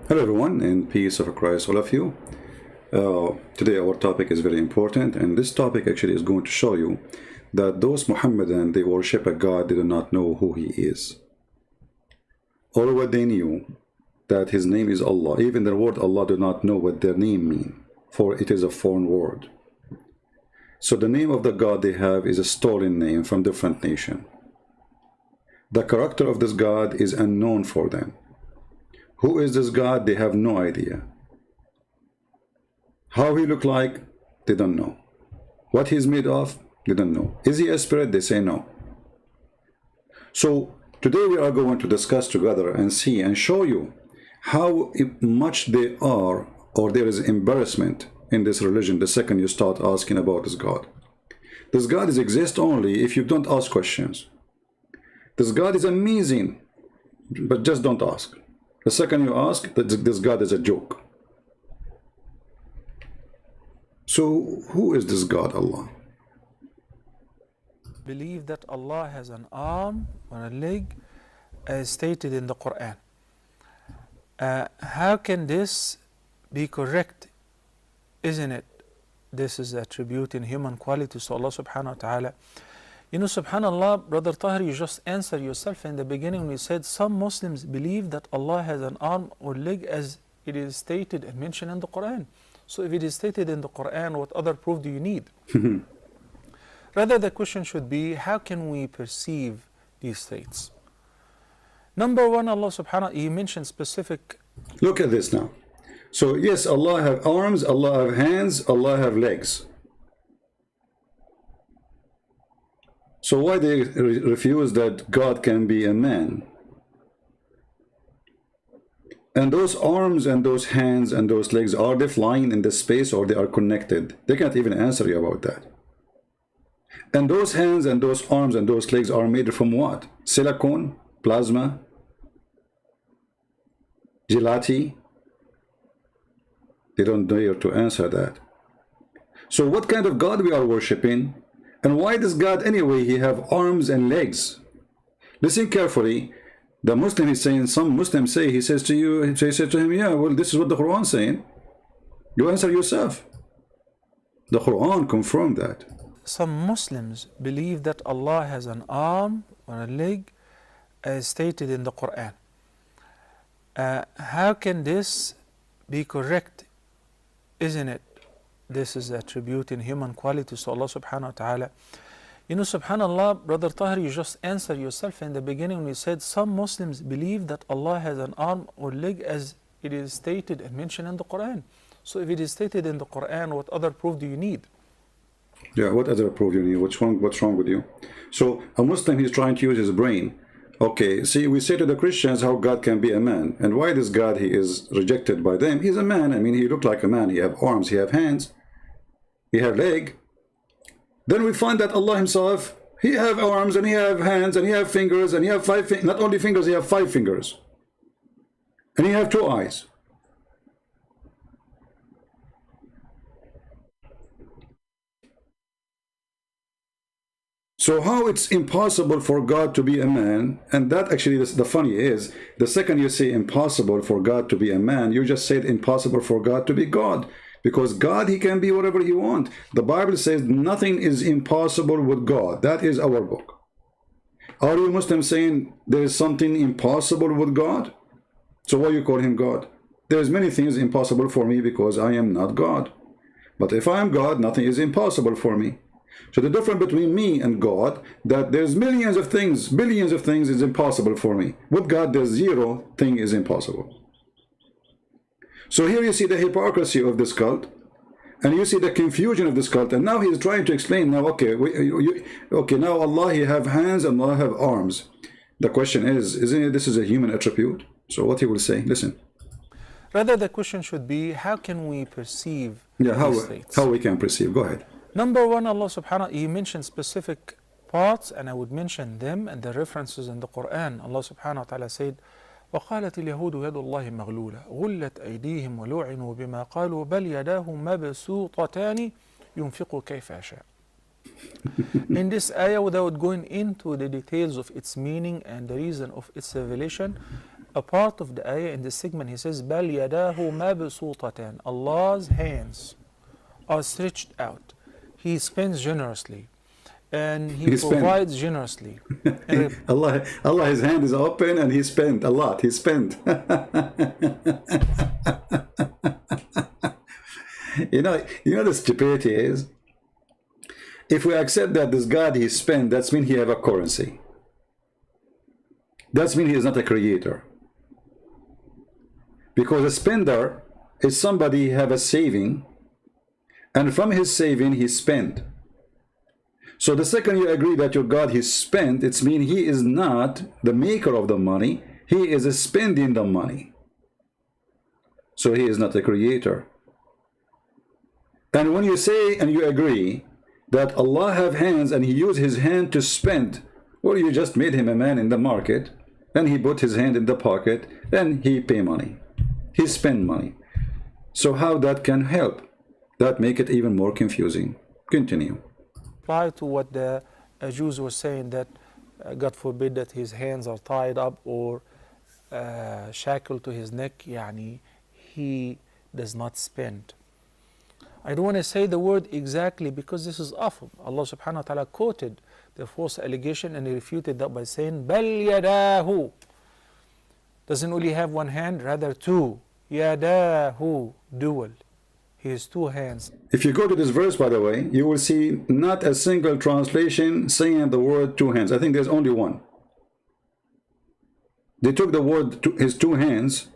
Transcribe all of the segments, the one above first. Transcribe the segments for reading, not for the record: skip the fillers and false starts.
Hello everyone, and peace of Christ all of you. Today our topic is very important, and this topic actually is going to show you that those Muhammadan, they worship a God, they do not know who he is. All what they knew, that his name is Allah. Even the word Allah do not know what their name mean, for it is a foreign word. So the name of the God they have is a stolen name from different nation. The character of this God is unknown for them. Who is this God? They have no idea. How he look like? They don't know. What he's made of? They don't know. Is he a spirit? They say no. So today we are going to discuss together and see and show you how much they are, or there is embarrassment in this religion the second you start asking about this God. This God is exist only if you don't ask questions. This God is amazing, but just don't ask. The second you ask, this God is a joke. So who is this God, Allah? Believe that Allah has an arm or a leg as stated in the Quran. How can this be correct? Isn't it? This is attributing human qualities to Allah subhanahu wa ta'ala. You know, subhanallah, Brother Tahir, you just answered yourself in the beginning when you said some Muslims believe that Allah has an arm or leg as it is stated and mentioned in the Quran. So if it is stated in the Quran, what other proof do you need? Rather, the question should be, how can we perceive these states? Number one, Allah subhanahu wa ta'ala, He mentioned specific. Look at this now. So yes, Allah have arms, Allah have hands, Allah have legs. So why they refuse that God can be a man? And those arms and those hands and those legs, are they flying in the space or they are connected? They can't even answer you about that. And those hands and those arms and those legs are made from what? Silicone, plasma, gelati? They don't dare to answer that. So what kind of God we are worshipping? And why does God anyway, he have arms and legs? Listen carefully. The Muslim is saying, some Muslims say, he says to you, he said to him, yeah, well, this is what the Quran is saying. You answer yourself. The Quran confirmed that. Some Muslims believe that Allah has an arm or a leg as stated in the Quran. How can this be correct? Isn't it? This is attributing human qualities to Allah subhanahu wa ta'ala. You know, subhanallah, Brother Tahir, you just answered yourself in the beginning when you said some Muslims believe that Allah has an arm or leg as it is stated and mentioned in the Quran. So if it is stated in the Quran, what other proof do you need? Yeah, what other proof you need? What's wrong with you? So a Muslim, he's trying to use his brain. Okay, see, we say to the Christians how God can be a man. And why this God, he is rejected by them? He's a man. I mean, he looked like a man. He have arms, he have hands, he have leg. Then we find that Allah himself, he have arms and he have hands and he have fingers and he have not only fingers, he have 5 fingers. And he have 2 eyes. So how it's impossible for God to be a man? And that actually, the funny is, the second you say impossible for God to be a man, you just said impossible for God to be God. Because God, he can be whatever he wants. The Bible says nothing is impossible with God. That is our book. Are you Muslims saying there is something impossible with God? So why you call him God? There's many things impossible for me because I am not God. But if I am God, nothing is impossible for me. So the difference between me and God, that there's millions of things, billions of things is impossible for me. With God, there's 0 thing is impossible. So here you see the hypocrisy of this cult, and you see the confusion of this cult. And now he's trying to explain, now, okay, okay, now Allah, he have hands and Allah have arms. The question is, isn't it, this is a human attribute? So what he will say, listen. Rather, the question should be, how can we perceive these states? How we can perceive? Go ahead. Number one, Allah subhanahu wa ta'ala, He mentioned specific parts, and I would mention them and the references in the Quran. Allah subhanahu wa ta'ala said, وقالت اليهود يد الله مغلولة غلت أيديهم ولعنوا بما قالوا بل يداه مبسوطتان ينفق كيف يشاء. In this ayah, without going into the details of its meaning and the reason of its revelation, a part of the ayah in this segment. He says, بَلْ يَدَاهُ مَبْسُوطَتَانِ, Allah's hands are stretched out. He spends generously, and He provides generously. Allah, his hand is open, and He spent a lot. He spent. You know the stupidity is, if we accept that this God He spent, that's mean He have a currency. That's mean He is not a creator. Because a spender is somebody who have a saving, and from his saving he spent. So the second you agree that your God He spent, it's mean He is not the maker of the money, He is spending the money. So He is not a creator. And when you say and you agree that Allah have hands and He used His hand to spend, well, you just made Him a man in the market, and He put His hand in the pocket, and He pay money. He spend money. So how that can help? That make it even more confusing. Continue. Apply to what the Jews were saying, that God forbid that his hands are tied up or shackled to his neck, yani he does not spend. I don't want to say the word exactly because this is awful. Allah subhanahu wa ta'ala quoted the false allegation and he refuted that by saying, بَلْ يَدَاهُ, doesn't only have one hand, rather two. يَدَاهُ, dual. He has two hands. If you go to this verse, by the way, you will see not a single translation saying the word two hands. I think there's only one. They took the word his two hands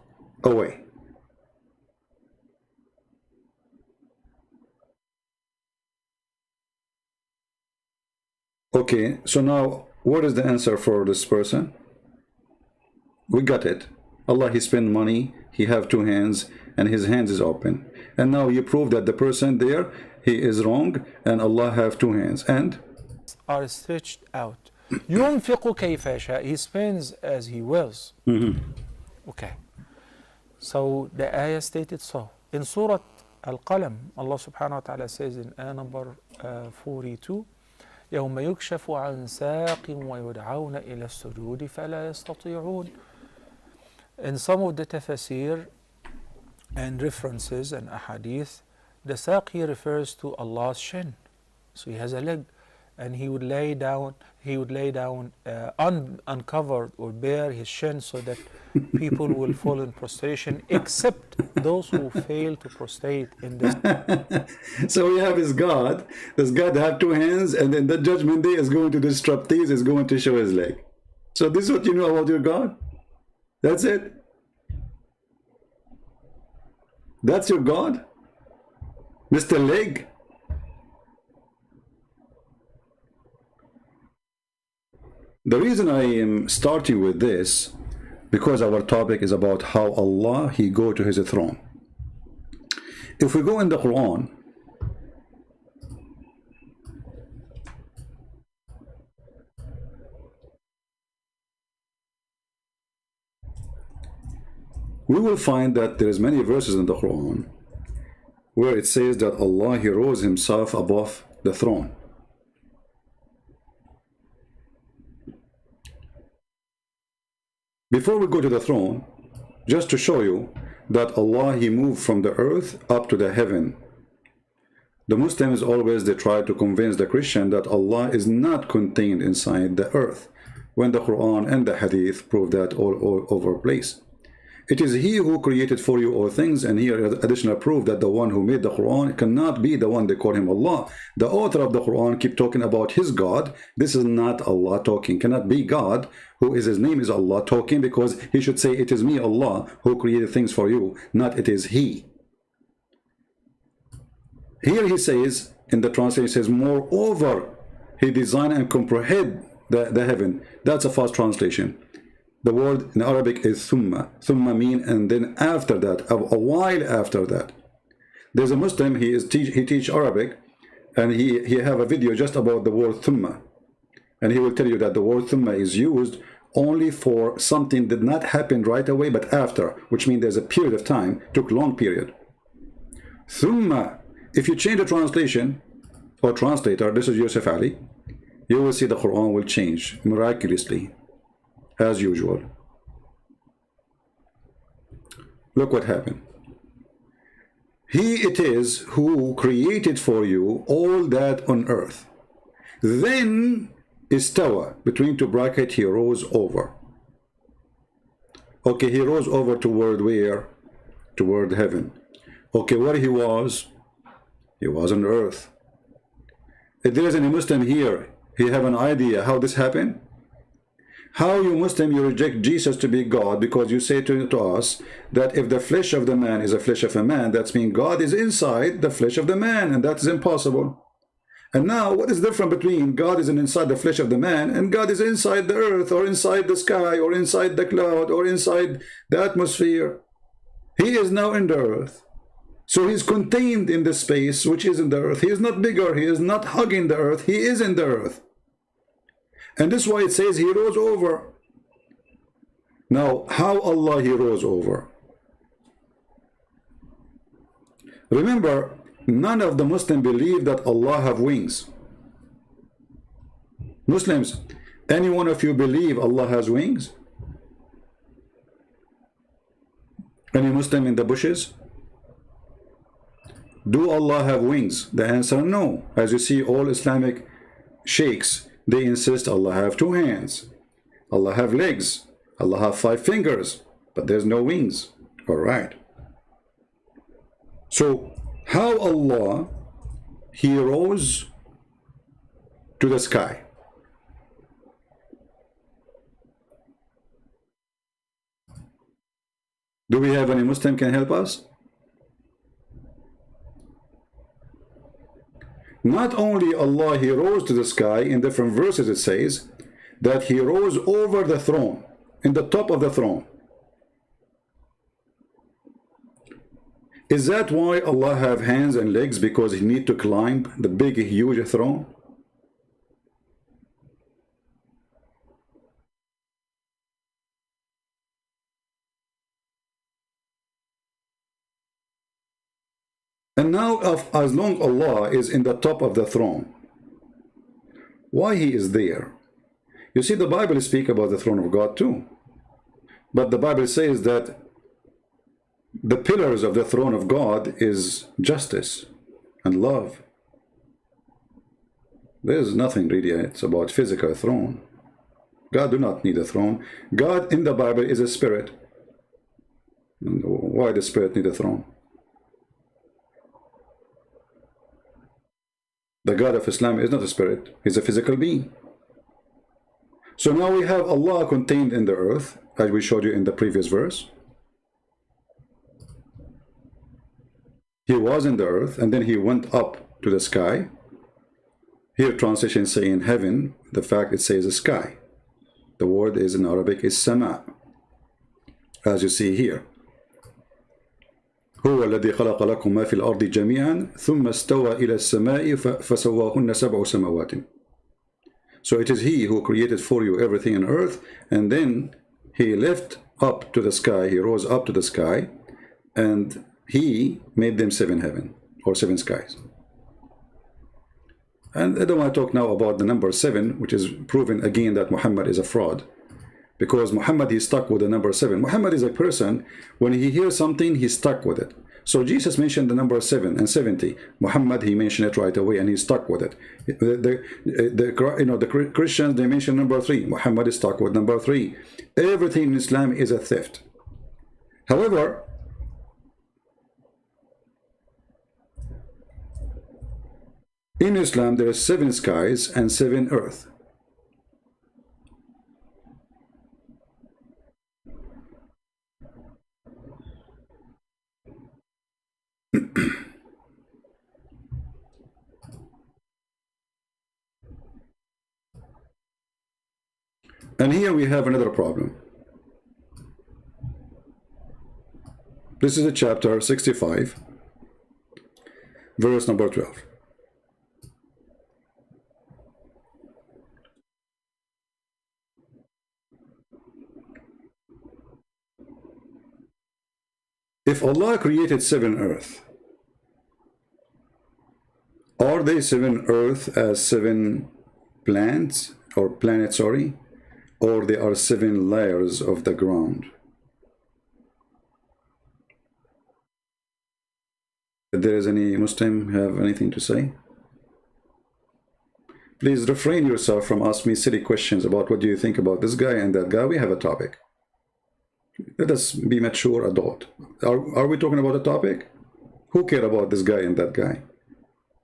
away. Okay, so now what is the answer for this person? We got it. Allah, He spend money, He have two hands, and His hands is open. And now you prove that the person there, he is wrong, and Allah have two hands, and are stretched out. يُنْفِقُ كَيْفَ يَشَاءُ, He spends as He wills. Okay. So the ayah stated so. In Surah Al-Qalam, Allah subhanahu wa ta'ala says in ayah number 42, يَوْمَ يُكْشَفُ عَنْ سَاقٍ وَيُدْعَوْنَ إِلَى السُّجُودِ فَلَا يَسْتَطِيعُونَ. In some of the tafsir and references and ahadith, the saq here refers to Allah's shin. So He has a leg, and He would lay down uncovered or bare His shin so that people will fall in prostration, except those who fail to prostrate in this. So we have His God. This God have two hands, and then the judgment day is going to disrupt these, is going to show His leg. So this is what you know about your God? That's it? That's your God? Mr. Leg? The reason I am starting with this, because our topic is about how Allah, He go to His throne. If we go in the Quran, we will find that there is many verses in the Quran where it says that Allah, He rose Himself above the throne. Before we go to the throne, just to show you that Allah, He moved from the earth up to the heaven. The Muslims always, they try to convince the Christian that Allah is not contained inside the earth, when the Quran and the Hadith prove that all over place. It is He who created for you all things, and here additional proof that the one who made the Quran cannot be the one they call Him Allah. The author of the Quran keep talking about his God. This is not Allah talking, cannot be God, who is His name is Allah talking, because He should say it is me, Allah, who created things for you, not it is He. Here He says, in the translation, He says, moreover, He designed and comprehend the heaven. That's a fast translation. The word in Arabic is thumma. Thumma mean, and then after that, a while after that. There's a Muslim, he teach Arabic, and he have a video just about the word thumma. And he will tell you that the word thumma is used only for something that did not happen right away, but after, which means there's a period of time, took long period. Thumma, if you change the translation or translator, this is Yusuf Ali, you will see the Quran will change miraculously, as usual. look what happened. He it is who created for you all that on earth. Then istawa, between two brackets, he rose over. Okay, he rose over toward where? Toward heaven. Okay, where he was? He was on earth. If there is any Muslim here, he have an idea how this happened? How you Muslim, you reject Jesus to be God because you say to us that if the flesh of the man is a flesh of a man, that means God is inside the flesh of the man, and that is impossible. And now, what is different between God is inside the flesh of the man and God is inside the earth or inside the sky or inside the cloud or inside the atmosphere? He is now in the earth. So he's contained in the space which is in the earth. He is not bigger. He is not hugging the earth. He is in the earth. And this is why it says he rose over. Now, how Allah he rose over? Remember, none of the Muslims believe that Allah have wings. Muslims, any one of you believe Allah has wings? Any Muslim in the bushes? Do Allah have wings? The answer no. As you see, all Islamic sheikhs, they insist Allah have two hands, Allah have legs, Allah have 5 fingers, but there's no wings. All right. So how Allah he rose to the sky? Do we have any Muslim can help us? Not only Allah he rose to the sky, in different verses it says that he rose over the throne, in the top of the throne. Is that why Allah have hands and legs? Because he need to climb the big huge throne? And now, as long Allah is in the top of the throne, why he is there? You see, the Bible speaks about the throne of God too. But the Bible says that the pillars of the throne of God is justice and love. There is nothing really, it's about physical throne. God do not need a throne. God in the Bible is a spirit. And why the spirit need a throne? The God of Islam is not a spirit, he's a physical being. So now we have Allah contained in the earth, as we showed you in the previous verse. He was in the earth, and then he went up to the sky. Here translation saying heaven, the fact it says sky. The word is in Arabic is sama, as you see here. هو الذي خلق لكم ما في الأرض جميعا ثم استوى إلى السماء فسواهن 7 سماوات. So it is he who created for you everything on earth, and then he left up to the sky, he rose up to the sky, and he made them 7 heaven or 7 skies. And I don't want to talk now about the number 7, which is proving again that Muhammad is a fraud. Because Muhammad, he's stuck with the number 7. Muhammad is a person, when he hears something, he's stuck with it. So Jesus mentioned the number 7 and 70. Muhammad, he mentioned it right away, and he's stuck with it. The Christians, they mention number 3. Muhammad is stuck with number 3. Everything in Islam is a theft. However, in Islam, there are 7 skies and 7 earth. And here we have another problem. This is a chapter 65, verse number 12. If Allah created 7 earth, are they 7 earth as 7 planets, or planets, sorry, or they are 7 layers of the ground? If there is any Muslim have anything to say, please refrain yourself from asking me silly questions about what do you think about this guy and that guy. We have a topic. Let us be mature adult. Are we talking about a topic? Who care about this guy and that guy?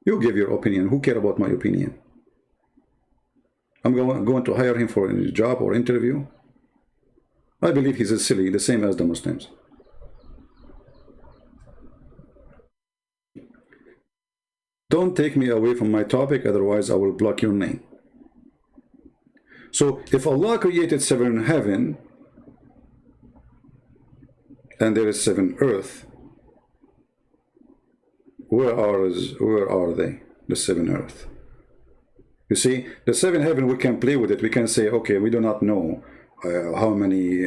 You give your opinion. Who care about my opinion? I'm going to hire him for a job or interview. I believe he's as silly, the same as the Muslims. Don't take me away from my topic, otherwise I will block your name. So if Allah created 7 heaven and there is 7 earth, where are they, the 7 earth? You see, the 7 heaven, we can play with it. We can say, okay, we do not know how many,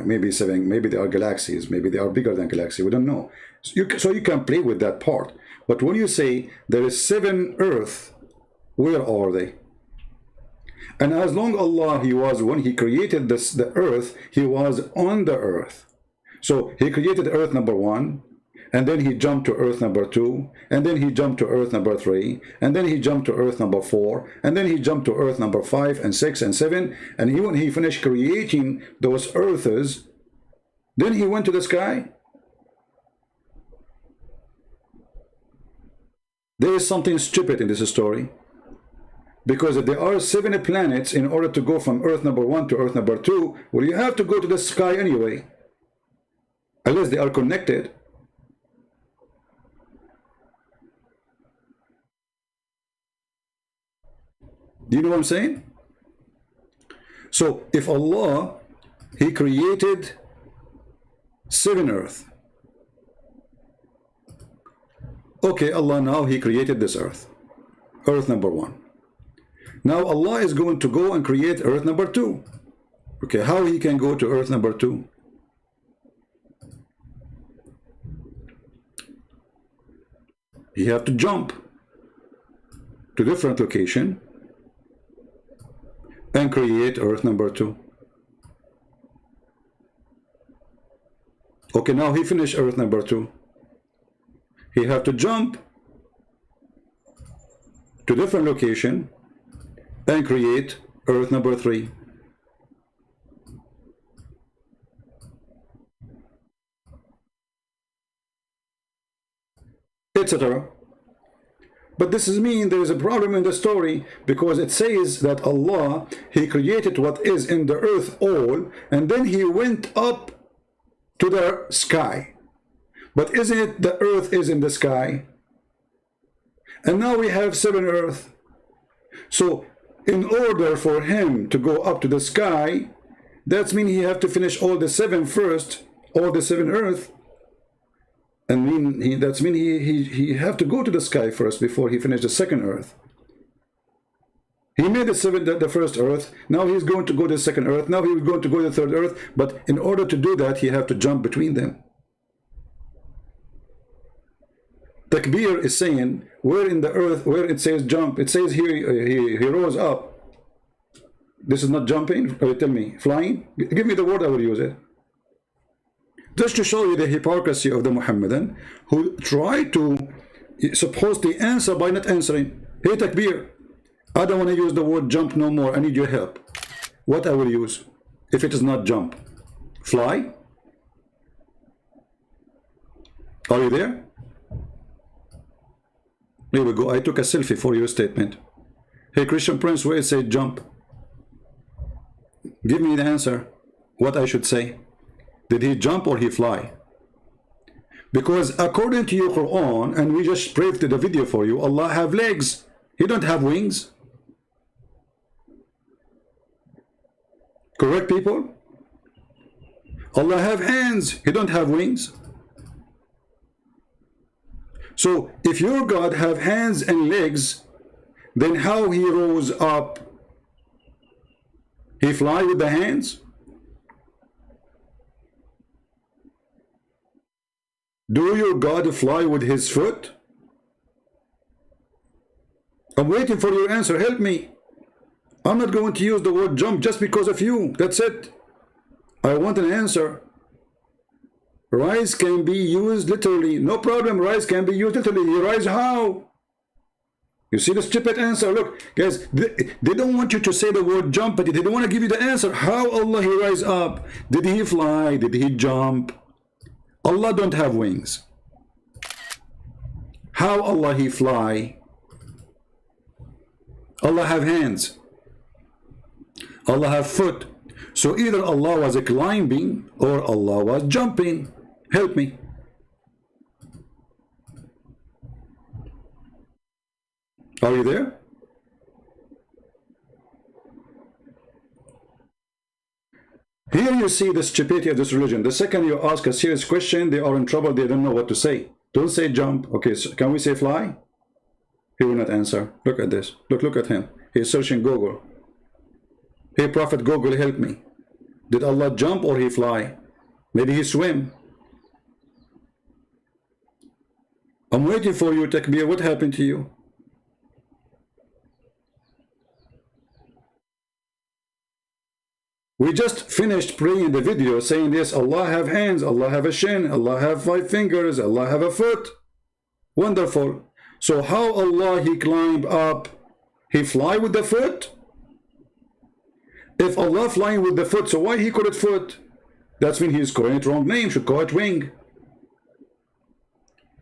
maybe 7, maybe they are galaxies, maybe they are bigger than galaxies. We don't know. So you can play with that part. But when you say there is 7 earth, where are they? And as long Allah, He was, when He created the earth, He was on the earth. So He created earth number 1, and then He jumped to earth number 2, and then He jumped to earth number 3, and then He jumped to earth number 4, and then He jumped to earth number 5 and 6 and 7, and when He finished creating those earths, then He went to the sky. There is something stupid in this story, because there are 7 planets. In order to go from earth number 1 to earth number 2, well, you have to go to the sky anyway, unless they are connected. Do you know what I'm saying? So if Allah, He created 7 earth. Okay, Allah, now He created this earth, earth number 1. Now Allah is going to go and create earth number 2. Okay, how He can go to earth number 2? He have to jump to different location and create earth number 2. Okay, now He finished earth number 2. He have to jump to different location and create earth number 3. Etc. But this is mean there is a problem in the story, because it says that Allah, He created what is in the earth all, and then He went up to the sky. But isn't it the earth is in the sky? And now we have 7 earth. So in order for Him to go up to the sky, that means He have to finish all the 7 first, all the 7 earth. And that means he have to go to the sky first before He finish the 2nd earth. He made the first earth. Now He's going to go to the 2nd earth. Now He's going to go to the 3rd earth. But in order to do that, He have to jump between them. Takbir is saying, where in the earth, where it says jump, it says here he rose up. This is not jumping. Tell me, flying? Give me the word, I will use it. Just to show you the hypocrisy of the Muhammadan, who try to supposedly answer by not answering. Hey, Takbir, I don't want to use the word jump no more. I need your help. What I will use if it is not jump? Fly? Are you there? Here we go. I took a selfie for your statement. Hey, Christian Prince, where it says jump? Give me the answer. What I should say. Did he jump or he fly? Because according to your Quran, and we just prayed the video for you, Allah have legs. He don't have wings. Correct, people? Allah have hands. He don't have wings. So if your God have hands and legs, then how He rose up? He fly with the hands? Do your God fly with His foot? I'm waiting for your answer. Help me. I'm not going to use the word jump just because of you. That's it. I want an answer. Rise can be used literally. No problem. Rise can be used literally. He rise how? You see the stupid answer? Look, guys, they don't want you to say the word jump, but they don't want to give you the answer. How Allah he rise up? Did he fly? Did he jump? Allah don't have wings. How Allah he fly? Allah have hands. Allah have foot. So either Allah was climbing or Allah was jumping. Help me. Are you there? Here you see the stupidity of this religion. The second you ask a serious question, they are in trouble. They don't know what to say. Don't say jump. Okay, so can we say fly? He will not answer. Look at this. Look at him. He's searching Google. Hey, Prophet Google, help me. Did Allah jump or he fly? Maybe he swim. I'm waiting for you, Takbir. What happened to you? We just finished praying the video saying this, Allah have hands, Allah have a shin, Allah have 5 fingers, Allah have a foot. Wonderful. So how Allah he climb up? He fly with the foot? If Allah flying with the foot, so why he call it foot? That's mean he's calling it wrong name, should call it wing.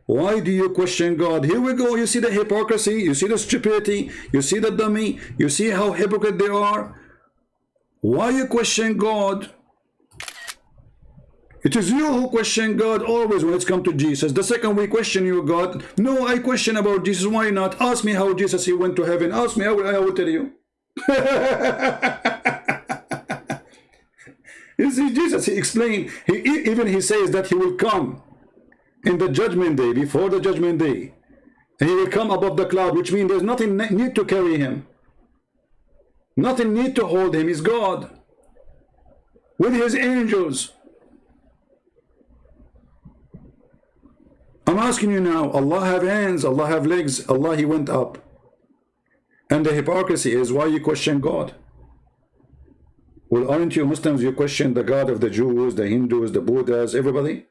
Why do you question God? Here we go, you see the hypocrisy, you see the stupidity, you see the dummy, you see how hypocrite they are. Why you question God? It is you who question God always when it's come to Jesus. The second we question you, God. No, I question about Jesus. Why not? Ask me how Jesus he went to heaven. Ask me, I will tell you. You see, Jesus he explained. Even he says that he will come in the judgment day, before the judgment day, and he will come above the cloud, which means there's nothing need to carry him. Nothing need to hold him. He's God with his angels. I'm asking you now, Allah have hands, Allah have legs, Allah he went up. And the hypocrisy is why you question God. Well, aren't you Muslims, you question the God of the Jews, the Hindus, the Buddhas, everybody?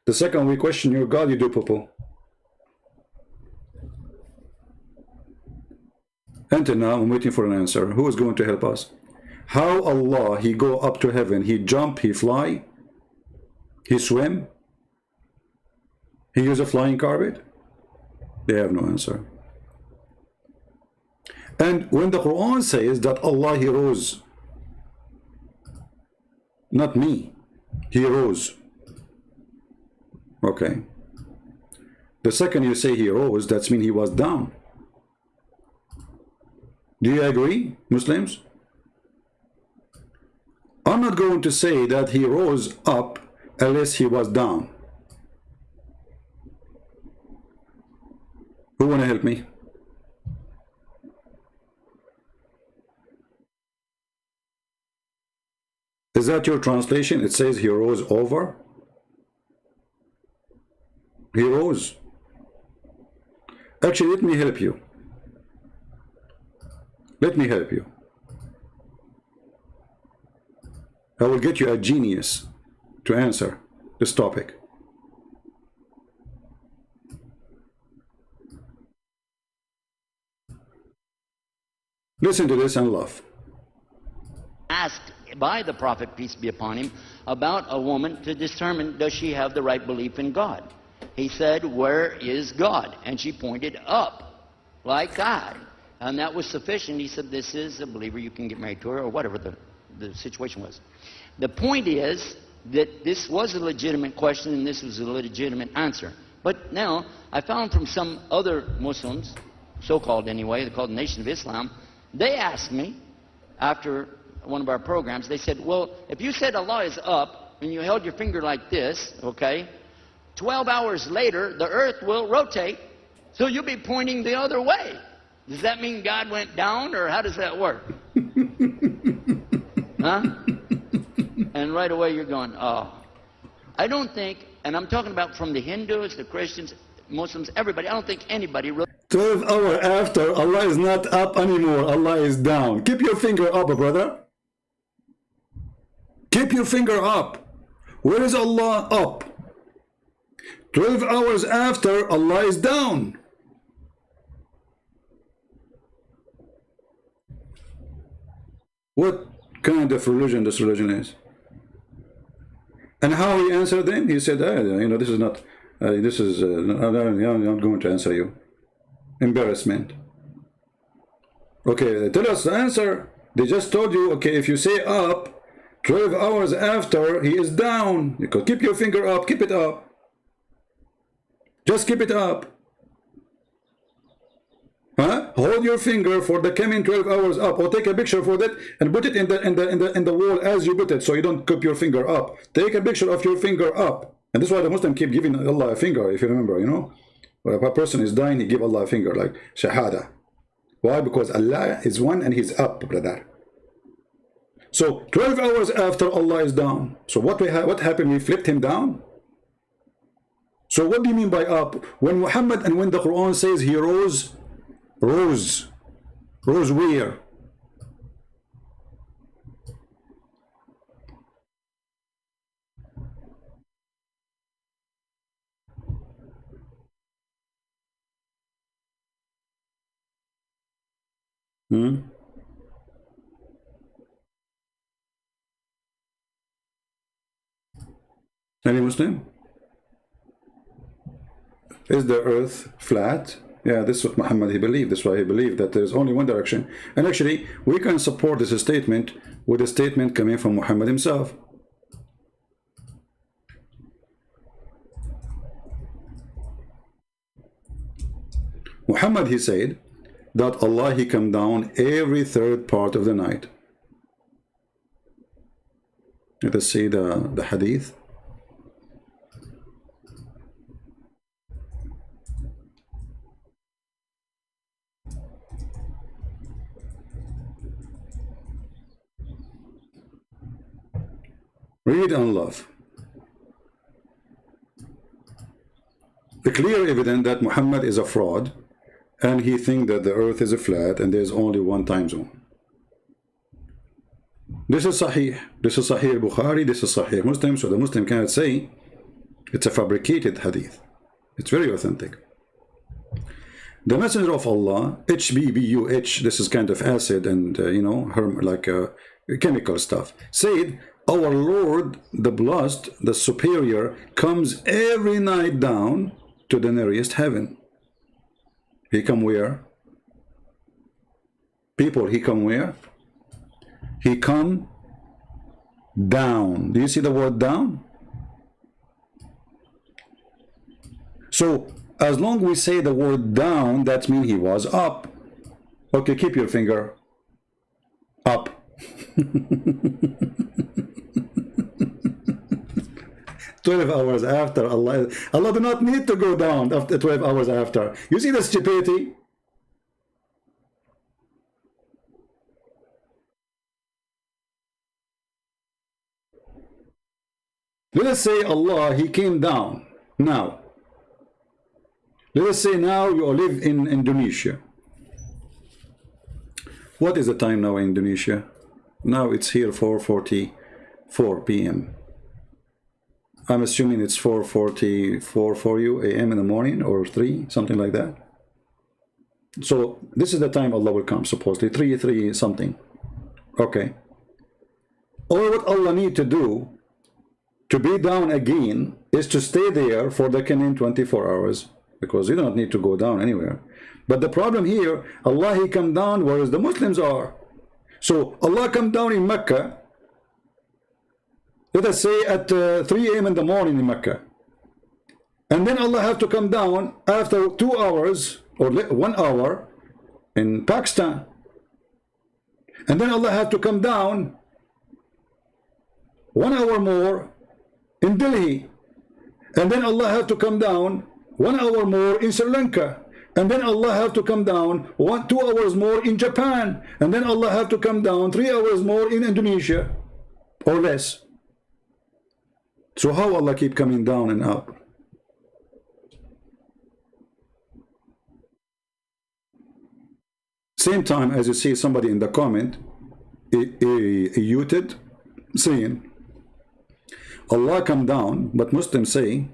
The second we question your God, you do poo-poo. Until now, I'm waiting for an answer. Who is going to help us? How Allah, he go up to heaven, he jump, he fly, he swim, he use a flying carpet? They have no answer. And when the Quran says that Allah, he rose, not me, he rose. Okay. The second you say he rose, that's mean he was down. Do you agree, Muslims? I'm not going to say that he rose up unless he was down. Who want to help me? Is that your translation? It says he rose over. He rose. Actually, let me help you. Let me help you. I will get you a genius to answer this topic. Listen to this and laugh. Asked by the Prophet, peace be upon him, about a woman to determine does she have the right belief in God. He said, where is God? And she pointed up, like that. And that was sufficient. He said, this is a believer, you can get married to her, or whatever the situation was. The point is that this was a legitimate question and this was a legitimate answer. But now, I found from some other Muslims, so-called anyway, they're called the Nation of Islam, they asked me, after one of our programs, they said, well, if you said Allah is up, and you held your finger like this, okay, 12 hours later, the earth will rotate, so you'll be pointing the other way. Does that mean God went down, or how does that work? Huh? And right away you're going, oh. I don't think, and I'm talking about from the Hindus, the Christians, Muslims, everybody, I don't think anybody really 12 hours after, Allah is not up anymore, Allah is down. Keep your finger up, brother. Keep your finger up. Where is Allah? Up. 12 hours after, Allah is down. What kind of religion this religion is? And how he answered them? He said, you know, this is not, I'm not going to answer you. Embarrassment. Okay, tell us the answer. They just told you, okay, if you say up, 12 hours after, he is down. You could keep your finger up, keep it up. Just keep it up. Huh? Hold your finger for the coming 12 hours up, or take a picture for that and put it in the wall as you put it, so you don't keep your finger up. Take a picture of your finger up. And this is why the Muslim keep giving Allah a finger, if you remember, you know. When a person is dying, he give Allah a finger, like Shahada. Why? Because Allah is one and he's up, brother. So 12 hours after, Allah is down. So what happened? We flipped him down. So what do you mean by up? When Muhammad and when the Quran says he rose where? Any Muslim? Is the earth flat? Yeah, this is what Muhammad he believed. That's why he believed that there is only one direction. And actually, we can support this statement with a statement coming from Muhammad himself. Muhammad, he said that Allah, he come down every third part of the night. Let us see the hadith. Read and love. The clear evidence that Muhammad is a fraud, and he thinks that the earth is flat and there's only one time zone. This is Sahih. This is Sahih Bukhari. This is Sahih Muslim. So the Muslim cannot say it's a fabricated hadith. It's very authentic. The Messenger of Allah, HBBUH, this is kind of acid and you know, like chemical stuff, said, our Lord, the blessed, the superior, comes every night down to the nearest heaven. He come where? People, he come where? He come down. Do you see the word down? So, as long as we say the word down, that means he was up. Okay, keep your finger up. 12 hours after, Allah do not need to go down after 12 hours after. You see the stupidity? Let us say Allah, he came down now. Let us say now you live in Indonesia. What is the time now in Indonesia? Now it's here 4:44 p.m. I'm assuming it's 4:44 for you a.m. in the morning, or 3, something like that. So this is the time Allah will come, supposedly 3 something. Okay. All what Allah need to do to be down again is to stay there for the coming 24 hours, because you don't need to go down anywhere. But the problem here, Allah, he come down whereas the Muslims are. So Allah come down in Mecca, let us say at 3 a.m. in the morning in Mecca. And then Allah have to come down after 2 hours or 1 hour in Pakistan. And then Allah have to come down 1 hour more in Delhi. And then Allah have to come down 1 hour more in Sri Lanka. And then Allah have to come down 2 hours more in Japan. And then Allah have to come down 3 hours more in Indonesia, or less. So how Allah keep coming down and up? Same time as you see somebody in the comment, muted, saying, Allah come down, but Muslims say,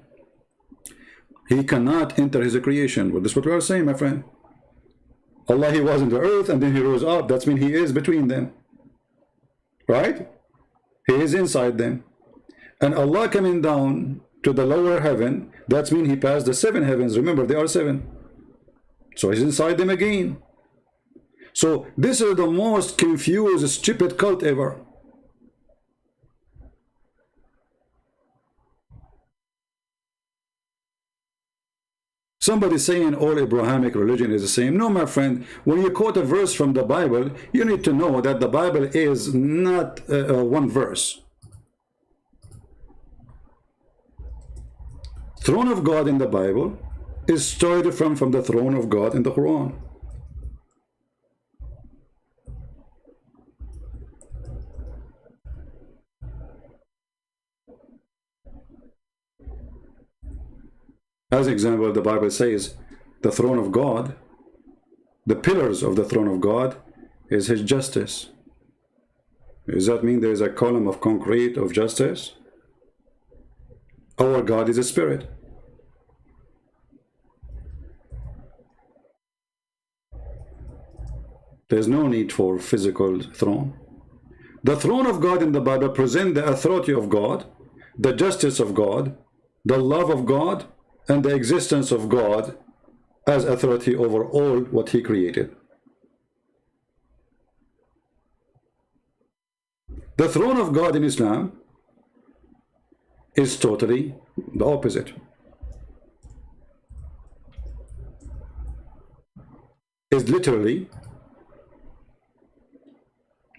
He cannot enter his creation. Well, this is what we are saying, my friend. Allah, he was in the earth and then he rose up. That means he is between them. Right? He is inside them. And Allah coming down to the lower heaven, that means he passed the 7 heavens. Remember, there are 7. So he's inside them again. So this is the most confused, stupid cult ever. Somebody saying all Abrahamic religion is the same. No, my friend, when you quote a verse from the Bible, you need to know that the Bible is not one verse. Throne of God in the Bible is totally different from the throne of God in the Quran. As example, the Bible says the throne of God, the pillars of the throne of God is his justice. Does that mean there is a column of concrete of justice? Our God is a spirit. There's no need for physical throne. The throne of God in the Bible presents the authority of God, the justice of God, the love of God, and the existence of God as authority over all what he created. The throne of God in Islam is totally the opposite. It's literally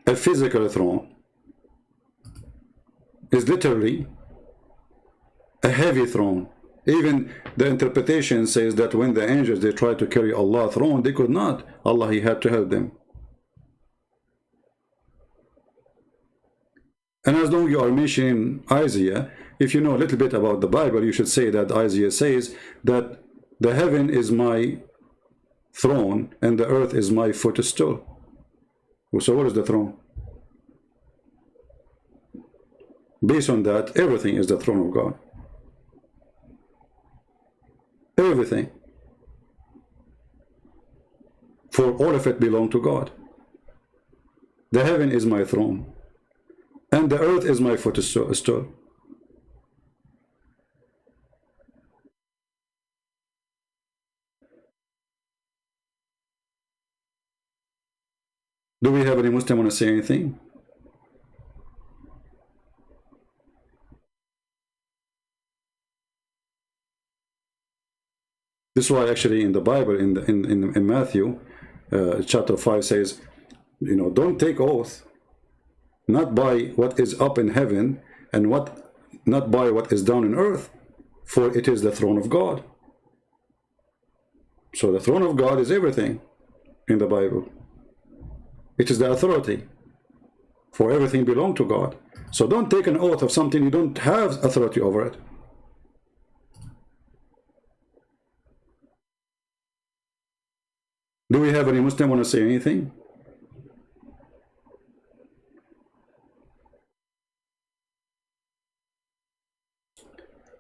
a physical throne. It's literally a heavy throne. Even the interpretation says that when the angels, they tried to carry Allah's throne, they could not. Allah, he had to help them. And as long as you are mentioning Isaiah, if you know a little bit about the Bible, you should say that Isaiah says that the heaven is my throne and the earth is my footstool. So what is the throne? Based on that, everything is the throne of God. Everything. For all of it belongs to God. The heaven is my throne, and the earth is my footstool. Do we have any Muslim want to say anything? This is why actually in the Bible, in Matthew chapter 5 says, you know, don't take oath, not by what is up in heaven and not by what is down in earth, for it is the throne of God. So the throne of God is everything in the Bible. It is the authority, for everything belongs to God. So don't take an oath of something you don't have authority over it. Do we have any Muslim want to say anything?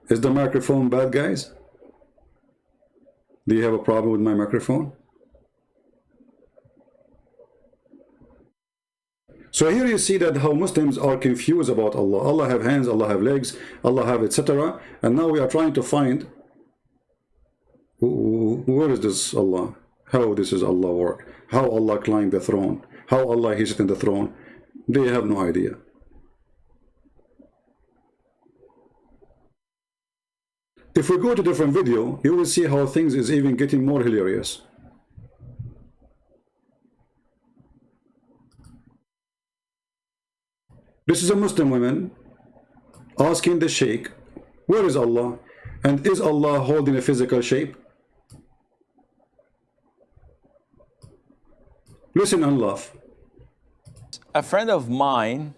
Is the microphone bad, guys? Do you have a problem with my microphone? So here you see that how Muslims are confused about Allah. Allah have hands, Allah have legs, Allah have etc. And now we are trying to find where is this Allah? How this is Allah work? How Allah climbed the throne? How Allah is in the throne? They have no idea. If we go to different video, you will see how things is even getting more hilarious. This is a Muslim woman asking the Sheikh, where is Allah? And is Allah holding a physical shape? Listen and laugh. A friend of mine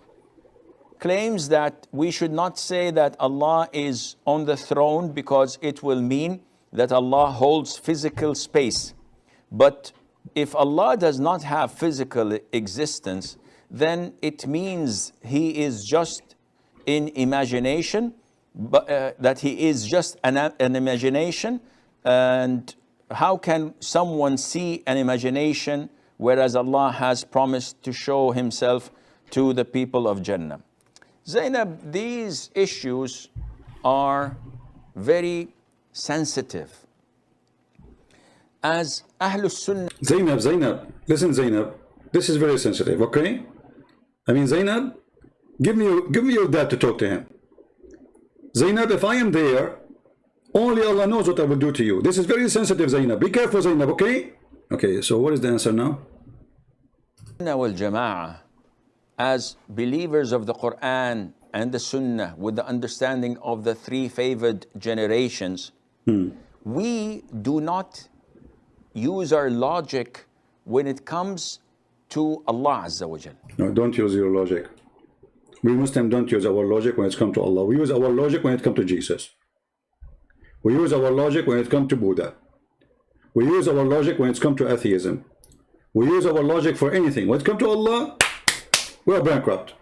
claims that we should not say that Allah is on the throne because it will mean that Allah holds physical space. But if Allah does not have physical existence, then it means He is just in imagination, that he is just an imagination, and how can someone see an imagination whereas Allah has promised to show himself to the people of Jannah? Zainab, these issues are very sensitive. As Ahlus Sunnah... Zainab, listen Zainab, this is very sensitive, okay? I mean, Zainab, give me your dad to talk to him. Zainab, if I am there, only Allah knows what I will do to you. This is very sensitive, Zainab. Be careful, Zainab, okay? Okay, so what is the answer now? wal Jama'ah, as believers of the Quran and the Sunnah, with the understanding of the three favored generations, we do not use our logic when it comes to Allah Azza wa Jal. No, don't use your logic. We Muslims don't use our logic when it comes to Allah. We use our logic when it comes to Jesus. We use our logic when it comes to Buddha. We use our logic when it comes to atheism. We use our logic for anything. When it comes to Allah, we are bankrupt.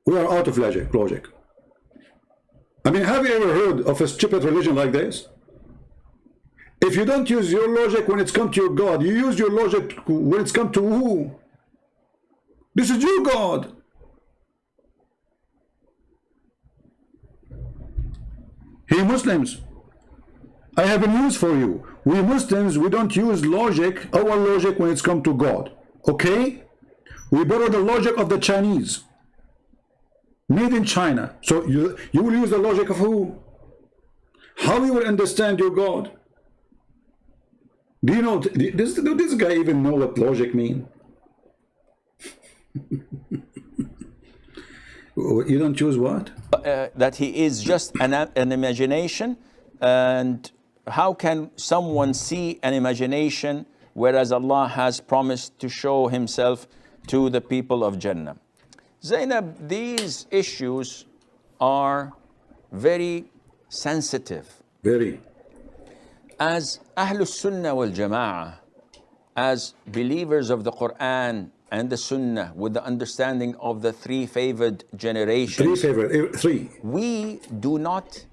We are out of logic. I mean, have you ever heard of a stupid religion like this? If you don't use your logic when it's come to your God, you use your logic when it's come to who? This is your God. Hey Muslims, I have a news for you. We Muslims, we don't use logic, our logic, when it's come to God. Okay? We borrow the logic of the Chinese. Made in China. So you will use the logic of who? How you will understand your God? Do you know, does this guy even know what logic means? You don't choose what? That he is just an imagination, and how can someone see an imagination whereas Allah has promised to show himself to the people of Jannah? Zainab, these issues are very sensitive. Very. As Ahlus Sunnah wal Jama'ah, as believers of the Quran and the Sunnah, with the understanding of the three favored generations, we do not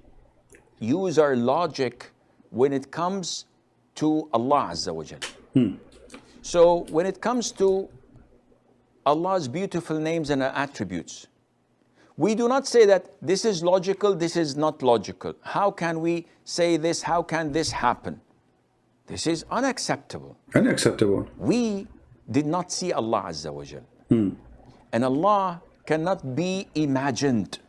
use our logic when it comes to Allah Azza wa Jal. So when it comes to Allah's beautiful names and attributes, we do not say that this is logical, this is not logical. How can we say this? How can this happen? This is unacceptable. Unacceptable. We did not see Allah Azza wa Jal. And Allah cannot be imagined.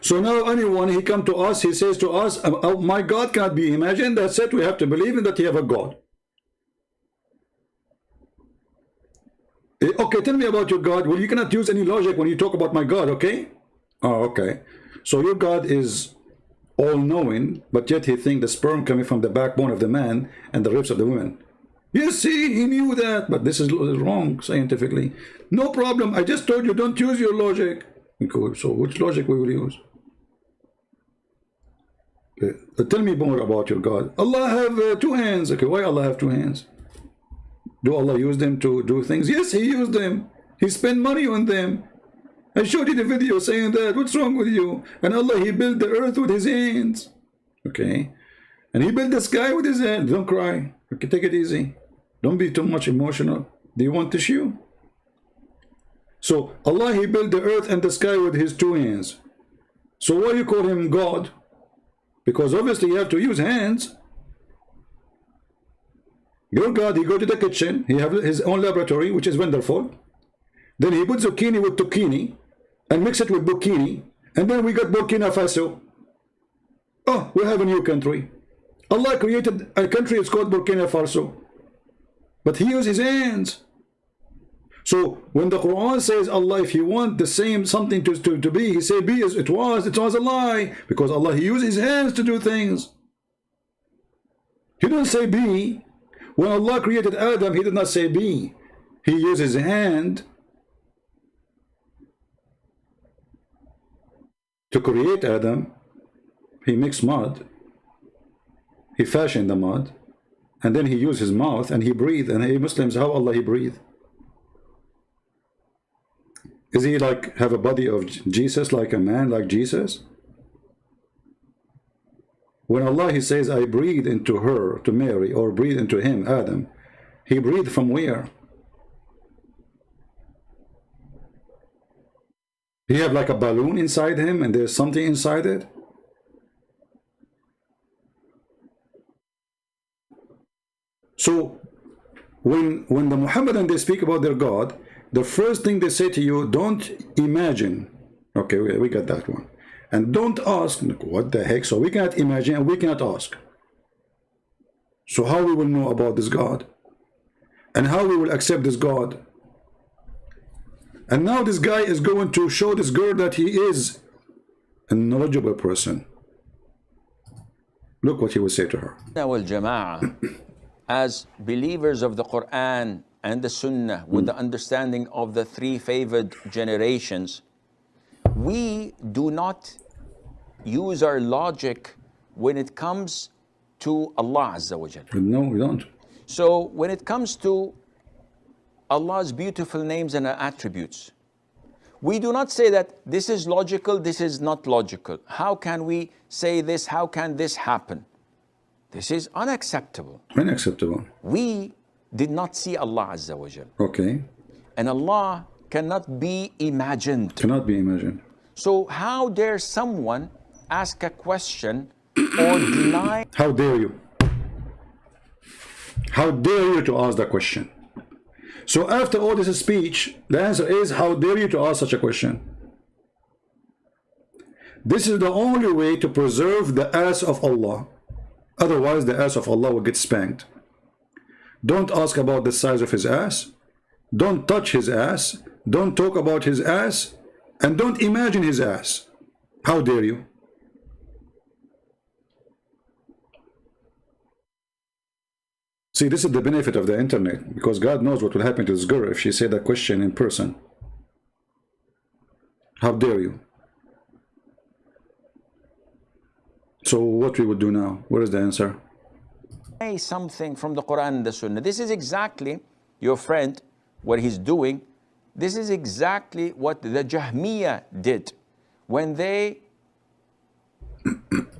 So now anyone, he come to us, he says to us, oh, my God cannot be imagined. That's it, we have to believe in that he have a God. Okay, tell me about your God. Well, you cannot use any logic when you talk about my God, okay? Oh, okay. So your God is all-knowing, but yet he thinks the sperm coming from the backbone of the man and the ribs of the woman. Yes, see, he knew that, but this is wrong scientifically. No problem, I just told you don't use your logic. Okay, so which logic we will use? Okay. Tell me more about your God. Allah have two hands. Okay, why Allah have two hands? Do Allah use them to do things? Yes, he used them. He spent money on them. I showed you the video saying that. What's wrong with you? And Allah, he built the earth with his hands. Okay. And he built the sky with his hands. Don't cry. Okay, take it easy. Don't be too much emotional. Do you want tissue? So Allah, he built the earth and the sky with his two hands. So why you call him God? Because obviously you have to use hands. Your God, he go to the kitchen, he have his own laboratory, which is wonderful. Then he put zucchini with zucchini and mix it with bikini, and then we got Burkina Faso. Oh, we have a new country. Allah created a country, it's called Burkina Faso. But he used his hands. So when the Quran says Allah, if you want the same something to be, he said be as it was a lie. Because Allah, he used his hands to do things. He didn't say be. When Allah created Adam, he did not say be. He used his hand to create Adam. He mixed mud. He fashioned the mud. And then he used his mouth and he breathed. And hey Muslims, how Allah he breathed? Is he like have a body of Jesus, like a man like Jesus? When Allah, he says, I breathe into her, to Mary, or breathe into him, Adam, he breathed from where? He have like a balloon inside him and there's something inside it? So when the Muhammadan, they speak about their God, the first thing they say to you, don't imagine. Okay, we got that one. And don't ask, what the heck? So we cannot imagine and we cannot ask. So how we will know about this God? And how we will accept this God? And now this guy is going to show this girl that he is a knowledgeable person. Look what he will say to her. As believers of the Quran and the Sunnah, with the understanding of the three favored generations, we do not use our logic when it comes to Allah Azza wa Jal. No, we don't. So when it comes to Allah's beautiful names and attributes, we do not say that this is logical, this is not logical. How can we say this? How can this happen? This is unacceptable. Unacceptable. We did not see Allah Azza wa Jal. Okay. And Allah cannot be imagined. Cannot be imagined. So how dare someone ask a question or deny? How dare you? How dare you to ask that question? So after all this speech, the answer is, how dare you to ask such a question? This is the only way to preserve the ass of Allah. Otherwise, the ass of Allah will get spanked. Don't ask about the size of his ass. Don't touch his ass. Don't talk about his ass. And don't imagine his ass. How dare you? See, this is the benefit of the internet, because God knows what will happen to this girl if she said that question in person. How dare you? So what we would do now? What is the answer? Say something from the Quran and the Sunnah. This is exactly your friend, what he's doing. This is exactly what the Jahmiyyah did when they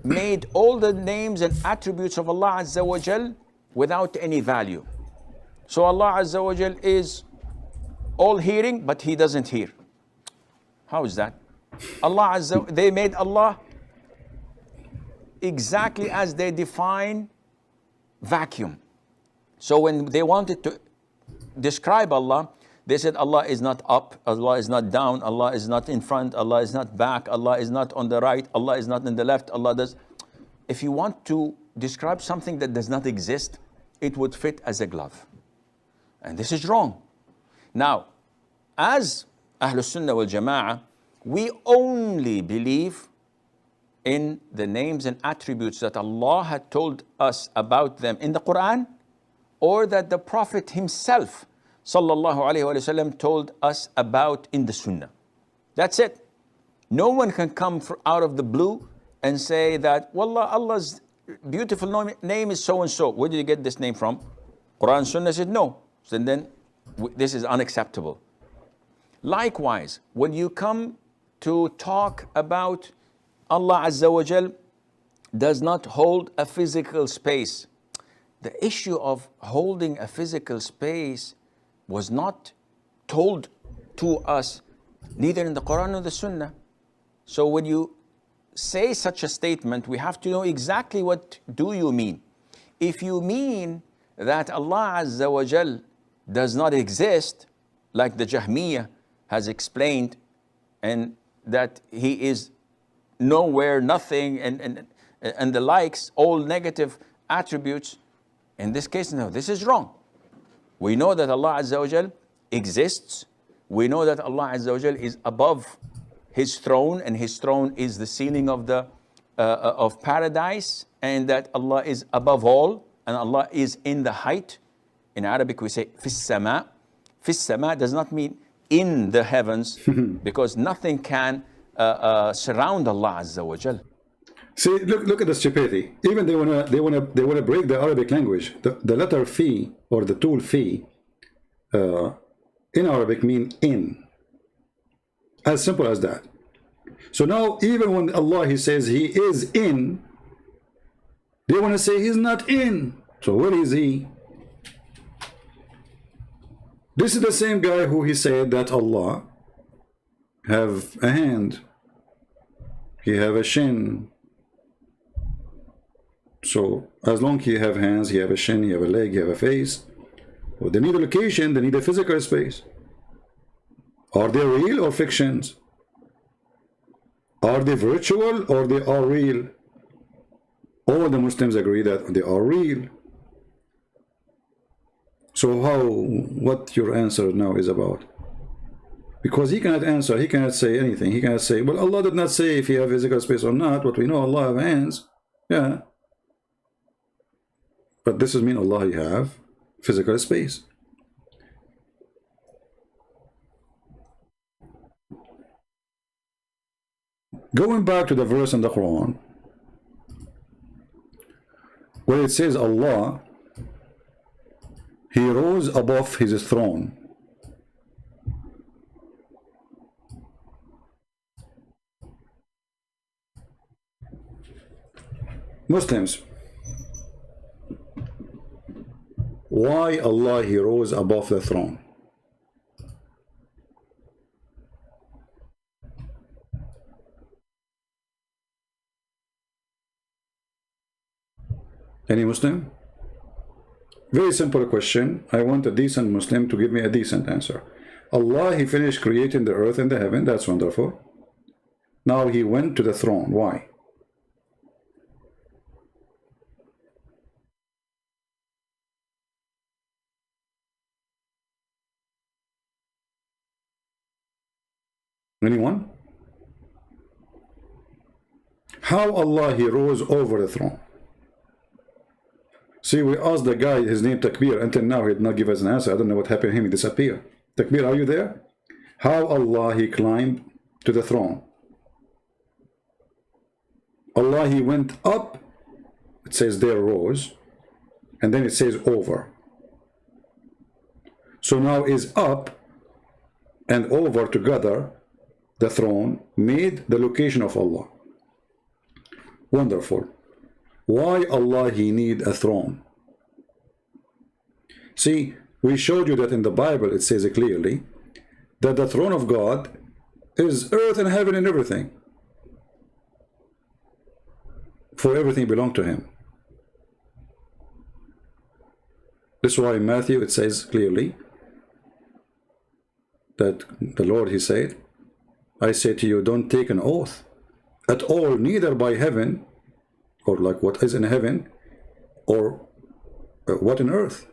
made all the names and attributes of Allah Azza wa Jal without any value. So Allah Azza wa Jal is all hearing, but he doesn't hear. How is that? Allah Azza, they made Allah exactly as they define vacuum. So when they wanted to describe Allah, they said Allah is not up, Allah is not down, Allah is not in front, Allah is not back, Allah is not on the right, Allah is not in the left, Allah does. If you want to describe something that does not exist, it would fit as a glove. And this is wrong. Now, as Ahlus Sunnah wal Jama'ah, we only believe in the names and attributes that Allah had told us about them in the Quran, or that the Prophet himself sallallahu alaihi wasallam told us about in the Sunnah. That's it. No one can come out of the blue and say that, Wallah, Allah's beautiful name is so and so. Where did you get this name from? Quran Sunnah said no. So then this is unacceptable. Likewise, when you come to talk about Allah Azza wa Jal does not hold a physical space. The issue of holding a physical space was not told to us neither in the Quran nor the Sunnah. So when you say such a statement, we have to know exactly what do you mean. If you mean that Allah Azza wa Jal does not exist, like the Jahmiyyah has explained, and that he is nowhere, nothing, and the likes, all negative attributes, in this case, no, this is wrong. We know that Allah Azza wa Jal exists. We know that Allah Azza wa Jal is above his throne, and his throne is the ceiling of the of paradise, and that Allah is above all, and Allah is in the height. In Arabic we say fis sama. Fis sama does not mean in the heavens, because nothing can surround Allah Azza wa Jal. See, look at the stupidity. Even they wanna break the Arabic language. The letter fi, or the tool fi, in Arabic mean in. As simple as that. So now, even when Allah, He says He is in, they want to say He's not in. So where is He? This is the same guy who He said that Allah have a hand, He have a shin. So as long He have hands, He have a shin, He have a leg, He have a face. Well, they need a location, they need a physical space. Are they real or fictions? Are they virtual or they are real? All the Muslims agree that they are real. So what your answer now is about? Because he cannot answer, he cannot say anything. He cannot say, well, Allah did not say if He have physical space or not. What we know, Allah have hands. Yeah. But this does mean Allah He have physical space. Going back to the verse in the Quran, where it says Allah, He rose above His throne. Muslims, why Allah He rose above the throne? Any Muslim? Very simple question. I want a decent Muslim to give me a decent answer. Allah, He finished creating the earth and the heaven. That's wonderful. Now He went to the throne. Why? Anyone? How Allah He rose over the throne? See, we asked the guy, his name Takbir, until now he did not give us an answer. I don't know what happened to him, he disappeared. Takbir, are you there? How Allah He climbed to the throne? Allah He went up, it says there rose, and then it says over. So now is up and over together, the throne made the location of Allah. Wonderful. Why Allah He need a throne? See, we showed you that in the Bible it says clearly that the throne of God is earth and heaven and everything. For everything belongs to Him. This is why in Matthew it says clearly that the Lord He said, I say to you, don't take an oath at all, neither by heaven, or like what is in heaven, or what in earth.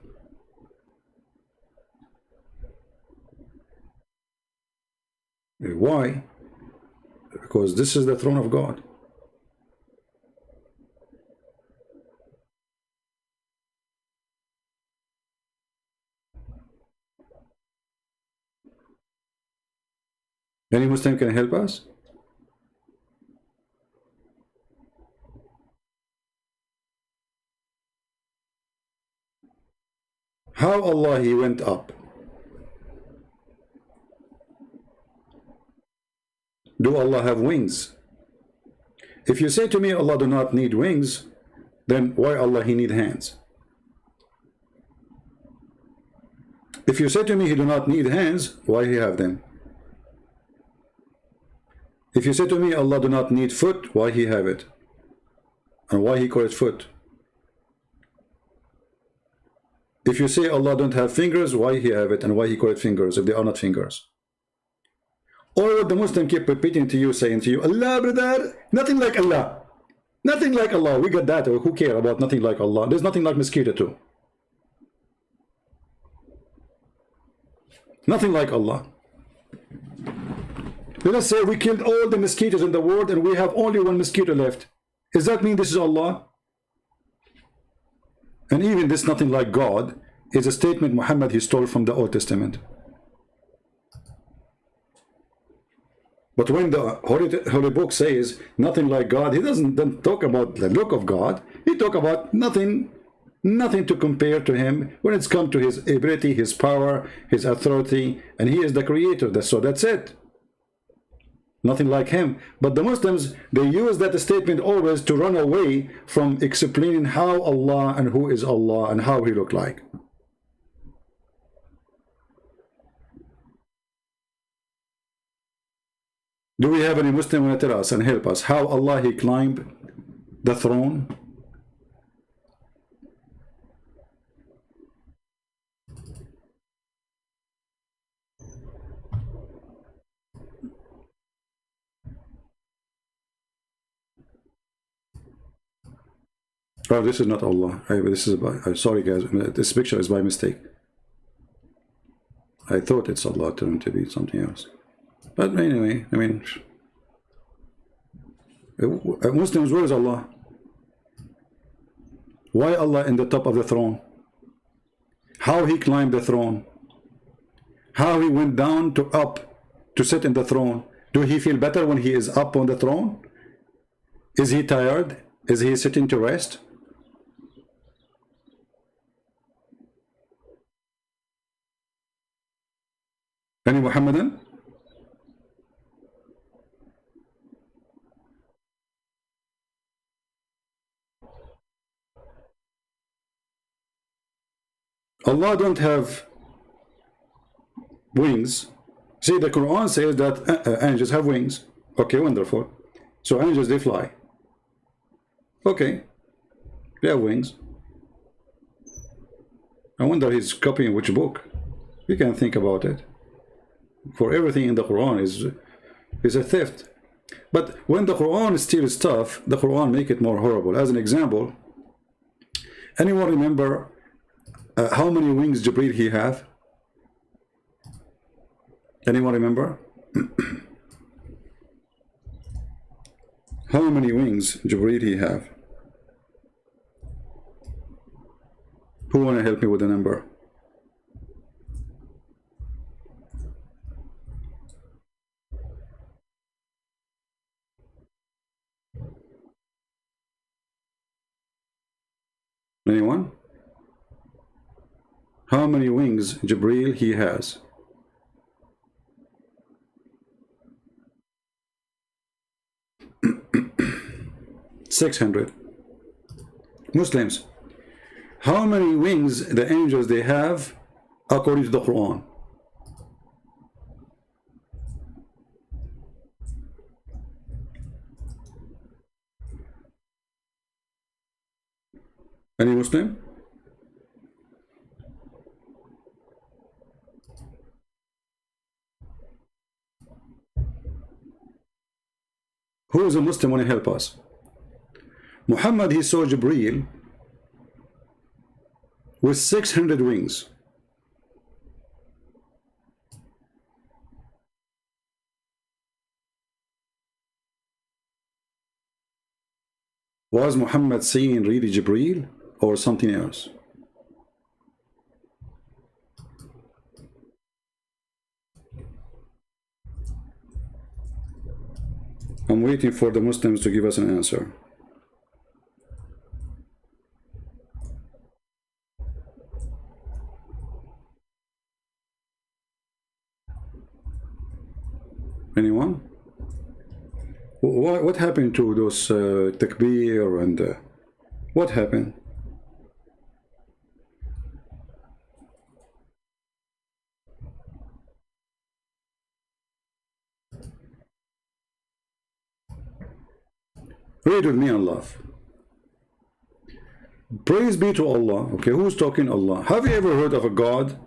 Why? Because this is the throne of God. Any Muslim can help us? How Allah He went up? Do Allah have wings? If you say to me Allah do not need wings, then why Allah He need hands? If you say to me He do not need hands, why He have them? If you say to me Allah do not need foot, why He have it? And why He call it foot? If you say Allah don't have fingers, why He have it and why He call it fingers if they are not fingers? Or what the Muslim keep repeating to you, saying to you, Allah, brother, nothing like Allah. Nothing like Allah. We got that. Who care about nothing like Allah? There's nothing like mosquito too. Nothing like Allah. Let us say we killed all the mosquitoes in the world and we have only one mosquito left. Does that mean this is Allah? And even this nothing like God is a statement Muhammad he stole from the Old Testament. But when the Holy Book says nothing like God, he doesn't talk about the look of God. He talk about nothing to compare to Him when it's come to His ability, His power, His authority, and He is the Creator. So that's it. Nothing like him. But the Muslims, they use that statement always to run away from explaining how Allah and who is Allah and how he looked like. Do we have any Muslim who will tell us and help us how Allah he climbed the throne? Oh, this is not Allah. This is sorry guys, this picture is by mistake. I thought it's Allah, turned to be something else. But anyway, I mean, Muslims, where is Allah? Why Allah in the top of the throne? How he climbed the throne? How he went down to up to sit in the throne? Do he feel better when he is up on the throne? Is he tired? Is he sitting to rest? Any Muhammadan? Allah don't have wings. See, the Quran says that angels have wings. Okay, wonderful. So angels, they fly. Okay, they have wings. I wonder he's copying which book. You can think about it. For everything in the Quran is a theft. But when the Quran steals stuff, the Quran make it more horrible. As an example, anyone remember how many wings Jibreel he have? Anyone remember? How many wings Jibreel he have? Who want to help me with the number? Anyone? How many wings Jibreel he has? $600. Muslims, how many wings the angels they have according to the Quran? Any Muslim? Who is a Muslim want to help us? Muhammad, he saw Jibreel with 600 wings. Was Muhammad seeing really Jibreel or something else? I'm waiting for the Muslims to give us an answer. Anyone? What happened to those takbir and what happened? Read with me and laugh. Praise be to Allah. Okay, who's talking Allah? Have you ever heard of a God?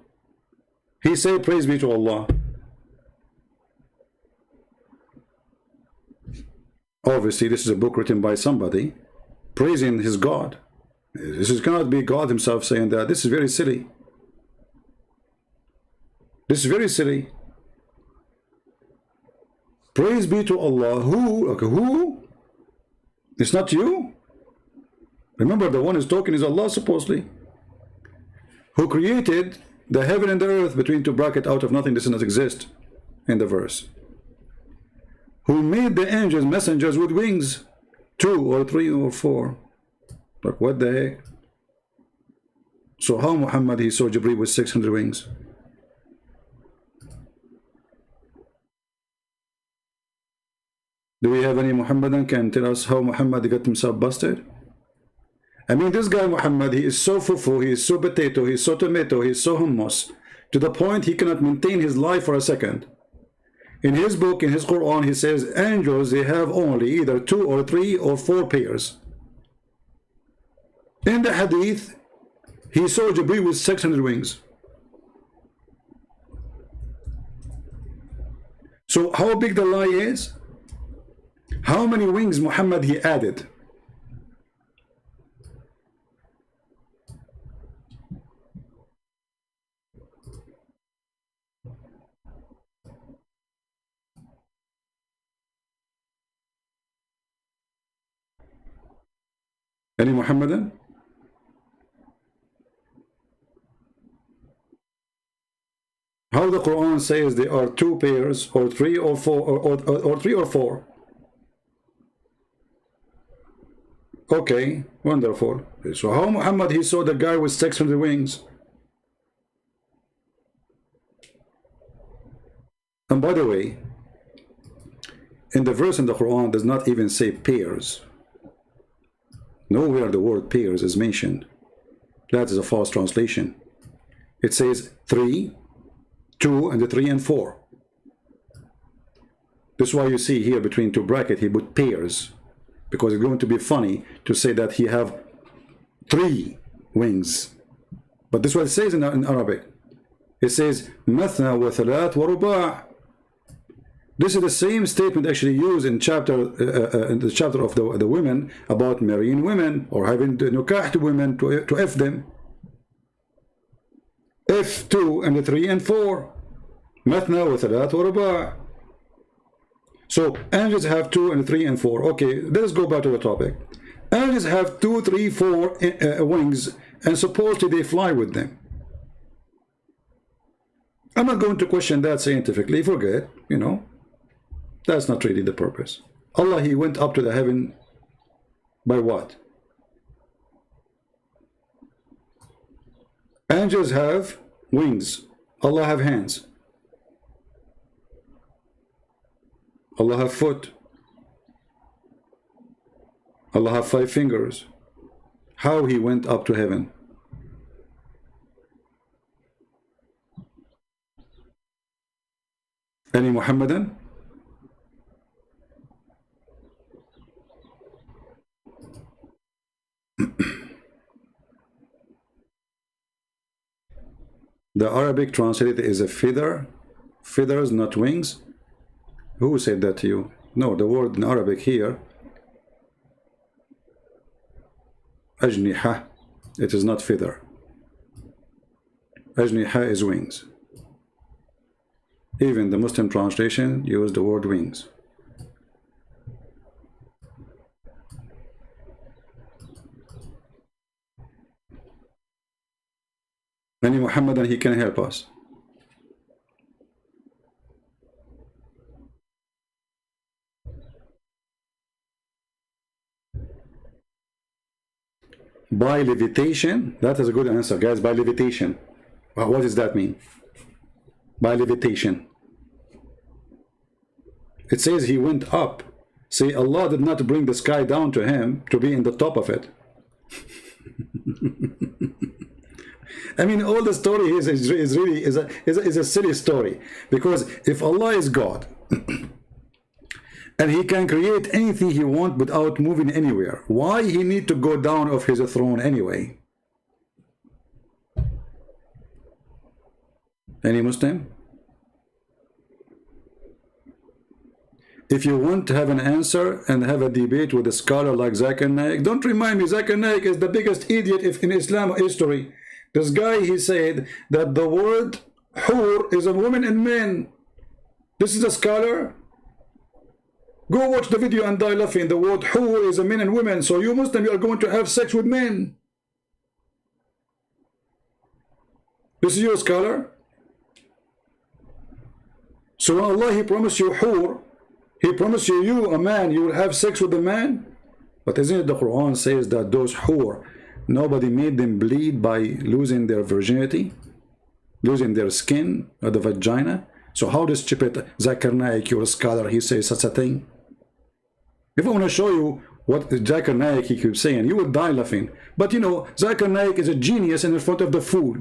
He said, praise be to Allah. Obviously, this is a book written by somebody praising his God. Cannot be God himself saying that. This is very silly. This is very silly. Praise be to Allah. Who? Okay, who? It's not you. Remember, the one who's talking is Allah, supposedly, who created the heaven and the earth between two brackets out of nothing. This does not exist in the verse. Who made the angels messengers with wings, 2 or 3 or 4. Like, what the heck? So how Muhammad he saw Jibreel with 600 wings? Do we have any Muhammadan can tell us how Muhammad got himself busted? I mean, this guy Muhammad, he is so fufu, he is so potato, he is so tomato, he is so hummus, to the point he cannot maintain his life for a second. In his book, in his Quran, he says angels, they have only either 2 or 3 or 4 pairs. In the hadith, he saw Jibreel with 600 wings. So how big the lie is? How many wings Muhammad he added? Any Muhammadan? How the Quran says there are 2 pairs or 3 or 4 or 3 or 4. Okay, wonderful. So how Muhammad he saw the guy with 600 wings? And by the way, in the verse in the Quran does not even say pairs. Nowhere the word pairs is mentioned. That is a false translation. It says 3, 2, and 3 and 4. That's why you see here between 2 brackets he put pairs, because it's going to be funny to say that he have 3 wings. But this is what it says in Arabic. It says mathna wa thalath wa ruba'. This is the same statement actually used in the chapter of the women about marrying women or having the nukah to women to F them. F2 and 3 and 4. Mathna wa thalath wa ruba'. So angels have 2 and 3 and 4. Okay, let's go back to the topic. Angels have 2, 3, 4 wings, and supposedly they fly with them. I'm not going to question that scientifically. Forget, you know. That's not really the purpose. Allah, he went up to the heaven by what? Angels have wings. Allah have hands. Allah have foot. Allah have 5 fingers. How he went up to heaven? Any Muhammadan? The Arabic translated is a feather. Feathers, not wings. Who said that to you? No, the word in Arabic here, ajniha, it is not feather. Ajniha is wings. Even the Muslim translation used the word wings. Any Muhammadan, he can help us. By levitation, that is a good answer, guys. By levitation. What does that mean? By levitation. It says he went up. See, Allah did not bring the sky down to him to be in the top of it. I mean, all the story is really a silly story, because if Allah is God and he can create anything he wants without moving anywhere, why he need to go down off his throne anyway? Any Muslim? If you want to have an answer and have a debate with a scholar like Zakir Naik, don't remind me, Zakir Naik is the biggest idiot in Islam history. This guy, he said that the word hur is a woman and men. This is a scholar. Go watch the video and die laughing. The word hur is a men and women. So you Muslim, you are going to have sex with men. This is your scholar. So when Allah, he promised you hur, he promised you a man, you will have sex with a man. But isn't it the Quran says that those hur, nobody made them bleed by losing their virginity, losing their skin or the vagina? So how does stupid Zakir Naik, your scholar, he says such a thing? If I want to show you what Zakir Naik he keeps saying, you would die laughing. But you know, Zakir Naik is a genius in front of the fool.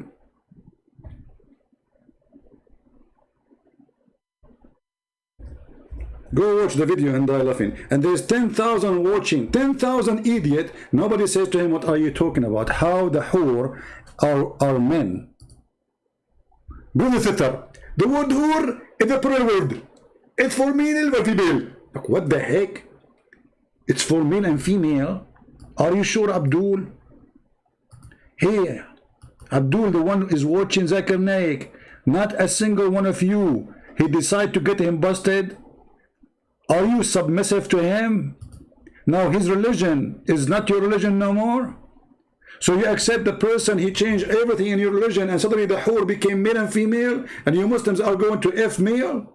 Go watch the video and die laughing. And there's 10,000 watching, 10,000 idiot. Nobody says to him, what are you talking about? How the whore are men. Go with it up. The word whore is a plural word. It's for male and female. Like, what the heck? It's for male and female? Are you sure, Abdul? Hey, Abdul, the one who is watching Zakir Naik, not a single one of you. He decided to get him busted. Are you submissive to him? Now his religion is not your religion no more. So you accept the person, he changed everything in your religion, and suddenly the whore became male and female, and you Muslims are going to F male?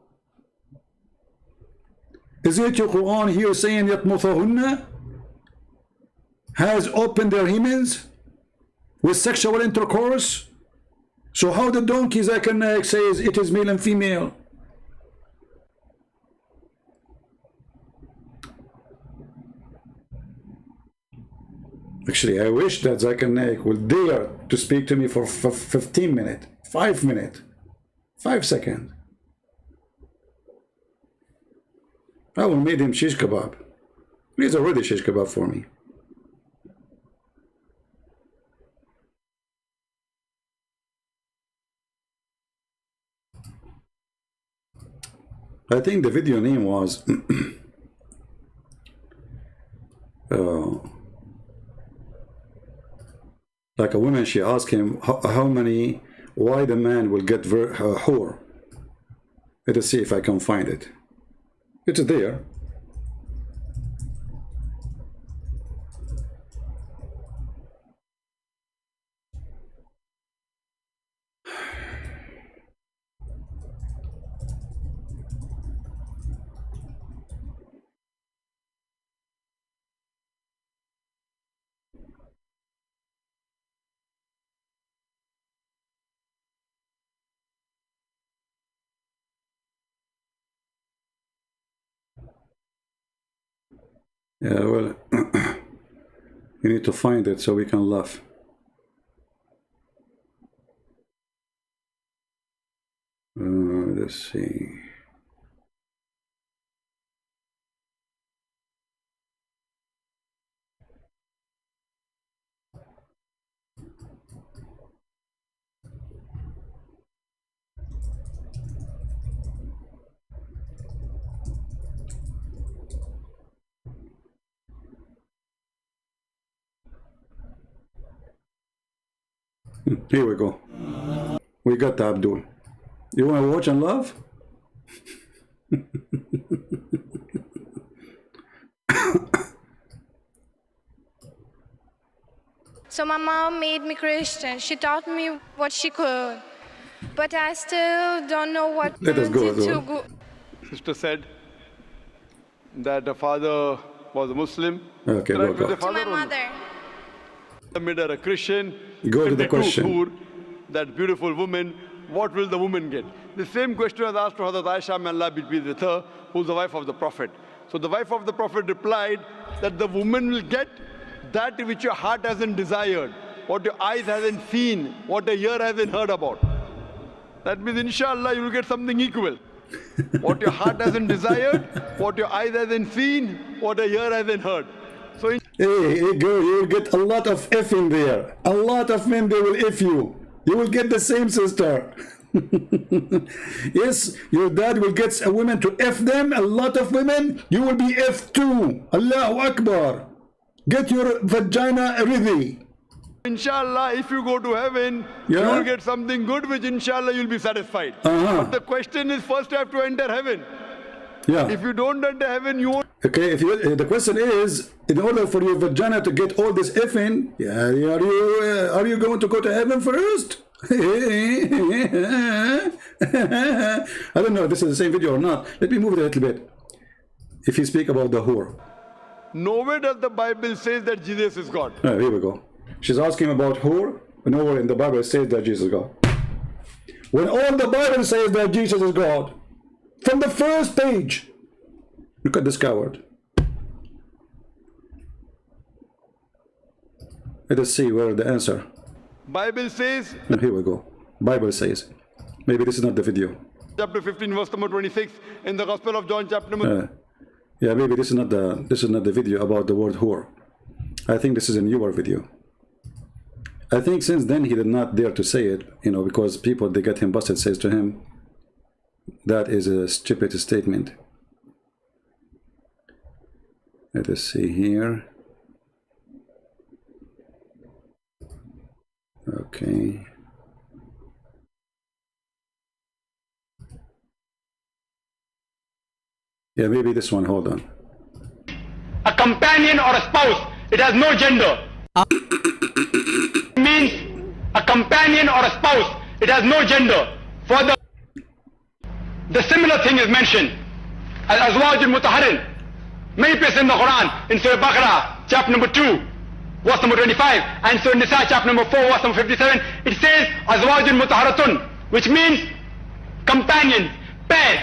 Is it your Quran here saying that Muthahunna has opened their hymens with sexual intercourse? So how the donkey Zakir Naik says it is male and female? Actually, I wish that Zakir Naik would dare to speak to me for 15 minutes, 5 minutes, 5 seconds. I will make him shish kebab. He's already shish kebab for me. I think the video name was like a woman, she asked him why the man will get whore. Let us see if I can find it. It's there. Yeah, well, you need to find it so we can laugh. Let's see. Here we go. We got the Abdul. You want to watch and laugh? So my mom made me Christian. She taught me what she could. But I still don't know what Let us go. to go. Sister said that the father was a Muslim. Okay, Right, go. with the To father my mother. made her a Christian. Go to the 22 question. Hur, that beautiful woman, what will the woman get? The same question was asked to Hazrat Aisha, may Allah be pleased with her, who's the wife of the Prophet. So the wife of the Prophet replied that the woman will get that which your heart hasn't desired, what your eyes hasn't seen, what your ear hasn't heard about. That means, inshallah, you will get something equal. What your heart hasn't desired, what your eyes hasn't seen, what your ear hasn't heard. So Hey, girl, you will get a lot of F in there. A lot of men, they will F you. You will get the same, sister. Yes, your dad will get a woman to F them. A lot of women, you will be F too. Allahu Akbar. Get your vagina ready. inshallah, if you go to heaven, Yeah. you will get something good, which inshallah you'll be satisfied. But the question is, first you have to enter heaven. Yeah. If you don't enter heaven, you won't. Okay, if you, the question is, in order for your vagina to get all this effing, are you going to go to heaven first? I don't know if this is the same video or not. Let me move it a little bit. If you speak about the whore. Nowhere does the Bible say that Jesus is God. Here we go. She's asking about whore. Nowhere in the Bible says that Jesus is God. When all the Bible says that Jesus is God, from the first page, look at this coward. Let us see where the answer. Bible says, Here we go. Bible says. Maybe this is not the video. chapter 15, verse number 26, in the Gospel of John, chapter number... Yeah, maybe this is not the video about the word whore. I think this is a newer video. I think since then he did not dare to say it, you know, because people, they get him busted, says to him, that is a stupid statement. Let us see here. Okay. Yeah, maybe this one, hold on. A companion or a spouse, it has no gender. It means a companion or a spouse, it has no gender. For the similar thing is mentioned. Al-Azwaj al-Mutaharrin, many places in the Quran, in Surah Baqarah, chapter number 2, verse number 25, and Surah Nisa, chapter number 4, verse number 57, it says, Azwaj al-Mutaharratun, which means companions, pairs.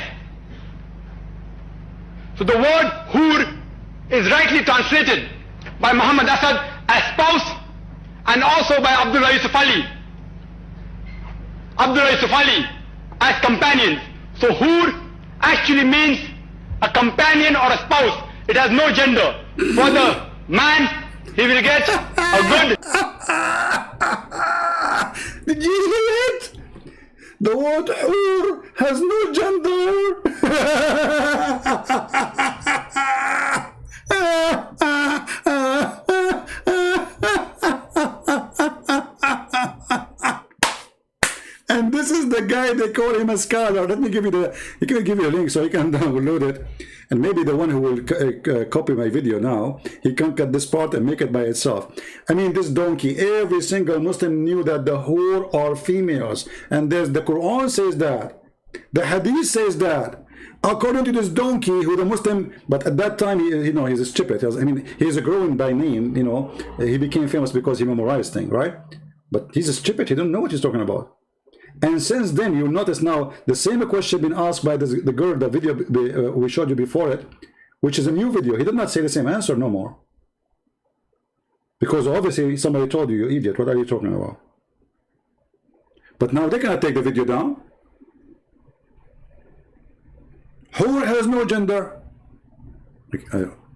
So the word hur is rightly translated by Muhammad Asad as spouse, and also by Abdullah Yusuf Ali. Abdullah Yusuf Ali as companions. So hur actually means a companion or a spouse. It has no gender. For the man, he will get a good... Did you hear it? The word hur has no gender. And this is the guy, they call him a scholar. Let me give you the, he can give you a link so you can download it. And maybe the one who will copy my video now, he can cut this part and make it by itself. I mean, this donkey, every single Muslim knew that the whore are females. And there's the Quran says that. The Hadith says that. According to this donkey, who the Muslim, but at that time, you know, he's a stupid. I mean, he's a growing by name, you know. He became famous because he memorized things, right? But he's a stupid. He don't know what he's talking about. And since then, you notice now the same question been asked by the girl, the video we showed you before it, which is a new video. He did not say the same answer no more. Because obviously somebody told you, you idiot, what are you talking about? But now they cannot take the video down. Whore has no gender.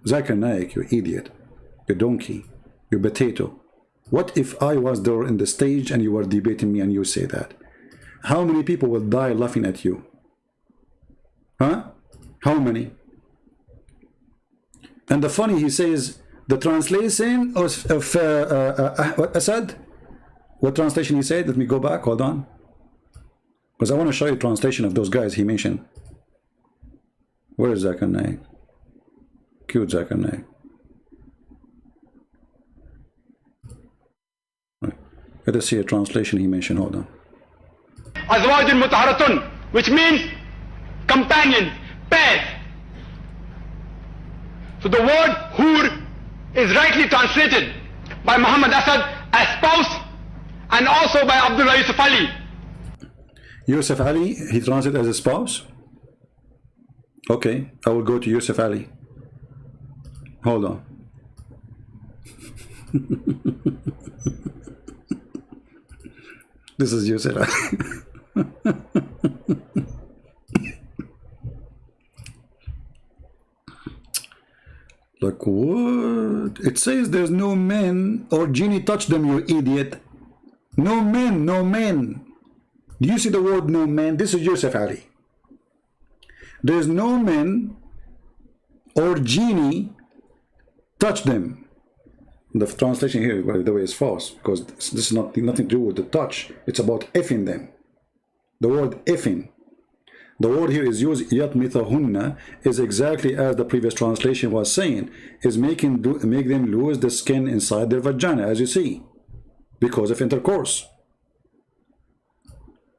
Zakir Naik, you idiot, you donkey, you potato. What if I was there in the stage and you were debating me and you say that? How many people will die laughing at you? Huh? How many? And the funny, he says, the translation of what Asad? What translation he said? Let me go back, hold on. Because I want to show you the translation of those guys he mentioned. Where is Zakir Naik? Cute Zakir Naik. Let us see a translation he mentioned, hold on. Azwaj al-Mutaharratun, which means companions, pairs. So the word hur is rightly translated by Muhammad Asad as spouse, and also by Abdullah Yusuf Ali. Yusuf Ali, he translated as a spouse? Okay, I will go to Yusuf Ali. Hold on. This is Yusuf Ali. Like what? It says there's no men or genie touch them, you idiot. No men, no men. Do you see the word no men? This is Yusuf Ali. There's no men or genie touch them. The translation here, by the way, is false, because this is nothing to do with the touch. It's about effing them. The word effing. The word here is used, yatmithahunna, is exactly as the previous translation was saying, is make them lose the skin inside their vagina, as you see, because of intercourse.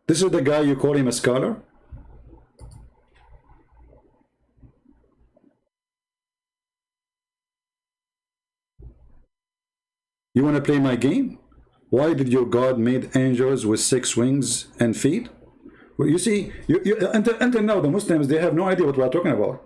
This is the guy you call him a scholar? You want to play my game? Why did your God made angels with 6 wings and feet? Well, you see, until now, the Muslims, they have no idea what we are talking about.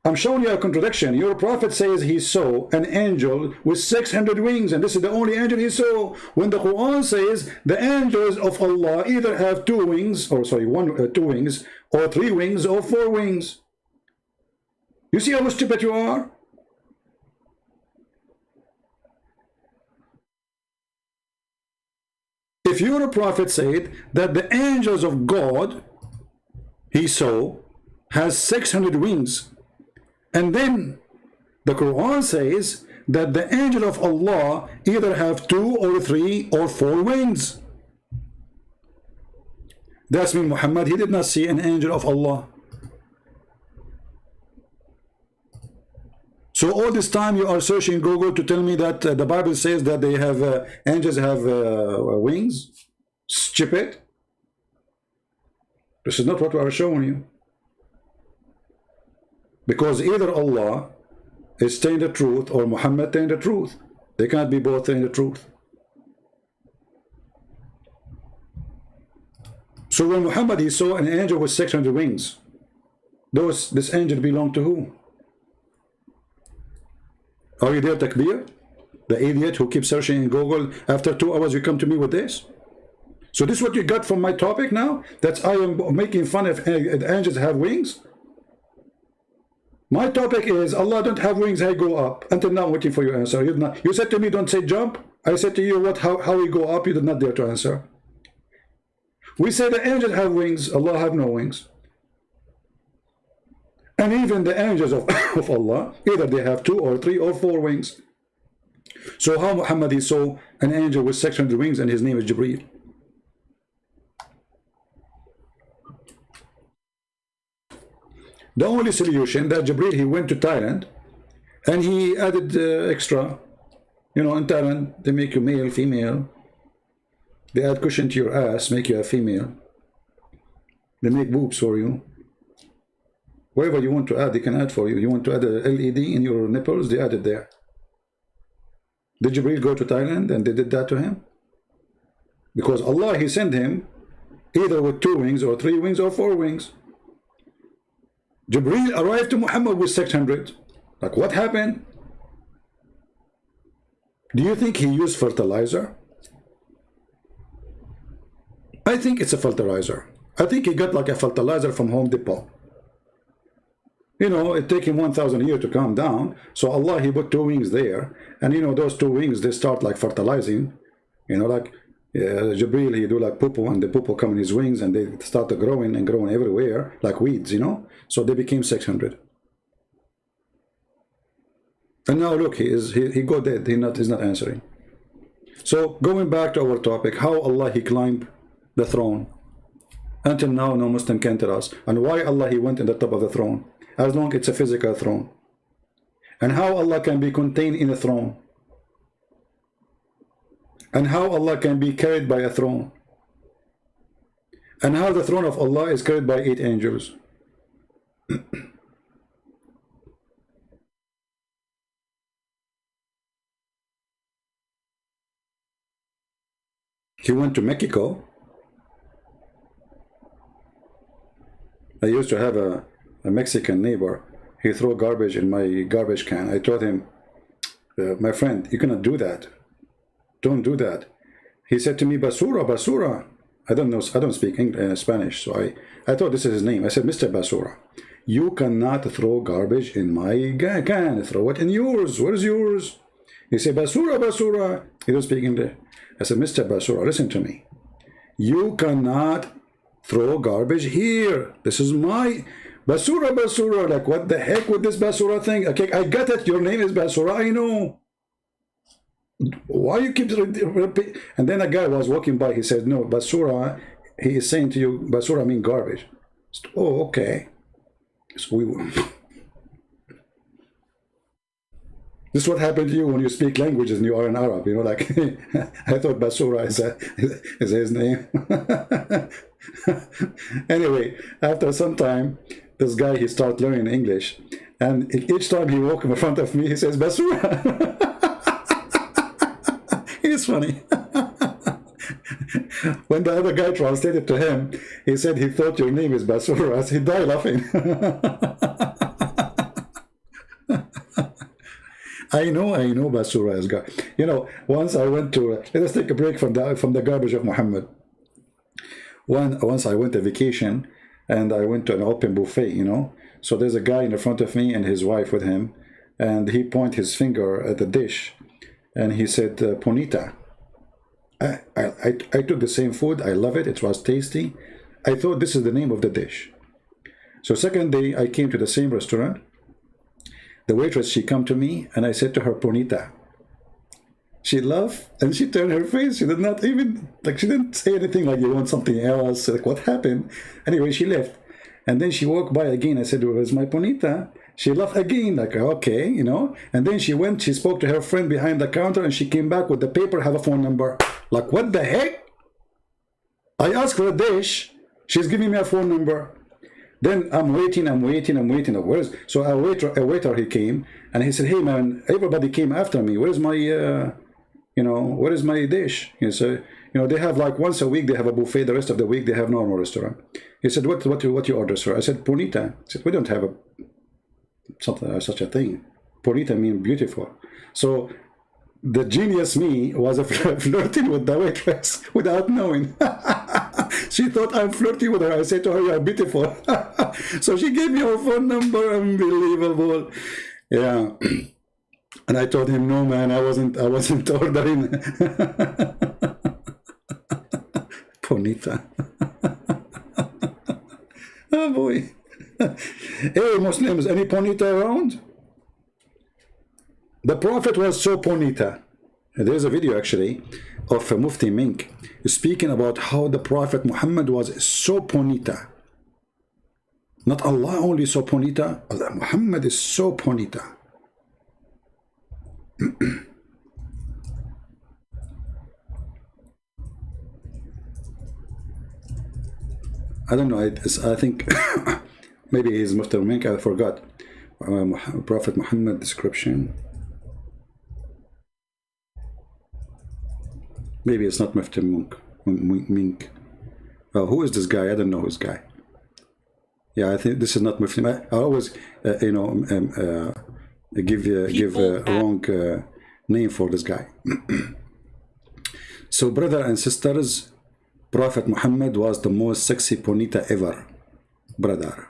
I'm showing you a contradiction. Your prophet says he saw an angel with 600 wings, and this is the only angel he saw. When the Quran says the angels of Allah either have two wings, or sorry, two wings, or 3 wings, or 4 wings. You see how stupid you are? If your prophet said that the angels of God he saw has 600 wings, and then the Quran says that the angel of Allah either have 2 or 3 or 4 wings, that's mean Muhammad, he did not see an angel of Allah. So all this time you are searching Google to tell me that the Bible says that they have angels have wings? Stupid. This is not what we are showing you. Because either Allah is telling the truth or Muhammad telling the truth. They can't be both telling the truth. So when Muhammad he saw an angel with 600 wings, this angel belonged to who? Are you there, Takbir? The idiot who keeps searching in Google, after 2 hours you come to me with this? So this is what you got from my topic now? That I am making fun of angels have wings? My topic is Allah don't have wings, I go up. Until now I'm waiting for your answer. You said to me don't say jump. I said to you how we go up, you did not dare to answer. We say the angels have wings, Allah have no wings. And even the angels of Allah, either they have 2 or 3 or 4 wings. So how Muhammad he saw an angel with 600 wings and his name is Jibreel? The only solution that Jibreel he went to Thailand and he added extra, you know, in Thailand they make you male, female. They add cushion to your ass, make you a female. They make boobs for you. Whatever you want to add, they can add for you. You want to add a LED in your nipples, they add it there. Did Jibreel go to Thailand and they did that to him? Because Allah, he sent him either with 2 wings or 3 wings or 4 wings. Jibreel arrived to Muhammad with 600. Like what happened? Do you think he used fertilizer? I think it's a fertilizer. I think he got like a fertilizer from Home Depot. You know, it take him 1,000 years to calm down. So Allah, he put 2 wings there. And you know, those 2 wings, they start like fertilizing. You know, like Jibreel, he do like poo-poo, and the poo-poo come in his wings, and they start growing and growing everywhere, like weeds, you know. So they became 600. And now look, he go dead. He's not answering. So going back to our topic, how Allah, he climbed the throne. Until now, no Muslim can tell us. And why Allah, he went in the top of the throne, as long as it's a physical throne. And how Allah can be contained in a throne. And how Allah can be carried by a throne. And how the throne of Allah is carried by 8 angels. He went to Mexico. I used to have a Mexican neighbor. He threw garbage in my garbage can. I told him, my friend, you cannot do that. Don't do that. He said to me, Basura, Basura. I don't know, I don't speak Spanish, so I thought this is his name. I said, Mr. Basura, you cannot throw garbage in my can. Throw it in yours. Where's yours? He said, Basura, Basura. He don't speak English. I said, Mr. Basura, listen to me. You cannot throw garbage here. This is my Basura, Basura. Like, what the heck with this Basura thing? Okay, I got it. Your name is Basura. I know. Why you keep repeat? And then a guy was walking by. He said, no, Basura. He is saying to you, Basura mean garbage. Said, oh, okay. So we this is what happened to you when you speak languages and you are an Arab. You know, like I thought Basura is his name. Anyway, after some time, this guy, he started learning English, and each time he walked in front of me, he says Basura. It's funny. When the other guy translated to him, he said he thought your name is Basura. He died laughing. I know, Basura is God. You know, once I went to, let us take a break from the garbage of Muhammad. Once I went on vacation, and I went to an open buffet, you know. So there's a guy in the front of me and his wife with him, and he pointed his finger at the dish, and he said, Ponita. I took the same food. I love it. It was tasty. I thought this is the name of the dish. So second day, I came to the same restaurant. The waitress, she come to me, and I said to her, Ponita. She laughed, and she turned her face. She did not even, like, she didn't say anything like, you want something else? Like, what happened? Anyway, she left. And then she walked by again. I said, where's my Ponita? She laughed again, like, okay, you know. And then she went, she spoke to her friend behind the counter, and she came back with the paper, have a phone number. Like, what the heck? I asked for a dish. She's giving me a phone number. Then I'm waiting. So a waiter, he came, and he said, hey, man, everybody came after me. Where's my, where is my dish? He said, they have like once a week, they have a buffet. The rest of the week, they have normal restaurant. He said, what you order, sir? I said, Ponita. He said, we don't have such a thing. Ponita means beautiful. So the genius me was flirting with the waitress without knowing. She thought I'm flirting with her. I said to her, you're beautiful. So she gave me her phone number. Unbelievable. Yeah. And I told him, no, man, I wasn't ordering. Ponita. Oh boy. Hey, Muslims, any Ponita around? The Prophet was so Ponita. There's a video actually of Mufti Mink speaking about how the Prophet Muhammad was so Ponita. Not Allah only so Ponita, Allah Muhammad is so Ponita. I don't know, I think maybe he's Mufti Mink, I forgot. Prophet Muhammad description. Maybe it's not Mufti Mink. Who is this guy? I don't know this guy. Yeah, I think this is not Mufti. I always, give a wrong name for this guy. So, brother and sisters, Prophet Muhammad was the most sexy Ponita ever, brother.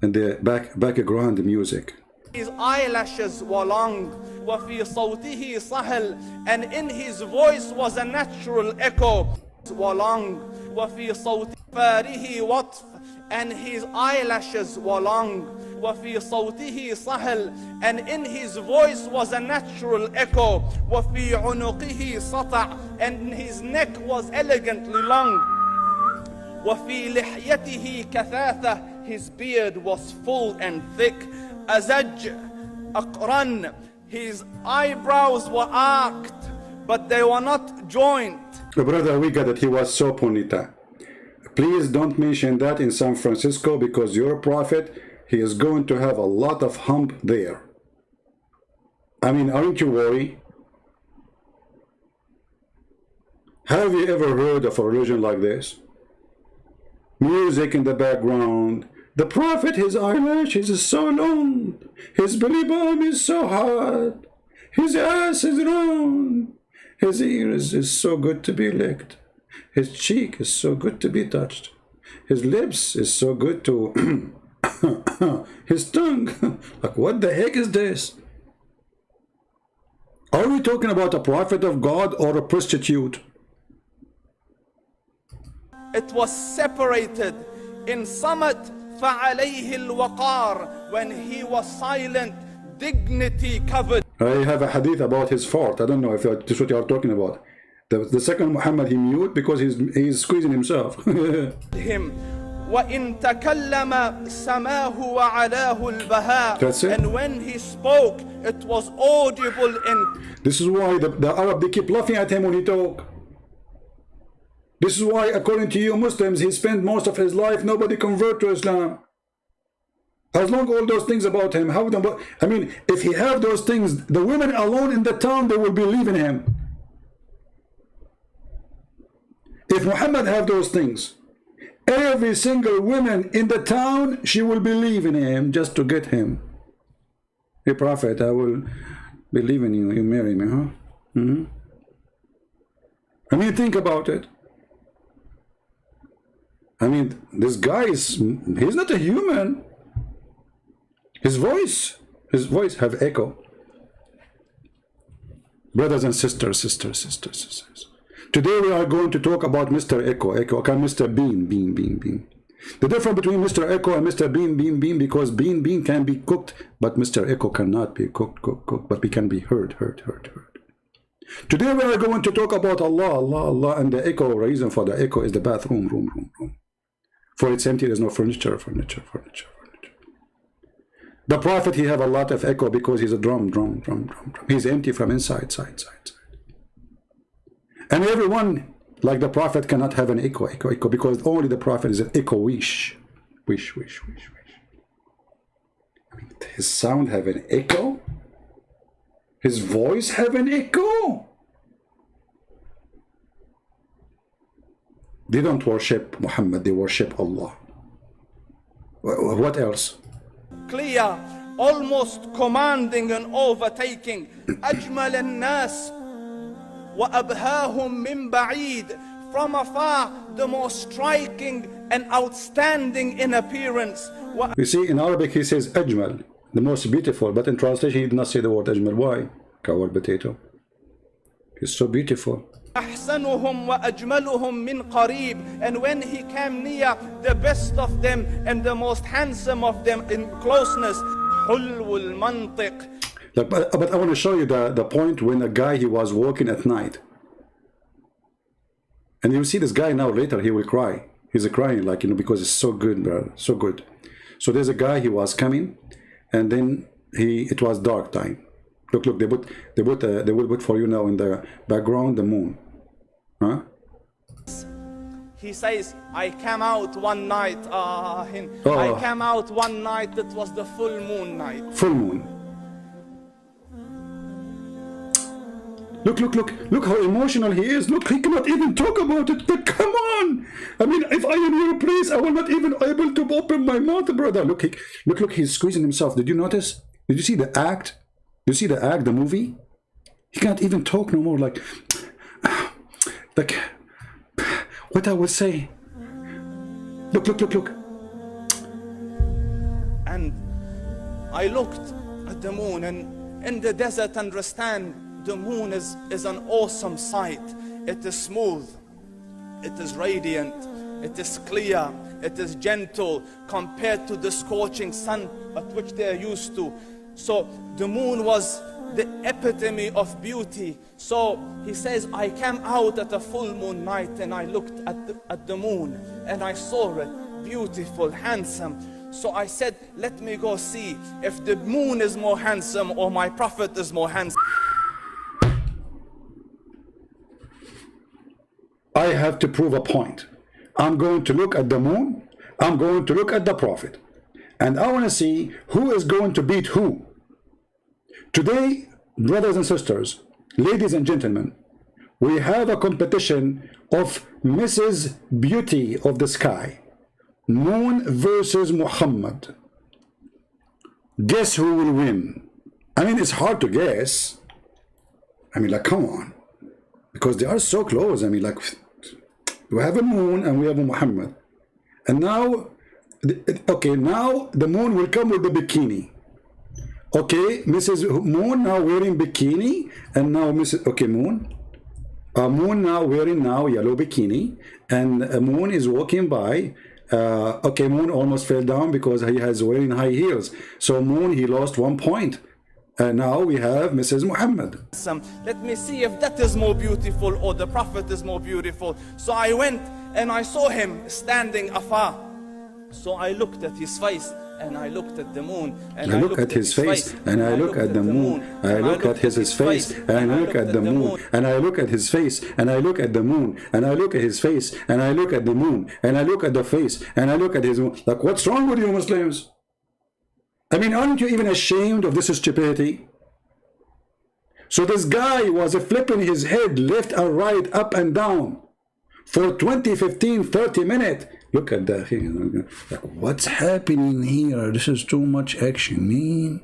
And the background music. His eyelashes were long, وفي صوته صهل, and in his voice was a natural echo. Were long, وفي صوت فاره وطف, and his eyelashes were long. وفي صوته صهل, and in his voice was a natural echo. وفي عنقه سطع, and his neck was elegantly long. وفي لحيته كثاثة, his beard was full and thick. أزج أقرن, his eyebrows were arched, but they were not joined. Brother, we got it. He was so Ponita. Please don't mention that in San Francisco, because your prophet, he is going to have a lot of hump there. I mean, aren't you worried? Have you ever heard of a religion like this? Music in the background. The prophet, his eyelashes is so long. His belly button is so hard. His ass is round. His ears is so good to be licked. His cheek is so good to be touched. His lips is so good to... his tongue. Like, what the heck is this? Are we talking about a prophet of God or a prostitute? It was separated in summit فعليه الوقار, when he was silent, dignity covered. I have a hadith about his fart. I don't know if this is what you are talking about. The second Muhammad, he mute because he's squeezing himself. him وإن تكلم سماه وعلاه البهاء. That's it. And when he spoke, it was audible in. This is why the Arab, they keep laughing at him when he talk. This is why, according to you Muslims, he spent most of his life, nobody convert to Islam. As long all those things about him, how them? I mean, if he have those things, the women alone in the town, they will believe in him. If Muhammad have those things, every single woman in the town, she will believe in him just to get him. Hey, Prophet, I will believe in you. You marry me, huh? I mean, think about it. I mean, this guy he's not a human. His voice have echo. Brothers and sisters. Today we are going to talk about Mr. Echo, okay, Mr. Bean. The difference between Mr. Echo and Mr. Bean, because Bean can be cooked, but Mr. Echo cannot be cooked, but we can be heard. Today we are going to talk about Allah, and the echo. Reason for the echo is the bathroom, room. For it's empty, there's no furniture. The Prophet, he have a lot of echo because he's a drum. He's empty from inside, side. And everyone, like the Prophet, cannot have an echo, because only the Prophet is an echo wish. I mean, his sound have an echo? His voice have an echo? They don't worship Muhammad, they worship Allah. What else? Clear, almost commanding and overtaking. أجمل الناس وأبهاهم من بعيد. From afar, the most striking and outstanding in appearance. You see, in Arabic he says Ajmal, the most beautiful, but in translation he did not say the word Ajmal. Why? Coward potato. He's so beautiful. أحسنهم وأجملهم من قريب. And when he came near, the best of them and the most handsome of them in closeness. حلو المنطق. But I want to show you the point when a guy, he was walking at night. And you see this guy now later, he will cry. He's crying, like, you know, because it's so good, brother, so good. So there's a guy, he was coming, and then it was dark time. Look, they will put for you now in the background the moon. Huh? He says, I came out one night, I came out one night, it was the full moon night. Full moon. Look how emotional he is. Look, he cannot even talk about it. But come on. I mean, if I am in your place, I will not even able to open my mouth, brother. Look, he's squeezing himself. Did you notice? Did you see the act? Did you see the act, the movie? He can't even talk no more. Like what I will say. Look. And I looked at the moon, and in the desert, understand, the moon is an awesome sight. It is smooth, it is radiant, it is clear, it is gentle compared to the scorching sun at which they are used to. So the moon was the epitome of beauty. So he says, I came out at a full moon night and I looked at the moon and I saw it beautiful, handsome. So I said, let me go see if the moon is more handsome or my Prophet is more handsome. I have to prove a point. I'm going to look at the moon. I'm going to look at the Prophet. And I want to see who is going to beat who. Today, brothers and sisters, ladies and gentlemen, we have a competition of Mrs. Beauty of the Sky. Moon versus Muhammad. Guess who will win? I mean, it's hard to guess. I mean, like, come on. Because they are so close. I mean, like, we have a moon and we have a Muhammad. And now, okay, now the moon will come with the bikini. Okay, Mrs. Moon now wearing bikini. And now Mrs. Okay, Moon. Moon now wearing now yellow bikini. And Moon is walking by. Okay, Moon almost fell down because he has wearing high heels. So Moon, he lost 1 point. And now we have Mrs. Muhammad. Let me see if that is more beautiful or the Prophet is more beautiful. So I went and I saw him standing afar. So I looked at his face and I looked at the moon. And I look at his face and I look at the moon. I look at his face and I look at the moon. And I look at his face and I look at the moon. And I look at his face and I look at the moon. And I look at the face and I look at his moon. Like, what's wrong with you Muslims? I mean, aren't you even ashamed of this stupidity? So this guy was flipping his head left and right, up and down for 20, 15, 30 minutes. Look at that thing. Like, what's happening here? This is too much action, man.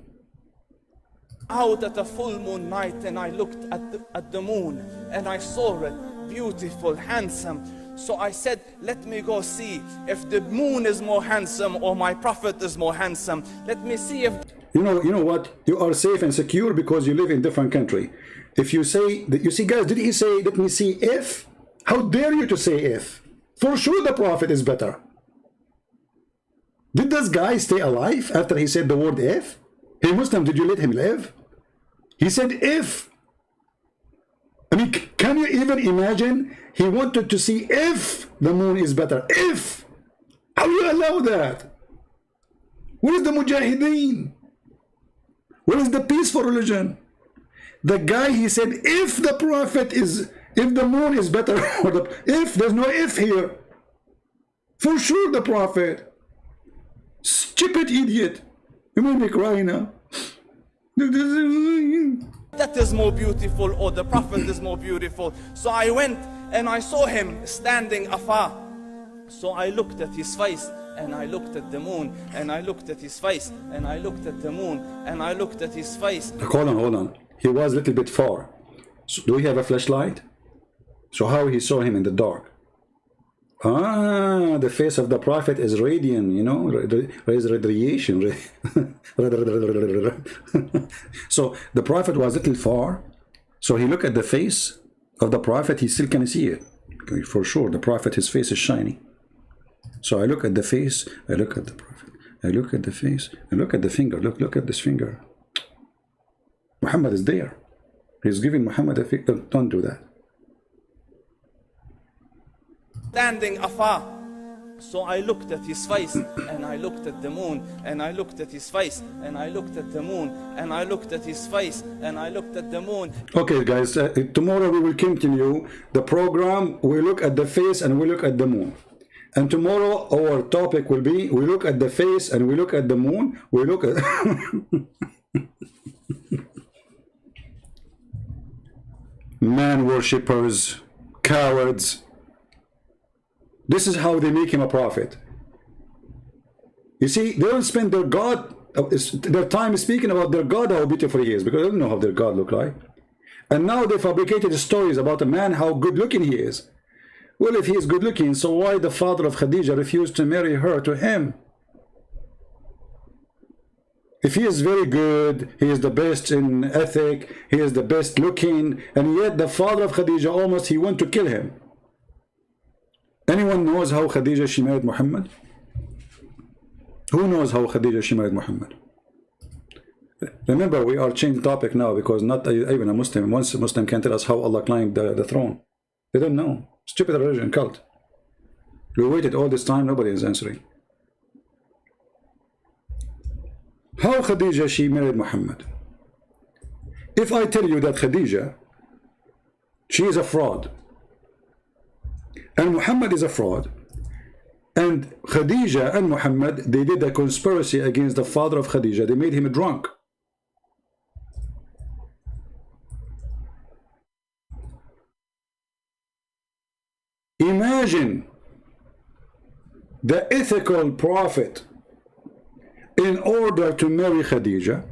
out at a full moon night, and I looked at the moon, and I saw it beautiful, handsome. So I said, let me go see if the moon is more handsome or my prophet is more handsome. Let me see if... You know what? You are safe and secure because you live in different country. If you say, that, you see guys, did he say, let me see if? How dare you to say if? For sure the prophet is better. Did this guy stay alive after he said the word if? Hey Muslim, did you let him live? He said if. I mean, can you even imagine? He wanted to see if the moon is better. If. How do you allow that? Where is the mujahideen? Where is the peaceful religion? The guy, he said, if the prophet is, if the moon is better, or if, there's no if here. For sure the prophet. Stupid idiot. You made me cry now. that is more beautiful, or the prophet is more beautiful. So I went and I saw him standing afar. So I looked at his face, and I looked at the moon, and I looked at his face, and I looked at the moon, and I looked at his face. Hold on. He was a little bit far. So do we have a flashlight? So how he saw him in the dark? Ah, the face of the prophet is radiant, you know, is radiation. So the prophet was a little far. So he looked at the face of the prophet, he still can see it. Okay, for sure, the prophet, his face is shiny. So I look at the face, I look at the prophet, I look at the face, I look at the finger, look at this finger. Muhammad is there. He's giving Muhammad a finger. Don't do that. Standing afar. So I looked at his face, and I looked at the moon, and I looked at his face, and I looked at the moon, and I looked at his face, and I looked at the moon. Okay guys, tomorrow we will continue the program. We look at the face and we look at the moon. And tomorrow our topic will be, we look at the face and we look at the moon. We look at... Man worshippers, cowards. This is how they make him a prophet. You see, they don't spend their God, their time speaking about their God, how beautiful he is, because they don't know how their God look like. And now they fabricated stories about a man, how good looking he is. Well, if he is good looking, so why the father of Khadija refused to marry her to him? If he is very good, he is the best in ethic, he is the best looking, and yet the father of Khadija almost, he went to kill him. Anyone knows how Khadija, she married Muhammad? Who knows how Khadija, she married Muhammad? Remember, we are changing topic now, because not even a Muslim, once a Muslim can tell us how Allah climbed the throne. They don't know. Stupid religion, cult. We waited all this time, nobody is answering. How Khadija, she married Muhammad? If I tell you that Khadija, she is a fraud, and Muhammad is a fraud, and Khadija and Muhammad, they did a conspiracy against the father of Khadija, they made him drunk. Imagine the ethical prophet, in order to marry Khadija,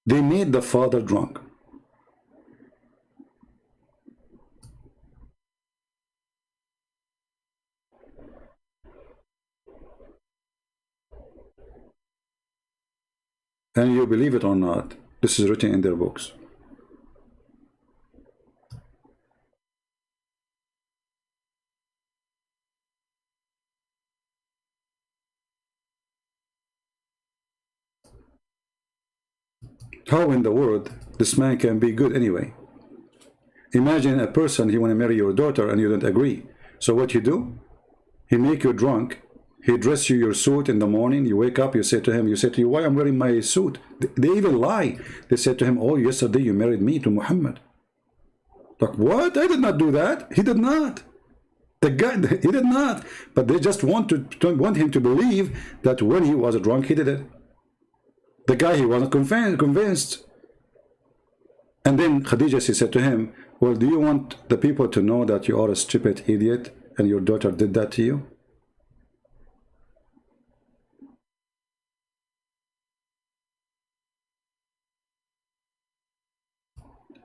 they made the father drunk. And you believe it or not, this is written in their books. How in the world this man can be good anyway? Imagine a person, he want to marry your daughter and you don't agree. So what you do? He make you drunk. He dress you your suit in the morning. You wake up, you say to him, why I'm wearing my suit? They even lie. They said to him, oh, yesterday you married me to Muhammad. Like, what? I did not do that. He did not. The guy, he did not. But they just want him to believe that when he was drunk, he did it. The guy, he wasn't convinced. And then Khadija, she said to him, well, do you want the people to know that you are a stupid idiot and your daughter did that to you?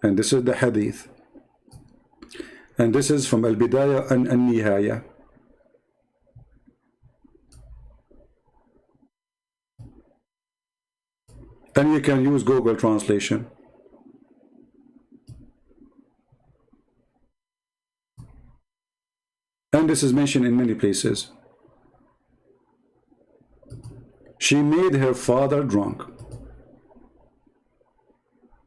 and this is the hadith, and this is from Al-Bidayah and Al-Nihaya. And you can use Google translation. And this is mentioned in many places. She made her father drunk.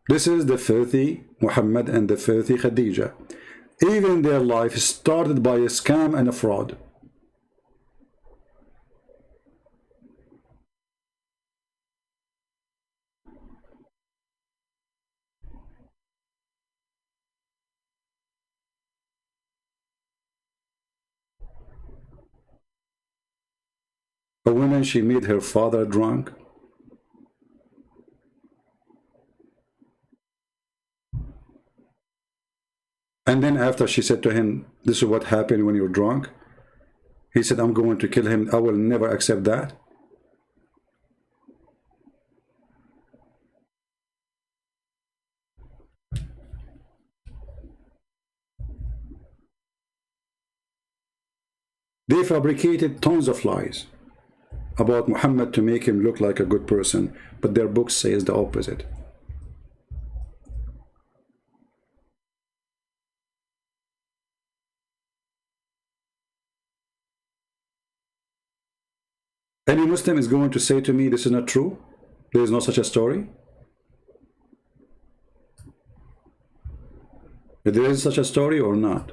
This is the filthy Muhammad and the filthy Khadija. Even their life started by a scam and a fraud. A woman, she made her father drunk. And then after she said to him, this is what happened when you're drunk. He said, I'm going to kill him. I will never accept that. They fabricated tons of lies about Muhammad to make him look like a good person, but their book says the opposite. Any Muslim is going to say to me, this is not true? There is no such a story? If there is such a story or not?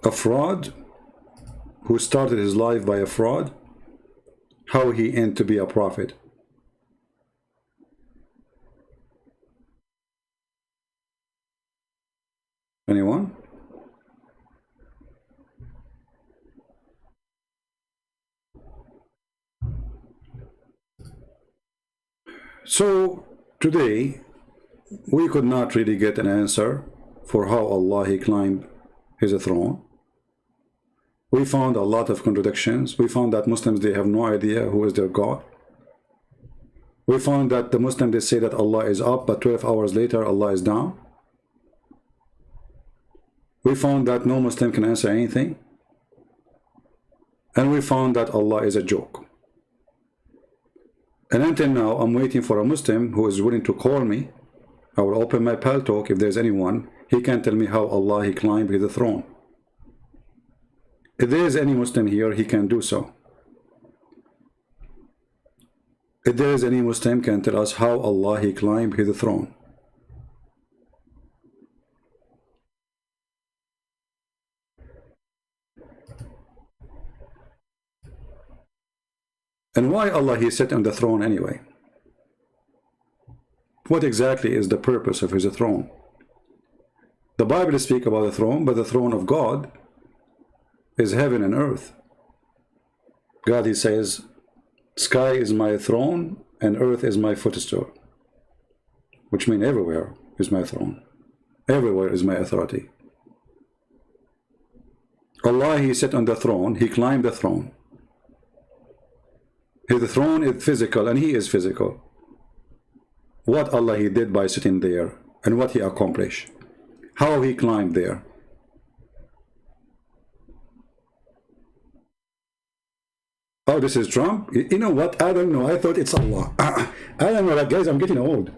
A fraud who started his life by a fraud, how he ended to be a prophet. Anyone? So today we could not really get an answer for how Allah he climbed his throne. We found a lot of contradictions. We found that Muslims, they have no idea who is their God. We found that the Muslims, they say that Allah is up, but 12 hours later Allah is down. We found that no Muslim can answer anything. And we found that Allah is a joke. And until now, I'm waiting for a Muslim who is willing to call me. I will open my Pal Talk if there's anyone. He can tell me how Allah he climbed his throne. If there is any Muslim here, he can do so. If there is any Muslim can tell us how Allah he climbed his throne. And why Allah he sat on the throne anyway? What exactly is the purpose of his throne? The Bible speaks about the throne, but the throne of God is heaven and earth. God he says, sky is my throne and earth is my footstool, which means everywhere is my throne, everywhere is my authority. Allah he sat on the throne, he climbed the throne. His throne is physical and he is physical. What Allah he did by sitting there and what he accomplished, how he climbed there. Oh, this is Trump? You know what? I don't know. I thought it's Allah. I don't know, like, guys, I'm getting old.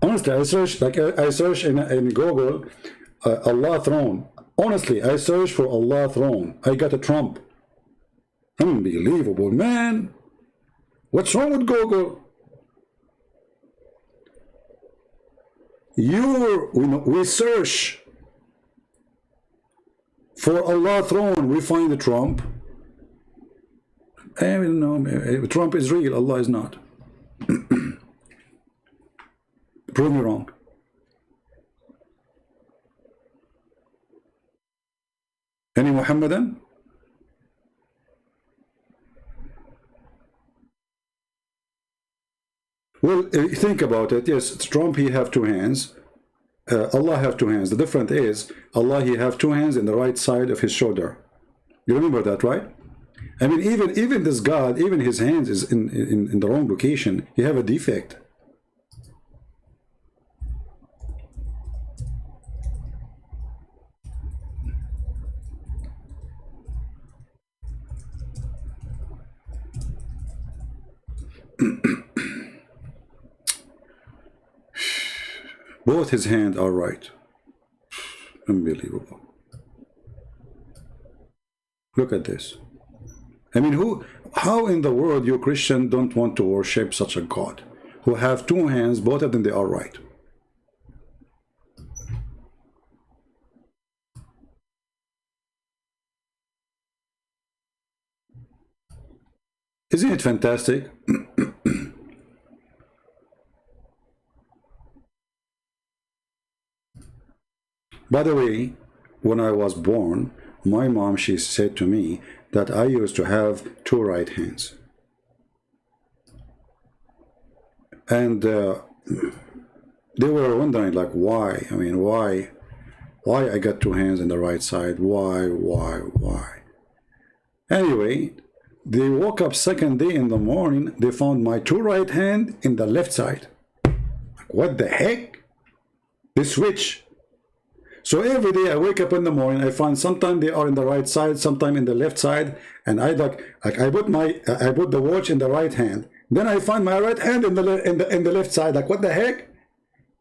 Honestly, I searched, like, I searched in Google, Allah throne. Honestly, I searched for Allah throne. I got a Trump. Unbelievable, man. What's wrong with Google? We search for Allah throne, we find the Trump. I don't know, Trump is real, Allah is not. Prove me wrong. Any Muhammadan? Well, think about it. Yes, Trump, he have two hands. Allah have two hands. The difference is Allah, he have two hands in the right side of his shoulder. You remember that, right? I mean, even this God, even his hands is in the wrong location. He have a defect. Both his hands are right. Unbelievable. Look at this. I mean, how in the world you Christian don't want to worship such a God who have two hands, both of them they are right? Isn't it fantastic? By the way, when I was born, my mom, she said to me that I used to have two right hands. And they were wondering, like, why? I mean, why I got two hands in the right side? Why? Anyway, they woke up second day in the morning, they found my two right hand in the left side. Like, what the heck? They switch. So every day I wake up in the morning, I find sometimes they are in the right side, sometimes in the left side, and I I put the watch in the right hand. Then I find my right hand in the left side. Like, what the heck?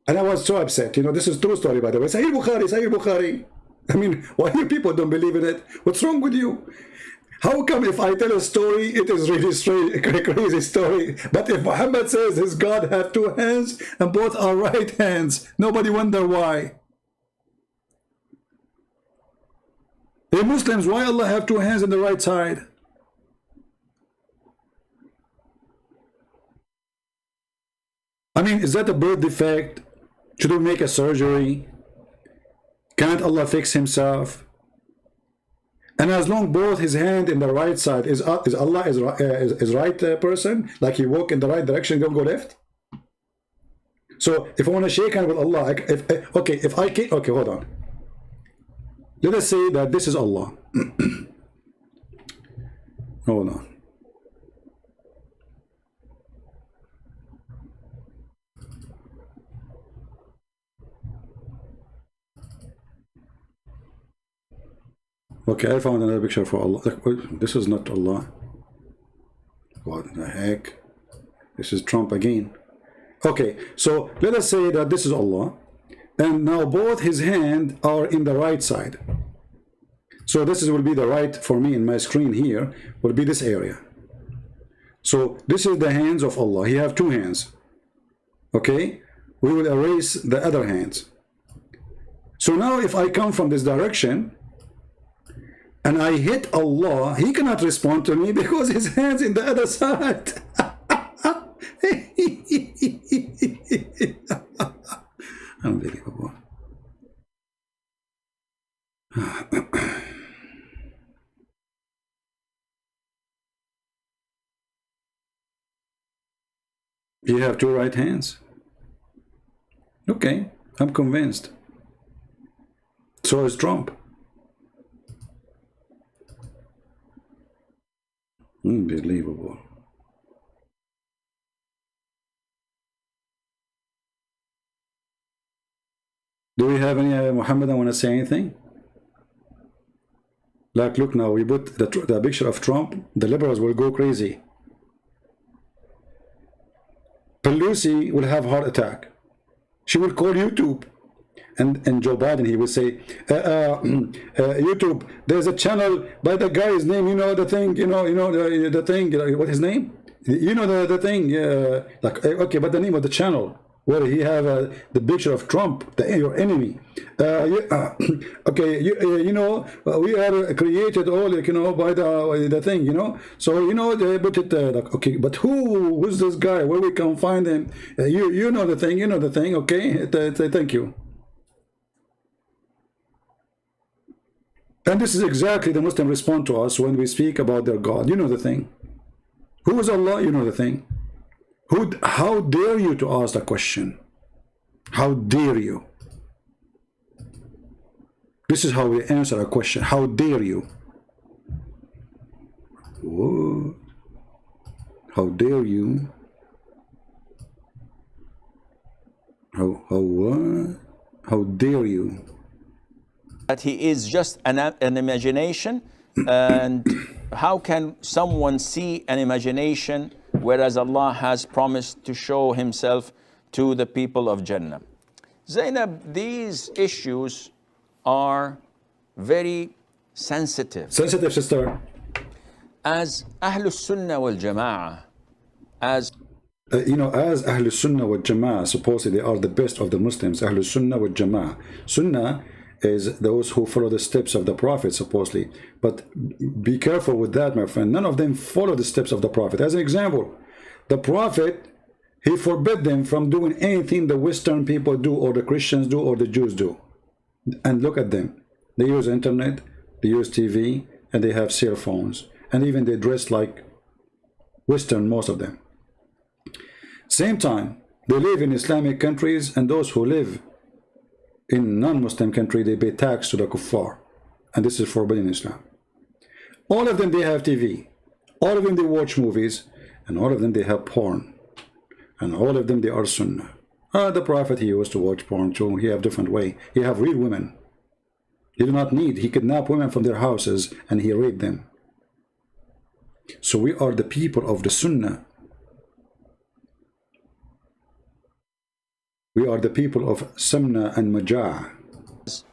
And I was so upset. You know, this is true story, by the way. Sahih Bukhari, Sahih Bukhari. I mean, why you people don't believe in it? What's wrong with you? How come if I tell a story, it is really strange, a crazy story? But if Muhammad says his God have two hands and both are right hands, nobody wonder why. Hey Muslims, why Allah have two hands in the right side? I mean, is that a birth defect? Should we make a surgery? Can't Allah fix himself? And as long both his hand in the right side, is Allah is right person? Like he walk in the right direction, don't go left? So if I want to shake hand with Allah, okay, hold on. Let us say that this is Allah. Hold on. Okay, I found another picture for Allah. This is not Allah. What the heck? This is Trump again. Okay, so let us say that this is Allah. And now both his hands are in the right side. So this will be the right for me in my screen here, will be this area. So this is the hands of Allah. He have two hands. Okay? We will erase the other hands. So now if I come from this direction and I hit Allah, he cannot respond to me because his hands in the other side. Unbelievable. You have two right hands. Okay, I'm convinced. So is Trump. Unbelievable. Do we have any Muhammadan want to say anything? Like, look now, we put the picture of Trump, the liberals will go crazy. Pelosi will have heart attack. She will call YouTube. And Joe Biden, he will say, YouTube, there's a channel by the guy's name, you know the thing, the thing, what his name? You know the thing, like, okay, but the name of the channel, where he have the picture of Trump, your enemy. Okay, we are created all, by the thing, So, they put it, like, okay, but who's this guy? Where we can find him? You know the thing, okay? Thank you. And this is exactly the Muslim respond to us when we speak about their God. You know the thing. Who is Allah? You know the thing. How dare you to ask the question? How dare you? This is how we answer a question. How dare you? What? How dare you? How what? How dare you? That he is just an imagination, and how can someone see an imagination whereas Allah has promised to show himself to the people of Jannah? Zainab, these issues are very sensitive. Sensitive, sister. As Ahlus Sunnah wal Jama'ah, as You know, as Ahlul Sunnah wal Jama'ah, supposedly they are the best of the Muslims. Ahlul Sunnah wal Jama'ah. Sunnah is those who follow the steps of the Prophet, supposedly. But be careful with that, my friend. None of them follow the steps of the Prophet. As an example, the Prophet, he forbid them from doing anything the Western people do, or the Christians do, or the Jews do. And look at them. They use internet, they use TV, and they have cell phones. And even they dress like Western, most of them. Same time, they live in Islamic countries, and those who live in non-Muslim country, they pay tax to the kuffar. And this is forbidden in Islam. All of them, they have TV. All of them, they watch movies. And all of them, they have porn. And all of them, they are Sunnah. The Prophet, he used to watch porn too. He have different way. He have real women. He do not need. He kidnap women from their houses and he raped them. So we are the people of the Sunnah. We are the people of Samna and Majah.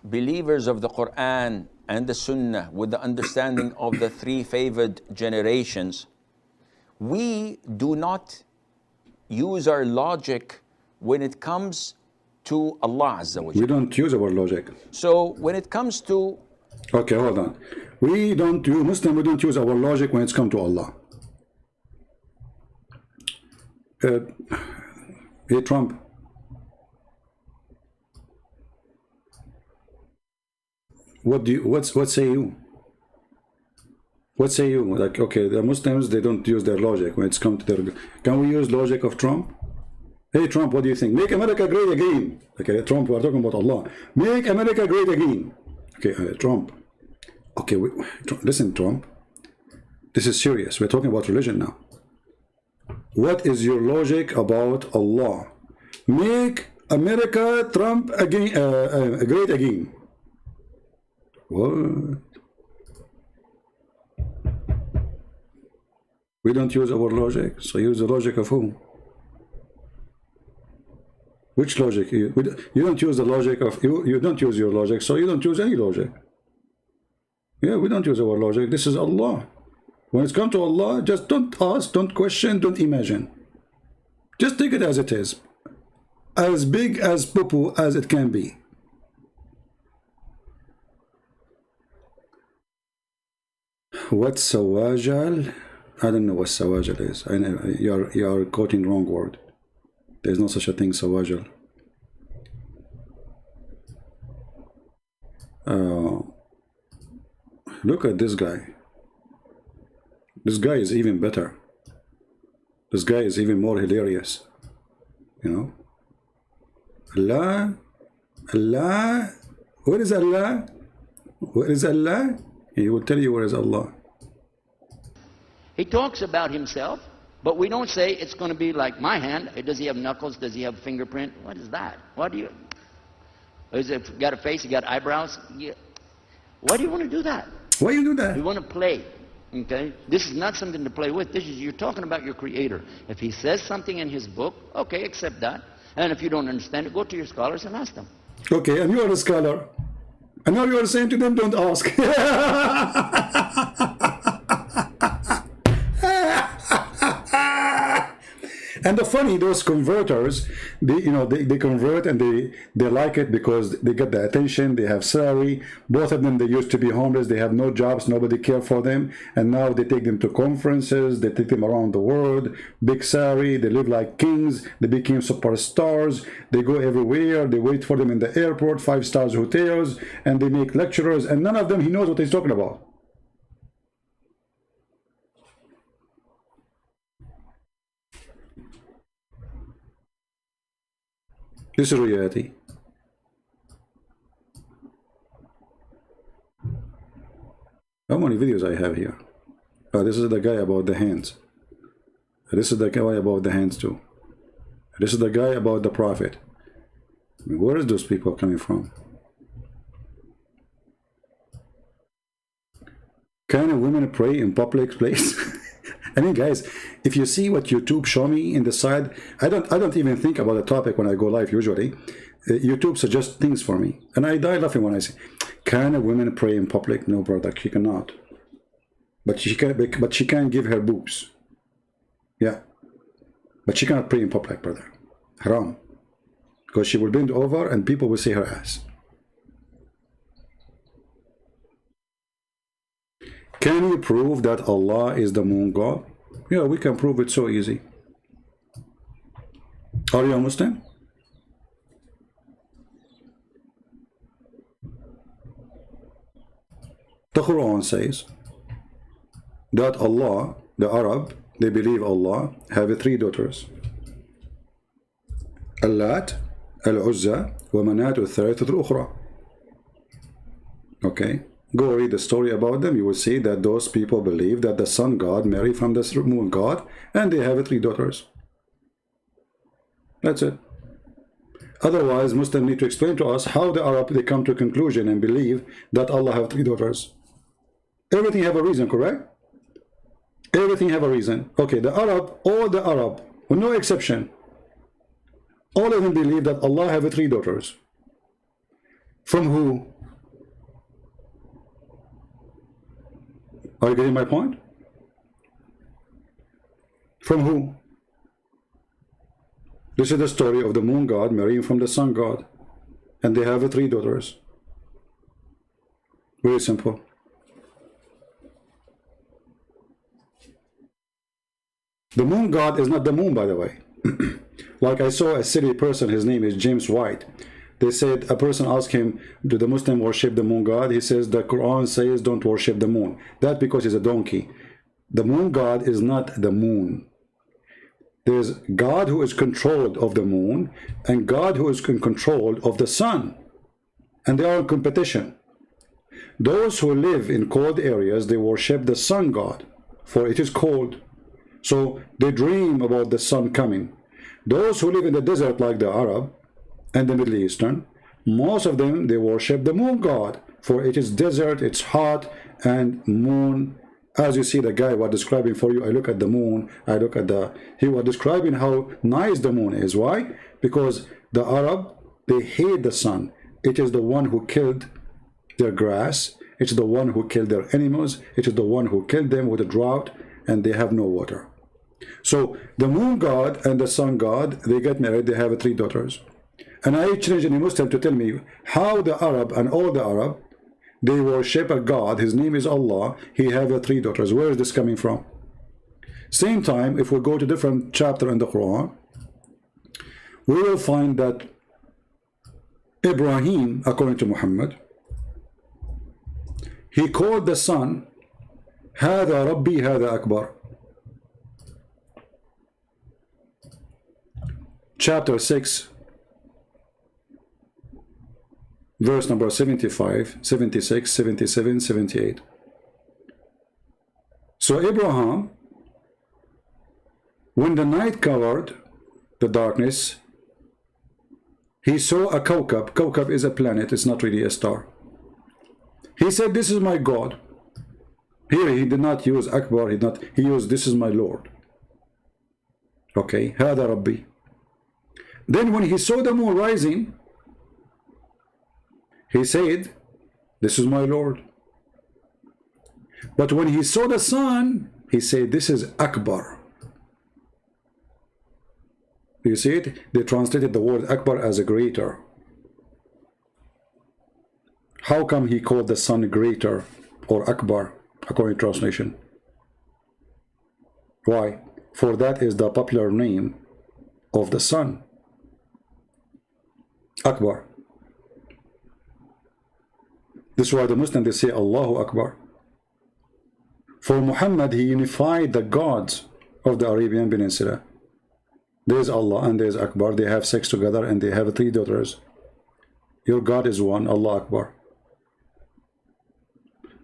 believers of the Quran and the Sunnah with the understanding of the three favored generations, we do not use our logic when it comes to Allah Azza wa Jalla. We don't use our logic. So when it comes to... Okay, hold on. We don't use our logic when it's come to Allah. Hey, Trump. What say you? What say you? Like, okay, the Muslims, they don't use their logic when it's come to their... Can we use logic of Trump? Hey, Trump, what do you think? Make America great again. Okay, Trump, we're talking about Allah. Make America great again. Okay, Trump. Okay, listen, Trump. This is serious. We're talking about religion now. What is your logic about Allah? Make America Trump again, great again. What? We don't use our logic, so use the logic of who? Which logic? You don't use the logic of you don't use your logic, so you don't use any logic. Yeah, we don't use our logic. This is Allah. When it's come to Allah, just don't ask, don't question, don't imagine. Just take it as it is. As big as poo as it can be. What's sawajal? I don't know what sawajal is. I know you are quoting wrong word. There's no such a thing, sawajal. Look at this guy. This guy is even better. This guy is even more hilarious. You know? Allah? Allah? Where is Allah? Where is Allah? He will tell you where is Allah. He talks about himself, but we don't say it's going to be like my hand. Does he have knuckles? Does he have a fingerprint? What is that? What do you... Is it got a face? You got eyebrows? Yeah. Why do you want to do that? Why you do that? You want to play. Okay? This is not something to play with. This is, you're talking about your Creator. If he says something in his book, okay, accept that. And if you don't understand it, go to your scholars and ask them. Okay, and you are a scholar. And now you are saying to them, don't ask. And the funny, those converters, they convert and they like it because they get the attention, they have salary. Both of them, they used to be homeless, they have no jobs, nobody cared for them. And now they take them to conferences, they take them around the world, big salary, they live like kings, they became superstars, they go everywhere, they wait for them in the airport, 5-star hotels, and they make lecturers, and none of them, he knows what he's talking about. This is reality. How many videos I have here? This is the guy about the hands. This is the guy about the hands too. This is the guy about the prophet. Where is those people coming from? Can women pray in public place? I mean, guys, if you see what YouTube show me in the side, I don't even think about the topic when I go live usually. YouTube suggests things for me, and I die laughing when I say, "Can a woman pray in public?" No, brother, she cannot. But she can give her boobs. Yeah, but she cannot pray in public, brother. Haram, because she will bend over and people will see her ass. Can you prove that Allah is the moon god? Yeah, we can prove it so easy. Are you a Muslim? The Quran says that Allah, the Arab, they believe Allah have 3 daughters. Allat, Al-Uzza, wa Manat al-Thalithah al-Ukhra. Okay, go read the story about them. You will see that those people believe that the sun god married from the moon god, and they have 3 daughters. That's it. Otherwise, Muslims need to explain to us how the Arab they come to a conclusion and believe that Allah have 3 daughters. Everything have a reason, correct? Everything have a reason. Okay, the Arab, all the Arab, with no exception, all of them believe that Allah have 3 daughters. From who? Are you getting my point? From who? This is the story of the moon god marrying from the sun god, and they have 3 daughters. Very simple. The moon god is not the moon, by the way. Like I saw a silly person, his name is James White. They said, a person asked him, do the Muslim worship the moon god? He says, the Quran says don't worship the moon. That's because he's a donkey. The moon god is not the moon. There's God who is controlled of the moon, and God who is in control of the sun. And they are in competition. Those who live in cold areas, they worship the sun god, for it is cold. So they dream about the sun coming. Those who live in the desert, like the Arab and the Middle Eastern, most of them, they worship the moon god, for it is desert, it's hot, and moon. As you see, the guy was describing for you, I look at the moon, I look at he was describing how nice the moon is. Why? Because the Arab, they hate the sun. It is the one who killed their grass. It's the one who killed their animals. It is the one who killed them with a drought, and they have no water. So the moon god and the sun god, they get married, they have 3 daughters. And I challenge any Muslim to tell me how the Arab and all the Arab, they worship a God, his name is Allah, he have 3 daughters. Where is this coming from? Same time, if we go to different chapter in the Quran, we will find that Ibrahim, according to Muhammad, he called the sun, هذا ربي هذا أكبر. Chapter 6, verse number 75, 76, 77, 78. So Abraham, when the night covered the darkness, he saw a kawkab. Kawkab is a planet, it's not really a star. He said, this is my God. Here he did not use Akbar, he used, this is my Lord. Okay, هذا ربي. Then when he saw the moon rising, he said, this is my Lord. But when he saw the sun, he said, this is Akbar. You see it? They translated the word Akbar as a greater. How come he called the sun greater or Akbar, according to translation? Why? For that is the popular name of the sun. Akbar. This is why the Muslims, they say Allahu Akbar. For Muhammad, he unified the gods of the Arabian Peninsula. There's Allah and there's Akbar. They have sex together and they have 3 daughters. Your God is one, Allah Akbar.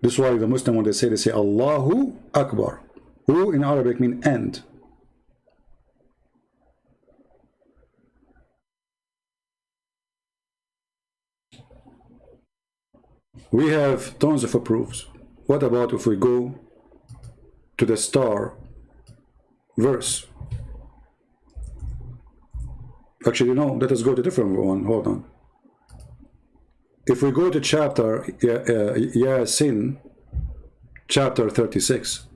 This is why the Muslim, when they say Allahu Akbar. Hu in Arabic means and. We have tons of proofs. What about if we go to the star verse? Actually, no, let us go to a different one. Hold on. If we go to chapter Yasin, chapter 36,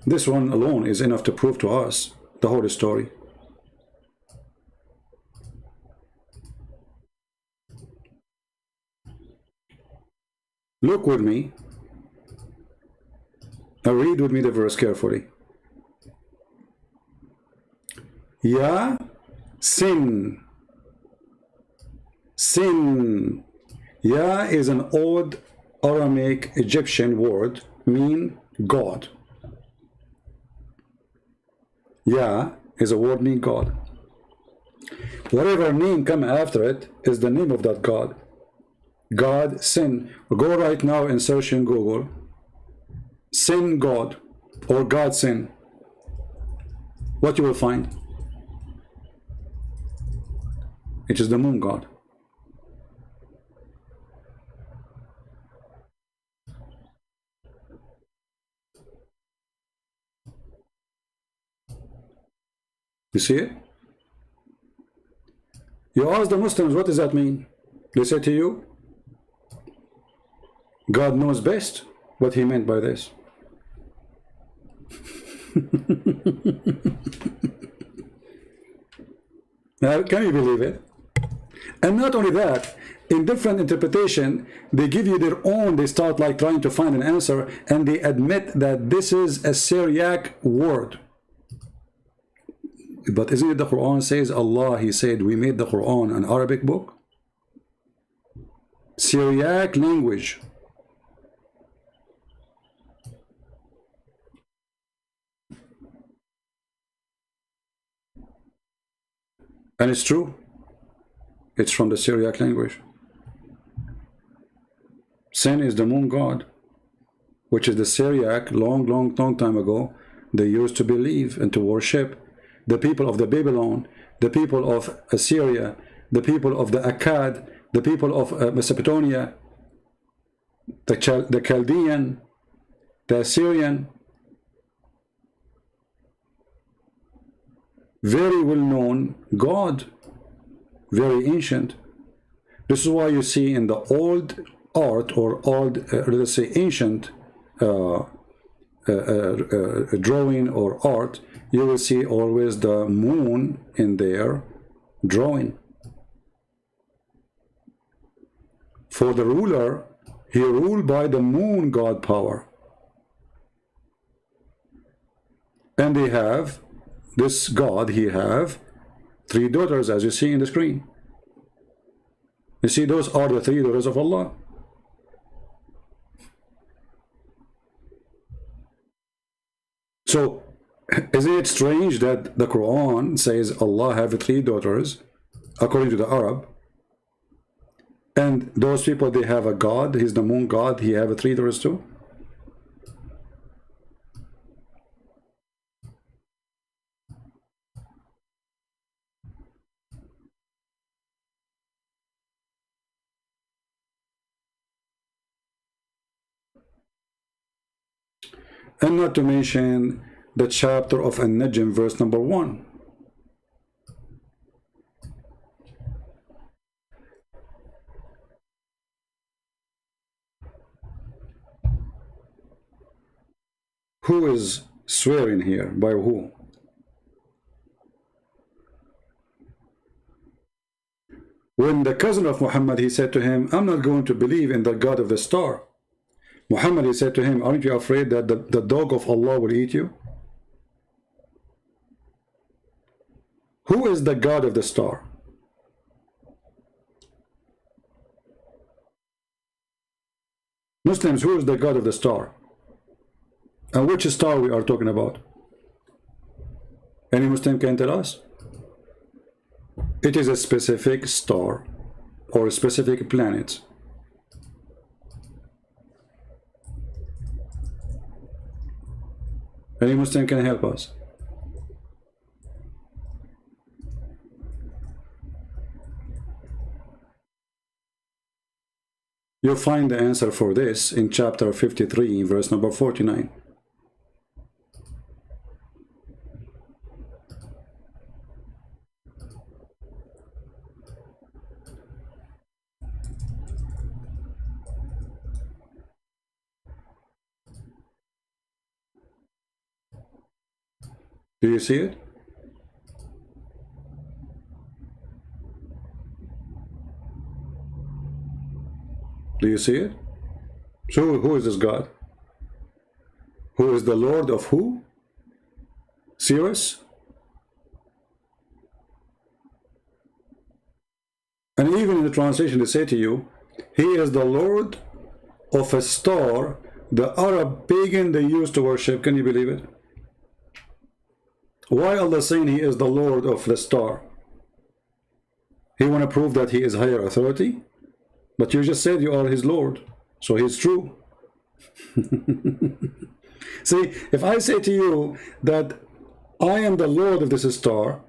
this one alone is enough to prove to us the whole story. Look with me and read with me the verse carefully. Ya sin. Sin. Ya is an old Aramaic Egyptian word, mean God. Ya is a word mean God. Whatever name come after it is the name of that God. God, sin. Go right now and search in Google, sin God or God sin. What you will find? It is the moon God. You see it? You ask the Muslims, what does that mean? They say to you, God knows best what he meant by this. Now, can you believe it? And not only that, in different interpretation, they give you their own, they start like trying to find an answer, and they admit that this is a Syriac word. But isn't it the Quran says, Allah, he said, we made the Quran an Arabic book? Syriac language. And it's true. It's from the Syriac language. Sin is the moon god, which is the Syriac, long time ago, they used to believe and to worship. The people of the Babylon, the people of Assyria, the people of the Akkad, the people of Mesopotamia, the Chaldean, the Assyrian, very well-known God, very ancient. This is why you see in the old art or old, let's say ancient drawing or art, you will see always the moon in there drawing. For the ruler, he ruled by the moon god power. And they have, this God, he have 3 daughters, as you see in the screen. You see, those are the 3 daughters of Allah. So, isn't it strange that the Quran says Allah have 3 daughters, according to the Arab, and those people, they have a God, he's the moon God, he have 3 daughters too? And not to mention the chapter of An-Najm, verse number 1. Who is swearing here? By who? When the cousin of Muhammad, he said to him, I'm not going to believe in the God of the star. Muhammad, he said to him, aren't you afraid that the dog of Allah will eat you? Who is the God of the star? Muslims, who is the God of the star? And which star we are talking about? Any Muslim can tell us? It is a specific star or a specific planet. Any Muslim can help us? You'll find the answer for this in chapter 53, verse number 49. Do you see it? Do you see it? So who is this God? Who is the Lord of who? Sirius? And even in the translation they say to you, he is the Lord of a star the Arab pagan they used to worship. Can you believe it? Why Allah saying he is the Lord of the star? He want to prove that he is higher authority? But you just said you are his Lord, so he's true. See, if I say to you that I am the Lord of this star,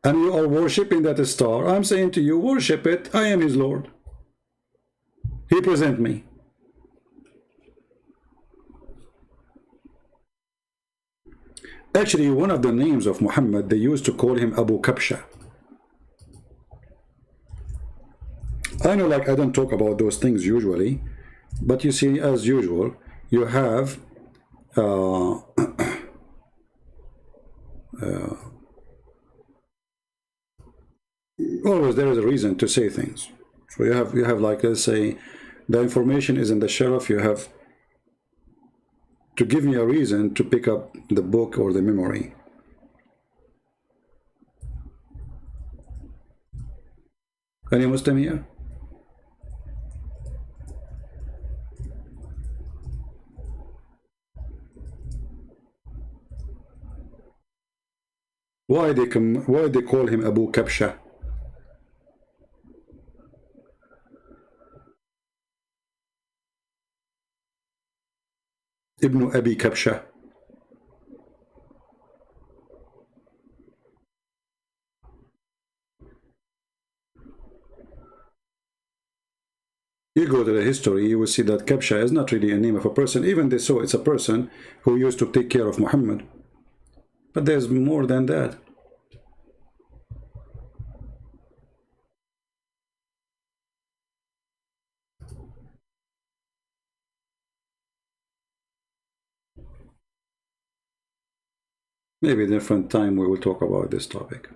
and you are worshipping that star, I'm saying to you, worship it, I am his Lord. He present me. Actually, one of the names of Muhammad, they used to call him Abu Kabsha. I know, like, I don't talk about those things usually, but you see, as usual, you have always there is a reason to say things. So you have like, let's say, the information is in the shelf, you have to give me a reason to pick up the book or the memory. Any Muslim here? Why they call him Abu Kabsha? Ibn Abi Kabsha. You go to the history, you will see that Kabsha is not really a name of a person. Even they saw it's a person who used to take care of Muhammad. But there's more than that. Maybe a different time we will talk about this topic.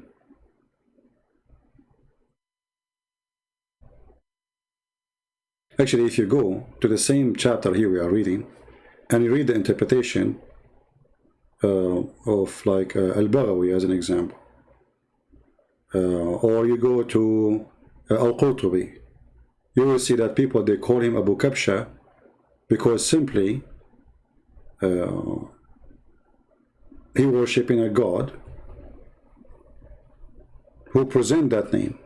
Actually, if you go to the same chapter here we are reading, and you read the interpretation of like Al-Baghawi as an example, or you go to Al-Qurtubi, you will see that people, they call him Abu Kabsha because simply he worshipping a god who present that name.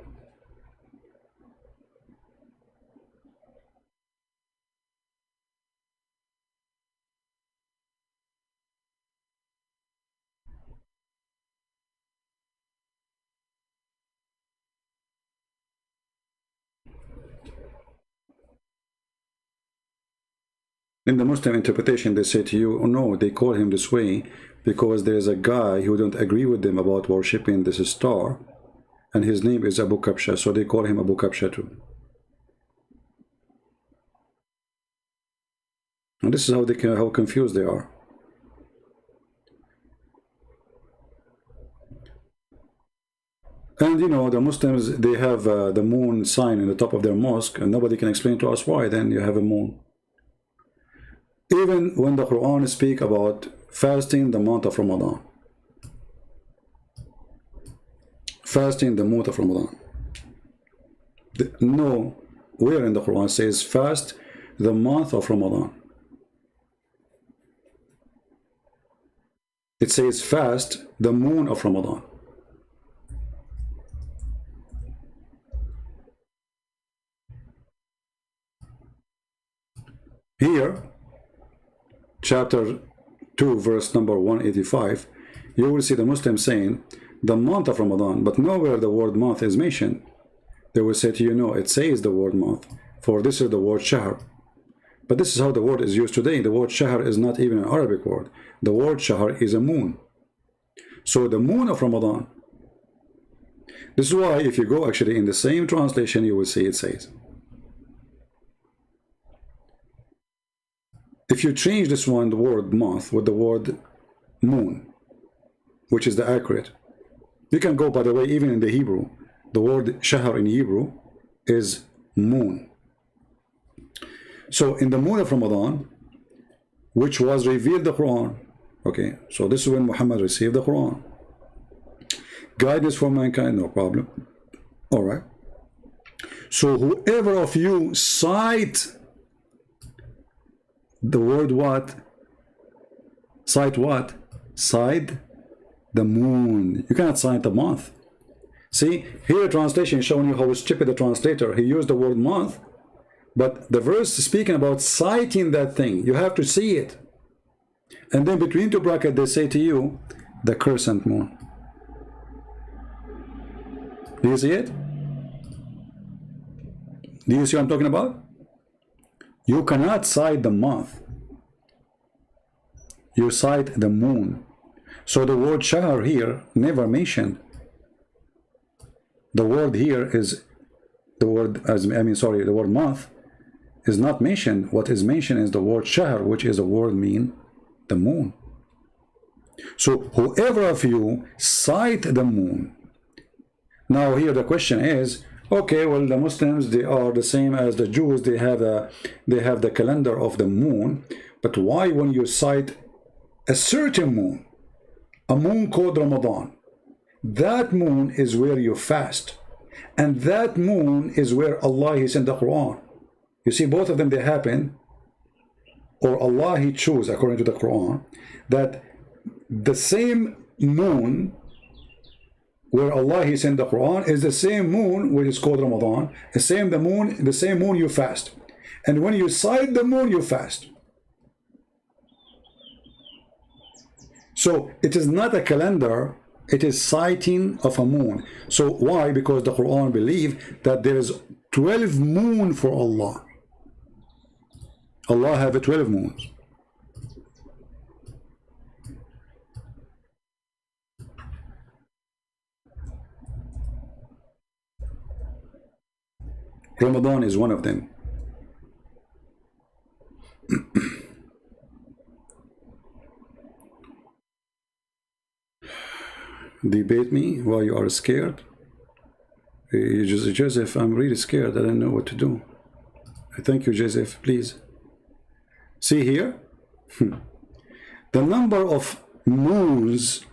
In the Muslim interpretation, they say to you, oh no, they call him this way because there is a guy who don't agree with them about worshipping this star, and his name is Abu Kabsha, so they call him Abu Kabsha too. And this is how confused they are. And you know, the Muslims, they have the moon sign in the top of their mosque, and nobody can explain to us why then you have a moon. Even when the Quran speaks about fasting the month of Ramadan. Fasting the month of Ramadan. No, where in the Quran says fast the month of Ramadan. It says fast the moon of Ramadan. Here, chapter 2, verse number 185, you will see the Muslims saying the month of Ramadan, but nowhere the word month is mentioned. They will say to you, no, it says the word month, for this is the word shahr. But this is how the word is used today. The word shahr is not even an Arabic word. The word shahr is a moon. So the moon of Ramadan. This is why if you go actually in the same translation, you will see it says. If you change this one, the word month, with the word moon, which is the accurate, you can go, by the way, even in the Hebrew, the word shahr in Hebrew is moon. So in the moon of Ramadan, which was revealed the Quran, okay, so this is when Muhammad received the Quran. Guidance for mankind, no problem. All right. So whoever of you cite the word what? Cite what? Cite the moon. You cannot cite the month. See, here a translation is showing you how stupid the translator. He used the word month, but the verse is speaking about citing that thing. You have to see it. And then between two brackets, they say to you, the crescent moon. Do you see it? Do you see what I'm talking about? You cannot cite the month. You cite the moon. So the word shahr here never mentioned. The word here is the word, the word month is not mentioned. What is mentioned is the word shahr, which is the word mean the moon. So whoever of you cite the moon. Now here the question is, okay, well, the Muslims, they are the same as the Jews. They have the calendar of the moon. But why, when you cite a certain moon, a moon called Ramadan, that moon is where you fast, and that moon is where Allah He sent the Quran. You see, both of them, they happen, or Allah He chose, according to the Quran, that the same moon where Allah He sent the Quran is the same moon which is called Ramadan. The same moon you fast, and when you cite the moon, you fast. So it is not a calendar, it is citing of a moon. So why? Because the Quran believe that there is 12 moon for Allah. Allah have 12 moons. Ramadan is one of them. Debate me while you are scared. Joseph, I'm really scared. I don't know what to do. Thank you, Joseph, please. See here? The number of moons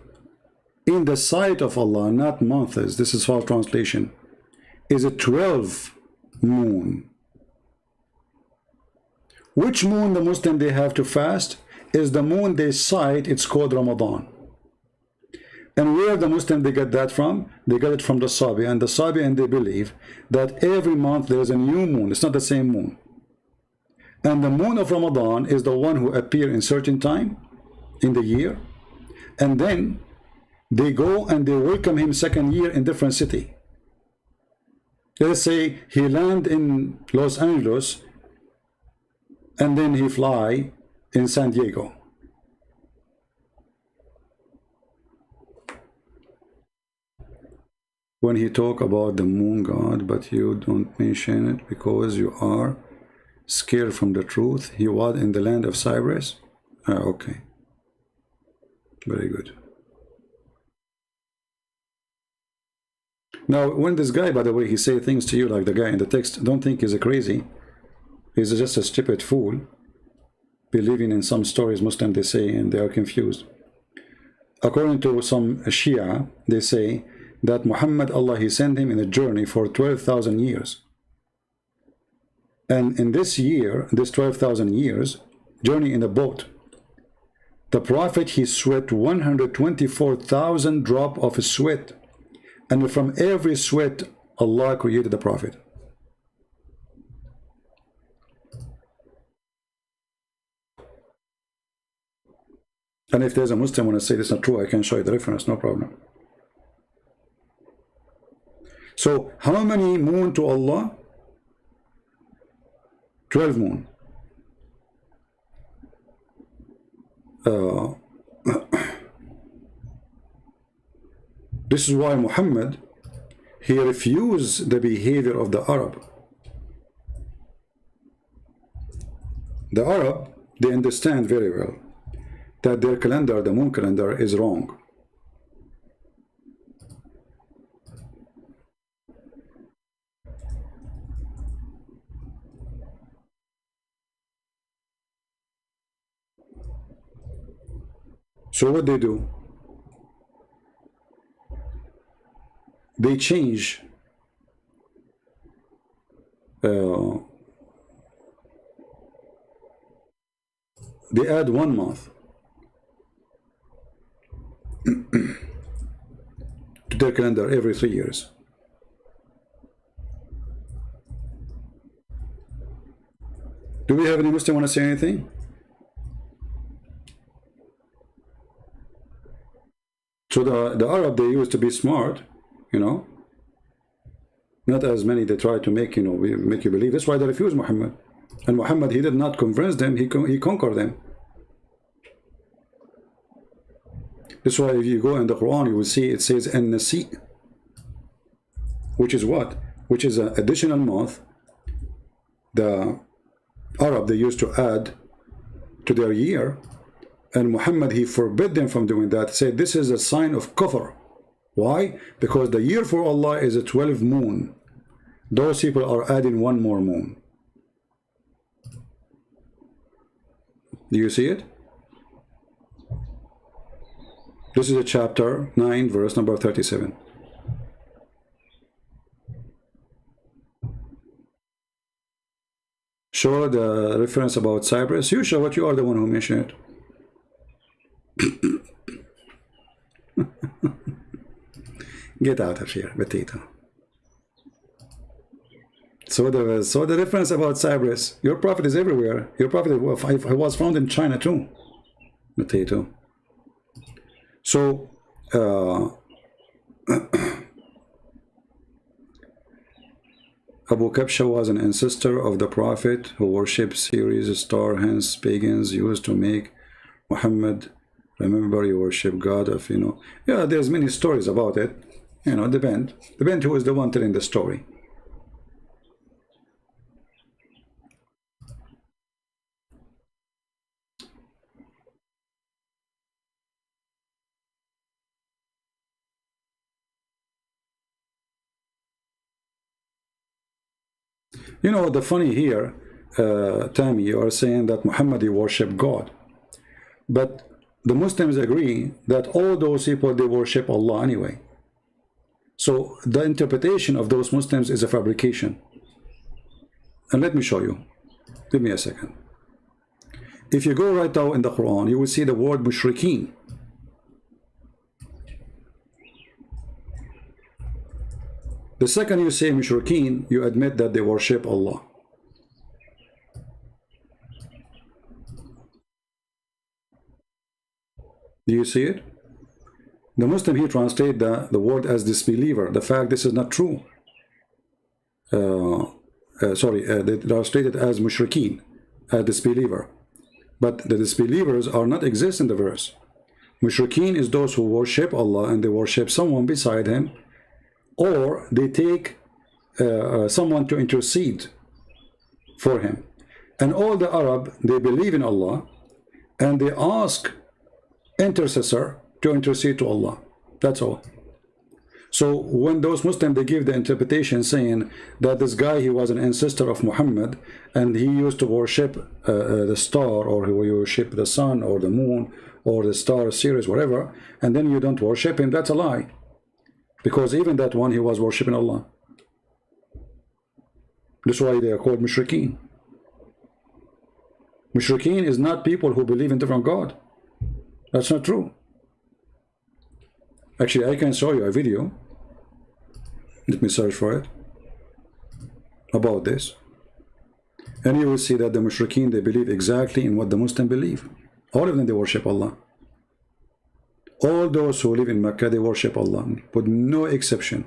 in the sight of Allah, not months, this is false translation, is a 12 moon. Which moon the Muslim they have to fast is the moon they cite, it's called Ramadan. And where the Muslim they get that from? They get it from the Sabi, and the Sabi, and they believe that every month there is a new moon. It's not the same moon. And the moon of Ramadan is the one who appear in certain time in the year, and then they go and they welcome him second year in different city. Let's say he land in Los Angeles, and then he fly in San Diego. When he talk about the moon god, but you don't mention it because you are scared from the truth. He was in the land of Cyprus. Okay, very good. Now, when this guy, by the way, he say things to you like the guy in the text, don't think he's a crazy. He's just a stupid fool, believing in some stories Muslims they say, and they are confused. According to some Shia, they say that Muhammad, Allah, He sent him in a journey for 12,000 years. And in this year, this 12,000 years, journey in a boat, The Prophet, he sweat 124,000 drop of sweat, and from every sweat Allah created the Prophet. And if there's a Muslim want to say this is not true, I can show you the reference, no problem. So how many moon to Allah? 12 moon. This is why Muhammad, he refused the behavior of the Arab. The Arab, they understand very well that their calendar, the moon calendar, is wrong. So what they do? They change they add 1 month to their calendar every 3 years. Do we have any Muslim want to say anything? So the Arab, they used to be smart, you know, not as many they try to make, you know, make you believe. That's why they refused Muhammad. And Muhammad, he did not convince them, he conquered them. That's why if you go in the Quran, you will see it says an-nasi, which is what? Which is an additional month the Arab, they used to add to their year. And Muhammad, he forbid them from doing that. He said this is a sign of kufr. Why? Because the year for Allah is a 12 moon. Those people are adding 1 more moon. Do you see it? This is a chapter 9, verse number 37. Show the reference about Cyprus. You show what, you are the one who mentioned it. Get out of here, potato. So the reference about Cyprus. Your prophet is everywhere. Your prophet was found in China too. Potato. So Abu Kabsha was an ancestor of the Prophet who worshipped Ceres star, hence pagans used to make Muhammad. Remember, you worship God of, you know. Yeah, there's many stories about it. You know, depend who is the one telling the story. You know, the funny here, Tammy, you are saying that Muhammad, he worshiped God. But the Muslims agree that all those people, they worship Allah anyway. So the interpretation of those Muslims is a fabrication. And let me show you. Give me a second. If you go right now in the Quran, you will see the word mushrikeen. The second you say mushrikeen, you admit that they worship Allah. Do you see it? The Muslim here translate the word as disbeliever. The fact this is not true. They translate it as mushrikeen, as disbeliever. But the disbelievers are not exist in the verse. Mushrikeen is those who worship Allah and they worship someone beside him, or they take someone to intercede for him. And all the Arab, they believe in Allah and they ask intercessor to intercede to Allah. That's all. So when those Muslims, they give the interpretation saying that this guy, he was an ancestor of Muhammad and he used to worship the star, or he worship the sun or the moon or the star series, whatever, and then you don't worship him, that's a lie. Because even that one, he was worshiping Allah. That's why they are called mushrikeen. Mushrikeen is not people who believe in different God. That's not true. Actually, I can show you a video. Let me search for it about this, and you will see that the mushrikeen, they believe exactly in what the Muslims believe. All of them, they worship Allah. All those who live in Mecca, they worship Allah, with no exception.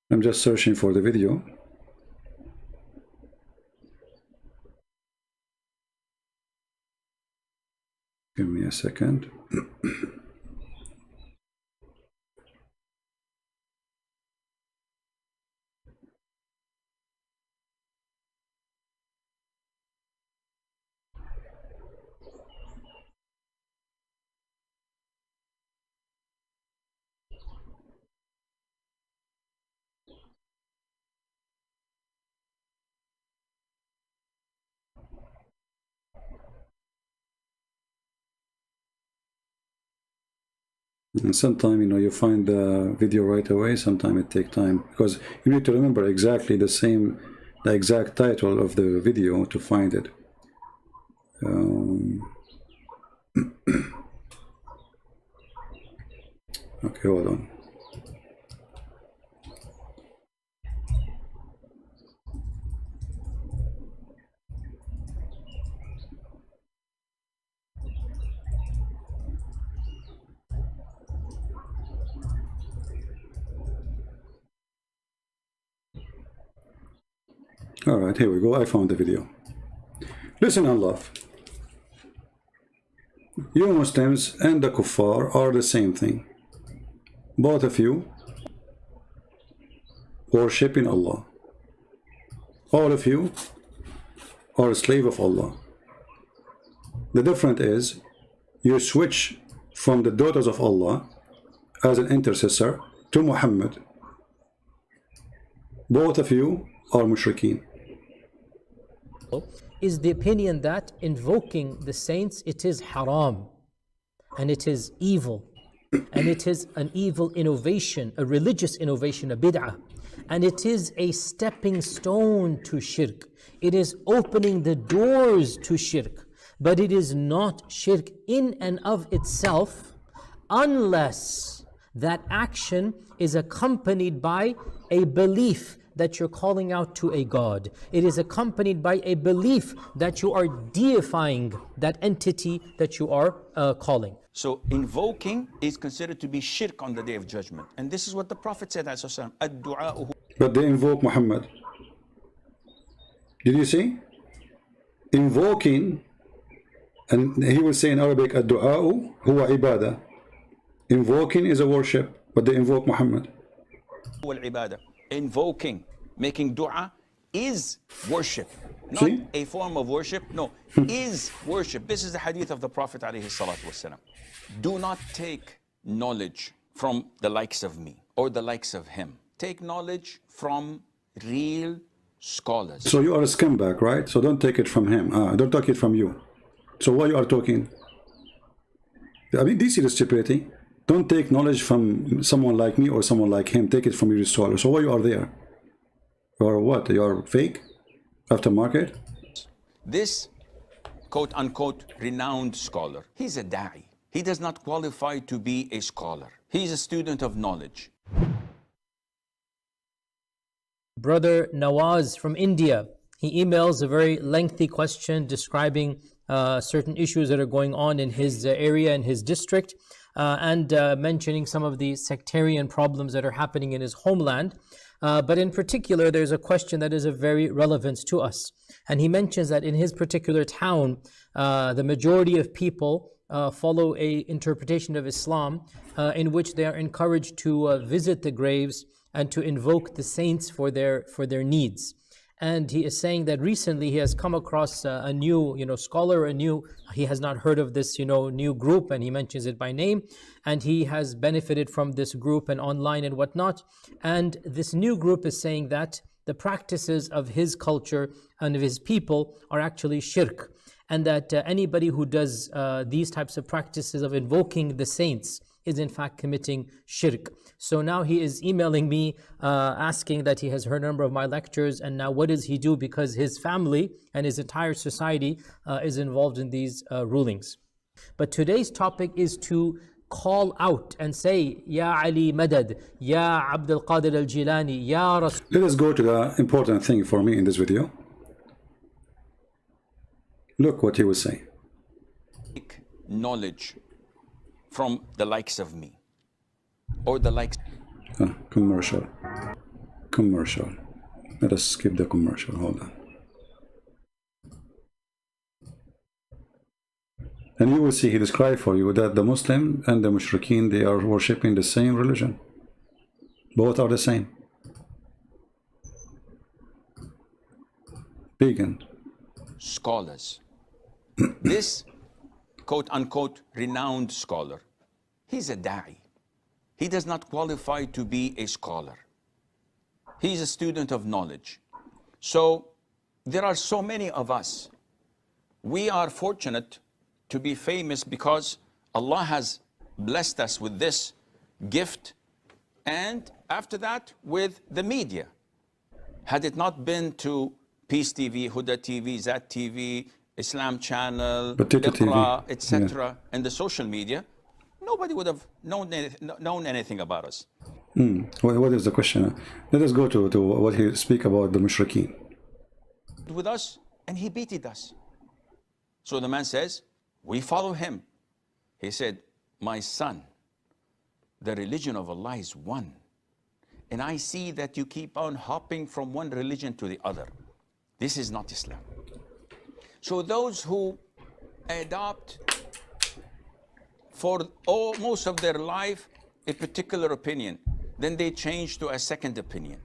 I'm just searching for the video. Give me a second. And sometimes, you know, you find the video right away. Sometimes it takes time, because you need to remember exactly the exact title of the video to find it. Okay, hold on. All right, here we go. I found the video. Listen and love. You Muslims and the kuffar are the same thing. Both of you worshiping Allah. All of you are a slave of Allah. The difference is you switch from the daughters of Allah as an intercessor to Muhammad. Both of you are mushrikeen. Is the opinion that invoking the saints, it is haram and it is evil and it is an evil innovation, a religious innovation, a bid'ah, and it is a stepping stone to shirk. It is opening the doors to shirk, but it is not shirk in and of itself unless that action is accompanied by a belief that you're calling out to a God. It is accompanied by a belief that you are deifying that entity that you are calling. So invoking is considered to be shirk on the Day of Judgment. And this is what the Prophet said, ad-du'a'u. But they invoke Muhammad. Did you see? Invoking, and he will say in Arabic, ad-du'a'u huwa ibadah. Invoking is a worship, but they invoke Muhammad. Invoking, making dua is worship. Not a form of worship, no, is worship. This is the hadith of the Prophet ﷺ. Do not take knowledge from the likes of me or the likes of him. Take knowledge from real scholars. So you are a scumbag, right? So don't take it from him. Don't take it from you. So why you are talking? I mean, this is stupidity. Don't take knowledge from someone like me or someone like him. Take it from your scholar. So why you are there? You are what? You are fake? Aftermarket? This quote-unquote renowned scholar, he's a da'i. He does not qualify to be a scholar. He's a student of knowledge. Brother Nawaz from India, he emails a very lengthy question describing certain issues that are going on in his area, in his district, and mentioning some of the sectarian problems that are happening in his homeland. But in particular, there's a question that is of very relevance to us. And he mentions that in his particular town, the majority of people follow a interpretation of Islam in which they are encouraged to visit the graves and to invoke the saints for their needs. And he is saying that recently he has come across a new, scholar, he has not heard of this, new group, and he mentions it by name, and he has benefited from this group and online and whatnot. And this new group is saying that the practices of his culture and of his people are actually shirk, and that anybody who does these types of practices of invoking the saints is in fact committing shirk. So now he is emailing me asking that he has heard a number of my lectures, and now what does he do, because his family and his entire society is involved in these rulings. But today's topic is to call out and say, Ya Ali Madad, Ya Abdul Qadir al-Jilani, Ya Rasul. Let us go to the important thing for me in this video. Look what he will say. Take knowledge from the likes of me, or the likes. Commercial. Let us skip the commercial. Hold on. And you will see he described for you that the Muslim and the Mushrikeen, they are worshipping the same religion. Both are the same. Pagan. Scholars. This quote-unquote renowned scholar, he's a da'i. He does not qualify to be a scholar. He's a student of knowledge. So there are so many of us. We are fortunate to be famous because Allah has blessed us with this gift, and after that with the media. Had it not been to Peace TV, Huda TV, Zat TV, Islam Channel, Iqra, etc., and the social media, nobody would have known anything about us. What is the question? Let us go to what he speak about the Mushrikeen. With us, and he beated us. So the man says, we follow him. He said, my son, the religion of Allah is one. And I see that you keep on hopping from one religion to the other. This is not Islam. So those who adopt for most of their life a particular opinion, then they change to a second opinion.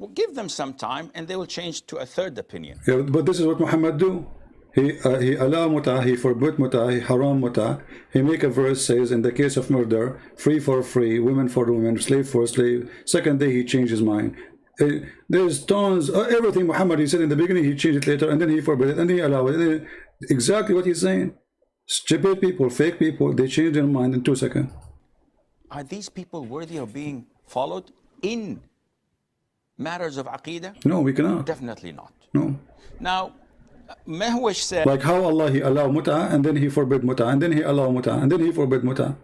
Well, give them some time and they will change to a third opinion. Yeah, but this is what Muhammad do. He allow muta, he forbid muta, he haram muta. He make a verse says, in the case of murder, free for free, women for women, slave for slave. Second day he changed his mind. There's tons, everything Muhammad he said in the beginning, he changed it later, and then he forbid it, and then he allowed it. Exactly what he's saying. Stupid people, fake people, they change their mind in 2 seconds. Are these people worthy of being followed in matters of aqidah? No, we cannot. Definitely not. No. Now, Mehwish said, like how Allah he allow muta, and then he forbid muta, and then he allow muta, and then he forbid muta.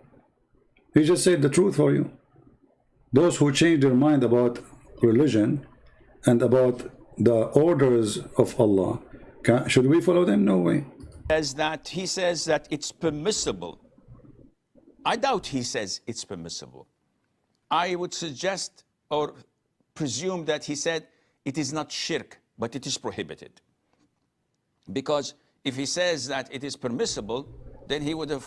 He just said the truth for you. Those who change their mind about religion and about the orders of Allah, should we follow them? No way. He says that it's permissible. I doubt he says it's permissible. I would suggest or presume that he said it is not shirk, but it is prohibited. Because if he says that it is permissible, then he would have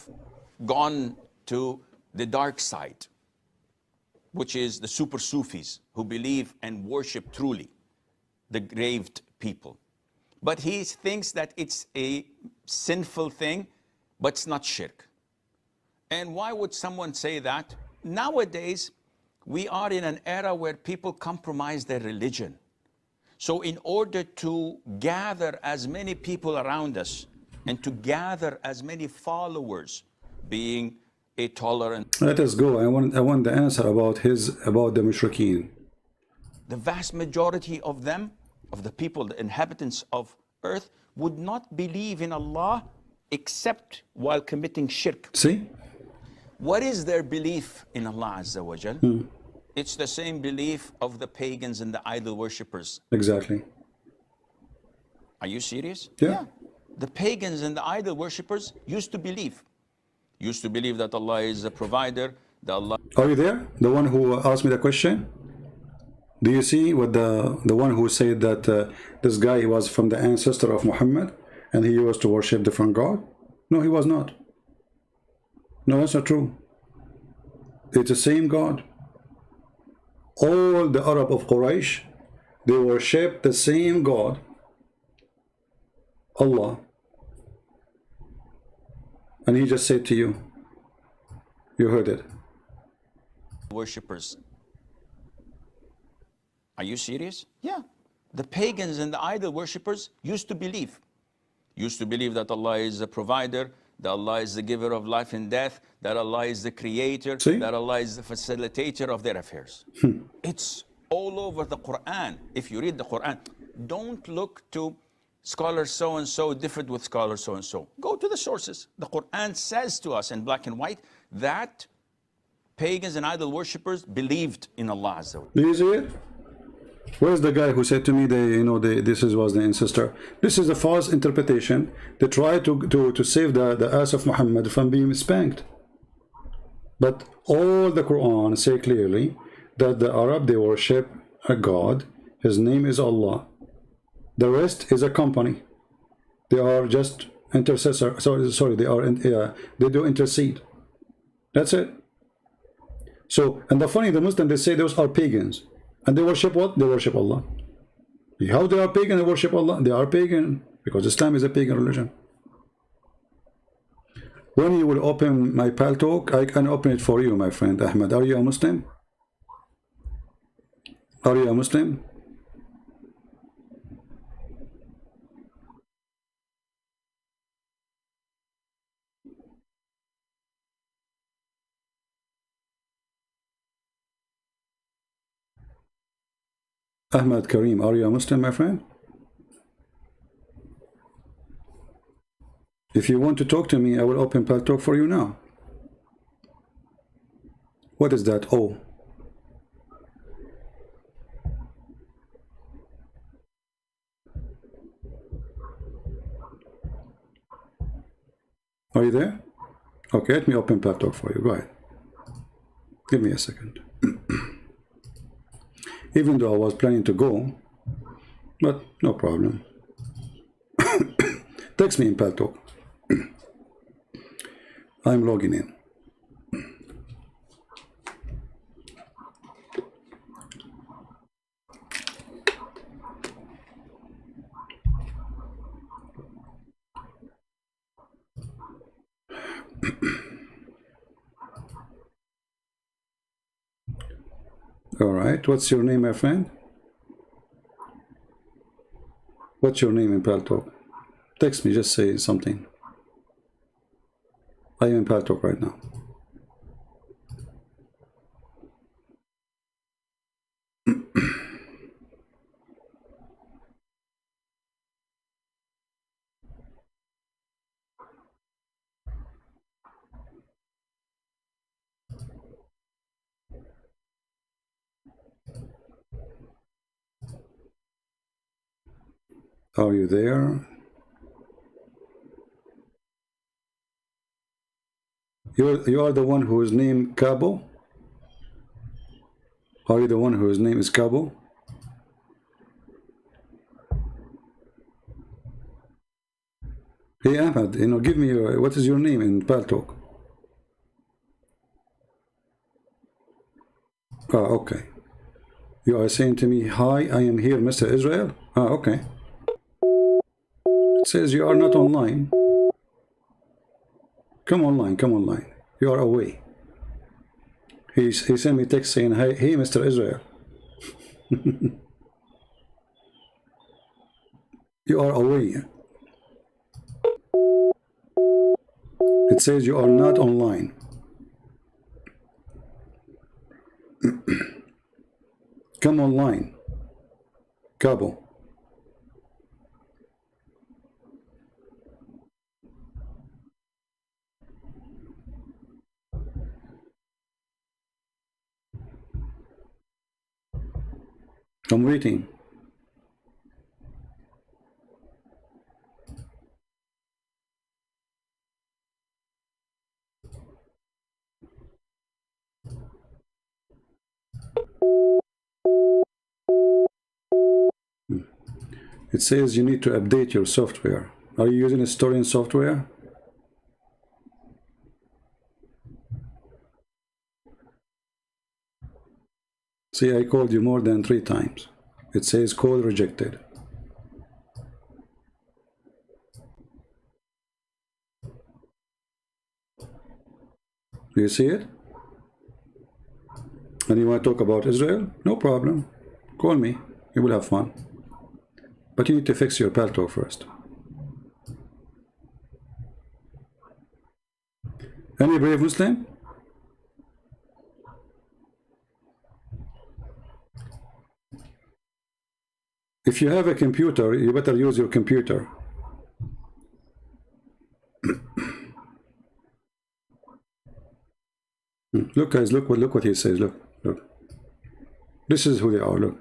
gone to the dark side, which is the super Sufis who believe and worship truly the graved people. But he thinks that it's a sinful thing, but it's not shirk. And why would someone say that? Nowadays, we are in an era where people compromise their religion. So in order to gather as many people around us and to gather as many followers, being a tolerant... Let us go. I want the answer about the Mushrikeen. The vast majority of them, of the people, the inhabitants of earth, would not believe in Allah except while committing shirk. See? What is their belief in Allah Azza wa Jal? It's the same belief of the pagans and the idol worshippers. Exactly. Are you serious? Yeah. The pagans and the idol worshippers used to believe that Allah is a provider, that Allah... Are you there? The one who asked me the question? Do you see what the one who said that this guy was from the ancestor of Muhammad and he used to worship different God? No, he was not. No, that's not true. It's the same God. All the Arab of Quraysh, they worship the same God, Allah. And he just said to you, you heard it. Worshippers. Are you serious? Yeah. The pagans and the idol worshippers used to believe that Allah is the provider, that Allah is the giver of life and death, that Allah is the creator, See? that Allah is the facilitator of their affairs. It's all over the Quran. If you read the Quran, don't look to scholar so-and-so different with scholar so-and-so. Go to the sources. The Quran says to us in black and white that pagans and idol worshippers believed in Allah Azza wa Jalla. Do you see it? Where's the guy who said to me, this was the ancestor? This is a false interpretation. They try to save the ass of Muhammad from being spanked. But all the Quran say clearly that the Arab, they worship a God. His name is Allah. The rest is a company. They are just intercessor. Sorry, they do intercede. That's it. So, and the funny, the Muslims, they say those are pagans. And they worship what? They worship Allah. How they are pagan, they worship Allah? They are pagan because Islam is a pagan religion. When you will open my Pal Talk, I can open it for you, my friend Ahmed. Are you a Muslim? Are you a Muslim? Ahmad Kareem, are you a Muslim, my friend? If you want to talk to me, I will open Pal Talk for you now. What is that? Oh. Are you there? Okay, let me open Pal Talk for you. Go ahead. Give me a second. Even though I was planning to go, but no problem. Text me in Pal Talk. I'm logging in. All right, what's your name, my friend? What's your name in Pal Talk? Text me, just say something. I am in Pal Talk right now. Are you there? You are the one who is named Cabo? Are you the one whose name is Cabo? Hey Ahmad, give me what is your name in Pal Talk? Ah, okay. You are saying to me, hi, I am here, Mr. Israel? Ah, okay. It says you are not online. Come online, come online. You are away. He sent me text saying, hey, Mr. Israel. You are away. It says you are not online. Come online. Cabo. I'm waiting. It says you need to update your software. Are you using Historian software? See, I called you more than 3 times. It says call rejected. Do you see it? And you want to talk about Israel? No problem. Call me. You will have fun. But you need to fix your paltalk first. Any brave Muslim? If you have a computer, you better use your computer. Look, guys, look what he says. Look. This is who they are. Look.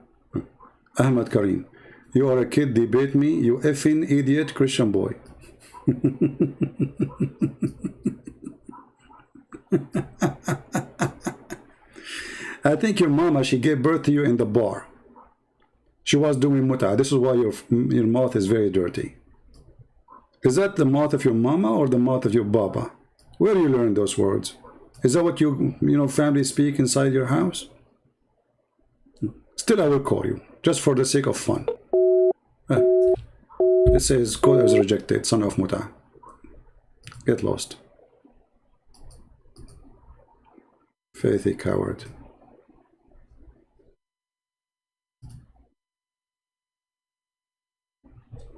Ahmad Karim. You are a kid, debate me, you effing idiot Christian boy. I think your mama, she gave birth to you in the bar. She was doing muta. This is why your mouth is very dirty. Is that the mouth of your mama or the mouth of your baba? Where do you learn those words? Is that what you family speak inside your house? Still, I will call you, just for the sake of fun. It says, call is rejected, son of muta. Get lost. Faithy coward.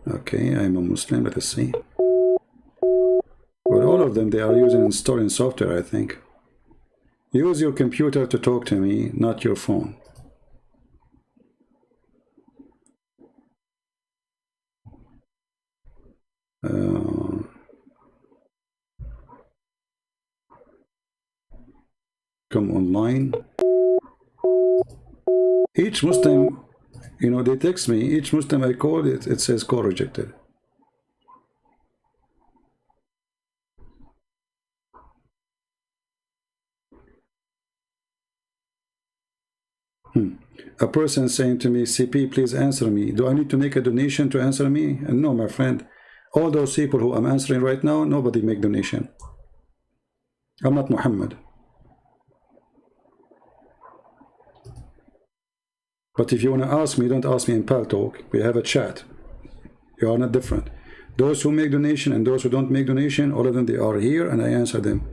Okay, I'm a Muslim, let us see. Well, all of them, they are using installing software, I think. Use your computer to talk to me, not your phone. Come online. Each Muslim, they text me. Each Muslim I call, it says call rejected. A person saying to me, CP, please answer me. Do I need to make a donation to answer me? And no, my friend. All those people who I'm answering right now, nobody make donation. I'm not Muhammad. But if you want to ask me, don't ask me in paltalk. We have a chat. You are not different. Those who make donation and those who don't make donation, all of them, they are here and I answer them.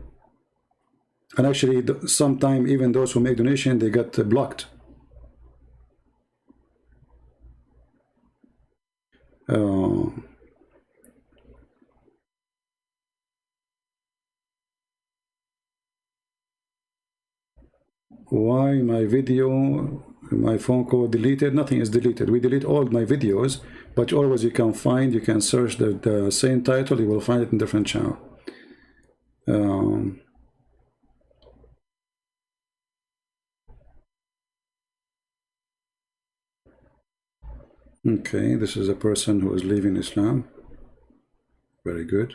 And actually, sometimes even those who make donation, they get blocked. Why my video, my phone call deleted? Nothing is deleted. We delete all my videos, but always you can search the same title, you will find it in different channel. Okay, this is a person who is leaving Islam. Very good.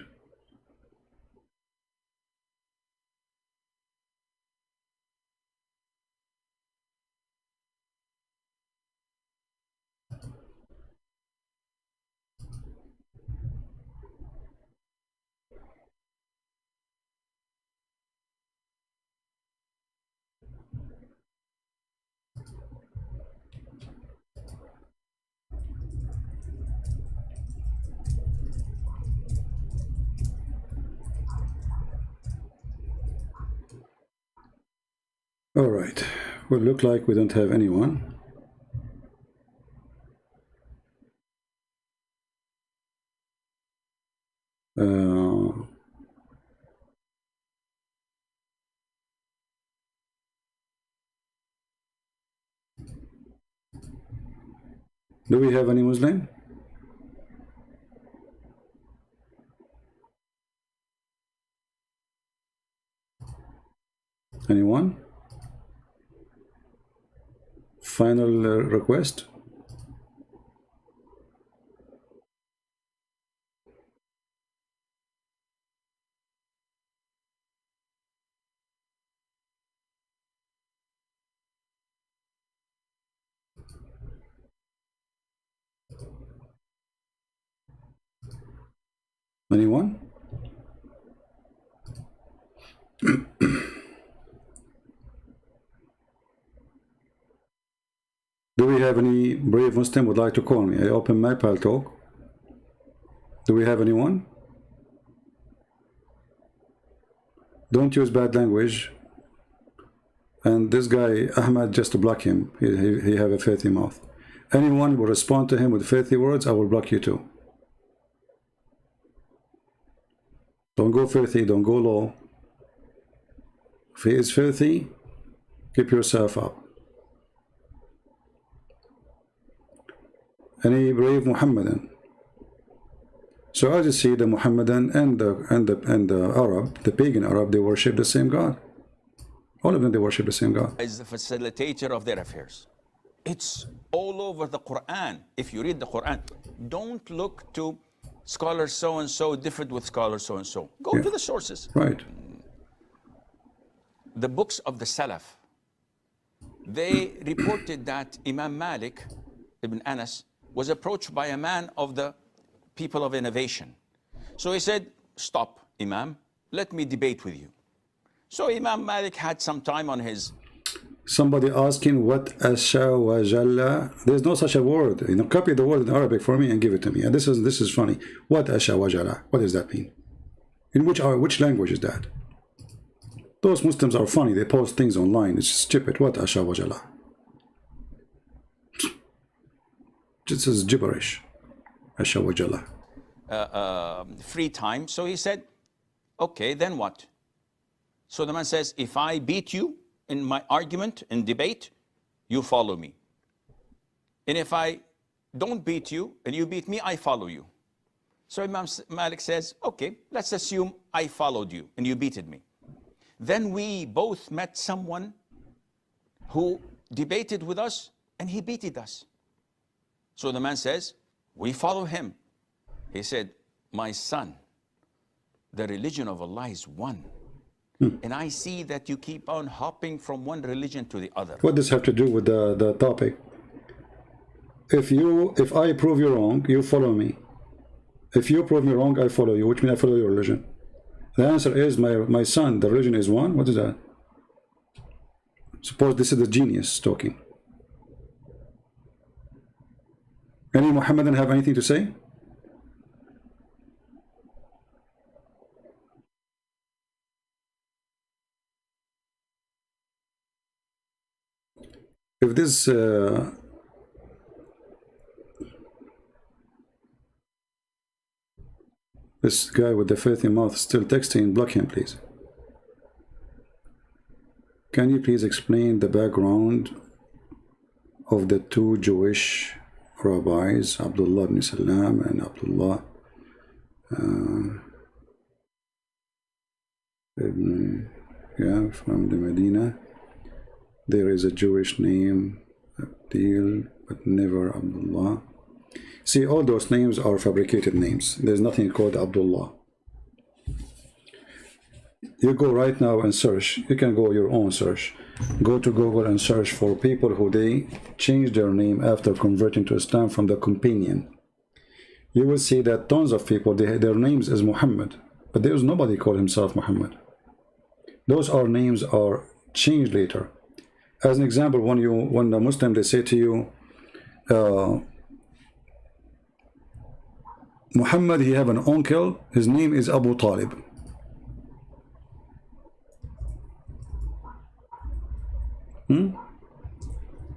All right, well, look like we don't have anyone. Do we have any Muslim? Anyone? Final request? Anyone? Do we have any brave Muslim would like to call me? I open my paltalk. Do we have anyone? Don't use bad language. And this guy, Ahmad, just to block him. He have a filthy mouth. Anyone will respond to him with filthy words, I will block you too. Don't go filthy, don't go low. If he is filthy, keep yourself up. Any brave Muhammadan. So as you see, the Muhammadan and the Arab, the pagan Arab, they worship the same God. All of them, they worship the same God. Is the facilitator of their affairs. It's all over the Quran. If you read the Quran, don't look to scholar so-and-so different with scholar so-and-so. Go to the sources. Right. The books of the Salaf, they reported that Imam Malik ibn Anas was approached by a man of the people of innovation. So he said, stop, Imam, let me debate with you. So Imam Malik had some time on his... Somebody asking what Asha wa Jalla. There's no such a word. You know, copy the word in Arabic for me and give it to me. And this is funny. What Asha wa Jalla? What does that mean? In which language is that? Those Muslims are funny. They post things online. It's stupid. What Asha wa Jalla? This is gibberish. Asha wa Jalla. Free time. So he said, okay, then what? So the man says, if I beat you in my argument, in debate, you follow me. And if I don't beat you and you beat me, I follow you. So Imam Malik says, okay, let's assume I followed you and you beated me. Then we both met someone who debated with us and he beated us. So the man says, we follow him. He said, my son, the religion of Allah is one. And I see that you keep on hopping from one religion to the other. What does have to do with the topic? If I prove you wrong, you follow me. If you prove me wrong, I follow you, which means I follow your religion. The answer is, my son, the religion is one. What is that? Suppose this is the genius talking. Any Muhammadan have anything to say? If this this guy with the filthy mouth still texting, block him, please. Can you please explain the background of the two Jewish rabbis, Abdullah ibn Salam and Abdullah from the Medina? There is a Jewish name, Abdil, but never Abdullah. See, all those names are fabricated names. There's nothing called Abdullah. You go right now and search. You can go your own search. Go to Google and search for people who they changed their name after converting to Islam from the companion. You will see that tons of people, their names is Muhammad, but there is nobody called himself Muhammad. Those names are changed later. As an example, when the Muslim, they say to you, Muhammad, he have an uncle, his name is Abu Talib.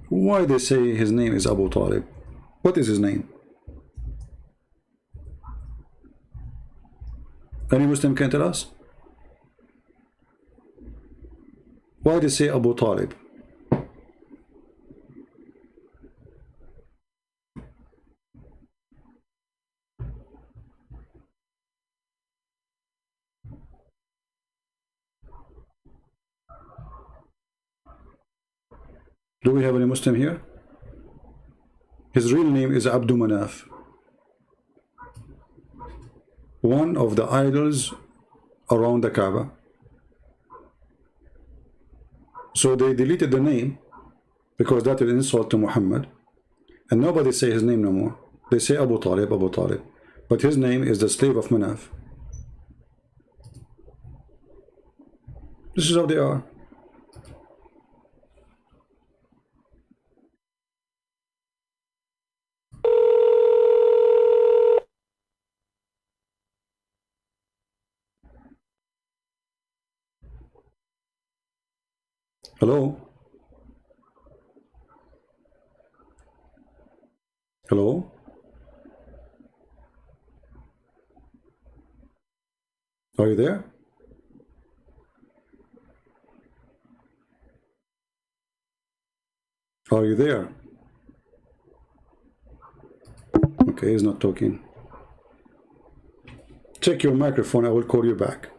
Why they say his name is Abu Talib? What is his name? Any Muslim can tell us? Why they say Abu Talib? Do we have any Muslim here? His real name is Abdul Manaf, one of the idols around the Kaaba. So they deleted the name because that is an insult to Muhammad, and nobody say his name no more. They say Abu Talib, Abu Talib, but his name is the slave of Manaf. This is how they are. Hello? Hello? Are you there? Are you there? Okay, he's not talking. Check your microphone. I will call you back.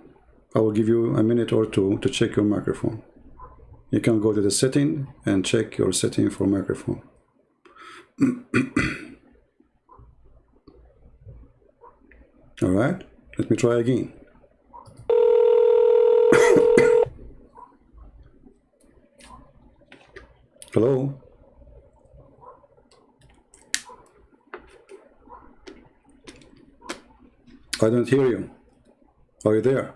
I will give you a minute or two to check your microphone. You can go to the setting and check your setting for microphone. All right, let me try again. Hello? I don't hear you. Are you there?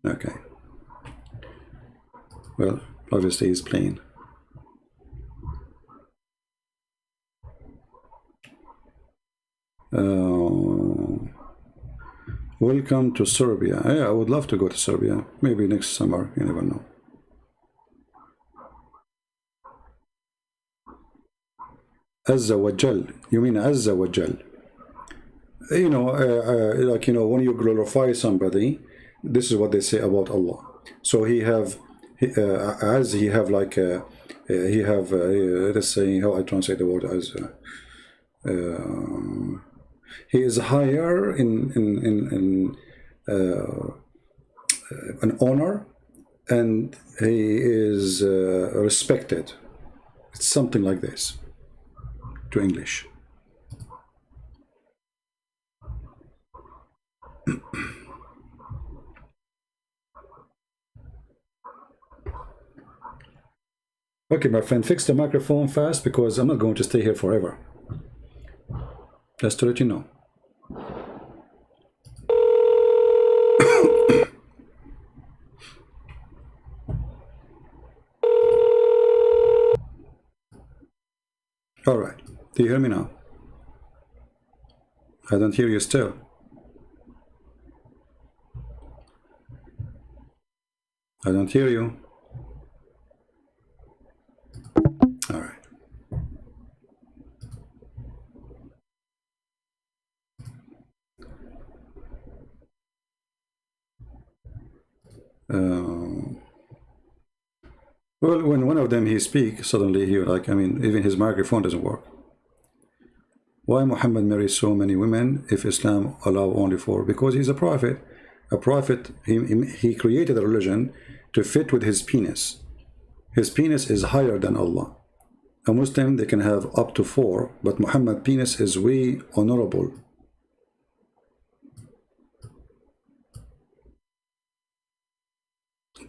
Okay. Well, obviously he's playing. Welcome to Serbia. Yeah, I would love to go to Serbia. Maybe next summer, you never know. Azza wa Jal. You mean Azza wa Jal. You know, like, you know, when you glorify somebody, this is what they say about Allah. So he have, as he have like, he have, let's say, how I translate the word as, he is higher in an honor, and he is respected. It's something like this to English. Okay, my friend, fix the microphone fast because I'm not going to stay here forever. Just to let you know. All right. Do you hear me now? I don't hear you still. I don't hear you. All right. Well, when one of them he speaks, suddenly he like, I mean, even his microphone doesn't work. Why Muhammad marries so many women if Islam allow only 4? Because he's a prophet. A prophet, he created a religion to fit with his penis. His penis is higher than Allah. A Muslim, they can have up to 4, but Muhammad's penis is way honorable.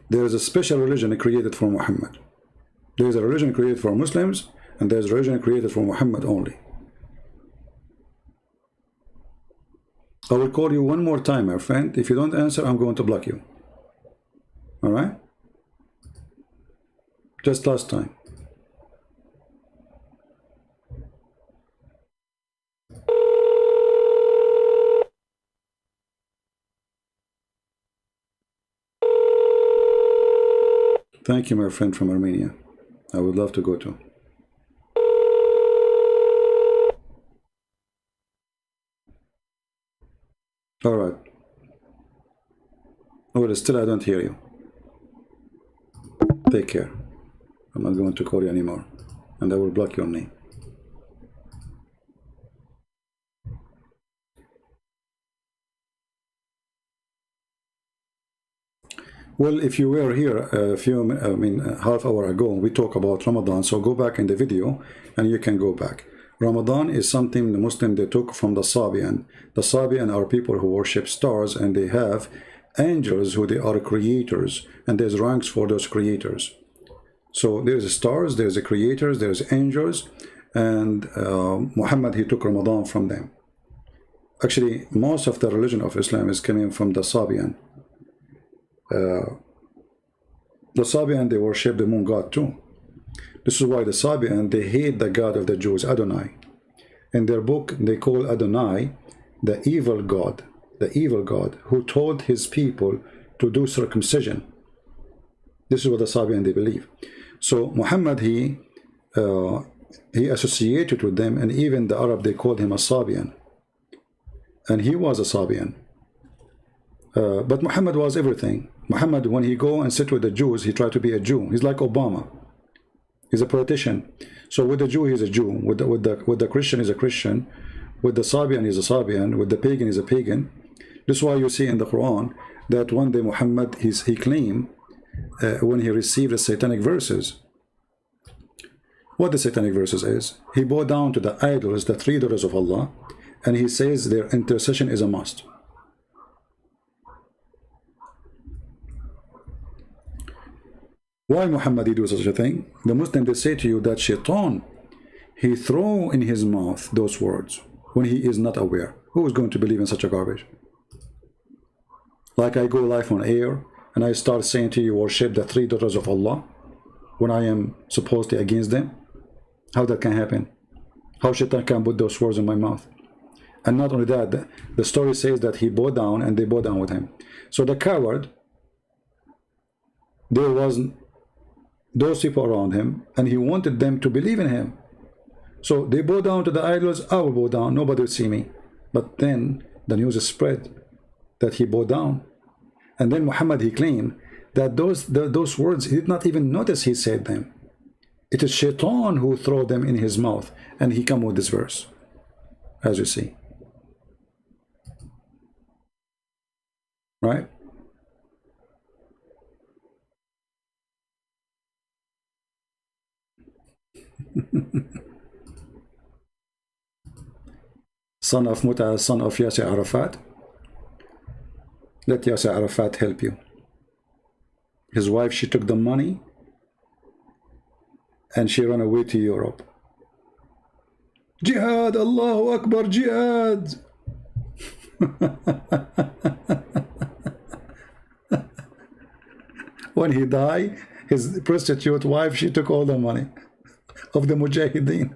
There is a special religion created for Muhammad. There is a religion created for Muslims, and there is a religion created for Muhammad only. I will call you one more time, my friend. If you don't answer, I'm going to block you. All right? Just last time. Thank you, my friend from Armenia. I would love to go to. All right. Well, still I don't hear you. Take care. I'm not going to call you anymore, and I will block your name. Well, if you were here half hour ago, we talked about Ramadan, so go back in the video and you can go back. Ramadan is something the Muslim they took from the Sabian. The Sabian are people who worship stars, and they have angels who they are creators, and there's ranks for those creators. So there's stars, there's creators, there's angels, and Muhammad, he took Ramadan from them. Actually, most of the religion of Islam is coming from the Sabian. The Sabian, they worship the moon god too. This is why the Sabian, they hate the God of the Jews, Adonai. In their book, they call Adonai the evil God who told his people to do circumcision. This is what the Sabian, they believe. So Muhammad, he associated with them, and even the Arab, they called him a Sabian, and he was a Sabian. But Muhammad was everything. Muhammad, when he go and sit with the Jews, he tried to be a Jew. He's like Obama. He's a politician. So with the Jew, he's a Jew. With the Christian, he's a Christian. With the Sabian, he's a Sabian. With the pagan, he's a pagan. This is why you see in the Quran that one day Muhammad, he claimed when he received the satanic verses. What the satanic verses is, he bowed down to the idols, the three daughters of Allah, and he says their intercession is a must. Why Muhammad do such a thing? The Muslim, they say to you that Shaitan, he throw in his mouth those words when he is not aware. Who is going to believe in such a garbage? Like I go live on air and I start saying to you, worship the three daughters of Allah when I am supposedly against them. How that can happen? How Shaitan can put those words in my mouth? And not only that, the story says that he bowed down and they bowed down with him. So the coward, there was those people around him, and he wanted them to believe in him. So they bow down to the idols. I will bow down, nobody will see me. But then the news is spread that he bowed down, and then Muhammad, he claimed that those words, he did not even notice he said them. It is Shaitan who threw them in his mouth, and he come with this verse, as you see. Right? Son of Muta, son of Yasser Arafat. Let Yasser Arafat help you. His wife, she took the money and she ran away to Europe. Jihad, Allahu Akbar, Jihad. When he died, his prostitute wife, she took all the money of the Mujahideen.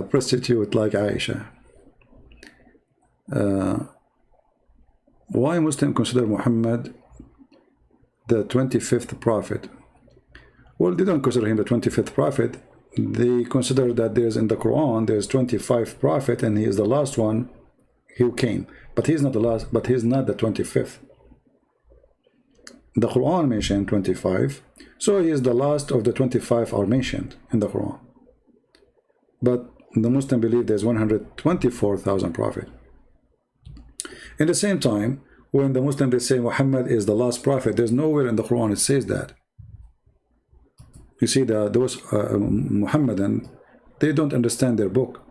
Prostitute like Aisha. Why Muslims consider Muhammad the 25th prophet? Well, they don't consider him the 25th prophet. They consider that there's in the Quran, there's 25 prophet, and he is the last one who came. But he's not the last, but he's not the 25th. The Quran mentioned 25, so he is the last of the 25 are mentioned in the Quran. But the Muslim believe there's 124,000 prophet. In the same time, when the Muslim, they say Muhammad is the last prophet, there's nowhere in the Quran it says that. You see, those Muhammadan, they don't understand their book.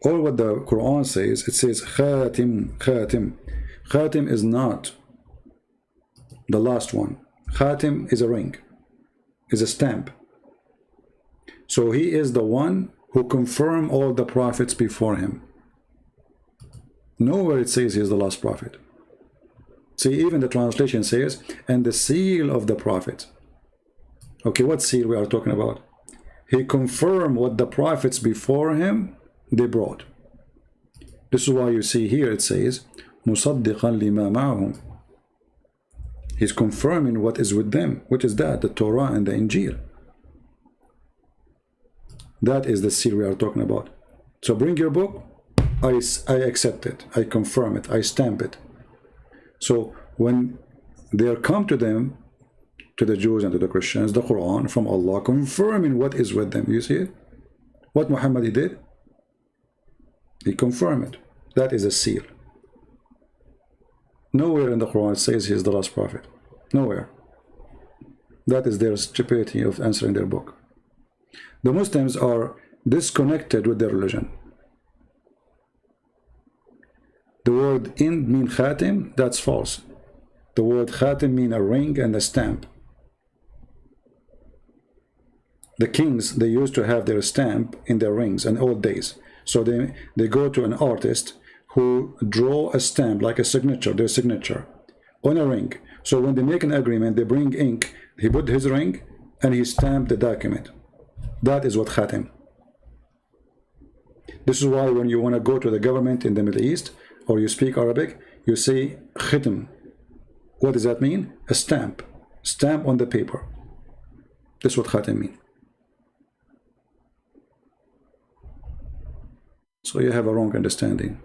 All what the Quran says, it says Khatim, Khatim. Khatim is not the last one. Khatim is a ring, is a stamp. So he is the one who confirmed all the prophets before him. Nowhere it says he is the last prophet. See, even the translation says, and the seal of the prophet. Okay, what seal we are talking about? He confirmed what the prophets before him, they brought. This is why you see here it says, مُصَدِّقًا لِمَا مَعَهُمْ. He's confirming what is with them. Which is that? The Torah and the Injil. That is the seal we are talking about. So bring your book, I accept it, I confirm it, I stamp it. So when they come to them, to the Jews and to the Christians, the Quran from Allah confirming what is with them, you see it? What Muhammad he did? He confirmed it. That is a seal. Nowhere in the Quran it says he is the last prophet. Nowhere. That is their stupidity of answering their book. The Muslims are disconnected with their religion. The word "ind" mean khatim, that's false. The word khatim mean a ring and a stamp. The kings, they used to have their stamp in their rings in old days. So they go to an artist who draw a stamp like a signature, their signature, on a ring. So when they make an agreement, they bring ink, he put his ring and he stamped the document. That is what khatim. This is why when you want to go to the government in the Middle East, or you speak Arabic, you say khitim. What does that mean? A stamp. Stamp on the paper. That's what khatam means. So you have a wrong understanding.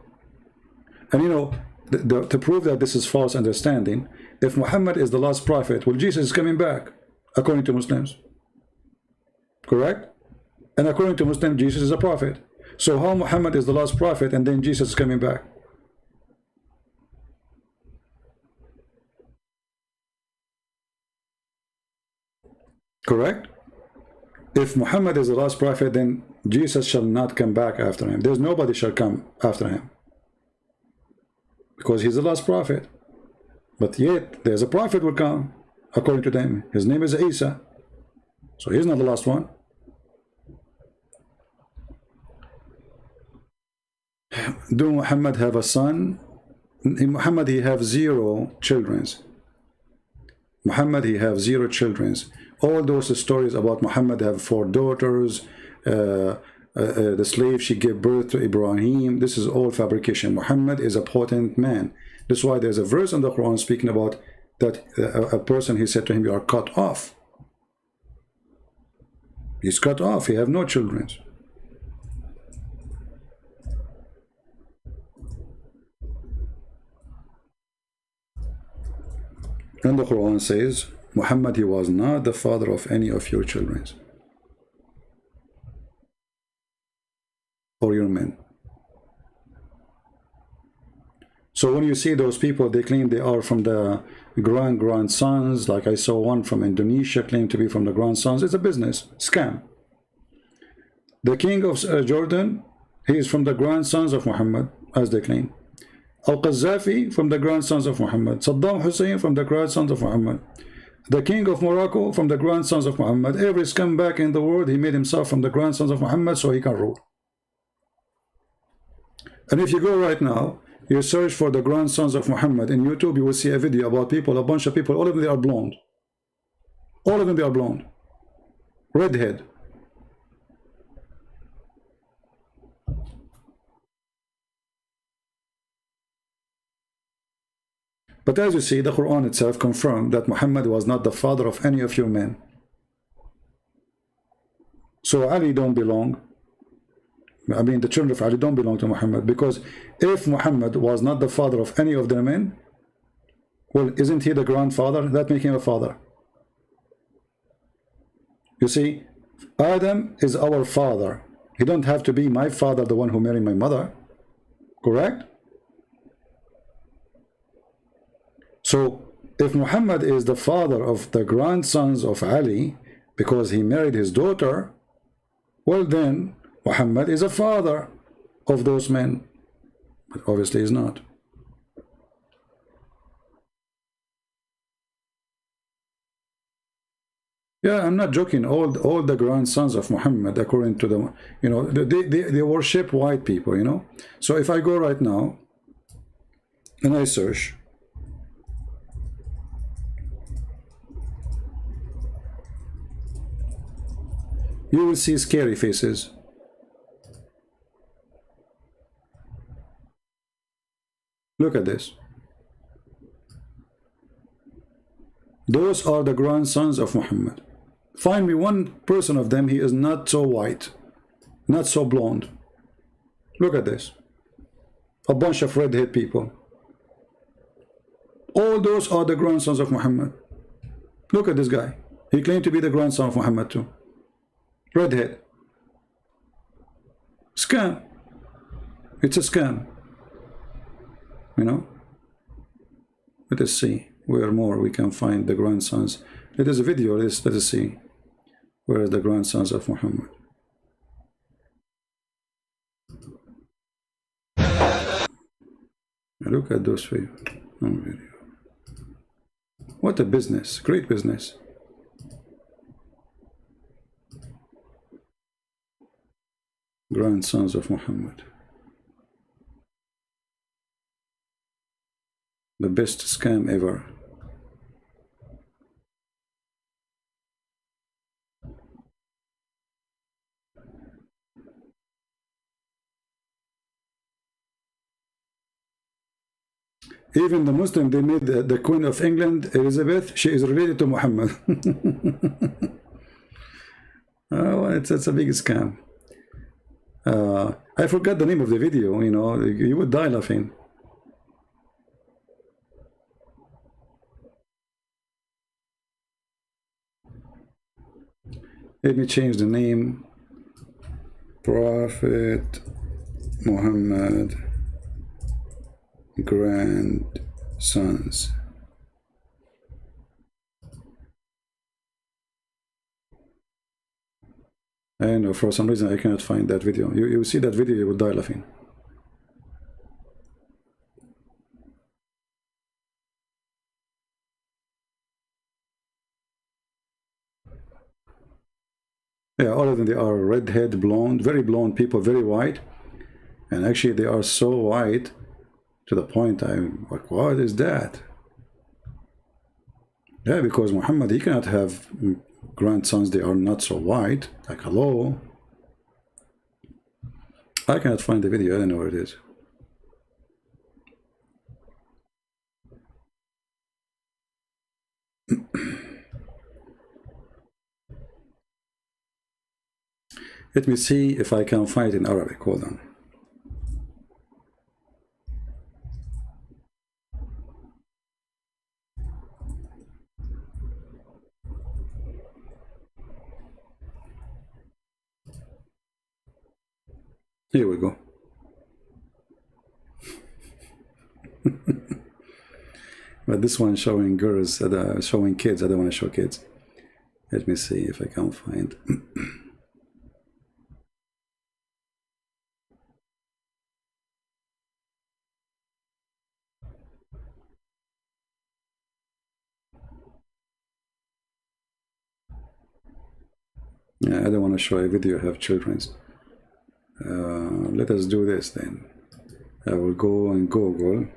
And you know, to prove that this is false understanding, if Muhammad is the last prophet, well, Jesus is coming back, according to Muslims. Correct? And according to Muslims, Jesus is a prophet. So how Muhammad is the last prophet and then Jesus is coming back? Correct? If Muhammad is the last prophet, then Jesus shall not come back after him. There's nobody shall come after him, because he's the last prophet. But yet there's a prophet will come, according to them. His name is Isa. So he's not the last one. Do Muhammad have a son? In Muhammad he have 0 children. Muhammad he have 0 children. All those stories about Muhammad have 4 daughters, the slave she gave birth to Ibrahim, this is all fabrication. Muhammad is a potent man. That's why there's a verse in the Quran speaking about that a person, he said to him, you are cut off. He's cut off, he have no children. And the Quran says, Muhammad, he was not the father of any of your children or your men. So when you see those people, they claim they are from the grandsons, like I saw one from Indonesia claim to be from the grandsons. It's a business scam. The king of Jordan, he is from the grandsons of Muhammad, as they claim. Al-Qaddafi from the grandsons of Muhammad. Saddam Hussein from the grandsons of Muhammad. The king of Morocco from the grandsons of Muhammad. Every scumbag in the world, he made himself from the grandsons of Muhammad so he can rule. And if you go right now, you search for the grandsons of Muhammad in YouTube, you will see a video about people, a bunch of people, all of them they are blonde. All of them they are blonde. Redhead. But as you see, the Quran itself confirmed that Muhammad was not the father of any of your men. So Ali don't belong. I mean, the children of Ali don't belong to Muhammad, because if Muhammad was not the father of any of their men, well, isn't he the grandfather? That makes him a father. You see, Adam is our father. He don't have to be my father, the one who married my mother. Correct? So, if Muhammad is the father of the grandsons of Ali, because he married his daughter, well then, Muhammad is a father of those men. But obviously he's not. Yeah, I'm not joking. All the grandsons of Muhammad, according to the, you know, they worship white people, you know. So if I go right now and I search, you will see scary faces. Look at this. Those are the grandsons of Muhammad. Find me one person of them, he is not so white, not so blonde. Look at this. A bunch of red-haired people. All those are the grandsons of Muhammad. Look at this guy. He claimed to be the grandson of Muhammad too. Redhead. Scam. It's a scam. You know? Let us see where more we can find the grandsons. It is a video. Let us see. Where are the grandsons of Muhammad? Look at those video. What a business. Great business. Grandsons of Muhammad. The best scam ever. Even the Muslim, they made the Queen of England, Elizabeth, she is related to Muhammad. Oh, it's a big scam. I forgot the name of the video, you know, you would die laughing. Let me change the name. Prophet Muhammad grandsons. I know, for some reason I cannot find that video. You see that video, you will die laughing. Yeah, all of them, they are redhead, blonde, very blonde people, very white. And actually they are so white to the point I'm like, what is that? Yeah, because Muhammad, he cannot have grandsons, they are not so white. Like, hello? I cannot find the video, I don't know where it is. Let me see if I can find it in Arabic. Hold on. Here we go. But this one showing girls, showing kids. I don't want to show kids. Let me see if I can find. Yeah, I don't want to show a video have children's. Let us do this then. I will go and Google.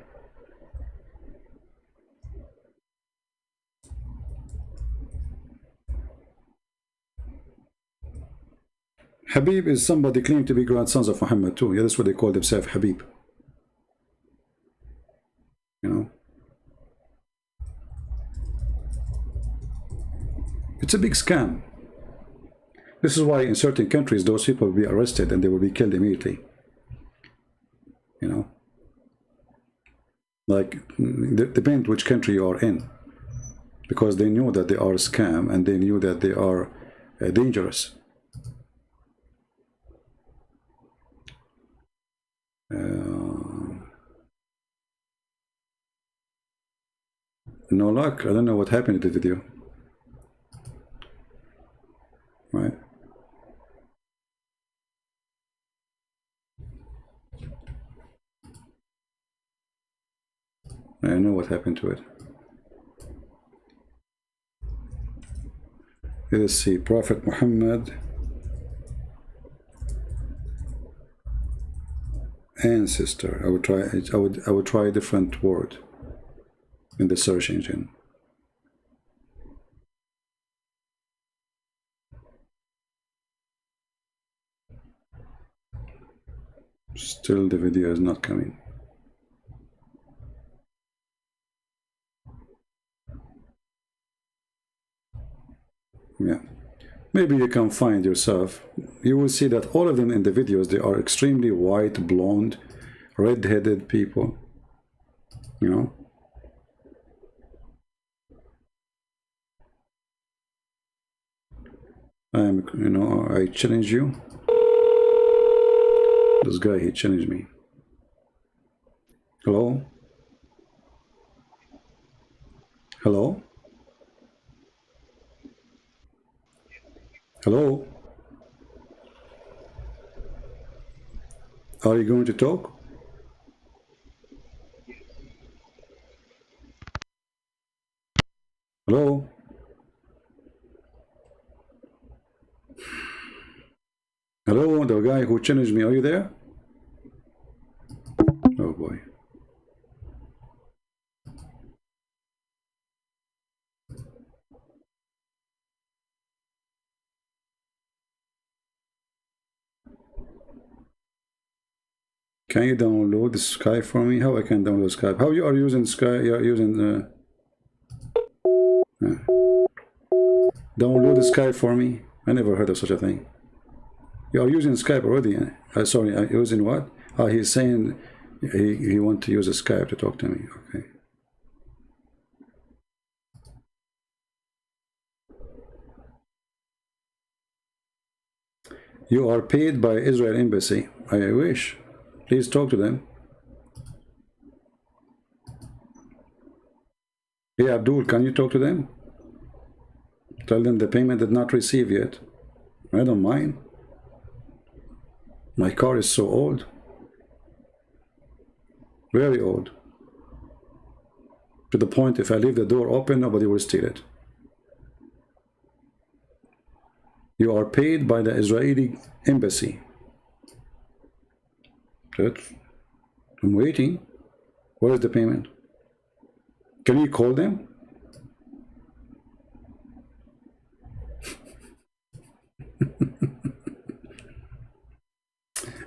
Habib is somebody claimed to be grandsons of Muhammad too. Yeah, that's what they call themselves, Habib. You know? It's a big scam. This is why in certain countries those people will be arrested and they will be killed immediately. You know? Like, depend which country you are in. Because they knew that they are a scam and they knew that they are dangerous. No luck. I don't know what happened to the video. Right. I know what happened to it. Let us see. Prophet Muhammad ancestor. I would try a different word in the search engine. Still the video is not coming. Yeah, maybe you can find yourself. You will see that all of them in the videos, they are extremely white, blonde, red-headed people, you know. I challenge you. This guy, he challenged me. Hello? Hello? Hello? Are you going to talk? Hello? Hello, the guy who challenged me, are you there? Oh boy. Can you download the Skype for me? How I can download Skype? How you are using Skype? You are using download the Skype for me? I never heard of such a thing. You are using Skype already. Sorry, using what? He's saying he want to use a Skype to talk to me. Okay. You are paid by Israel Embassy. I wish. Please talk to them. Hey Abdul, can you talk to them? Tell them the payment did not receive yet. I don't mind. My car is so old. Very old. To the point if I leave the door open, nobody will steal it. You are paid by the Israeli Embassy. Good. I'm waiting. Where is the payment? Can you call them?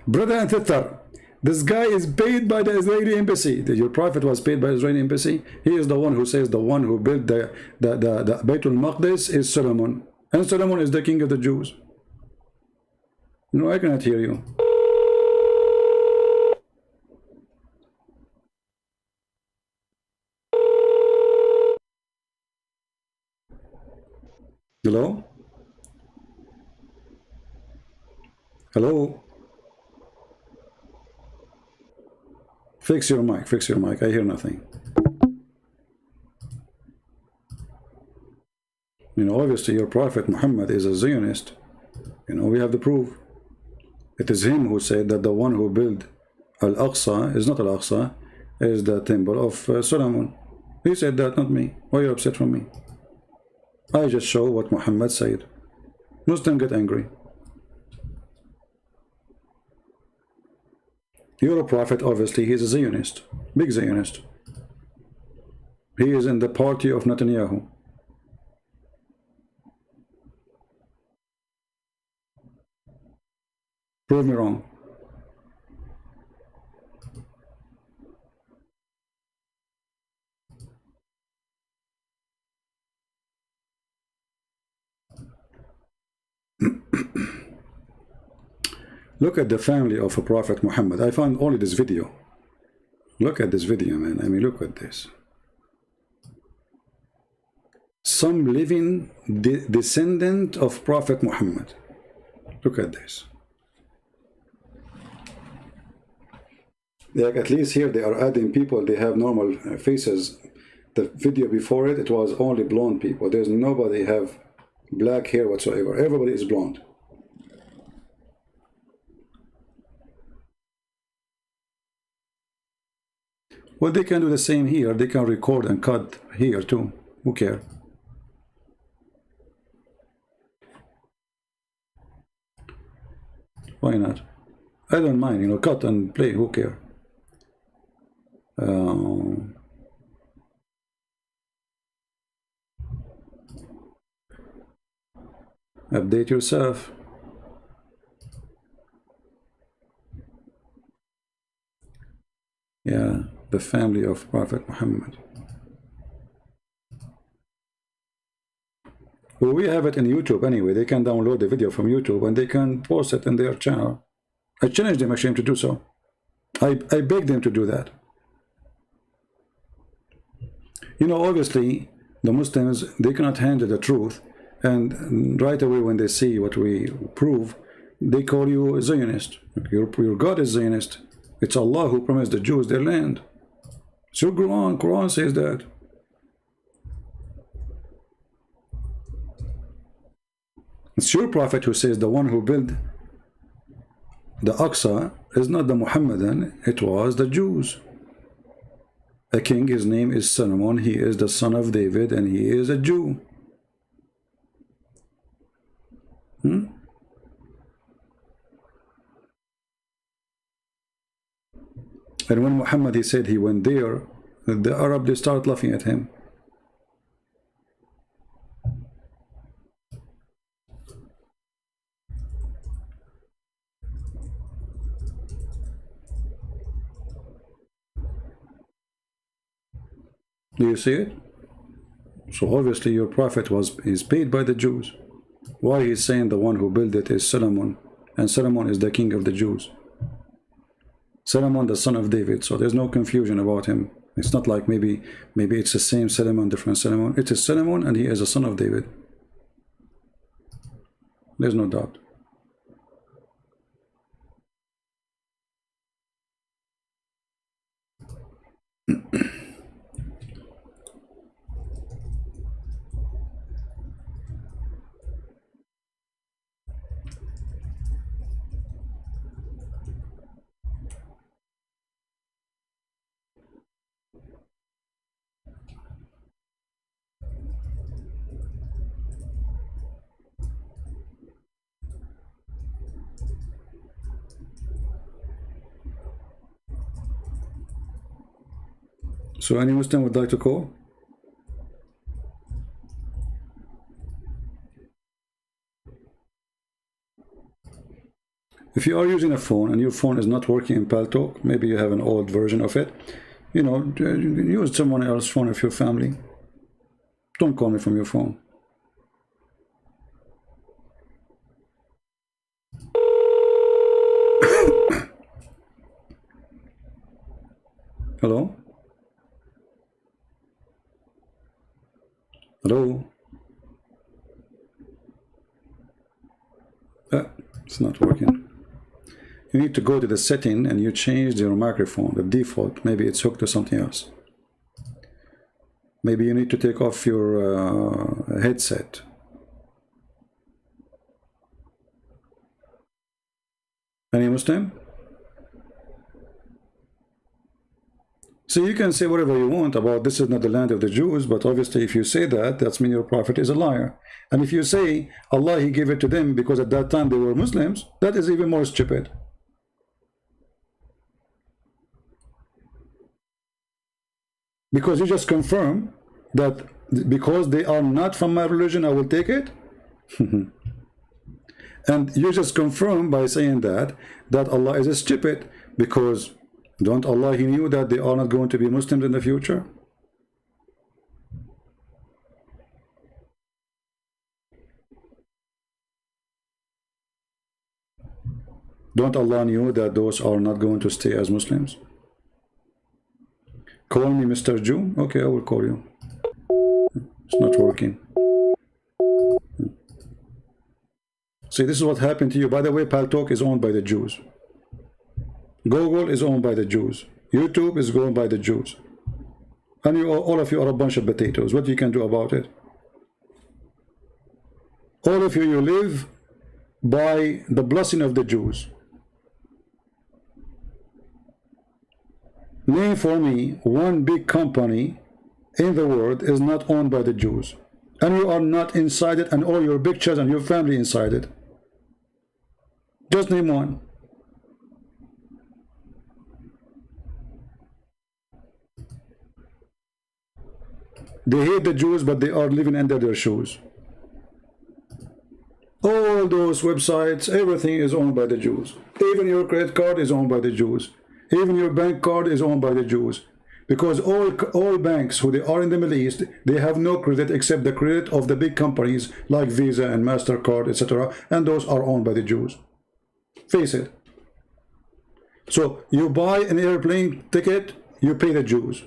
Brother and sister, this guy is paid by the Israeli Embassy. Your prophet was paid by the Israeli Embassy. He is the one who says the one who built the Baitul Maqdis is Solomon. And Solomon is the king of the Jews. No, I cannot hear you. Hello? Hello? Fix your mic, fix your mic. I hear nothing. You know, obviously your prophet Muhammad is a Zionist. You know, we have the proof. It is him who said that the one who built Al-Aqsa is not Al-Aqsa, is the temple of Solomon. He said that, not me. Why are you upset from me? I just show what Muhammad said. Muslims get angry. Your prophet, obviously, he is a Zionist. Big Zionist. He is in the party of Netanyahu. Prove me wrong. Look at the family of a Prophet Muhammad. I found only this video. Look at this video, man. I mean, look at this. Some living descendant of Prophet Muhammad. Look at this. Like, at least here they are adding people, they have normal faces. The video before it, it was only blonde people. There's nobody have black hair whatsoever. Everybody is blonde. Well, they can do the same here. They can record and cut here too. Who cares? Why not? I don't mind, you know, cut and play. Who cares? Update yourself. Yeah, the family of Prophet Muhammad. Well, we have it in YouTube anyway. They can download the video from YouTube and they can post it in their channel. I challenge them actually to do so. I beg them to do that. You know, obviously, the Muslims, they cannot handle the truth. And right away when they see what we prove, they call you a Zionist. Your God is Zionist. It's Allah who promised the Jews their land. It's your Quran says that. It's your prophet who says the one who built the Aqsa is not the Muhammadan, it was the Jews. A king, his name is Solomon, he is the son of David and he is a Jew. And when Muhammad, he said he went there, the Arab, they start laughing at him. Do you see it? So obviously your prophet is paid by the Jews. Why he's saying the one who built it is Solomon, and Solomon is the king of the Jews. Solomon, the son of David. So there's no confusion about him. It's not like maybe it's the same Solomon, different Solomon. It is Solomon, and he is a son of David. There's no doubt. So any Muslim would like to call? If you are using a phone and your phone is not working in Paltalk, maybe you have an old version of it, you know, use someone else's phone of your family. Don't call me from your phone. Hello? Hello? It's not working. You need to go to the setting and you change your microphone, the default. Maybe it's hooked to something else. Maybe you need to take off your headset. Any Muslim? So you can say whatever you want about this is not the land of the Jews, but obviously if you say that, that's mean your prophet is a liar. And if you say Allah, he gave it to them because at that time they were Muslims, that is even more stupid. Because you just confirm that because they are not from my religion, I will take it. And you just confirm by saying that Allah is stupid, because don't Allah, he knew that they are not going to be Muslims in the future? Don't Allah knew that those are not going to stay as Muslims? Call me Mr. Jew? Okay, I will call you. It's not working. See, this is what happened to you. By the way, Paltalk is owned by the Jews. Google is owned by the Jews. YouTube is owned by the Jews. And you, all of you are a bunch of potatoes. What you can do about it? All of you, you live by the blessing of the Jews. Name for me one big company in the world is not owned by the Jews. And you are not inside it, and all your pictures and your family inside it. Just name one. They hate the Jews, but they are living under their shoes. All those websites, everything is owned by the Jews. Even your credit card is owned by the Jews. Even your bank card is owned by the Jews. Because all banks who they are in the Middle East, they have no credit except the credit of the big companies like Visa and MasterCard, etc. And those are owned by the Jews. Face it. So you buy an airplane ticket, you pay the Jews.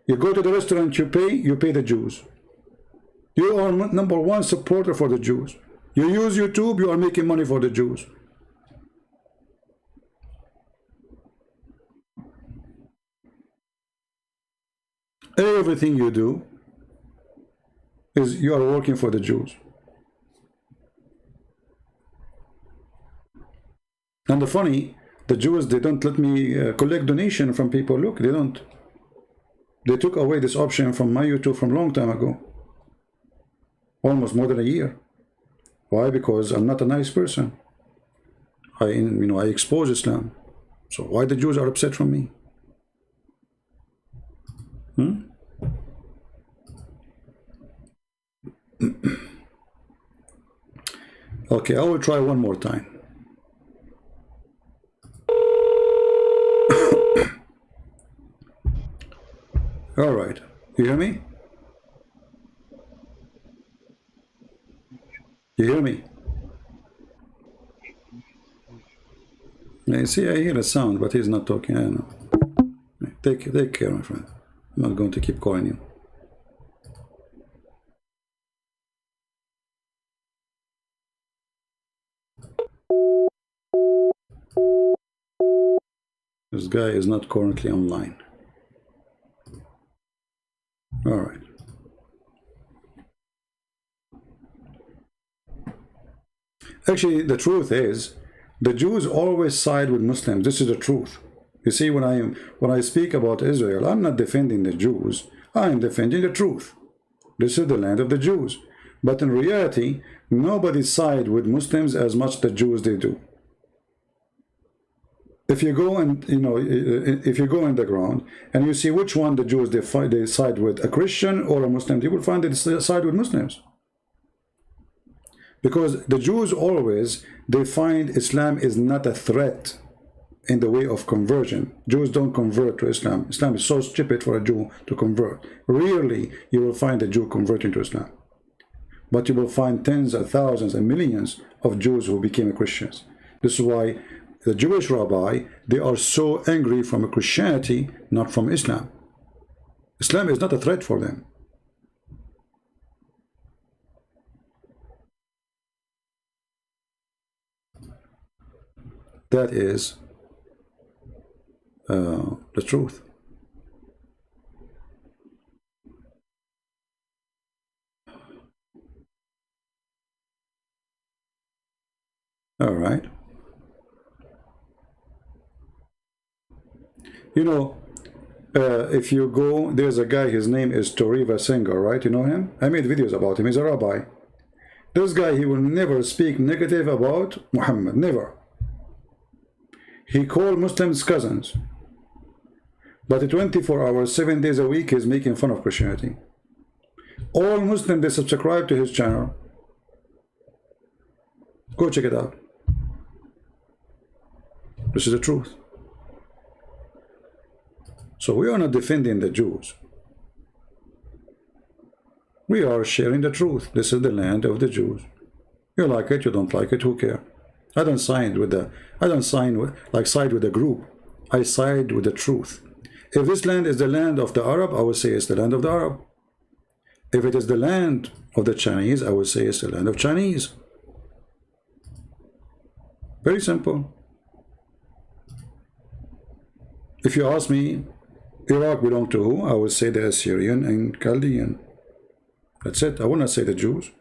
You go to the restaurant, you pay the Jews. You are number one supporter for the Jews. You use YouTube, you are making money for the Jews. Everything you do is you are working for the Jews. And the funny, the Jews, they don't let me collect donation from people. Look, they don't. They took away this option from my YouTube from a long time ago. Almost more than a year. Why? Because I'm not a nice person. I expose Islam. So why the Jews are upset from me? Okay, I will try one more time. All right. You hear me? You hear me? You see, I hear a sound, but he's not talking. I don't know. Take care, my friend. I'm not going to keep calling you. This guy is not currently online. All right. Actually, the truth is, the Jews always side with Muslims. This is the truth. You see, when I speak about Israel, I'm not defending the Jews. I'm defending the truth. This is the land of the Jews. But in reality, nobody side with Muslims as much the Jews they do. If you go and if you go in the ground and you see which one the Jews they side with, a Christian or a Muslim, you will find they side with Muslims. Because the Jews always, they find Islam is not a threat in the way of conversion. Jews don't convert to Islam. Islam is so stupid for a Jew to convert. Rarely you will find a Jew converting to Islam. But you will find tens of thousands and millions of Jews who became Christians. This is why the Jewish rabbi, they are so angry from Christianity, not from Islam. Islam is not a threat for them. That is the truth. All right. You know, if you go, there's a guy, his name is Toriva Singer, right? You know him? I made videos about him. He's a rabbi. This guy, he will never speak negative about Muhammad. Never. He called Muslims cousins. But 24 hours, 7 days a week, he's making fun of Christianity. All Muslims, they subscribe to his channel. Go check it out. This is the truth. So we are not defending the Jews. We are sharing the truth. This is the land of the Jews. You like it, you don't like it, who cares? I don't side with the group. I side with the truth. If this land is the land of the Arab, I would say it's the land of the Arab. If it is the land of the Chinese, I would say it's the land of Chinese. Very simple. If you ask me, Iraq belong to who? I would say the Assyrian and Chaldean. That's it. I will not say the Jews.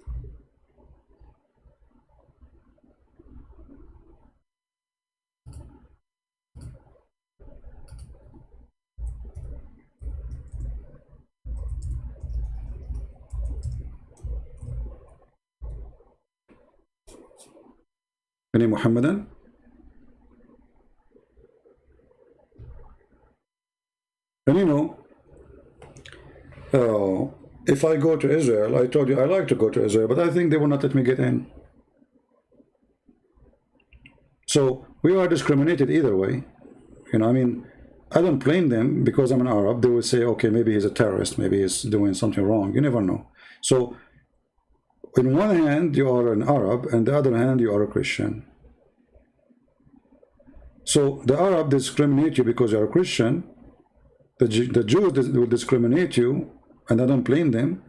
Any Muhammadan? And you know, if I go to Israel, I told you I like to go to Israel, but I think they will not let me get in. So we are discriminated either way. You know, I mean, I don't blame them because I'm an Arab. They will say, okay, maybe he's a terrorist, maybe he's doing something wrong. You never know. So in one hand, you are an Arab, and the other hand, you are a Christian. So the Arab discriminate you because you're a Christian. The Jews will discriminate you, and I don't blame them,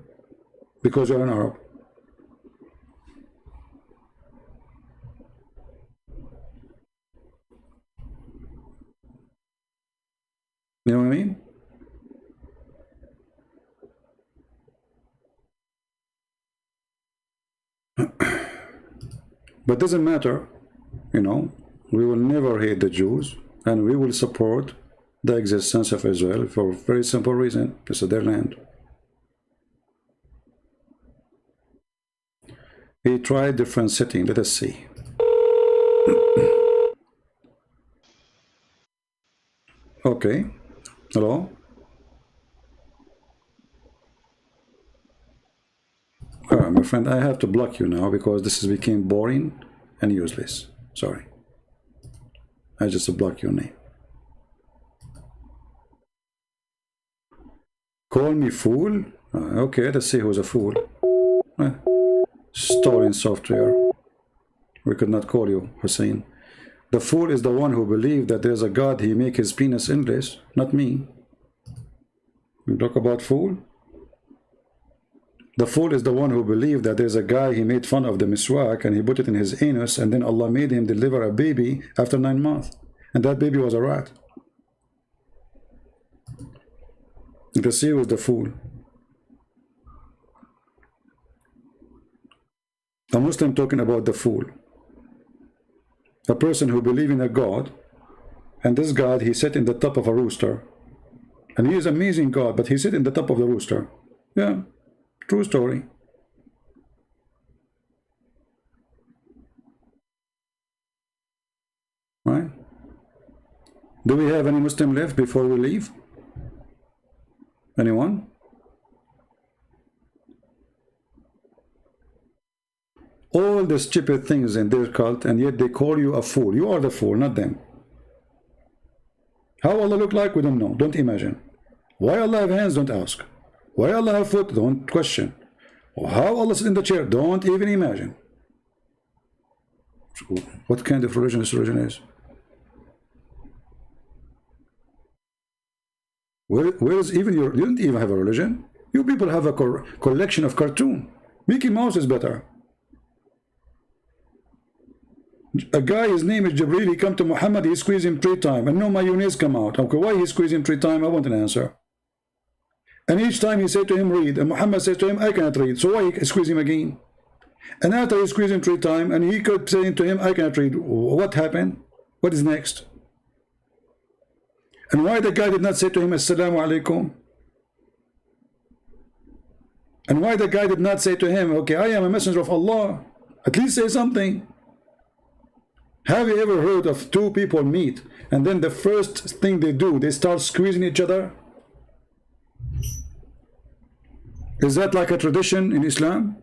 because you're an Arab. You know what I mean? But doesn't matter, you know, we will never hate the Jews, and we will support the existence of Israel for a very simple reason. This is their land. He tried different setting. Let us see. Okay. Hello? All right, my friend, I have to block you now because this has become boring and useless. Sorry. I just block your name. Call me fool? Okay, let's see who's a fool. Stolen software. We could not call you Hussein. The fool is the one who believes that there's a God, he make his penis endless, not me. You talk about fool? The fool is the one who believed that there's a guy, he made fun of the miswak and he put it in his anus, and then Allah made him deliver a baby after 9 months. And that baby was a rat. The sea was the fool. A Muslim talking about the fool. A person who believes in a God, and this God, he sat in the top of a rooster. And he is an amazing God, but he sat in the top of the rooster. Yeah, true story. Right? Do we have any Muslim left before we leave? Anyone? All the stupid things in their cult, and yet they call you a fool. You are the fool, not them. How Allah look like? We don't know. Don't imagine. Why Allah have hands? Don't ask. Why Allah have foot? Don't question. How Allah sit in the chair? Don't even imagine. What kind of religion this religion is? Where is even your... You don't even have a religion. You people have a collection of cartoon. Mickey Mouse is better. A guy, his name is Jibreel, he come to Muhammad, he squeeze him 3 times, and no mayonnaise come out. Okay, why he squeeze him 3 times? I want an answer. And each time he said to him, read, and Muhammad says to him, I cannot read. So why he squeeze him again? And after he squeeze him 3 times, and he could say to him, I cannot read. What happened? What is next? And why the guy did not say to him, Assalamu alaikum? And why the guy did not say to him, okay, I am a messenger of Allah. At least say something. Have you ever heard of 2 people meet, and then the first thing they do, they start squeezing each other? Is that like a tradition in Islam?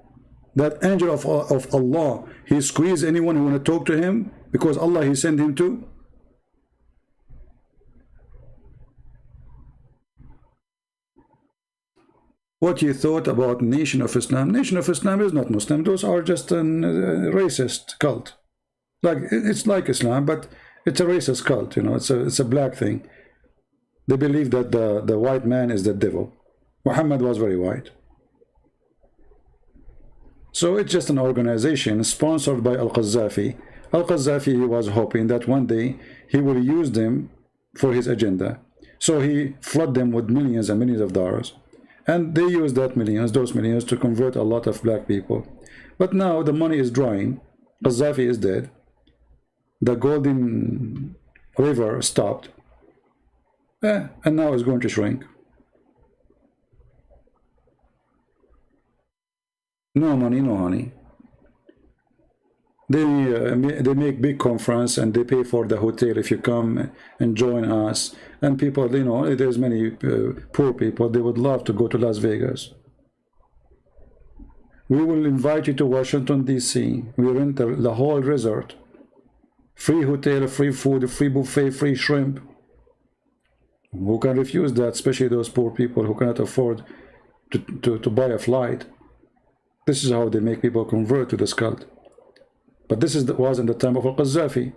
That angel of Allah, he squeeze anyone who want to talk to him because Allah he sent him to? What you thought about Nation of Islam? Nation of Islam is not Muslim. Those are just a racist cult. Like it's like Islam, but it's a racist cult. You know, it's a black thing. They believe that the white man is the devil. Muhammad was very white. So it's just an organization sponsored by Al-Qaddafi. Al-Qaddafi was hoping that one day he will use them for his agenda. So he flooded them with millions and millions of dollars. And they use those millions to convert a lot of black people. But now the money is drying. Qaddafi is dead. The Golden River stopped. And now it's going to shrink. No money, no honey. They make big conference and they pay for the hotel if you come and join us. And people, you know, there's many poor people, they would love to go to Las Vegas. We will invite you to Washington, D.C. We rent the whole resort. Free hotel, free food, free buffet, free shrimp. Who can refuse that? Especially those poor people who cannot afford to buy a flight. This is how they make people convert to this cult. But this was in the time of Al-Qaddafi.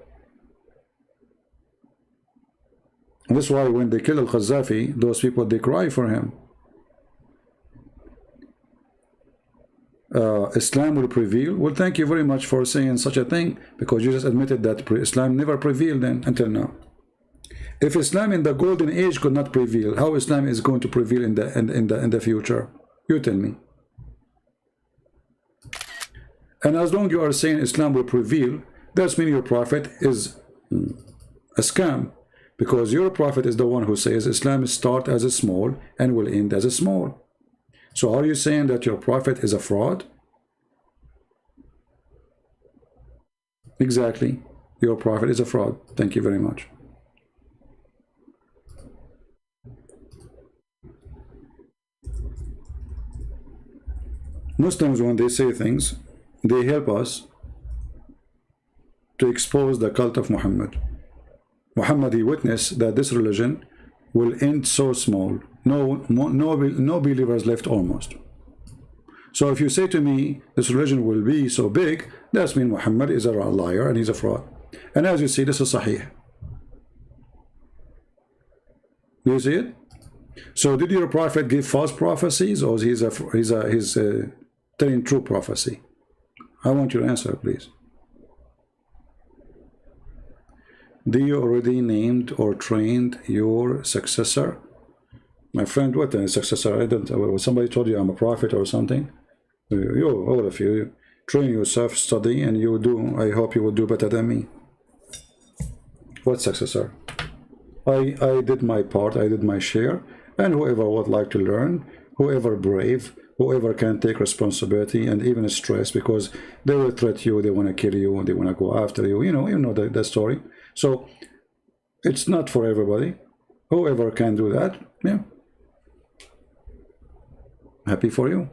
And this is why when they kill Al-Qaddafi, those people, they cry for him. Islam will prevail. Well, thank you very much for saying such a thing, because you just admitted that Islam never prevailed then until now. If Islam in the golden age could not prevail, how Islam is going to prevail in the future? You tell me. And as long as you are saying Islam will prevail, that's mean your prophet is a scam, because your prophet is the one who says Islam start as a small and will end as a small. So are you saying that your prophet is a fraud? Exactly. Your prophet is a fraud. Thank you very much. Muslims, when they say things, they help us to expose the cult of Muhammad. Muhammad, he witnessed that this religion will end so small. No believers left almost. So if you say to me this religion will be so big, that means Muhammad is a liar and he's a fraud. And as you see, this is sahih. Do you see it? So did your prophet give false prophecies, or he's telling true prophecy? I want your answer, please. Do you already named or trained your successor? My friend, what a successor? I don't. Somebody told you I'm a prophet or something. You, all of you, train yourself, study, and you do. I hope you will do better than me. What successor? I did my part. I did my share. And whoever would like to learn, whoever brave, whoever can take responsibility and even stress, because they will threat you, they want to kill you, they want to go after you. You know the story. So it's not for everybody. Whoever can do that, yeah. Happy for you.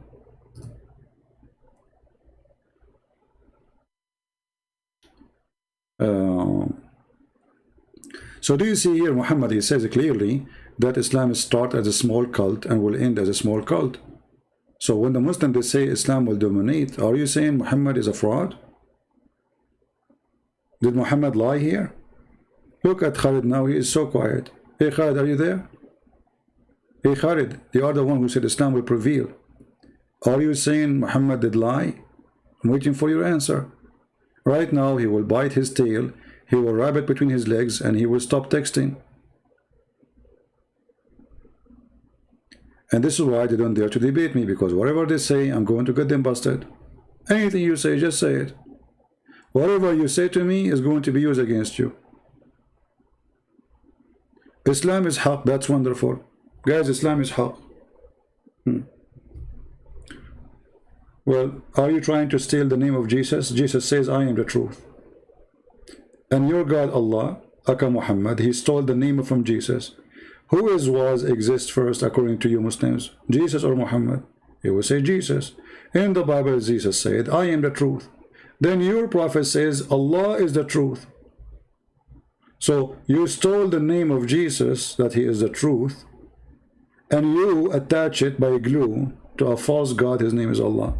So do you see here, Muhammad, he says clearly that Islam starts as a small cult and will end as a small cult. So when the Muslims, they say Islam will dominate, are you saying Muhammad is a fraud? Did Muhammad lie here? Look at Khalid now, he is so quiet. Hey Khalid, are you there? Hey Khalid, you are the one who said Islam will prevail. Are you saying Muhammad did lie? I'm waiting for your answer. Right now he will bite his tail, he will wrap it between his legs, and he will stop texting. And this is why they don't dare to debate me, because whatever they say, I'm going to get them busted. Anything you say, just say it. Whatever you say to me is going to be used against you. Islam is haq, that's wonderful. Guys, Islam is haq. Well, are you trying to steal the name of Jesus? Jesus says, I am the truth. And your God, Allah, Aka Muhammad, he stole the name from Jesus. Who was, exists first according to you Muslims? Jesus or Muhammad? You will say Jesus. In the Bible, Jesus said, I am the truth. Then your prophet says, Allah is the truth. So you stole the name of Jesus, that he is the truth, and you attach it by glue to a false God, his name is Allah.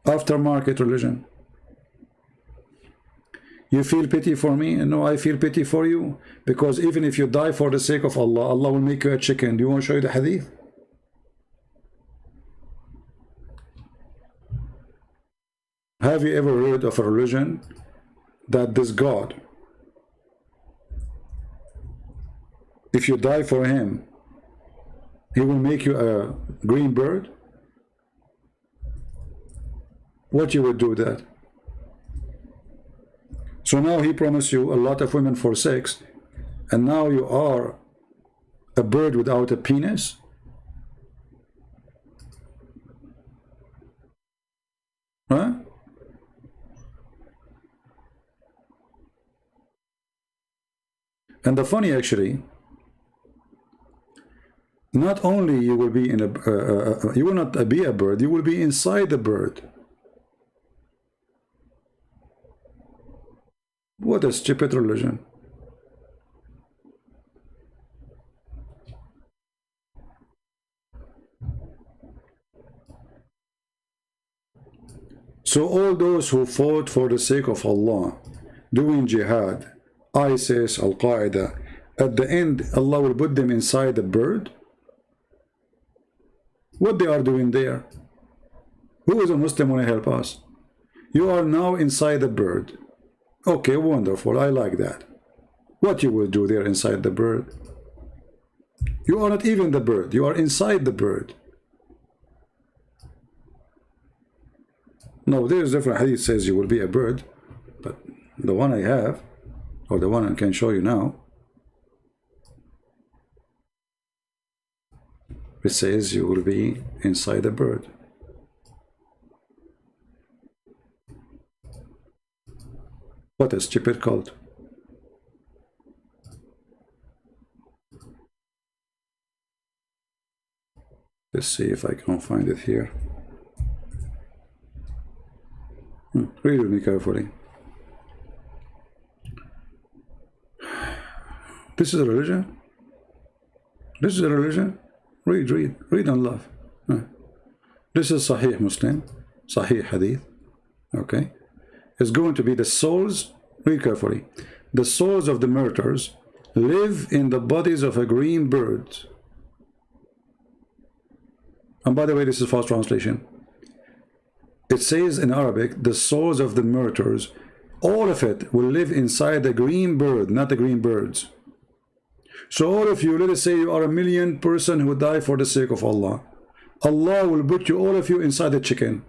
Aftermarket religion. You feel pity for me? No, I feel pity for you. Because even if you die for the sake of Allah, Allah will make you a chicken. Do you want to show you the hadith? Have you ever heard of a religion that this God, if you die for him, he will make you a green bird? What you would do with that? So now he promised you a lot of women for sex, and now you are a bird without a penis? Huh? And the funny, actually, not only you will be in a, you will not be a bird, you will be inside the bird. What a stupid religion. So all those who fought for the sake of Allah, doing jihad, ISIS, Al-Qaeda, at the end Allah will put them inside the bird? What they are doing there? Who is a Muslim want to help us? You are now inside the bird. Okay, wonderful, I like that. What you will do there inside the bird? You are not even the bird, you are inside the bird. No, there is different hadith says you will be a bird, but the one I have, or the one I can show you now, it says you will be inside a bird. What a stupid cult. Let's see if I can find it here. Read with me carefully. This is a religion? This is a religion? Read and love. This is Sahih Muslim, Sahih Hadith. Okay? It's going to be the souls, read carefully. The souls of the martyrs live in the bodies of a green bird. And by the way, this is false translation. It says in Arabic, the souls of the martyrs, all of it will live inside the green bird, not the green birds. So all of you, let us say you are 1 million person who die for the sake of Allah. Allah will put you, all of you, inside the chicken.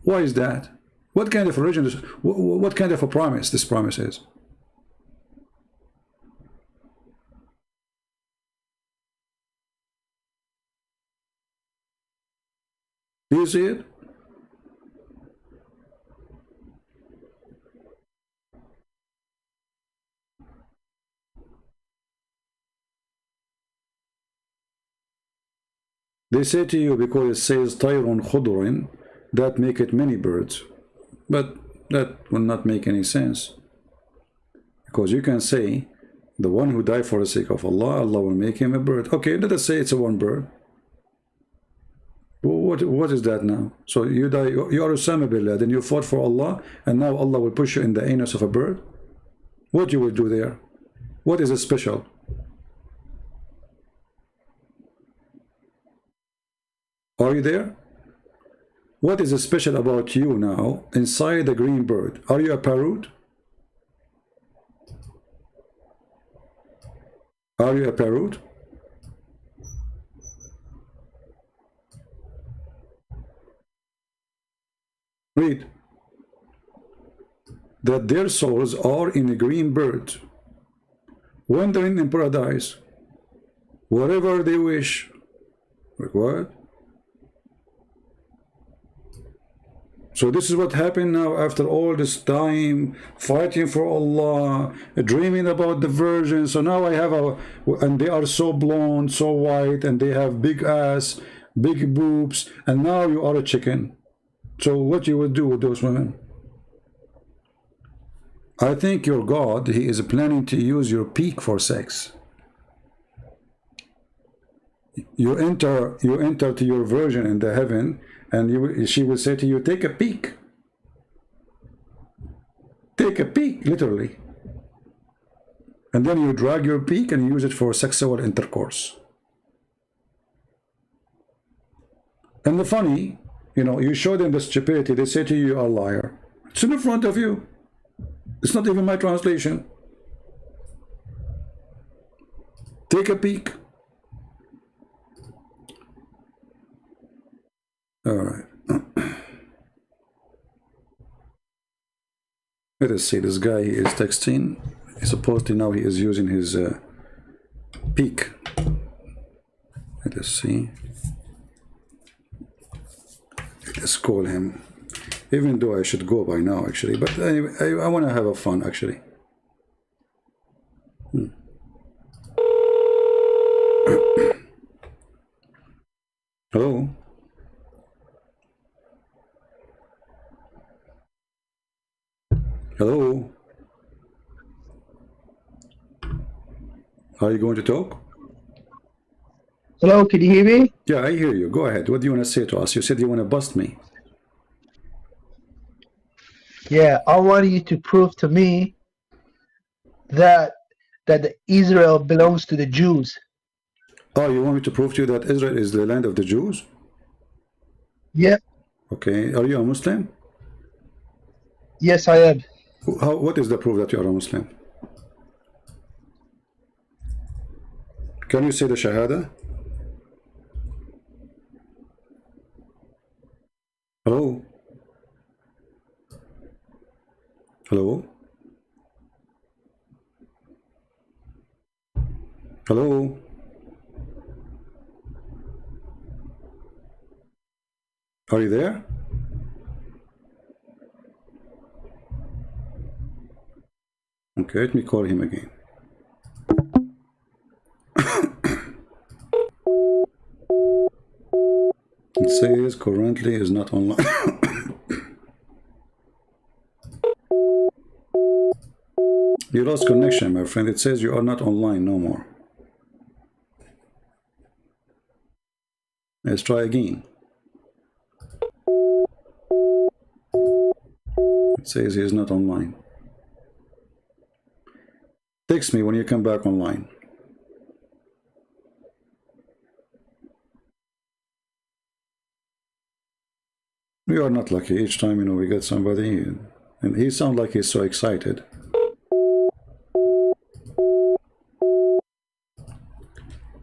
Why is that? What kind of religion is, what kind of a promise this promise is? Do you see it? They say to you, because it says Tayrun Khudurin, that make it many birds. But that will not make any sense. Because you can say, the one who died for the sake of Allah, Allah will make him a bird. Okay, let us say it's a one bird. What is that now? So you die, you are Osama bin Laden, you fought for Allah, and now Allah will push you in the anus of a bird? What you will do there? What is special? Are you there? What is special about you now inside the green bird? Are you a parrot? Are you a parrot? Read. That their souls are in a green bird, wandering in paradise, wherever they wish. Like what? So this is what happened now after all this time fighting for Allah, dreaming about the virgin. So now I have and they are so blonde, so white, and they have big ass, big boobs, and now you are a chicken. So what you would do with those women? I think your God, he is planning to use your peak for sex. You enter to your virgin in the heaven, and she will say to you, take a peek. Take a peek, literally. And then you drag your peek and use it for sexual intercourse. And the funny, you show them the stupidity, they say to you, you are a liar. It's in front of you. It's not even my translation. Take a peek. All right. Let us see. This guy is texting. Supposedly now he is using his peak. Let us see. Let's call him. Even though I should go by now, actually. But anyway, I want to have a fun, actually. Hello? Hello? Are you going to talk? Hello, can you hear me? Yeah, I hear you. Go ahead. What do you want to say to us? You said you want to bust me. Yeah, I want you to prove to me that Israel belongs to the Jews. Oh, you want me to prove to you that Israel is the land of the Jews? Yep. Okay. Are you a Muslim? Yes, I am. What is the proof that you are a Muslim? Can you say the Shahada? Hello? Hello? Hello? Are you there? Okay, let me call him again. It says currently is not online. You lost connection, my friend. It says you are not online no more. Let's try again. It says he is not online. Text me when you come back online. We are not lucky. Each time, you know, we get somebody, and he sounds like he's so excited.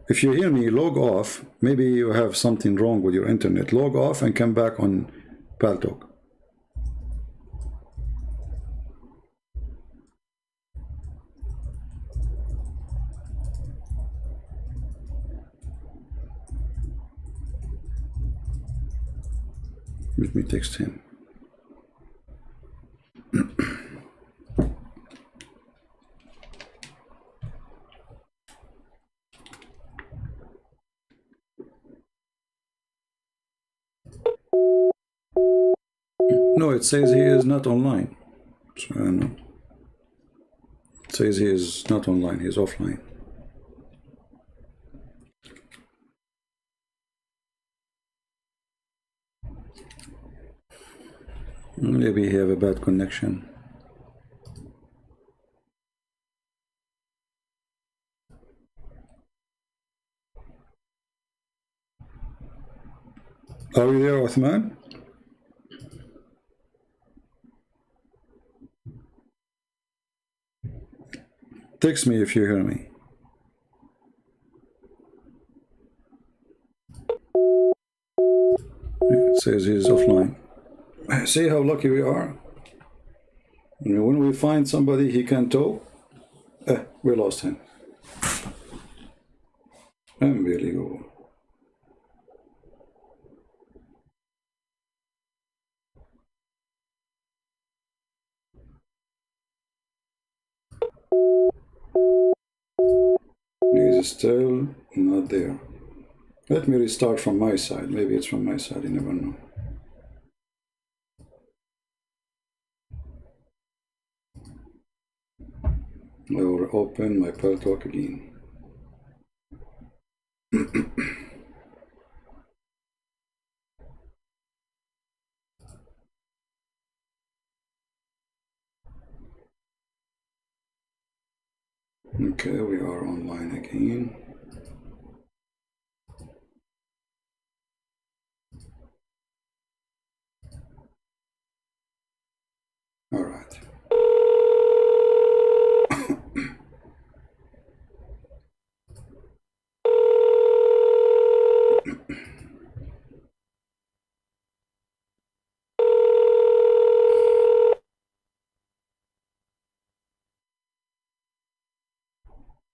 If you hear me, log off. Maybe you have something wrong with your internet. Log off and come back on Paltalk. Let me text him. No, it says he is not online. So, no. It says he is not online, he is offline. Maybe he have a bad connection. Are you there, Uthman? Text me if you hear me. It says he's offline. See how lucky we are? When we find somebody he can talk, we lost him. Unbelievable. He's still not there. Let me restart from my side. Maybe it's from my side, you never know. I will open my Paltalk again. Okay, we are online again. All right.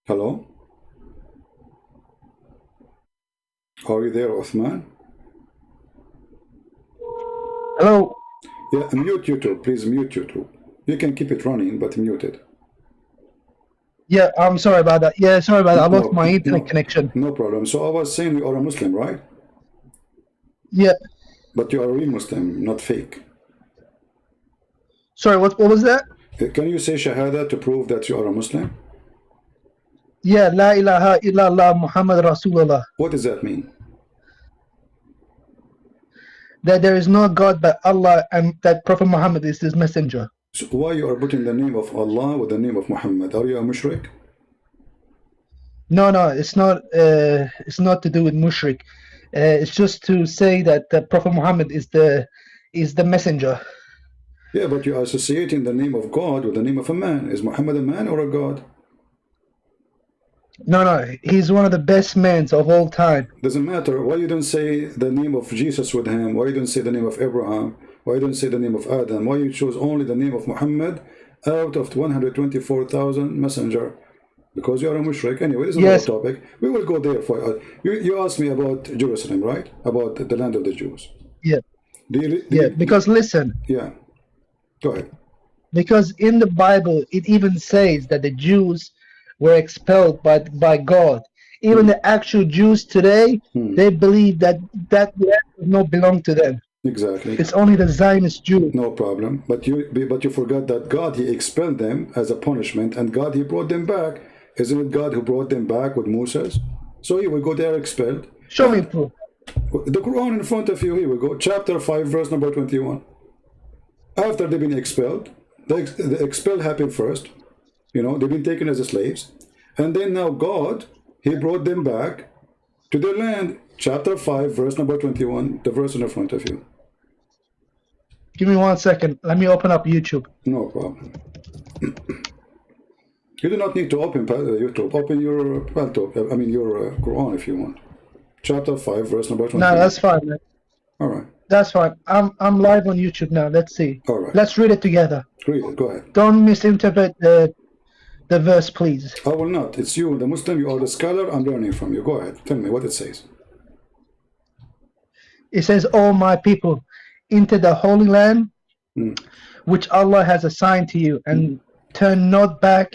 Hello? Are you there, Uthman? Hello? Yeah, mute YouTube. Please mute YouTube. You can keep it running, but mute it. Yeah, I'm sorry about that. Yeah, sorry about that. I lost my internet connection. No problem. So I was saying you are a Muslim, right? Yeah. But you are a real Muslim, not fake. Sorry, what was that? Can you say Shahada to prove that you are a Muslim? Yeah, La ilaha illallah Muhammad Rasulullah. What does that mean? That there is no God but Allah, and that Prophet Muhammad is his messenger. So why you are putting the name of Allah with the name of Muhammad? Are you a mushrik? No, it's not. It's not to do with mushrik. It's just to say that the Prophet Muhammad is the messenger. Yeah, but you are associating the name of God with the name of a man. Is Muhammad a man or a God? No, he's one of the best men of all time. Doesn't matter. Why you don't say the name of Jesus with him? Why you don't say the name of Abraham? Why you don't say the name of Adam? Why you choose only the name of Muhammad out of 124,000 messenger? Because you are a mushrik. Anyway, this is another topic. We will go there for you asked me about Jerusalem, right? About the land of the Jews. Yeah. Because listen. Yeah. Go ahead. Because in the Bible, it even says that the Jews were expelled by God. Even the actual Jews today, they believe that land does not belong to them. Exactly. It's only the Zionist Jew. No problem. But you forgot that God, he expelled them as a punishment, and God, he brought them back. Isn't it God who brought them back with Moses? So here we go, they are expelled. Show me proof. The Quran in front of you, here we go. Chapter 5, verse number 21. After they've been expelled, the expel happened first. You know, they've been taken as slaves. And then now God, he brought them back to their land. Chapter 5, verse number 21, the verse in the front of you. Give me 1 second. Let me open up YouTube. No problem. You do not need to open YouTube. Open your your Quran if you want. Chapter 5, verse number 21. No, that's fine, man. All right. That's fine. I'm live on YouTube now. Let's see. All right. Let's read it together. Read it. Go ahead. Don't misinterpret the verse, please. I will not. It's you, the Muslim. You are the scholar. I'm learning from you. Go ahead. Tell me what it says. It says, "O my people, into the Holy Land, which Allah has assigned to you, and turn not back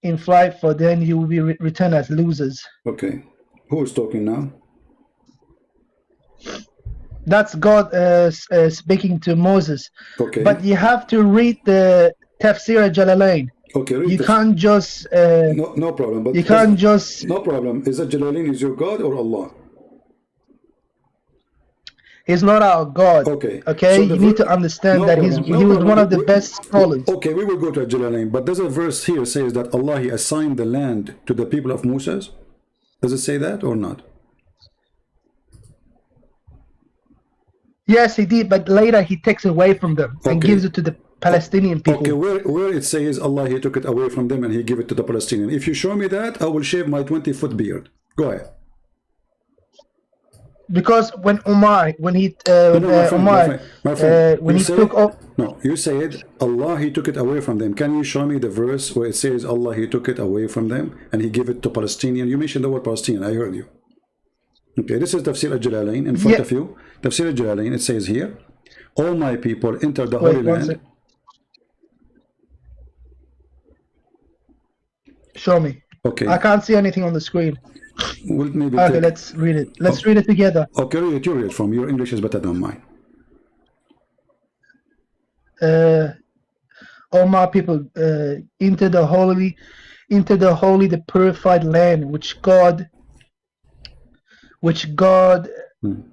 in flight, for then you will be returned as losers." Okay. Who is talking now? That's God speaking to Moses. Okay. But you have to read the Tafsir Jalalain. Okay. Read you this. can't just. No problem. But you can't just. No problem. Is that Jalalain is your God or Allah? He's not our God. Okay. Okay. So you need to understand that he was one of the best scholars. Okay, we will go to Jalalain. But does a verse here says that Allah, he assigned the land to the people of Moses? Does it say that or not? Yes, he did, but later he takes away from them and gives it to the Palestinian people. Okay, where it says Allah, he took it away from them and he gave it to the Palestinian. If you show me that, I will shave my 20-foot beard. Go ahead. Because when he took off. No, you said Allah, he took it away from them. Can you show me the verse where it says Allah, he took it away from them and he gave it to Palestinian? You mentioned the word Palestinian. I heard you. Okay, this is Tafsir al-Jalalain in front of you. Tafsir al-Jalalain, it says here, all my people enter the Holy Land. Show me. Okay. I can't see anything on the screen. We'll maybe okay, let's read it. Let's read it together. Okay, read it. You read it from. Your English is better than mine. All my people, into the holy, the purified land, which God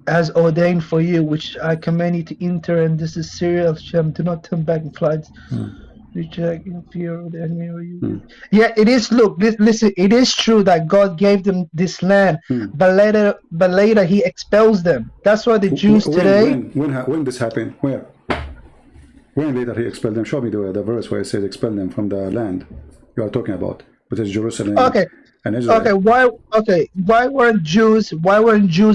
has ordained for you, which I command you to enter, and this is CIRA. Do not turn back in flights. Reject in fear of the enemy or you. Yeah, it is. Look, listen. It is true that God gave them this land, but later He expels them. That's why the Jews today. When this happened? Where? When later He expelled them? Show me the verse where it says expel them from the land you are talking about, which is Jerusalem. Okay. And Israel. Okay. Why weren't Jews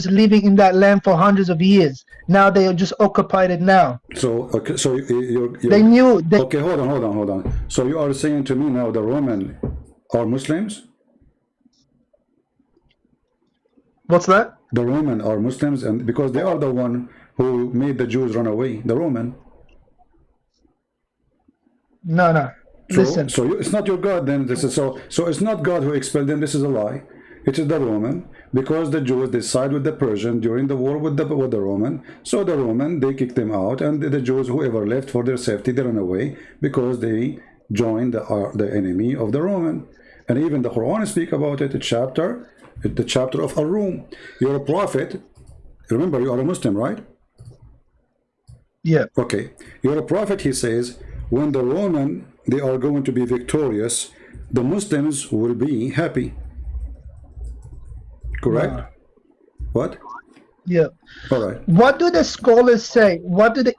living in that land for hundreds of years? Now they are just occupied it now. So okay, so they knew. Okay, hold on. So you are saying to me now the Roman are Muslims? What's that? The Roman are Muslims, and because they are the one who made the Jews run away. The Roman. No. Listen. So it's not your God then. This is so it's not God who expelled them. This is a lie. It is the Roman, because the Jews, they side with the Persian during the war with the Roman. So the Roman, they kicked them out, and the Jews, whoever left for their safety, they ran away because they joined the enemy of the Roman. And even the Quran speak about it. The chapter of Ar-Rum. You're a prophet. Remember, you are a Muslim, right? Yeah. Okay. You're a prophet. He says, when the Roman, they are going to be victorious, the Muslims will be happy. Correct? What? Yeah. All right. What do the scholars say? What do the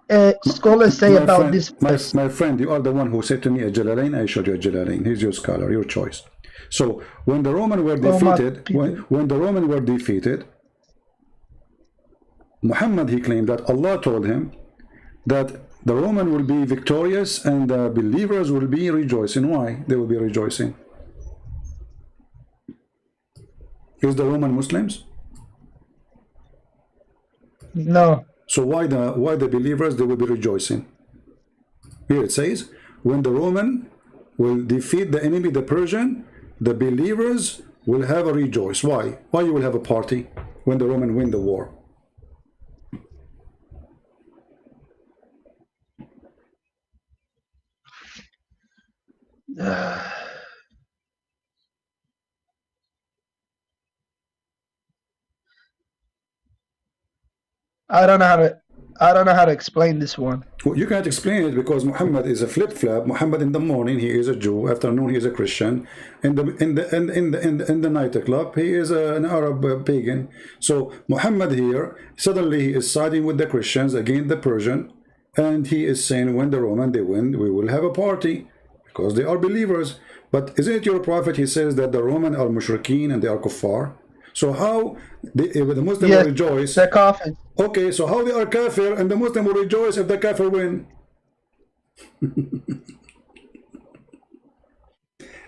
scholars say about this? My friend, you are the one who said to me a Jalalain. I showed you a Jalalain. He's your scholar, your choice. So when the Romans were defeated, when the Romans were defeated, Muhammad, he claimed that Allah told him that the Roman will be victorious and the believers will be rejoicing. Why? They will be rejoicing. Is the Roman Muslims? No. So why the believers, they will be rejoicing? Here it says, when the Roman will defeat the enemy, the Persian, the believers will have a rejoice. Why? Why you will have a party when the Roman win the war? I don't know how to explain this one. Well, you can't explain it because Muhammad is a flip-flap. Muhammad in the morning he is a Jew, afternoon he is a Christian, in the nightclub he is an Arab pagan. So Muhammad here suddenly he is siding with the Christians against the Persian, and he is saying when the Roman they win, we will have a party because they are believers. But isn't it your prophet? He says that the Roman are mushrikeen and they are kuffar. So how the Muslim will rejoice? They're kafir. Okay, so how they are kafir and the Muslim will rejoice if the kafir win?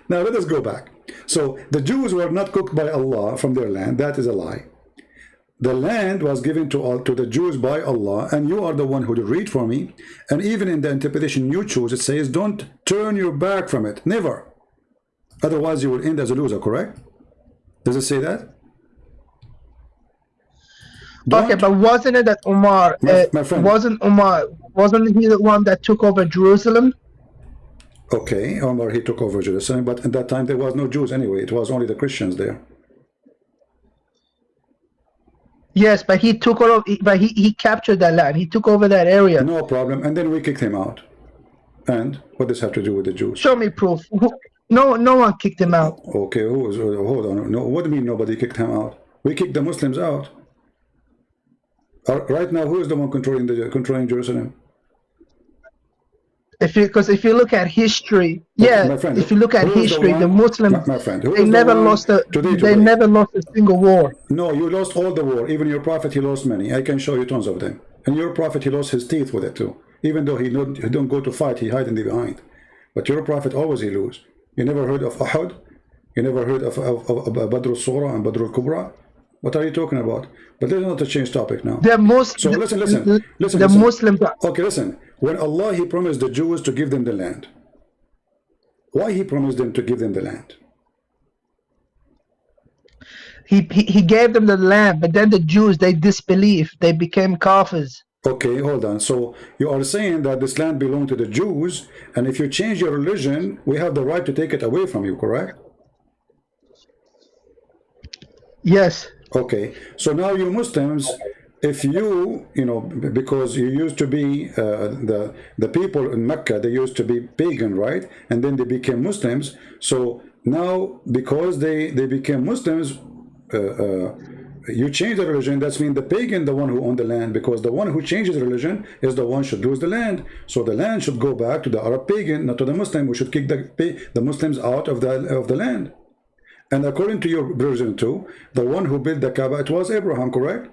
Now let us go back. So the Jews were not cooked by Allah from their land. That is a lie. The land was given to the Jews by Allah, and you are the one who will read for me. And even in the interpretation you choose, it says don't turn your back from it. Never. Otherwise you will end as a loser, correct? Does it say that? Okay, but wasn't it that Umar, my friend, wasn't he the one that took over Jerusalem? Okay, Umar, he took over Jerusalem, but at that time there was no Jews anyway. It was only the Christians there. Yes, but he took over, but he captured that land. He took over that area. No problem, and then we kicked him out. And what does have to do with the Jews? Show me proof. No one kicked him out. Okay, hold on. No, what do you mean nobody kicked him out? We kicked the Muslims out. Right now, who is the one controlling Jerusalem? Because if you look at history, my friend, if you look at history, the Muslims my friend, they never lost a single war. No, you lost all the war. Even your prophet, he lost many. I can show you tons of them. And your prophet, he lost his teeth with it too. Even though he don't go to fight, he hide in the behind. But your prophet always he lose. You never heard of Uhud? You never heard of Badr al-Sura and Badr al-Kubra? What are you talking about? But let's not change topic now. So listen. Muslims. Okay, listen. When Allah he promised the Jews to give them the land, why he promised them to give them the land? He gave them the land, but then the Jews they disbelieved. They became kafirs. Okay, hold on. So you are saying that this land belonged to the Jews, and if you change your religion, we have the right to take it away from you, correct? Yes. Okay, so now you Muslims, if you know, because you used to be the people in Mecca, they used to be pagan, right? And then they became Muslims. So now because they became Muslims, you change the religion. That means the pagan, the one who owned the land, because the one who changes religion is the one should lose the land. So the land should go back to the Arab pagan, not to the Muslim. We should kick the Muslims out of the land. And according to your version too, the one who built the Kaaba, it was Abraham, correct?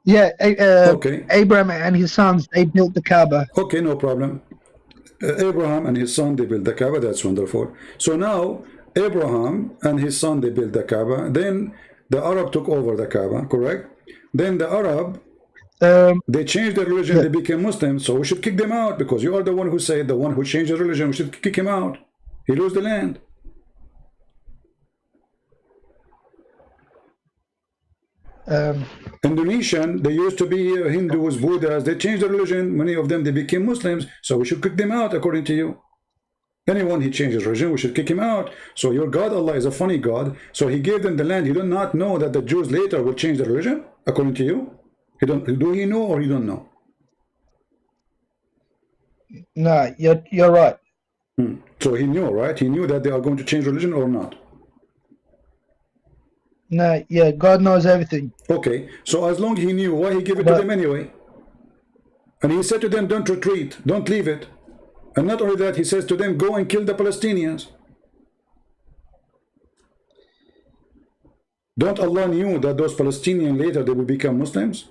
Yeah, okay. Abraham and his sons, they built the Kaaba. Okay, no problem. Abraham and his son, they built the Kaaba. That's wonderful. So now, Abraham and his son, they built the Kaaba. Then the Arab took over the Kaaba, correct? Then the Arab, they changed their religion, yeah. They became Muslims. So we should kick them out because you are the one who said the one who changed the religion, we should kick him out. He lose the land. Indonesian, they used to be Hindus, Buddhas, they changed the religion, many of them they became Muslims, so we should kick them out according to you. Anyone he changes religion, we should kick him out. So your God Allah is a funny God, so he gave them the land. You do not know that the Jews later will change the religion according to you? Do he know or you don't know? No, you're right. So he knew, right? He knew that they are going to change religion or not? No, yeah, God knows everything. Okay, so as long as he knew, why he gave it to them anyway? And he said to them, don't retreat, don't leave it. And not only that, he says to them, go and kill the Palestinians. Don't Allah knew that those Palestinians later they will become Muslims?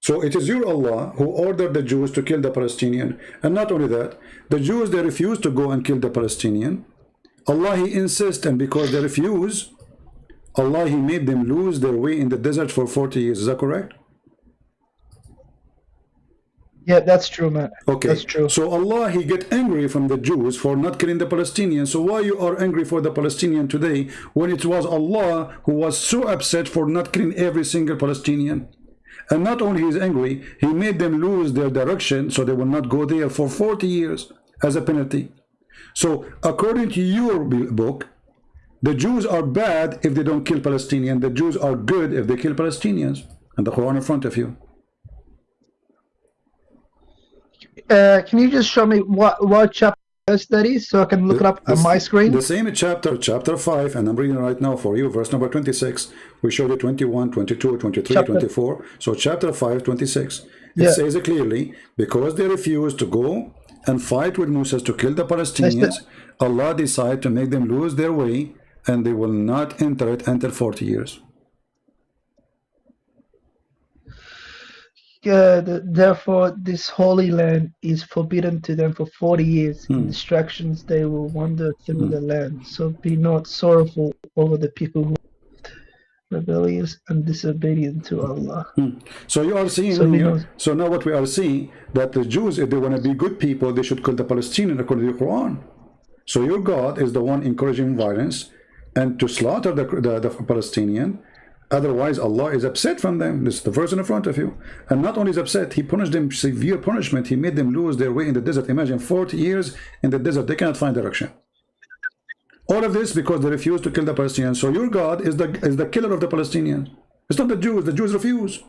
So it is your Allah who ordered the Jews to kill the Palestinian. And not only that, the Jews, they refuse to go and kill the Palestinian. Allah, he insists, and because they refuse, Allah, he made them lose their way in the desert for 40 years. Is that correct? Yeah, that's true, man. Okay, that's true. So Allah, he get angry from the Jews for not killing the Palestinians. So why you are angry for the Palestinian today when it was Allah who was so upset for not killing every single Palestinian? And not only he's angry, he made them lose their direction, so they will not go there for 40 years as a penalty. So according to your book, the Jews are bad if they don't kill Palestinians. The Jews are good if they kill Palestinians. And the Quran in front of you. Can you just show me what chapter that is, so I can look it up on my screen? The same chapter 5, and I'm reading right now for you, verse number 26. We showed you 21, 22, 23, 24. So chapter 5, 26. It says it clearly, because they refused to go and fight with Moses to kill the Palestinians, Allah decided to make them lose their way, and they will not enter it until 40 years. Therefore, this holy land is forbidden to them for 40 years. In distractions, they will wander through the land. So be not sorrowful over the people who are rebellious and disobedient to Allah. So you are seeing, so now what we are seeing, that the Jews, if they want to be good people, they should kill the Palestinians according to the Quran. So your God is the one encouraging violence and to slaughter the Palestinian. Otherwise, Allah is upset from them. This is the verse in front of you. And not only is upset, he punished them severe punishment. He made them lose their way in the desert. Imagine 40 years in the desert. They cannot find direction. All of this because they refuse to kill the Palestinians. So your God is the killer of the Palestinians. It's not the Jews. The Jews refuse.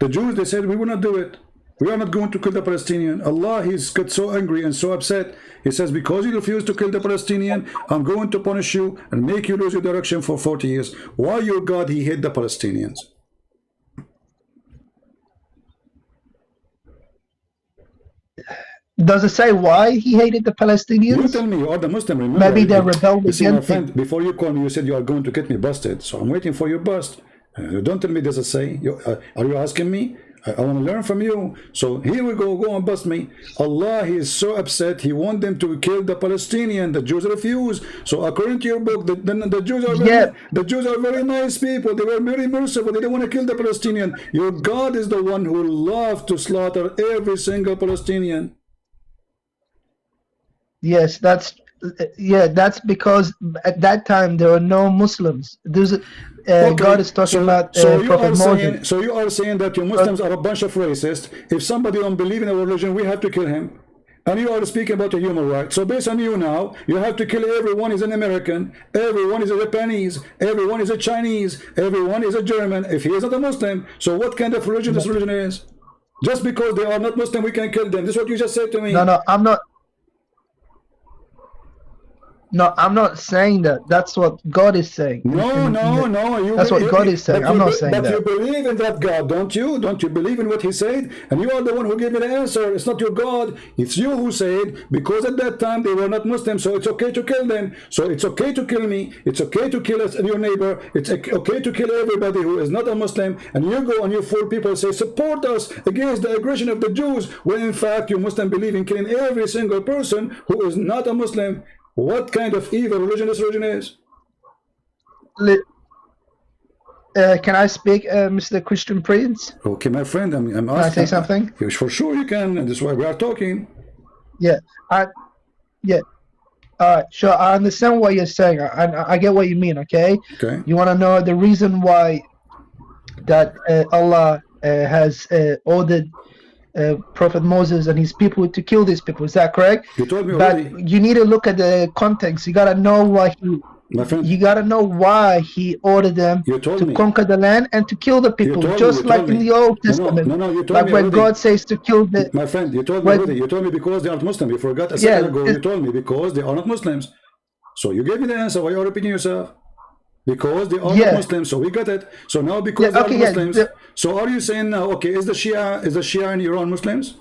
The Jews, they said, we will not do it. We are not going to kill the Palestinian. Allah, he's got so angry and so upset. He says, because you refuse to kill the Palestinian, I'm going to punish you and make you lose your direction for 40 years. Why your God, he hate the Palestinians? Does it say why he hated the Palestinians? You tell me, you are the Muslim, remember? Maybe they rebelled against my friend, before you call me, you said you are going to get me busted. So I'm waiting for your bust. Don't tell me this is say. Are you asking me? I want to learn from you. So here we go and bust me. Allah, he is so upset. He wants them to kill the Palestinian. The Jews refuse. So according to your book, the Jews are the Jews are very nice people. They were very merciful. They didn't want to kill the Palestinian. Your God is the one who loves to slaughter every single Palestinian. Yes, that's because at that time there were no Muslims. God is talking about Prophet Moses. So you are saying that you Muslims are a bunch of racists. If somebody don't believe in our religion, we have to kill him. And you are speaking about a human right. So based on you now, you have to kill everyone is an American, everyone is a Japanese, everyone is a Chinese, everyone is a German, if he is not a Muslim. So what kind of religion this religion is? Just because they are not Muslim, we can kill them. This is what you just said to me. No, I'm not. No, I'm not saying that. That's what God is saying. No. That's what God is saying. I'm not saying that. But you believe in that God, don't you? Don't you believe in what he said? And you are the one who gave me the answer. It's not your God. It's you who said, because at that time they were not Muslims, so it's okay to kill them. So it's okay to kill me. It's okay to kill your neighbor. It's okay to kill everybody who is not a Muslim. And you go and you fool people say, support us against the aggression of the Jews, when in fact you Muslim believe in killing every single person who is not a Muslim. What kind of evil religion this religion is? Can I speak, Mr. Christian Prince? Okay, my friend, I'm asking. Can I say something? For sure you can, and this is why we are talking. Yeah, all right, sure. I understand what you're saying. I get what you mean. Okay. Okay. You want to know the reason why that Allah has ordered Prophet Moses and his people to kill these people. Is that correct? You told me already. But you need to look at the context. You gotta know why he. My friend, you gotta know why he ordered them to conquer the land and to kill the people, just like in the Old Testament. No, you told like me when already. God says to kill the. My friend, you told me already. You told me because they aren't Muslim. You forgot a second ago. You told me because they are not Muslims. So you gave me the answer. Why are you repeating yourself? Because they are not Muslims, so we got it. So now because they are Muslims, so are you saying now, okay, is the Shia in Iran Muslims?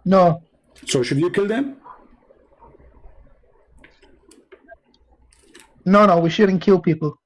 No. So should you kill them? No, we shouldn't kill people.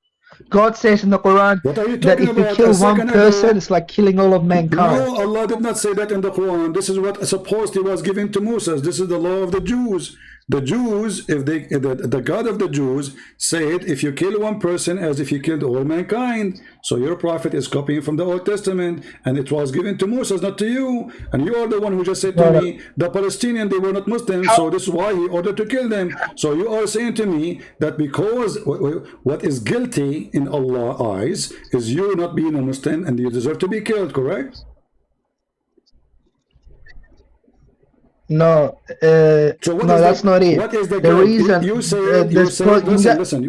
God says in the Quran that if you about? kill one person, it's like killing all of mankind. No, Allah did not say that in the Quran. This is what supposedly was given to Moses. This is the law of the Jews. The Jews, if they, the God of the Jews said, if you kill one person as if you killed all mankind. So your prophet is copying from the Old Testament, and it was given to Moses, not to you. And you are the one who just said to me, the Palestinians, they were not Muslims, so this is why he ordered to kill them. So you are saying to me that because what is guilty in Allah's eyes is you not being a Muslim, and you deserve to be killed, correct? No, so no, that's not it. What is the reason you say? Listen.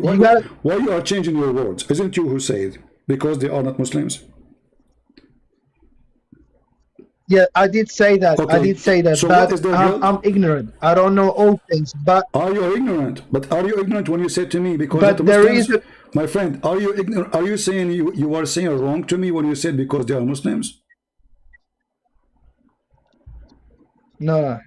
Why you are changing your words? Isn't you who say it? Because they are not Muslims. Yeah, I did say that. Okay. I did say that. So but what is the I'm ignorant. I don't know all things. But are you ignorant? But are you ignorant when you said to me because but the Muslims, there is my friend? Are you ignorant? Are you saying you are saying wrong to me when you said because they are Muslims? No.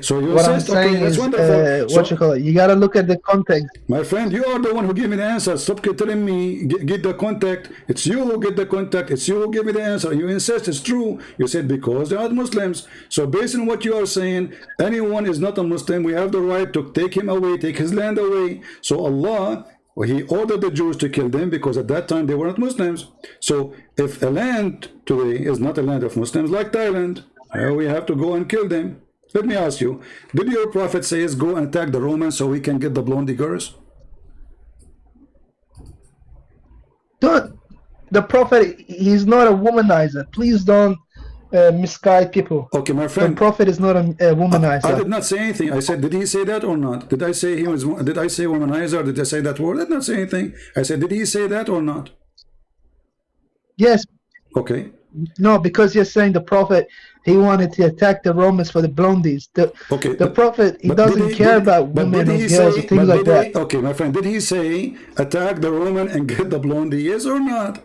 So you what I'm saying is, what you call it? You gotta look at the context. My friend, you are the one who gave me the answer. Stop telling me get the contact. It's you who get the contact. It's you who give me the answer. You insist it's true. You said because they are Muslims. So based on what you are saying, anyone is not a Muslim. We have the right to take him away, take his land away. So Allah, he ordered the Jews to kill them because at that time they were not Muslims. So if a land today is not a land of Muslims like Thailand, we have to go and kill them. Let me ask you, did your prophet say go and attack the Romans so we can get the blondie girls? The prophet, he's not a womanizer. Please don't misguide people. Okay, my friend. The prophet is not a womanizer. I did not say anything. I said, did he say that or not? Did I say he was? Did I say womanizer? Did I say that word? I did not say anything. I said, did he say that or not? Yes. Okay. No, because you're saying the prophet, he wanted to attack the Romans for the blondies. The prophet, he doesn't care about women or girls or things like that. Okay, my friend, did he say attack the Roman and get the blondie? Yes or not?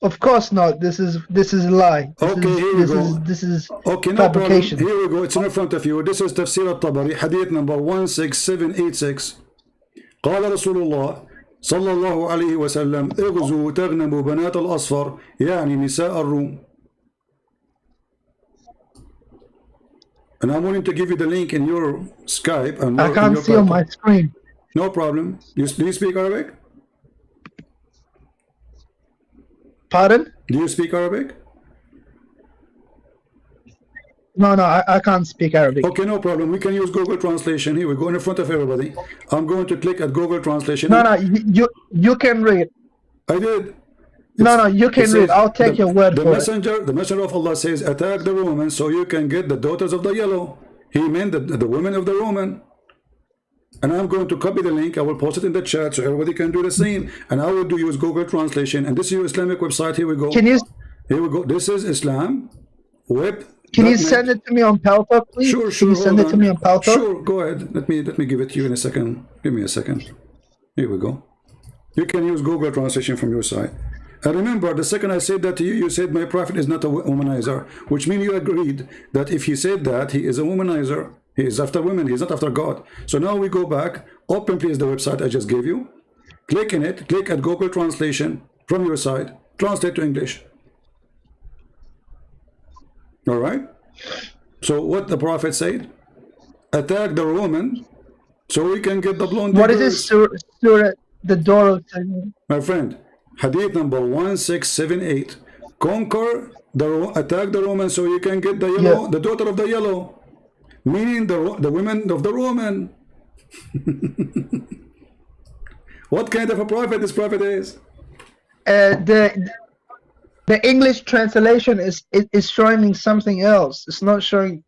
Of course not. This is a lie. This is okay, no fabrication. Problem. Here we go. It's in front of you. This is Tafsir al-Tabari, hadith number 16786. قال رسول الله صلى الله عليه وسلم اغزوا تغنموا بنات الأصفر يعني نساء الروم. And I'm willing to give you the link in your Skype. And I can't see on my screen. No problem. Do you speak Arabic? Pardon? Do you speak Arabic? No, I can't speak Arabic. Okay, no problem. We can use Google Translation. Here we go in front of everybody. I'm going to click at Google Translation. No, you can read. I did. No, you can read. I'll take your word for it. The messenger of Allah says, attack the Romans so you can get the daughters of the yellow. He meant the women of the Roman. And I'm going to copy the link. I will post it in the chat so everybody can do the same. And I will use Google Translation. And this is your Islamic website. Here we go. Here we go. This is Islam web. Can you send it to me on Palpa, please? Sure. Can you send it to me on Palpa? Sure, go ahead. Let me give it to you in a second. Give me a second. Here we go. You can use Google Translation from your side. And remember, the second I said that to you, you said my prophet is not a womanizer, which means you agreed that if he said that, he is a womanizer. He is after women. He is not after God. So now we go back. Open, please, the website I just gave you. Click in it. Click at Google Translation from your side. Translate to English. All right. So what the prophet said? Attack the Roman so we can get the blonde. What is this surah? The door of my friend. Hadith number 1678. Conquer attack the Roman so you can get the yellow, the daughter of the yellow. Meaning the women of the Roman. What kind of a prophet this prophet is? The English translation is showing me something else. It's not showing.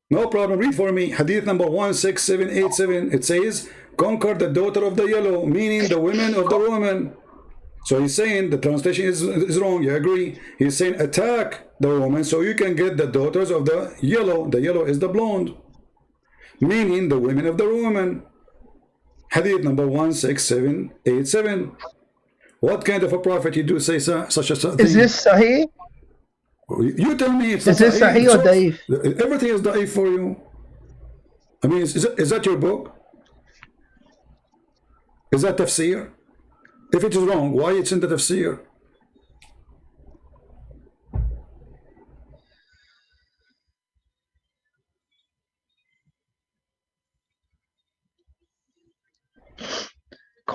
No problem. Read for me. Hadith number 16787. It says, conquer the daughter of the yellow, meaning the women of the Roman. So he's saying the translation is wrong. You agree? He's saying attack the Roman so you can get the daughters of the yellow. The yellow is the blonde, meaning the women of the Roman. Hadith number 16787. What kind of a prophet you do say such a thing? Is this Sahih? You tell me. Is this Sahih or Da'if? Everything is Da'if for you. I mean, is that your book? Is that tafsir? If it is wrong, why it's in the tafsir?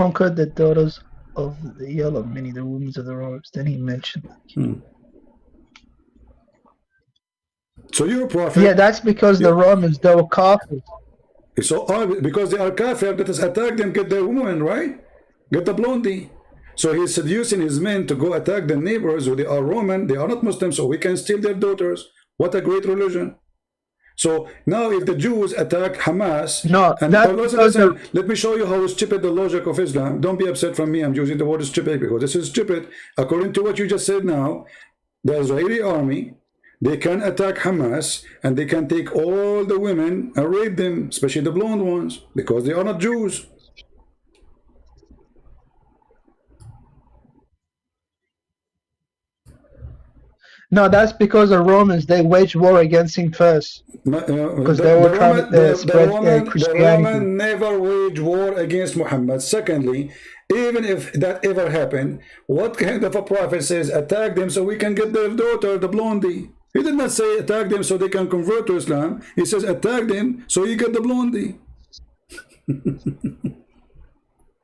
conquered the daughters of the yellow, meaning the women of the Arabs. Then he mentioned. So you're a prophet. Yeah, that's because the Romans, they were kafir. So because they are kafir, let us attack them, get the woman, right? Get the blondie. So he's seducing his men to go attack the neighbors who they are Roman, they are not Muslims, so we can steal their daughters. What a great religion. So now if the Jews attack Hamas, no, and listen, let me show you how stupid the logic of Islam. Don't be upset from me, I'm using the word stupid because this is stupid. According to what you just said now, the Israeli army, they can attack Hamas and they can take all the women and rape them, especially the blonde ones, because they are not Jews. No, that's because the Romans, they waged war against him first. Because they were trying to spread Christianity. The Roman never waged war against Muhammad. Secondly, even if that ever happened, what kind of a prophet says, attack them so we can get their daughter, the blondie? He did not say attack them so they can convert to Islam. He says attack them so you get the blondie.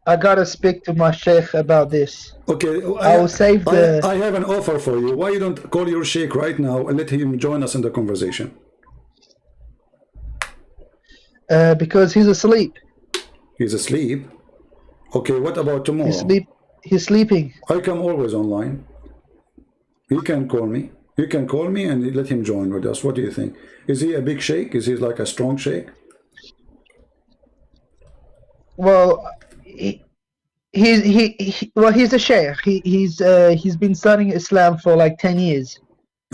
I gotta speak to my sheikh about this. Okay, I will save the. I have an offer for you. Why you don't call your sheikh right now and let him join us in the conversation? Because he's asleep. He's asleep. Okay, what about tomorrow? He's sleeping. I come always online. He can call me. You can call me and let him join with us. What do you think? Is he a big sheikh? Is he like a strong sheikh? Well, he's a sheikh. He's been studying Islam for like 10 years.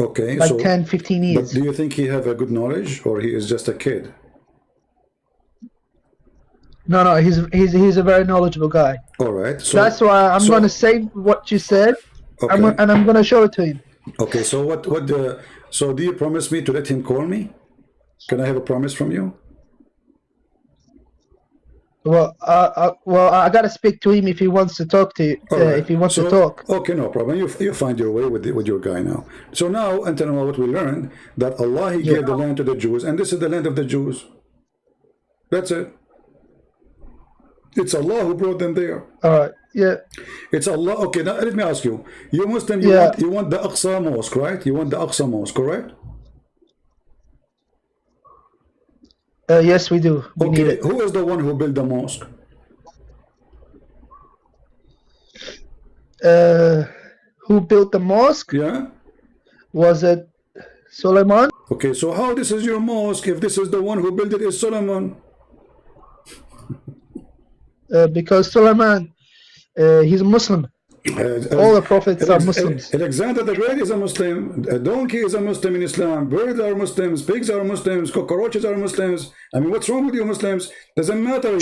Okay, like so 10, 15 years. But do you think he have a good knowledge, or he is just a kid? No, he's a very knowledgeable guy. All right. So that's why I'm going to say what you said, okay. and I'm going to show it to him. Okay. So so do you promise me to let him call me? Can I have a promise from you? Well, I got to speak to him if he wants to talk to you. Right. If he wants to talk. Okay, no problem. You find your way with your guy now. So now, until now, what we learned, that Allah, He gave the land to the Jews, and this is the land of the Jews. That's it. It's Allah who brought them there. All right. Yeah. It's Allah. Okay, now let me ask you. You Muslim, you want the Aqsa Mosque, right? You want the Aqsa Mosque, correct? Yes, we do. We need it. Who is the one who built the mosque? Who built the mosque? Yeah. Was it Solomon? Okay, so how this is your mosque if this is the one who built it is Solomon? Because Solomon, he's a Muslim. All the prophets are Muslims. Alexander the Great is a Muslim. A donkey is a Muslim in Islam. Birds are Muslims. Pigs are Muslims. Cockroaches are Muslims. I mean, what's wrong with you Muslims? Doesn't matter.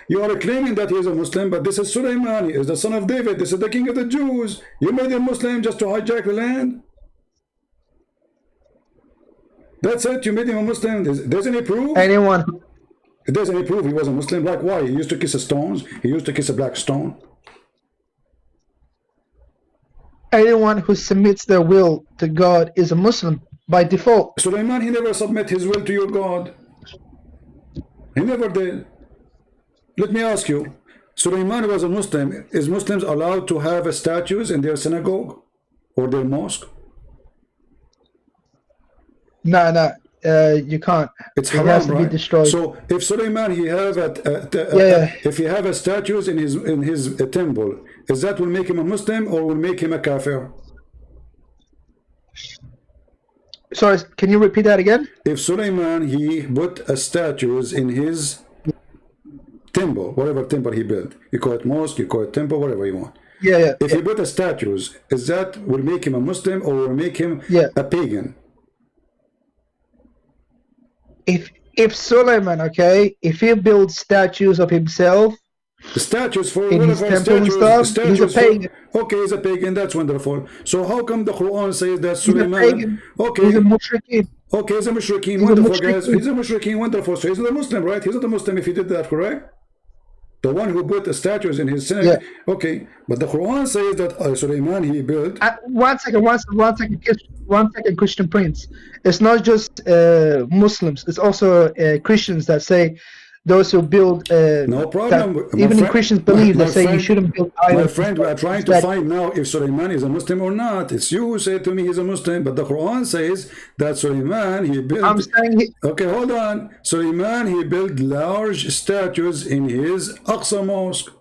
You are claiming that he is a Muslim, but this is Sulaiman. He is the son of David. This is the king of the Jews. You made him Muslim just to hijack the land? That's it? You made him a Muslim? Doesn't he prove? Anyone. It doesn't he prove he was a Muslim? Like why? He used to kiss stones. He used to kiss a black stone. Anyone who submits their will to God is a Muslim by default. Sulaiman, he never submit his will to your God. He never did. Let me ask you, Sulaiman was a Muslim. Is Muslims allowed to have statues in their synagogue or their mosque? No, you can't. It's it haram, has to right? be destroyed. So if Sulaiman if he have a statues in his temple, is that will make him a Muslim or will make him a kafir? Sorry, can you repeat that again? If Sulaiman he put statues in his temple, whatever temple he built, you call it mosque, you call it temple, whatever you want. If he put statues, is that will make him a Muslim or will make him a pagan? If Solomon, okay, if he builds statues of himself, the statues for in his temple and stuff, he's a pagan. Okay, he's a pagan. That's wonderful. So how come the Quran says that Sulaiman? Okay, he's a mushrikeen. Okay, he's a mushrikeen. Wonderful, guys. He's a mushrikeen. Wonderful. So he's not a Muslim, right? He's not a Muslim if he did that, correct? The one who put the statues in his synagogue. Yeah. Okay, but the Quran says that Sulaiman he built. One second, Christian Prince. It's not just Muslims. It's also Christians that say those who build no problem. even Christians believe they say you shouldn't build idols. My friend, we are trying to find now if Sulaiman is a Muslim or not. It's you who say to me he's a Muslim, but the Quran says that Sulaiman, he built. I'm saying okay, hold on. Sulaiman, he built large statues in his Aqsa mosque.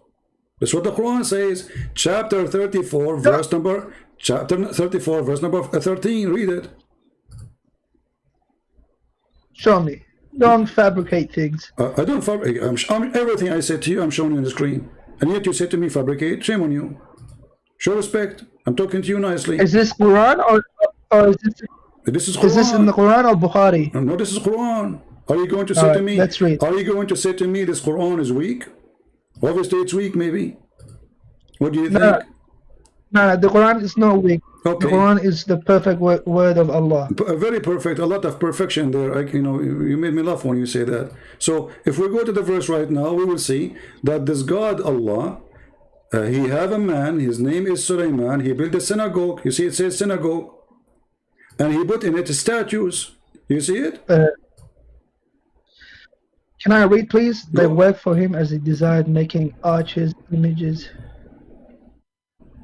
That's what the Quran says. Chapter 34, verse number 13. Read it. Show me. Don't fabricate things. I don't fabricate. Everything I said to you, I'm showing you on the screen. And yet you say to me, fabricate. Shame on you. Show respect. I'm talking to you nicely. Is this Quran or is this? This is Quran. Is this in the Quran or Bukhari? No, this is Quran. Are you going to say to me? Let's read. Are you going to say to me this Quran is weak? Obviously, it's weak. Maybe. What do you think? No, the Quran is not weak. Okay. The Quran is the perfect word of Allah. Very perfect. A lot of perfection there. You made me laugh when you say that. So if we go to the verse right now, we will see that this God Allah, he have a man. His name is Sulaiman. He built a synagogue. You see, it says synagogue, and he put in it statues. You see it? Can I read, please? They work for him as he desired, making arches, images.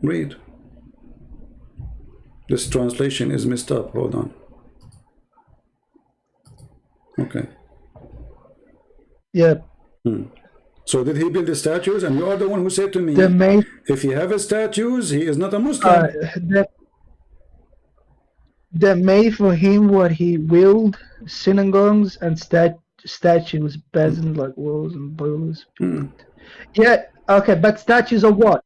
Read. This translation is messed up. Hold on. Okay. Yeah. So did he build the statues? And you are the one who said to me, if he have a statues, he is not a Muslim. They made for him what he willed, synagogues and statues, basins like walls and pillars. Yeah. Okay, but statues of what?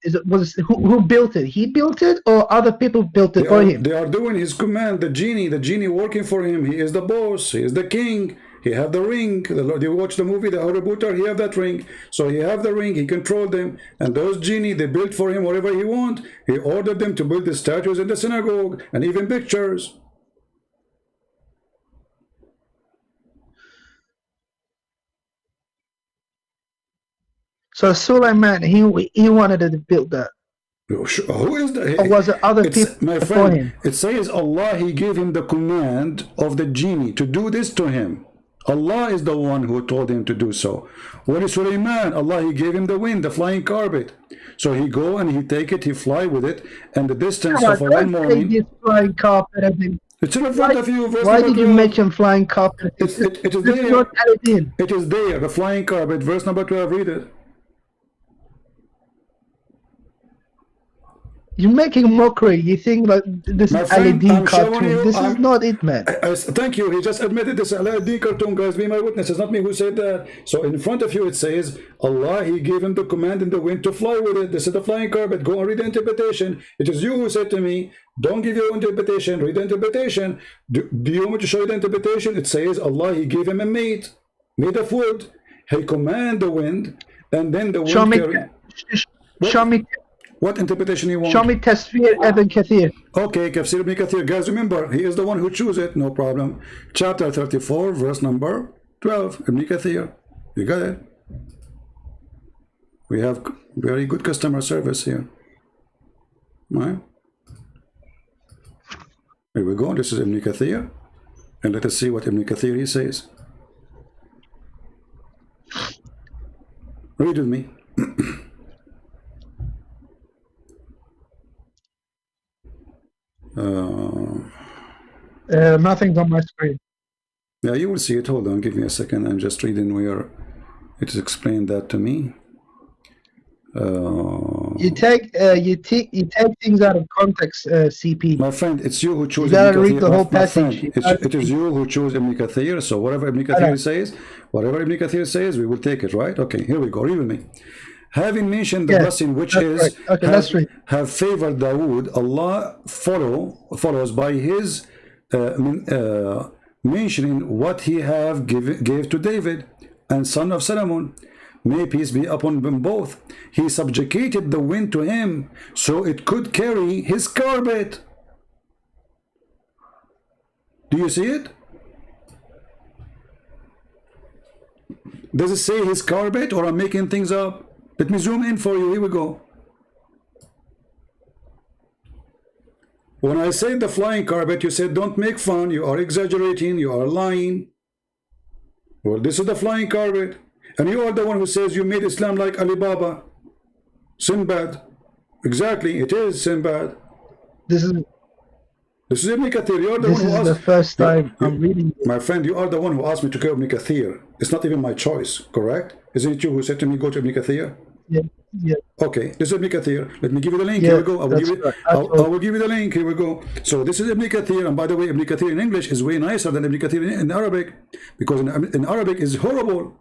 Who built it? He built it, or other people built it for him? They are doing his command. The genie working for him. He is the boss. He is the king. He have the ring. You watch the movie, the Harry Potter. He have that ring. So he have the ring. He control them. And those genie, they built for him whatever he want. He ordered them to build the statues in the synagogue and even pictures. So Sulaiman, he wanted to build that. Who is that? Or was it other people my before friend, him? it says Allah, he gave him the command of the genie to do this to him. Allah is the one who told him to do so. What is Sulaiman? Allah, he gave him the wind, the flying carpet. So he go and he take it, he fly with it, and the distance of one morning. This flying carpet, I think. It's in front of you. Why did you mention flying carpet? It is there. Not Aladdin. It is there, the flying carpet, verse number 12. Read it. You're making mockery. You think like this is Aladdin cartoon. This is not it, man. Thank you. He just admitted this Aladdin cartoon, guys. Be my witness. It's not me who said that. So in front of you it says, Allah, he gave him the command in the wind to fly with it. This is the flying carpet. Go and read the interpretation. It is you who said to me, don't give your interpretation. Read the interpretation. Do you want me to show you the interpretation? It says, Allah, he gave him a mate made of wood. He command the wind, and then the wind Show me. What interpretation you want? Show me Tafsir Ibn Kathir. Okay, Tafsir Ibn Kathir. Guys, remember, he is the one who chooses it. No problem. Chapter 34, verse number 12. Ibn Kathir. You got it? We have very good customer service here. Right? Here we go. This is Ibn Kathir. And let us see what Ibn Kathir he says. Read with me. Nothing's on my screen. Yeah, you will see it. Hold on, give me a second. I'm just reading where it is explained that to me. You take things out of context, CP. My friend, it's you who choose. You gotta Ibn read the whole passage. It is you who choose Ibn Kathir. So whatever Ibn Kathir says, we will take it, right? Okay, here we go. Read with me. Having mentioned the blessing which is have favored Dawood, Allah follows by his mentioning what he gave to David and son of Solomon. May peace be upon them both. He subjugated the wind to him so it could carry his carpet. Do you see it? Does it say his carpet, or I'm making things up? Let me zoom in for you. Here we go. When I said the flying carpet, you said don't make fun. You are exaggerating. You are lying. Well, this is the flying carpet. And you are the one who says you made Islam like Alibaba, Sinbad. Exactly, it is Sinbad. This is Ibn Kathir. You are the this one who is asked. the first time I'm reading this. My friend, you are the one who asked me to go to Ibn Kathir. It's not even my choice, correct? Isn't it you who said to me, go to Ibn Kathir? Yeah, yeah. Okay, this is Ibn Kathir. Let me give you the link. Yeah, Here we go. I will, that's give you, right. I will give you the link. Here we go. So this is Ibn Kathir. And by the way, Ibn Kathir in English is way nicer than Ibn Kathir in Arabic. Because in Arabic is horrible.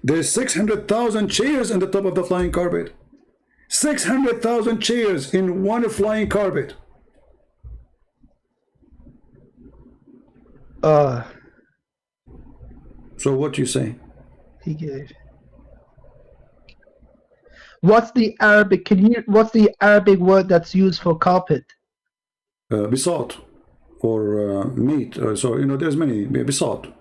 There's 600,000 chairs on the top of the flying carpet. 600,000 chairs in one flying carpet. So what do you say? He gave. What's the Arabic? What's the Arabic word that's used for carpet? Bisat or meat. So you know, there's many bisat.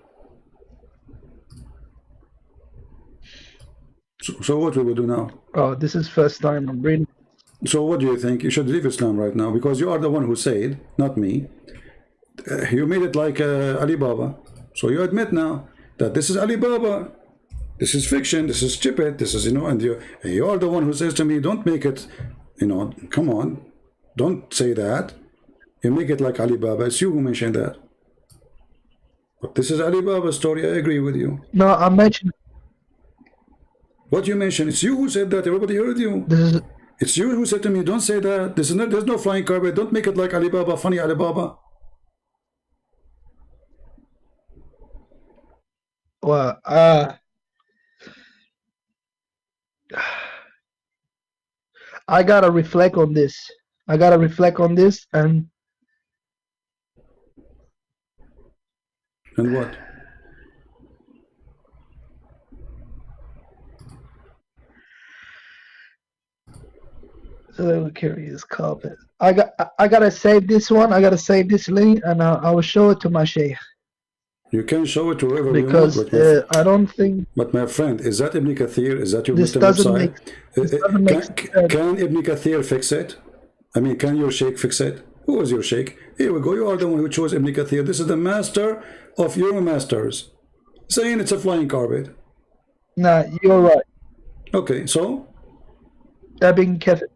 So what we will do now? Oh, this is first time I'm reading. So what do you think? You should leave Islam right now because you are the one who said, not me. You made it like Alibaba. So you admit now that this is Alibaba. This is fiction. This is stupid. This is, you know, and you are the one who says to me, don't make it, you know, come on. Don't say that. You make it like Alibaba. It's you who mentioned that. But this is Alibaba's story. I agree with you. No, I mentioned. What you mentioned, it's you who said that. Everybody heard you. It's you who said to me, don't say that. There's no flying carpet. Don't make it like Alibaba, funny Alibaba. Well, I gotta reflect on this. And what? So they will carry his carpet. I gotta save this one. I gotta save this link, and I will show it to my sheikh. You can show it to whoever because you want. I don't think. But my friend, is that Ibn Kathir? Is that your this Muslim doesn't website? make Can Ibn Kathir fix it? I mean, can your sheikh fix it? Who is your sheikh? Here we go. You are the one who chose Ibn Kathir. This is the master of your masters, saying it's a flying carpet. Nah, you're right. Okay, so Ibn Kathir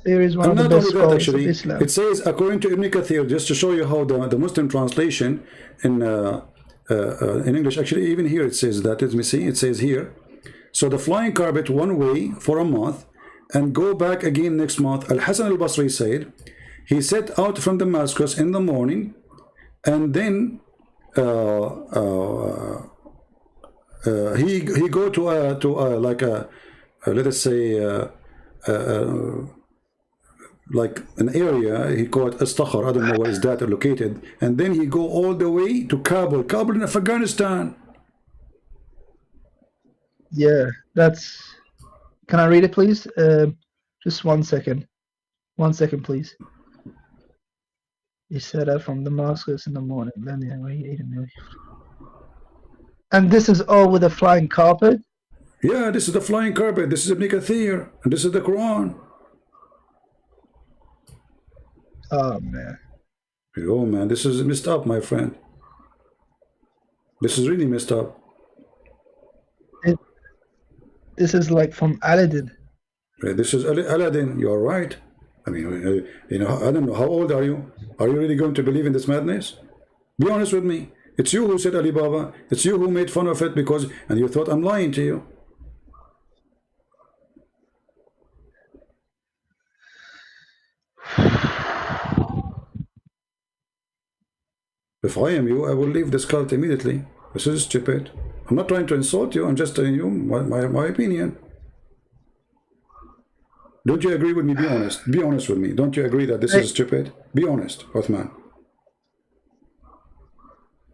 is one of the best scholars of Islam. It says, according to Ibn Kathir, just to show you how the Muslim translation in English, actually even here it says that. Let me see. It says here, so the flying carpet one way for a month and go back again next month. Al-Hasan al-Basri said, he set out from Damascus in the morning, and then he go to like a let us say like an area he called Astakhar. I don't know where is that located, and then he go all the way to Kabul in Afghanistan. Yeah, that's. Can I read it, please? Just 1 second. 1 second, please. He set out from Damascus in the morning. Then he ate a meal. And this is all with a flying carpet? Yeah, this is the flying carpet. This is Ibn Kathir. And this is the Quran. Oh, man. Oh, man. This is messed up, my friend. This is really messed up. This is like from Aladdin. Yeah, this is Aladdin. You are right. I mean, you know, I don't know. How old are you? Are you really going to believe in this madness? Be honest with me. It's you who said Alibaba. It's you who made fun of it because, and you thought I'm lying to you. If I am you, I will leave this cult immediately. This is stupid. I'm not trying to insult you. I'm just telling you my opinion. Don't you agree with me? Be honest. Be honest with me. Don't you agree that this is stupid? Be honest, Uthman.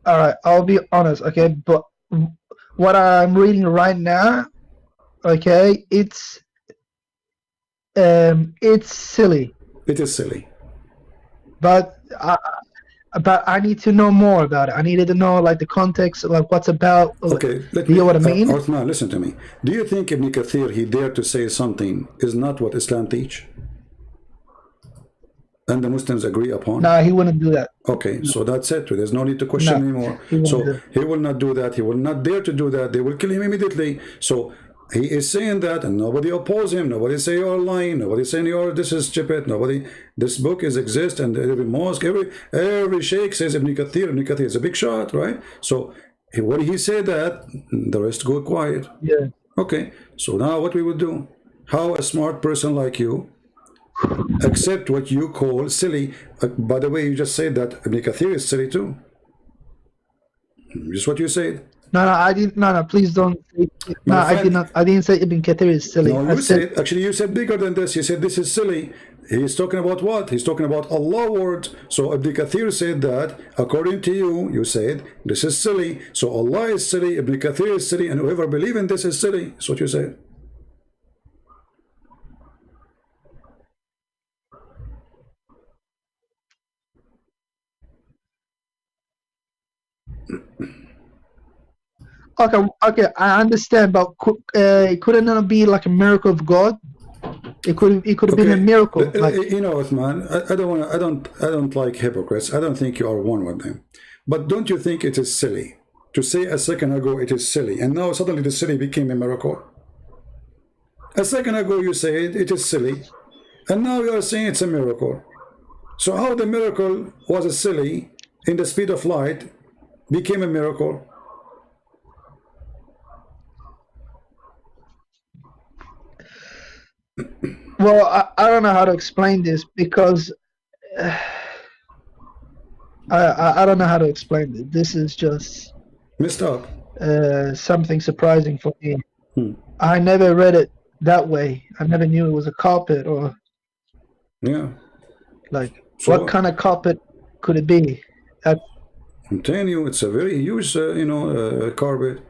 All right, I'll be honest, okay? But what I'm reading right now, okay, it's silly. It is silly. But I need to know more about it. I needed to know like the context, like what's about. Okay, you know what I mean? Uthman, listen to me. Do you think Ibn Kathir, he dared to say something is not what Islam teach? And the Muslims agree upon? No, he wouldn't do that. Okay, so that's it. There's no need to question anymore. So he will not do that. He will not dare to do that. They will kill him immediately. So he is saying that, and nobody oppose him. Nobody say you're lying. Nobody saying this is stupid. Nobody. This book exists, and every mosque, every sheikh says Ibn Kathir. Ibn Kathir is a big shot, right? So when he said that, the rest go quiet. Yeah. Okay. So now what we would do? How a smart person like you accept what you call silly? By the way, you just said that Ibn Kathir is silly too. Just what you said. No, I didn't. No, please don't. No, I did not. I didn't say Ibn Kathir is silly. No, you said, actually, you said bigger than this. You said this is silly. He's talking about what? He's talking about Allah word. So Ibn Kathir said that, according to you, you said this is silly. So Allah is silly, Ibn Kathir is silly, and whoever believes in this is silly. That's what you said. Okay, I understand, but couldn't it be like a miracle of God? It could have been a miracle. Like, you know what, man? I don't like hypocrites. I don't think you are one with them. But don't you think it is silly to say a second ago it is silly, and now suddenly the silly became a miracle? A second ago you said it is silly, and now you are saying it's a miracle. So how the miracle was a silly in the speed of light became a miracle? well, I don't know how to explain this because I don't know how to explain it. This is just messed up. Something surprising for me. I never read it that way. I never knew it was a carpet or like so what kind of carpet could it be? I'm telling you, it's a very huge, carpet.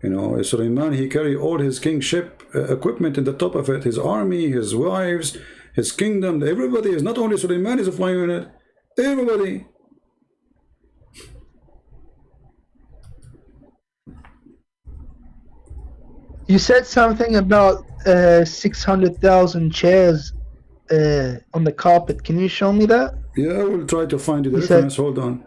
You know, Suleiman, he carried all his kingship equipment in the top of it, his army, his wives, his kingdom, everybody is not only Suleiman is flying in it, everybody. You said something about 600,000 chairs on the carpet. Can you show me that? Yeah, I will try to find you the reference. Hold on.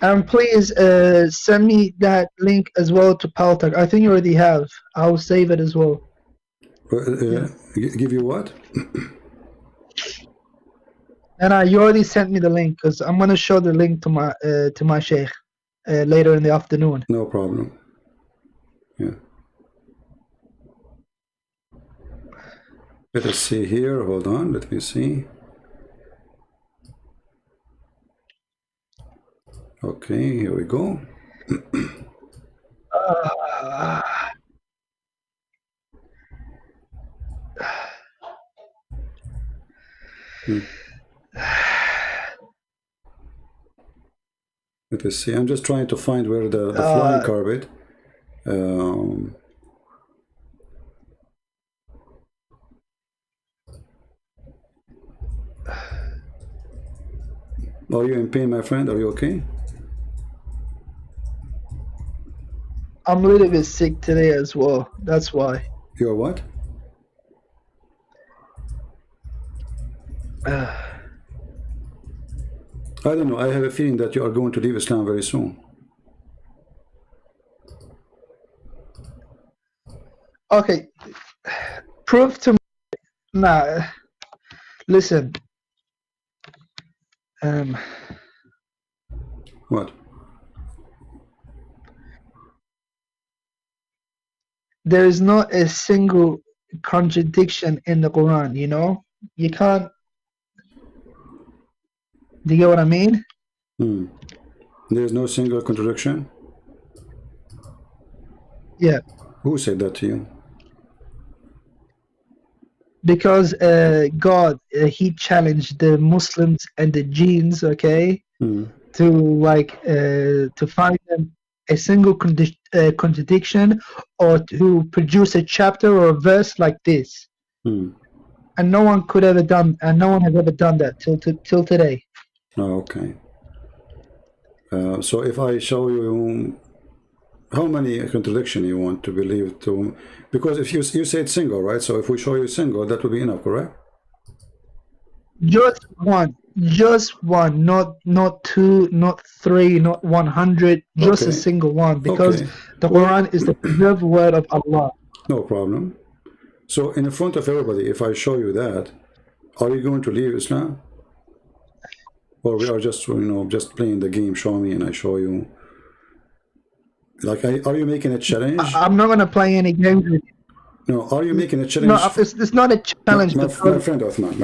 And please send me that link as well to Paltalk. I think you already have. I'll save it as well. Give you what? And you already sent me the link because I'm gonna show the link to my sheikh later in the afternoon. No problem. Yeah. Let us see here. Hold on. Let me see. Okay, here we go. Let us see. I'm just trying to find where the flying carpet. Are you in pain, my friend? Are you okay? I'm a little bit sick today as well. That's why. You're what? I don't know. I have a feeling that you are going to leave Islam very soon. Okay. Prove to me. Nah. Listen. What? There is not a single contradiction in the Quran, you know? You can't. Do you get what I mean? There's no single contradiction? Yeah. Who said that to you? Because God, he challenged the Muslims and the jinns, okay, to find them a single contradiction or to produce a chapter or a verse like this. And no one could ever done, and no one has ever done that till today. Oh, okay. So if I show you, how many contradiction you want to believe to? Because if you said single, right? So if we show you single, that would be enough, correct? Just one, not two, not three, not 100, just a Okay. single one, because Okay. the Quran is the preserved word of Allah. No problem. So in front of everybody, if I show you that, are you going to leave Islam? Or we are just, just playing the game, show me and I show you? Like, are you making a challenge? I'm not going to play any games with you. No, are you making a challenge? No, it's not a challenge. My friend Othman,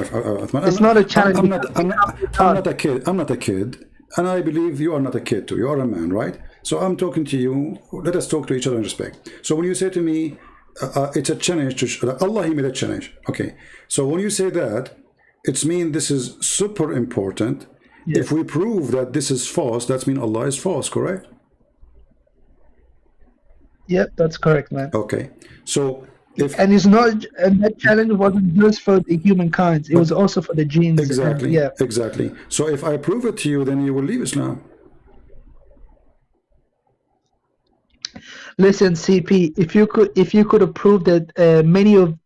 it's not a challenge. I'm not a kid. I'm not a kid. And I believe you are not a kid too. You are a man, right? So I'm talking to you. Let us talk to each other in respect. So when you say to me, it's a challenge to Allah, He made a challenge. Okay. So when you say that, it's mean this is super important. Yes. If we prove that this is false, that means Allah is false, correct? Yep, that's correct, man. Okay. So and it's not, and that challenge wasn't just for the humankind, it was also for the genes. Exactly. Yeah. Exactly. So if I prove it to you, then you will leave Islam. Listen, CP, if you could have proved that many of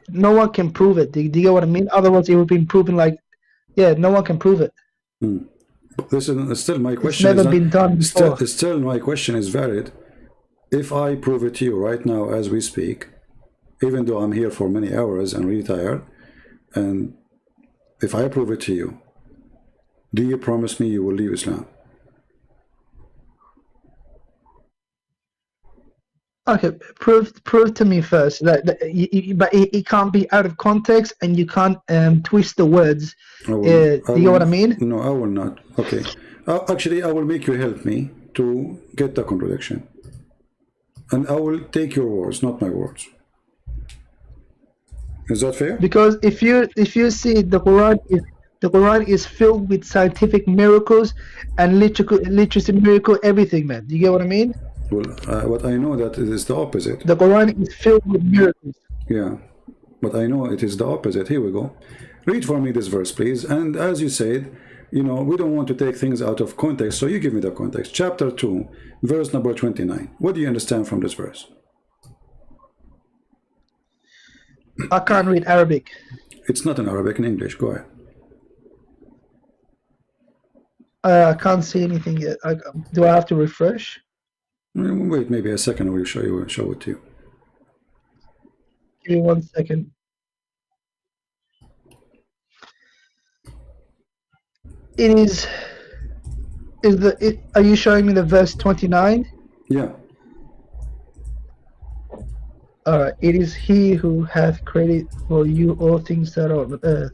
no one can prove it. Do you get what I mean? Otherwise it would be proven like, yeah, no one can prove it. Listen, still my question it's never been done before. Still my question is valid. If I prove it to you right now as we speak, even though I'm here for many hours and really tired, and if I prove it to you, do you promise me you will leave Islam? Okay, prove to me first that but it can't be out of context, and you can't twist the words. Do you know what I mean? No, I will not. Okay, actually, I will make you help me to get the contradiction. And I will take your words, not my words. Is that fair? Because if you see the Quran is filled with scientific miracles and literacy miracle, everything, man. Do you get what I mean? Well, what I know that it is the opposite. The Quran is filled with miracles. Yeah, but I know it is the opposite. Here we go. Read for me this verse, please. And as you said, we don't want to take things out of context, so you give me the context. Chapter 2, verse number 29. What do you understand from this verse? I can't read Arabic. It's not in Arabic, in English. Go ahead. I can't see anything yet. Do I have to refresh? Wait, maybe a second. I will show it to you. Give me 1 second. Are you showing me the verse 29? Yeah. Alright, it is He who hath created for you all things that are on earth.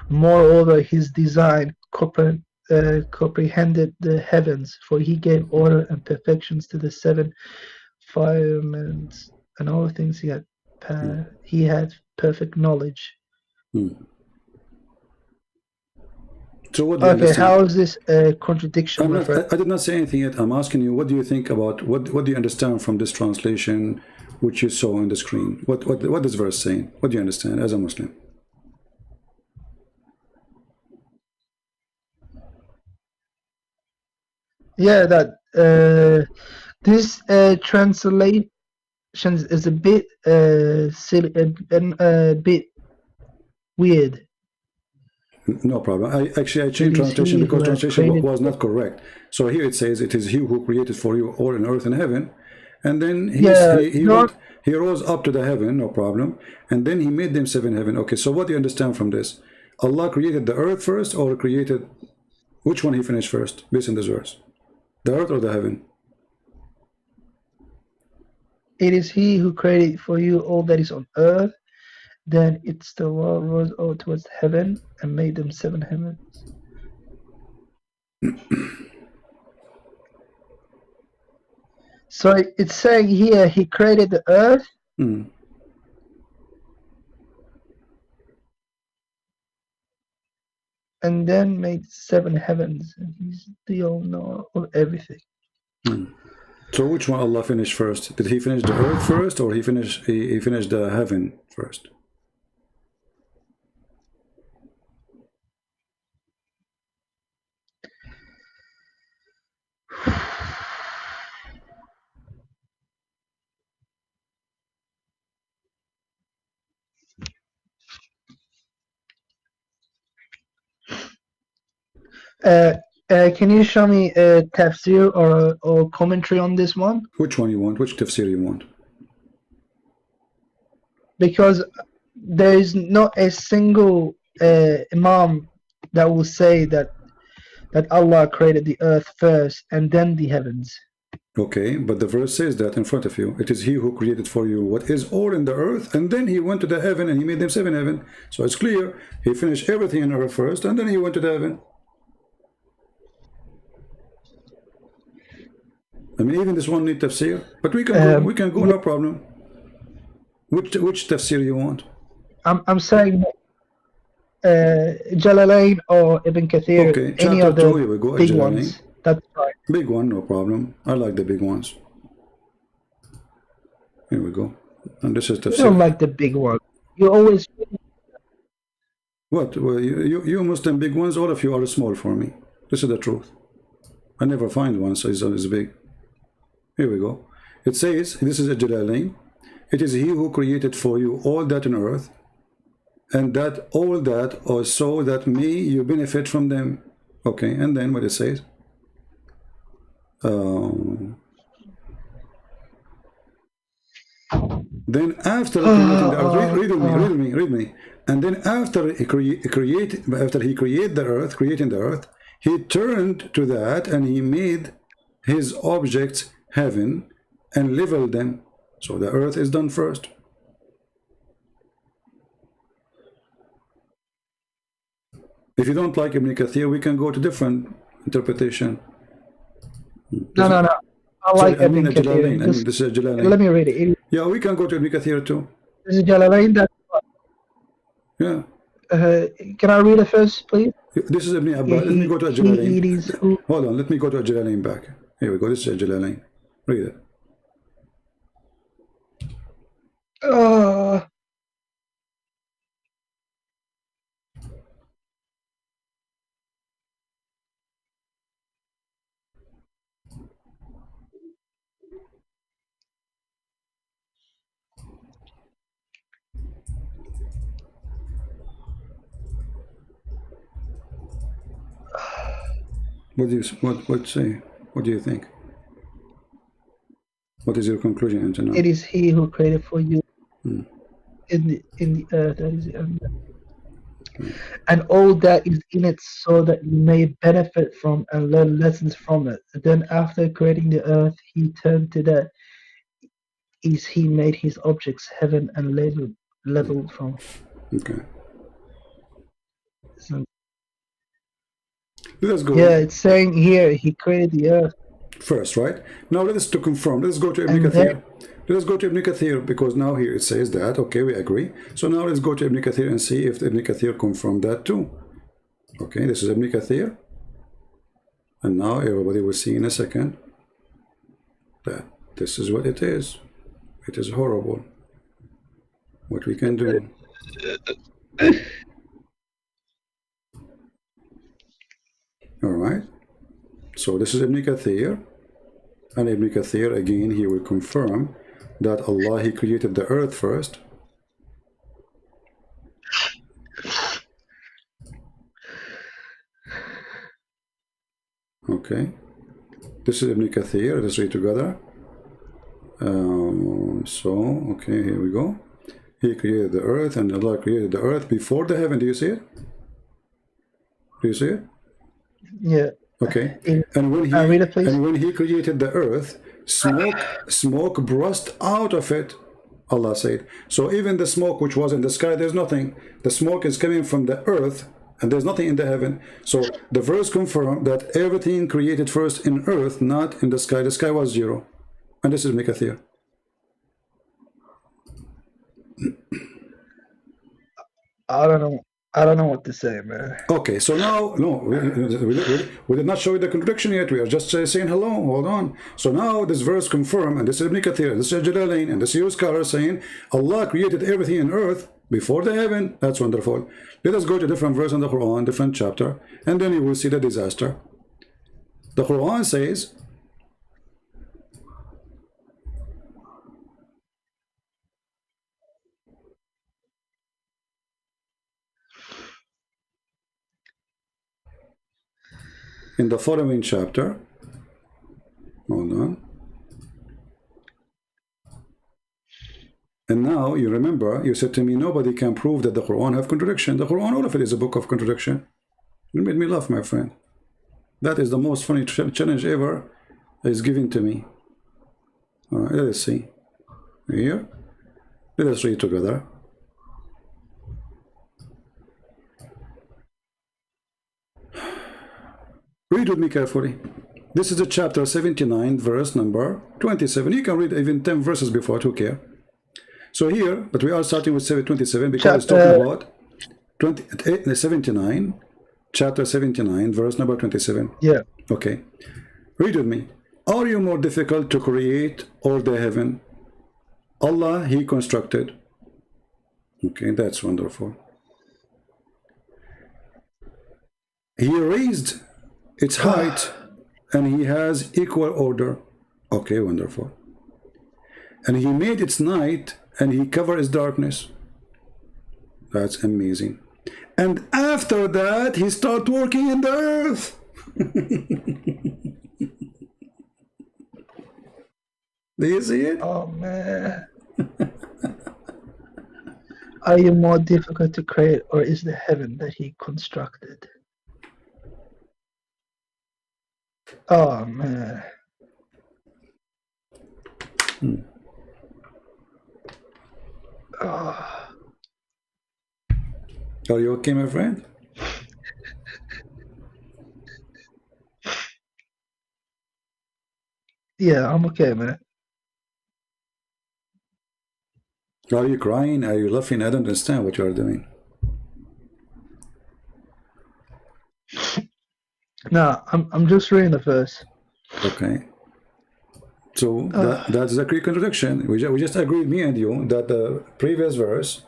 Moreover, His design comprehended the heavens, for He gave order and perfections to the 7 firmaments, and all things He had perfect knowledge. So what do you understand? How is this a contradiction? I did not say anything yet. I'm asking you, what do you think about, what do you understand from this translation which you saw on the screen? What is verse saying? What do you understand as a Muslim? Yeah, that this translation is a bit silly and a bit weird. No problem. I changed translation because translation was not correct. So here it says, it is He who created for you all in earth and heaven. And then he rose up to the heaven, no problem. And then He made them 7 heaven. Okay, so what do you understand from this? Allah created the earth first, or created, which one He finished first, based on this verse? The earth or the heaven? It is He who created for you all that is on earth. Then it's the world rose over towards heaven and made them 7 heavens. So it's saying here He created the earth. And then made 7 heavens, and He's the all-knower of everything. So which one Allah finished first? Did He finish the earth first, or He finished the heaven first? Can you show me a tafsir or commentary on this one? Which one you want? Which tafsir you want? Because there is not a single imam that will say that Allah created the earth first and then the heavens. Okay, but the verse says that in front of you. It is he who created for you what is all in the earth, and then he went to the heaven and he made himself in heaven. So it's clear, he finished everything in earth first, and then he went to the heaven. I mean, even this one need tafsir, but we can go, no problem. Which tafsir you want? I'm saying Jalalain or Ibn Kathir, Okay, any chapter of the 2, here we go, big Jalalain. ones. That's right. Big one, no problem. I like the big ones. Here we go. And this is You tafsir. don't like the big one. You always. What? Well, you Muslim big ones, all of you are small for me. This is the truth. I never find one so is big. Here we go. It says, this is a Jalalain. It is he who created for you all that on earth, and that all that, or so that may you benefit from them. Okay, and then what it says? Then after creating the earth, read me. And then after he created the earth, creating the earth, he turned to that and he made his objects heaven and leveled them. So the earth is done first. If you don't like Ibn Kathir, we can go to different interpretation. No. I like Ibn Kathir. This is Jalalain. Let me read it. Yeah, we can go to Ibn Kathir too. This is Jalalain. Yeah. Can I read it first, please? This is Ibn Abbas. Let me go to Jalalain. Hold on, let me go to Jalalain back. Here we go. This is Jalalain. Read it. What do you say? What do you think? What is your conclusion until now? It is he who created for you in the earth, and all that is in it, so that you may benefit from and learn lessons from it. And then after creating the earth, he turned to that. Is he made his objects heaven and leveled from. Okay. So, let's go. yeah, it's saying here he created the earth first, right? Now let us to confirm. Let's go to Ibn Kathir. Let us go to Ibn Kathir, because now here it says that, okay, we agree. So now let's go to Ibn Kathir and see if Ibn Kathir confirmed that too. Okay, this is Ibn Kathir. And now everybody will see in a second that this is what it is. It is horrible. What we can do. All right. So this is Ibn Kathir. And Ibn Kathir, again, he will confirm that Allah, he created the earth first. Okay. This is Ibn Kathir. Let's read together. Okay, here we go. He created the earth, and Allah created the earth before the heaven. Do you see it? Do you see it? Yeah. Okay. And when he created the earth, smoke burst out of it, Allah said. So even the smoke which was in the sky, there's nothing. The smoke is coming from the earth, and there's nothing in the heaven. So the verse confirmed that everything created first in earth, not in the sky. The sky was zero. And this is Ibn Kathir. I don't know what to say, man. Okay, so now, no, we did not show you the contradiction yet. We are just saying hello, hold on. So now this verse confirmed, and this is Ibn Kathir, this is Jalalain, and this is your scholar saying, Allah created everything in earth before the heaven. That's wonderful. Let us go to different verse in the Quran, different chapter, and then you will see the disaster. The Quran says, in the following chapter. Hold on. And now you remember, you said to me, nobody can prove that the Quran have contradiction. The Quran, all of it is a book of contradiction. You made me laugh, my friend. That is the most funny challenge ever is given to me. All right, let us see. Here. Let us read together. Read with me carefully. This is the chapter 79, verse number 27. You can read even 10 verses before, I don't care. So here, but we are starting with 27 because it's talking about 79, chapter 79, verse number 27. Yeah. Okay. Read with me. Are you more difficult to create or the heaven? Allah, He constructed. Okay, that's wonderful. He raised its height and He has equal order. Okay, wonderful. And He made its night and He covered its darkness. That's amazing. And after that, He started working in the earth. Do you see it? Oh man. Are you more difficult to create, or is the heaven that He constructed? Oh man. Oh. Are you okay, my friend? Yeah, I'm okay, man. Are you crying? Are you laughing? I don't understand what you are doing. No, I'm just reading the verse. Okay. So that's a clear contradiction. We just agreed, me and you, that the previous verse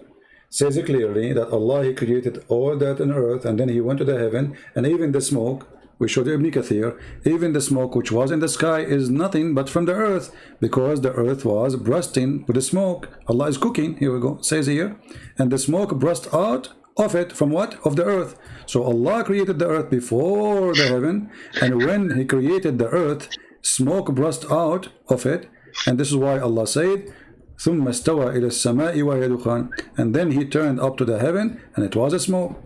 says it clearly that Allah, He created all that on earth, and then He went to the heaven, and even the smoke, we showed Ibn Kathir, even the smoke which was in the sky is nothing but from the earth, because the earth was bursting with the smoke. Allah is cooking, here we go, says here, and the smoke burst out of it, from what? Of the earth. So Allah created the earth before the heaven, and when He created the earth, smoke burst out of it, and this is why Allah said, ثُمَّ اسْتَوَى إِلَى السَّمَاءِ وَهِيَ دُخَانٌ, and then He turned up to the heaven, and it was a smoke.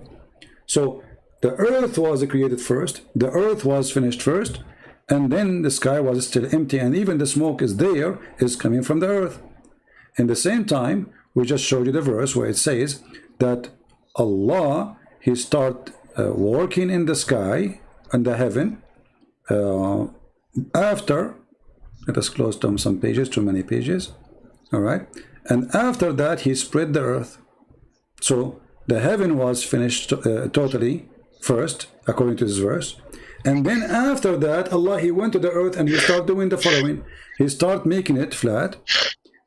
So the earth was created first, the earth was finished first, and then the sky was still empty, and even the smoke is there, is coming from the earth. In the same time, we just showed you the verse where it says that Allah, He started working in the sky and the heaven after, let us close down some pages, too many pages, all right, and after that He spread the earth. So the heaven was finished totally first, according to this verse, and then after that Allah, He went to the earth and He started doing the following. He started making it flat,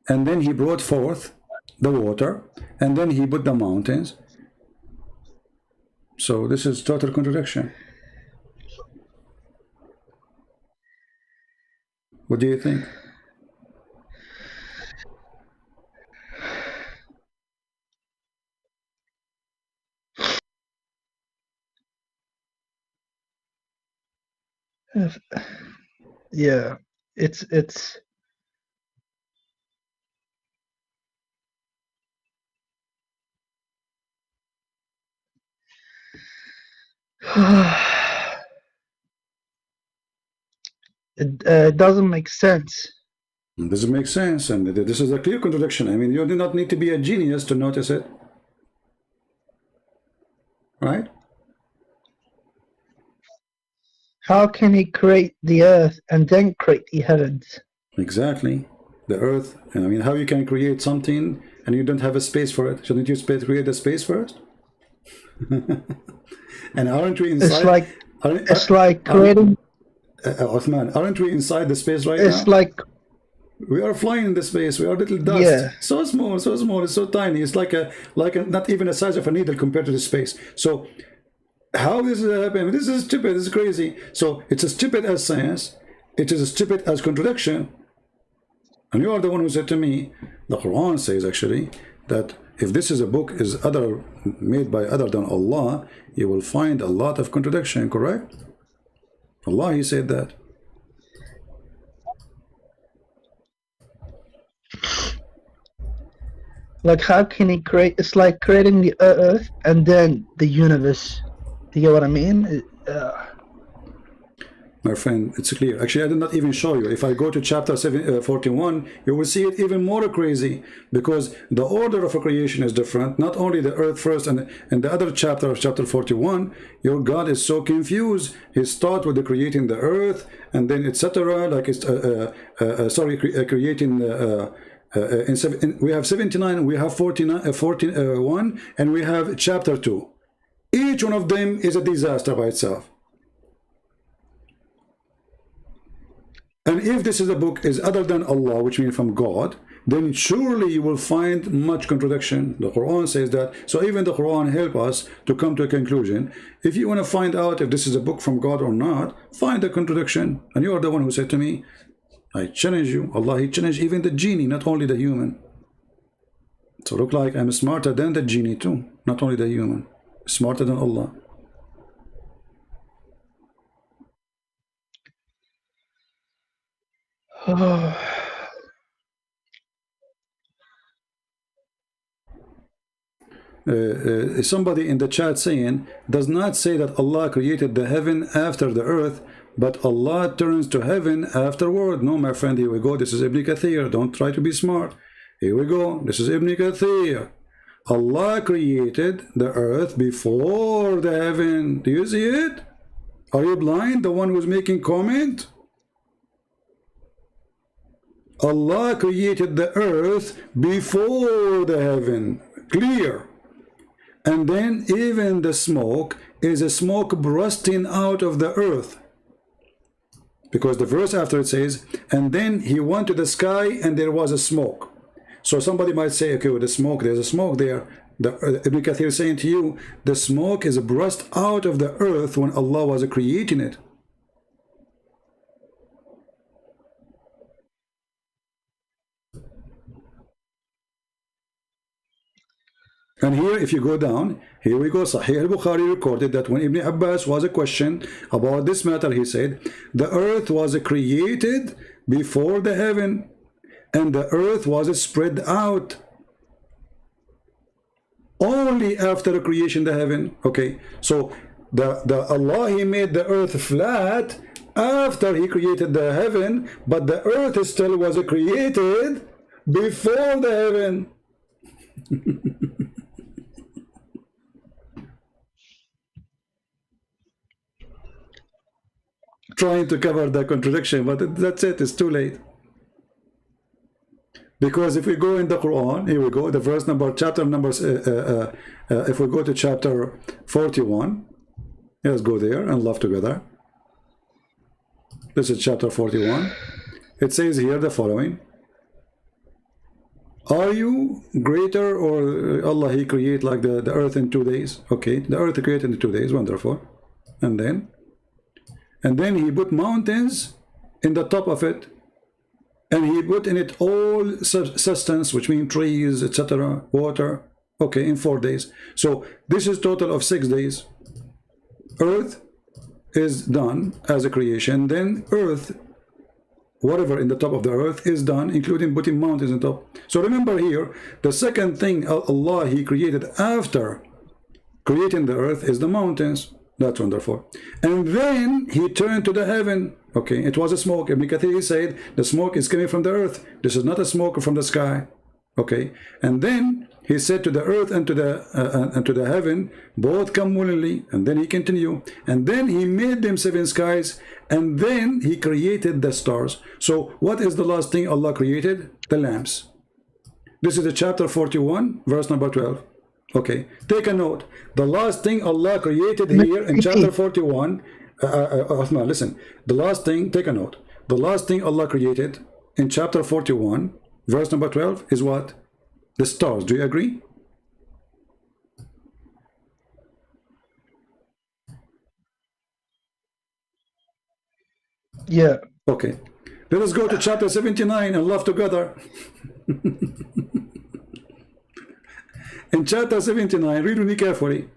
and then He brought forth the water, and then He put the mountains. So this is total contradiction. What do you think? Yeah, it's it doesn't make sense. It doesn't make sense, and this is a clear contradiction. I mean, you do not need to be a genius to notice it, right? How can He create the earth and then create the heavens? Exactly. The earth, I mean, how you can create something and you don't have a space for it? Shouldn't you create the space first? And aren't we inside? It's like creating. Uthman, aren't we inside the space right It's now? like We are flying in the space. We are little dust. Yeah. So small, so small. It's so tiny. It's like a not even the size of a needle compared to the space. So how this is happening? This is stupid. This is crazy. So it's as stupid as science. It is as stupid as contradiction. And you are the one who said to me, the Quran says actually that if this is a book is made by other than Allah, you will find a lot of contradiction. Correct? Allah, he said that. Like, how can he create? It's like creating the earth and then the universe. Do you get what I mean? My friend, it's clear. Actually, I did not even show you. If I go to chapter 41, you will see it even more crazy, because the order of a creation is different. Not only the earth first, and the other chapter of chapter 41, your God is so confused. He start with the creating the earth, and then etc. Like it's creating. We have 79, we have 41, and we have chapter 2. Each one of them is a disaster by itself. And if this is a book is other than Allah, which means from God, then surely you will find much contradiction. The Quran says that. So even the Quran help us to come to a conclusion. If you want to find out if this is a book from God or not, find a contradiction. And you are the one who said to me, I challenge you. Allah, he challenged even the genie, not only the human. So look like I'm smarter than the genie too, not only the human. Smarter than Allah. Somebody in the chat saying, does not say that Allah created the heaven after the earth, but Allah turns to heaven afterward. No, my friend, here we go. This is Ibn Kathir. Don't try to be smart. Here we go. This is Ibn Kathir. Allah created the earth before the heaven. Do you see it? Are you blind? The one who's making comment? Allah created the earth before the heaven. Clear. And then even the smoke is a smoke bursting out of the earth. Because the verse after it says, and then he went to the sky and there was a smoke. So somebody might say, okay, with the smoke, there's a smoke there. Ibn Kathir is saying to you, the smoke is burst out of the earth when Allah was creating it. And here, if you go down, here we go. Sahih al-Bukhari recorded that when Ibn Abbas was a question about this matter, he said, the earth was created before the heaven, and the earth was spread out only after the creation of the heaven. Okay, so the Allah, he made the earth flat after he created the heaven, but the earth still was created before the heaven. Trying to cover the contradiction, but that's it, it's too late. Because if we go in the Quran, here we go, the verse number, chapter numbers, if we go to chapter 41, let's go there and laugh together. This is chapter 41. It says here the following: are you greater, or Allah, he create like the earth in 2 days? Okay, the earth created in 2 days, wonderful. And then he put mountains in the top of it, and he put in it all substance, which means trees, etc., water. Okay, in 4 days. So this is total of 6 days. Earth is done as a creation, then earth, whatever in the top of the earth is done, including putting mountains on top. So remember here, the second thing Allah, he created after creating the earth is the mountains. That's wonderful. And then he turned to the heaven. Okay, it was a smoke. Ibn Kathir said the smoke is coming from the earth. This is not a smoke from the sky. Okay, and then he said to the earth and to the heaven, both come willingly. And then he continued, and then he made them 7 skies, and then he created the stars. So what is the last thing Allah created? The lamps. This is the chapter 41, verse number 12. Okay, take a note. The last thing Allah created here in chapter 41, Uthman, listen. The last thing, take a note. The last thing Allah created in chapter 41, verse number 12 is what? The stars. Do you agree? Yeah. Okay. Let us go to chapter 79 and laugh together. In chapter 79, read with me carefully.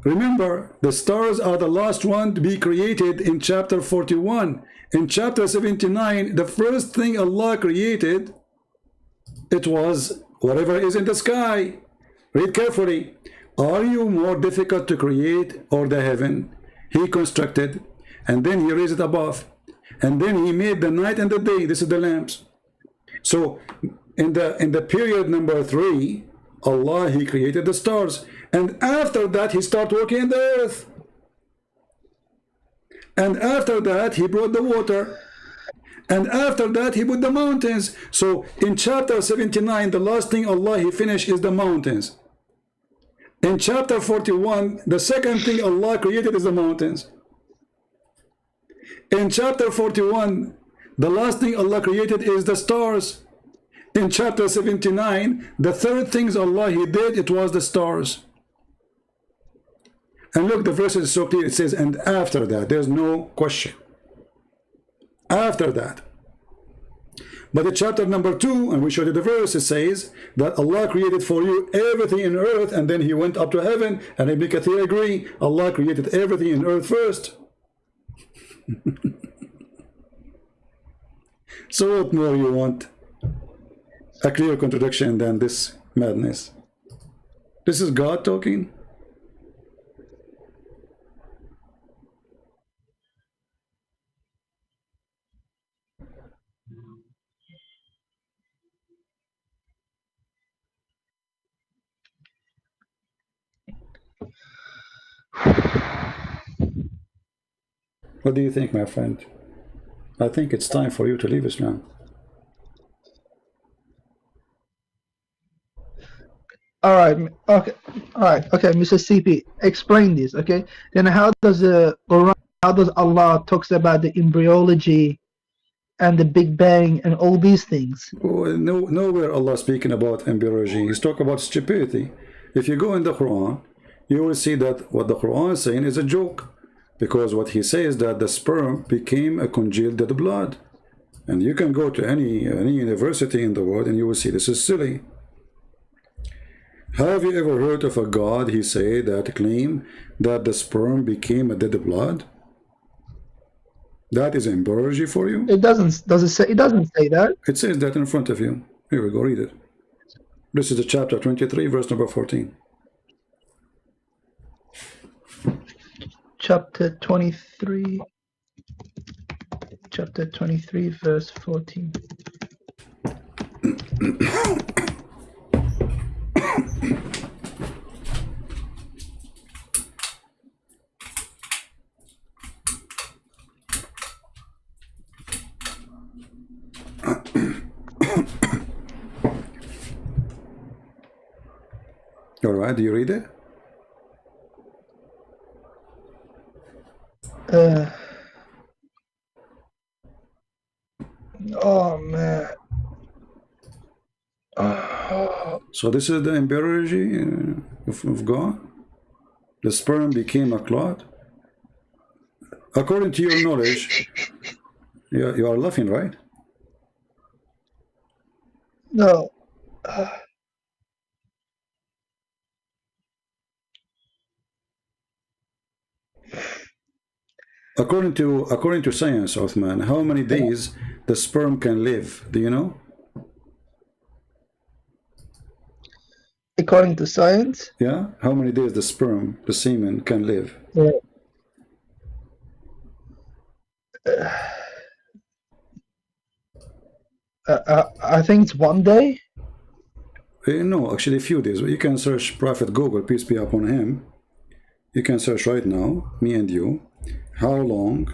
Remember, the stars are the last one to be created in chapter 41. In chapter 79, the first thing Allah created, it was whatever is in the sky. Read carefully. Are you more difficult to create or the heaven? He constructed, and then he raised it above. And then he made the night and the day. This is the lamps. So in the period number 3, Allah, he created the stars. And after that, he started working in the earth. And after that, he brought the water. And after that, he put the mountains. So in chapter 79, the last thing Allah, he finished is the mountains. In chapter 41, the second thing Allah created is the mountains. In chapter 41, the last thing Allah created is the stars. In chapter 79, the third things Allah, he did, it was the stars. And look, the verse is so clear. It says, and after that, there's no question. After that. But in chapter number 2, and we showed you the verse, it says that Allah created for you everything in earth, and then he went up to heaven, and Ibn Kathir agree, Allah created everything in earth first. So what more you want? A clear contradiction than this madness. This is God talking. What do you think, my friend? I think it's time for you to leave Islam. All right, okay, all right, okay, Mr. CP, explain this, okay? Then how does the Quran, how does Allah talks about the embryology and the Big Bang and all these things? Well, nowhere Allah speaking about embryology. He's talking about stupidity. If you go in the Quran, you will see that what the Quran is saying is a joke. Because what he says that the sperm became a congealed dead blood. And you can go to any university in the world and you will see this is silly. Have you ever heard of a God, he say, that claim that the sperm became a dead blood? That is embryology for you? It doesn't, does it say, it doesn't say that. It says that in front of you. Here we go, read it. This is the chapter 23, verse number 14. Chapter 23, verse 14. All right, do you read it? Oh man. So this is the embryology of God? The sperm became a clot? According to your knowledge, you are laughing, right? No. According to science, Othman, how many days the sperm can live? Do you know? According to science? Yeah? How many days the sperm, the semen, can live? Yeah. I think it's 1 day. No, actually a few days. You can search Prophet Google, peace be upon him. You can search right now, me and you, how long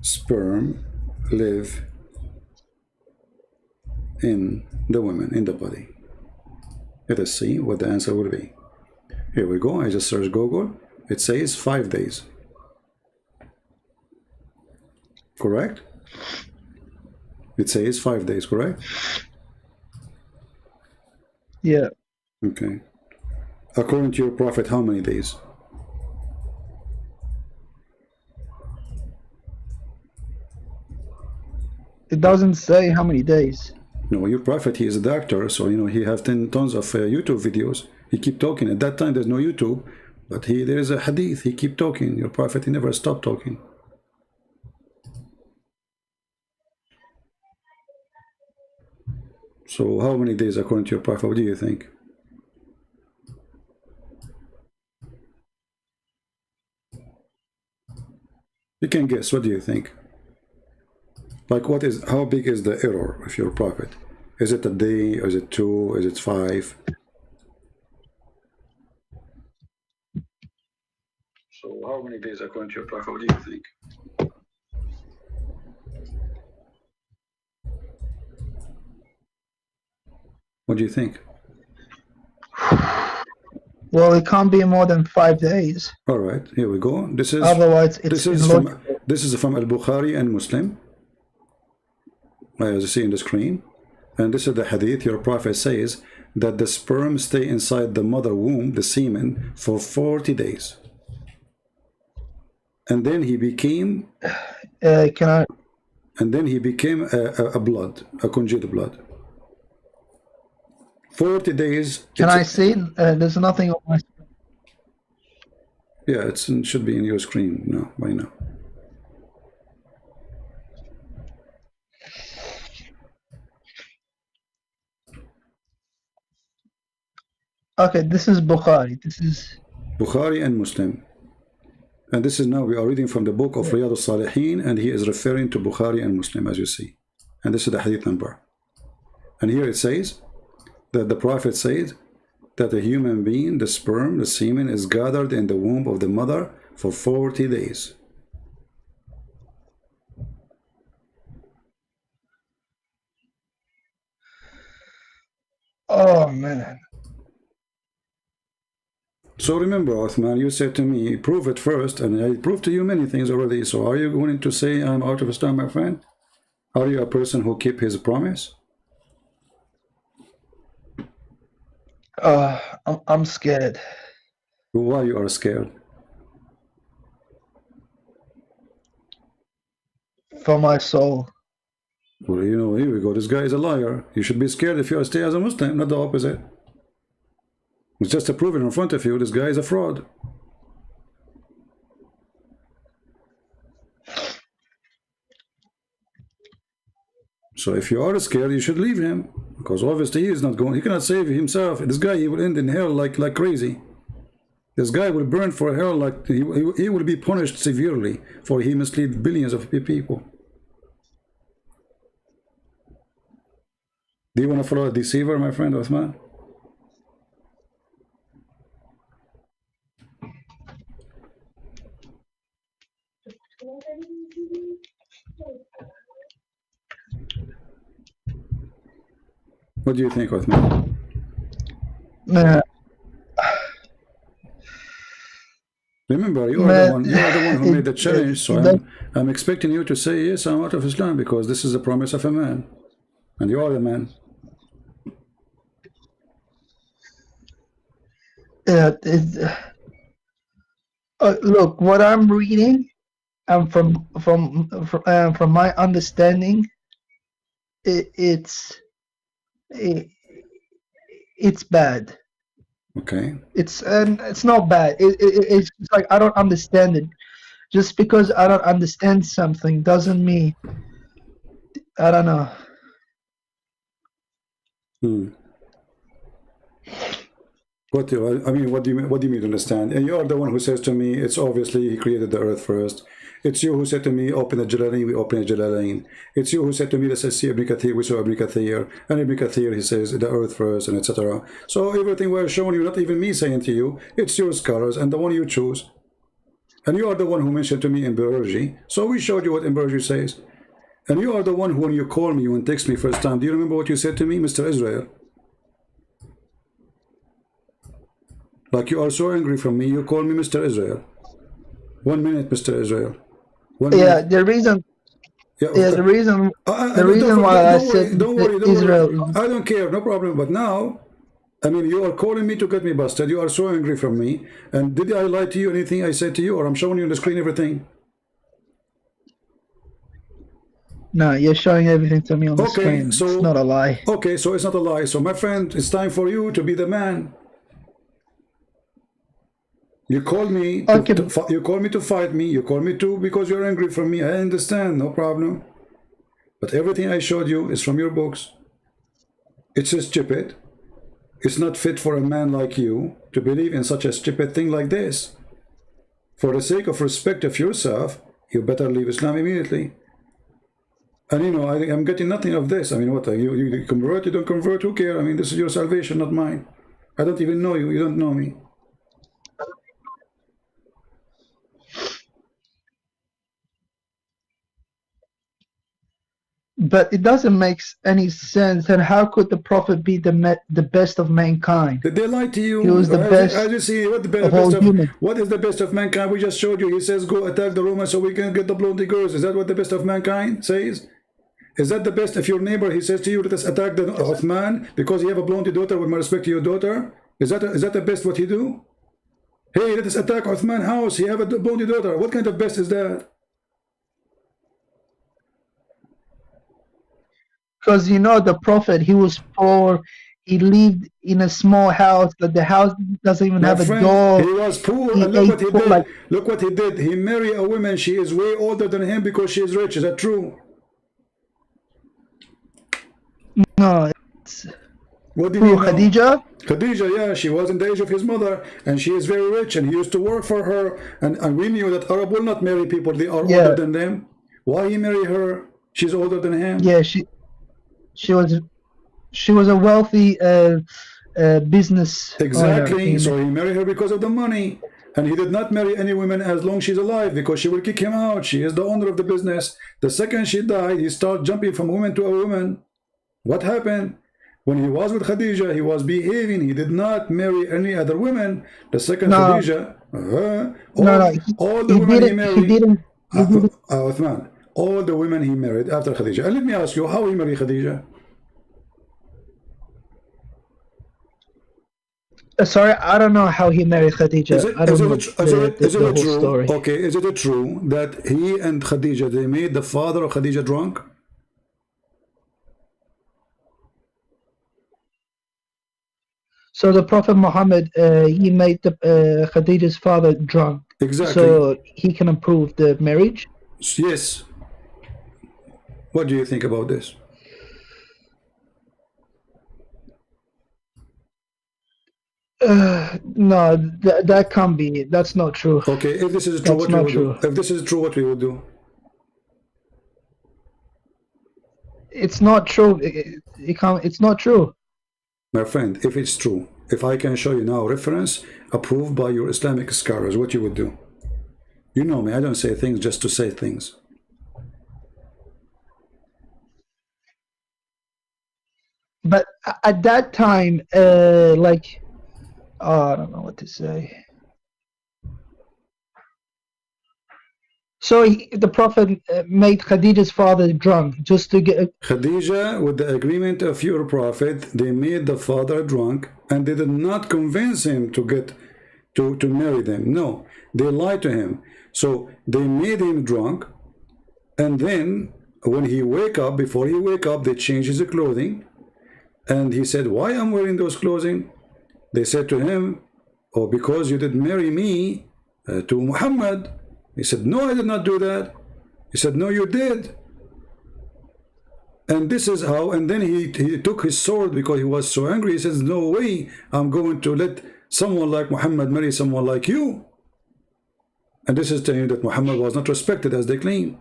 sperm live in the woman, in the body. Let us see what the answer will be. Here we go. I just searched Google. It says 5 days. Correct? It says 5 days, correct? Yeah. Okay. According to your prophet, how many days? It doesn't say how many days. No, your prophet, he is a doctor, so you know he has 10 tons of YouTube videos. He keep talking. At that time, there's no YouTube, but there is a hadith. He keep talking. Your prophet, he never stopped talking. So how many days according to your prophet? What do you think? You can guess. What do you think? Like, how big is the error of your prophet? Is it a day? Or is it 2? Is it 5? So how many days according to your prophet? What do you think? What do you think? Well, it can't be more than 5 days. All right, here we go. This is otherwise it's this is from Al-Bukhari and Muslim, as you see in the screen, and this is the hadith. Your prophet says that the sperm stay inside the mother womb, the semen, for 40 days, and then he became and then he became a blood, a congealed blood. 40 days. Can I see? There's nothing on my screen. Yeah, it should be in your screen now, by now. Okay, this is Bukhari. This is Bukhari and Muslim. And this is now, we are reading from the book of Riyadh al-Salihin, and he is referring to Bukhari and Muslim, as you see. And this is the hadith number. And here it says that the prophet said that a human being, the sperm, the semen, is gathered in the womb of the mother for 40 days. Oh man. So remember, Uthman, you said to me, prove it first, and I proved to you many things already. So are you going to say I'm out of Islam, my friend? Are you a person who keep his promise? I'm scared. Why you are scared? For my soul. Well, you know, here we go. This guy is a liar. You should be scared if you stay as a Muslim, not the opposite. It's just to prove it in front of you. This guy is a fraud. So if you are scared, you should leave him, because obviously he is not going. He cannot save himself. This guy, he will end in hell like crazy. This guy will burn for hell like he will be punished severely, for he mislead billions of people. Do you want to follow a deceiver, my friend Uthman? What do you think, Uthman? Remember, you are the one who made the challenge, so I'm expecting you to say, yes, I'm out of Islam, because this is the promise of a man, and you are the man. Look, what I'm reading, and from my understanding, it's bad. Okay. It's not bad. It's like I don't understand it. Just because I don't understand something doesn't mean I don't know. What do you mean understand? And you are the one who says to me, it's obviously he created the earth first. It's you who said to me, open the Jalalain, we open the Jalalain. It's you who said to me, let's see Ibn Kathir, we saw Ibn Kathir. And Ibn Kathir, he says, the earth first, and etc. So everything we're showing you, not even me saying to you, it's your scholars and the one you choose. And you are the one who mentioned to me in Berurji. So we showed you what Berurji says. And you are the one who, when you call me, when you text me first time, do you remember what you said to me, Mr. Israel? Like you are so angry from me, you call me Mr. Israel. 1 minute, Mr. Israel. Yeah, the reason. Yeah, the reason. Why I said don't worry, Israel. I don't care, no problem. But now, I mean, you are calling me to get me busted. You are so angry from me. And did I lie to you? Anything I said to you, or I'm showing you on the screen everything? No, you're showing everything to me on the screen. So it's not a lie. Okay, so it's not a lie. So my friend, it's time for you to be the man. You call me Okay. you call me to fight me. You call me to because you're angry from me. I understand, no problem. But everything I showed you is from your books. It's stupid. It's not fit for a man like you to believe in such a stupid thing like this. For the sake of respect of yourself, you better leave Islam immediately. And you know, I'm getting nothing of this. I mean, what, you convert, you don't convert, who cares? I mean, this is your salvation, not mine. I don't even know you, you don't know me. But it doesn't make any sense. And how could the Prophet be the best of mankind? Did they lie to you? He was the best I just see what the of all humans. what is the best of mankind? We just showed you. He says, go attack the Romans so we can get the bloody girls. Is that what the best of mankind says? Is that the best? If your neighbor, he says to you, let us attack the Uthman because you have a blonde daughter with my respect to your daughter. Is that the best what he do? Hey, let us attack Uthman house. He have a blonde daughter. What kind of best is that? Because you know the Prophet, he was poor. He lived in a small house. That the house doesn't even have a door. He was poor, and look what he did. Look what he did. He married a woman. She is way older than him because she is rich. Is that true? No. What did you know? Khadija? Khadija, yeah, she was in the age of his mother, and she is very rich, and he used to work for her. And we knew that Arab will not marry people they are older than them. Why he marry her? She's older than him. Yeah, she was a wealthy business exactly owner. So he married her because of the money, and he did not marry any woman as long she's alive because she will kick him out. She is the owner of the business. The second she died, he started jumping from woman to a woman. What happened? When he was with Khadija, he was behaving. He did not marry any other women. The second Khadija, all the women he married, Uthman, all the women he married after Khadija. And let me ask you, how he married Khadija? Sorry, I don't know how he married Khadija. I don't know the whole story. Okay, is it true that he and Khadija, they made the father of Khadija drunk? So the Prophet Muhammad, he made Khadija's father drunk. Exactly. So he can approve the marriage? Yes. What do you think about this? No, that can't be. That's not true. Okay, if this is true, what we would do? If this is true, what we would do? It's not true. It's not true. My friend, if it's true, if I can show you now reference approved by your Islamic scholars, what you would do? You know me, I don't say things just to say things. But at that time, like, I don't know what to say. So the Prophet made Khadija's father drunk just to get... Khadija, with the agreement of your Prophet, they made the father drunk, and they did not convince him to get to marry them. No, they lied to him. So they made him drunk, and then when he wake up, before he wake up, they changed his clothing, and he said, why I'm wearing those clothing? They said to him, oh, because you didn't marry me to Muhammad. He said, no, I did not do that. He said, no, you did. And this is how, and then he took his sword because he was so angry. He says, no way, I'm going to let someone like Muhammad marry someone like you. And this is telling you that Muhammad was not respected as they claim.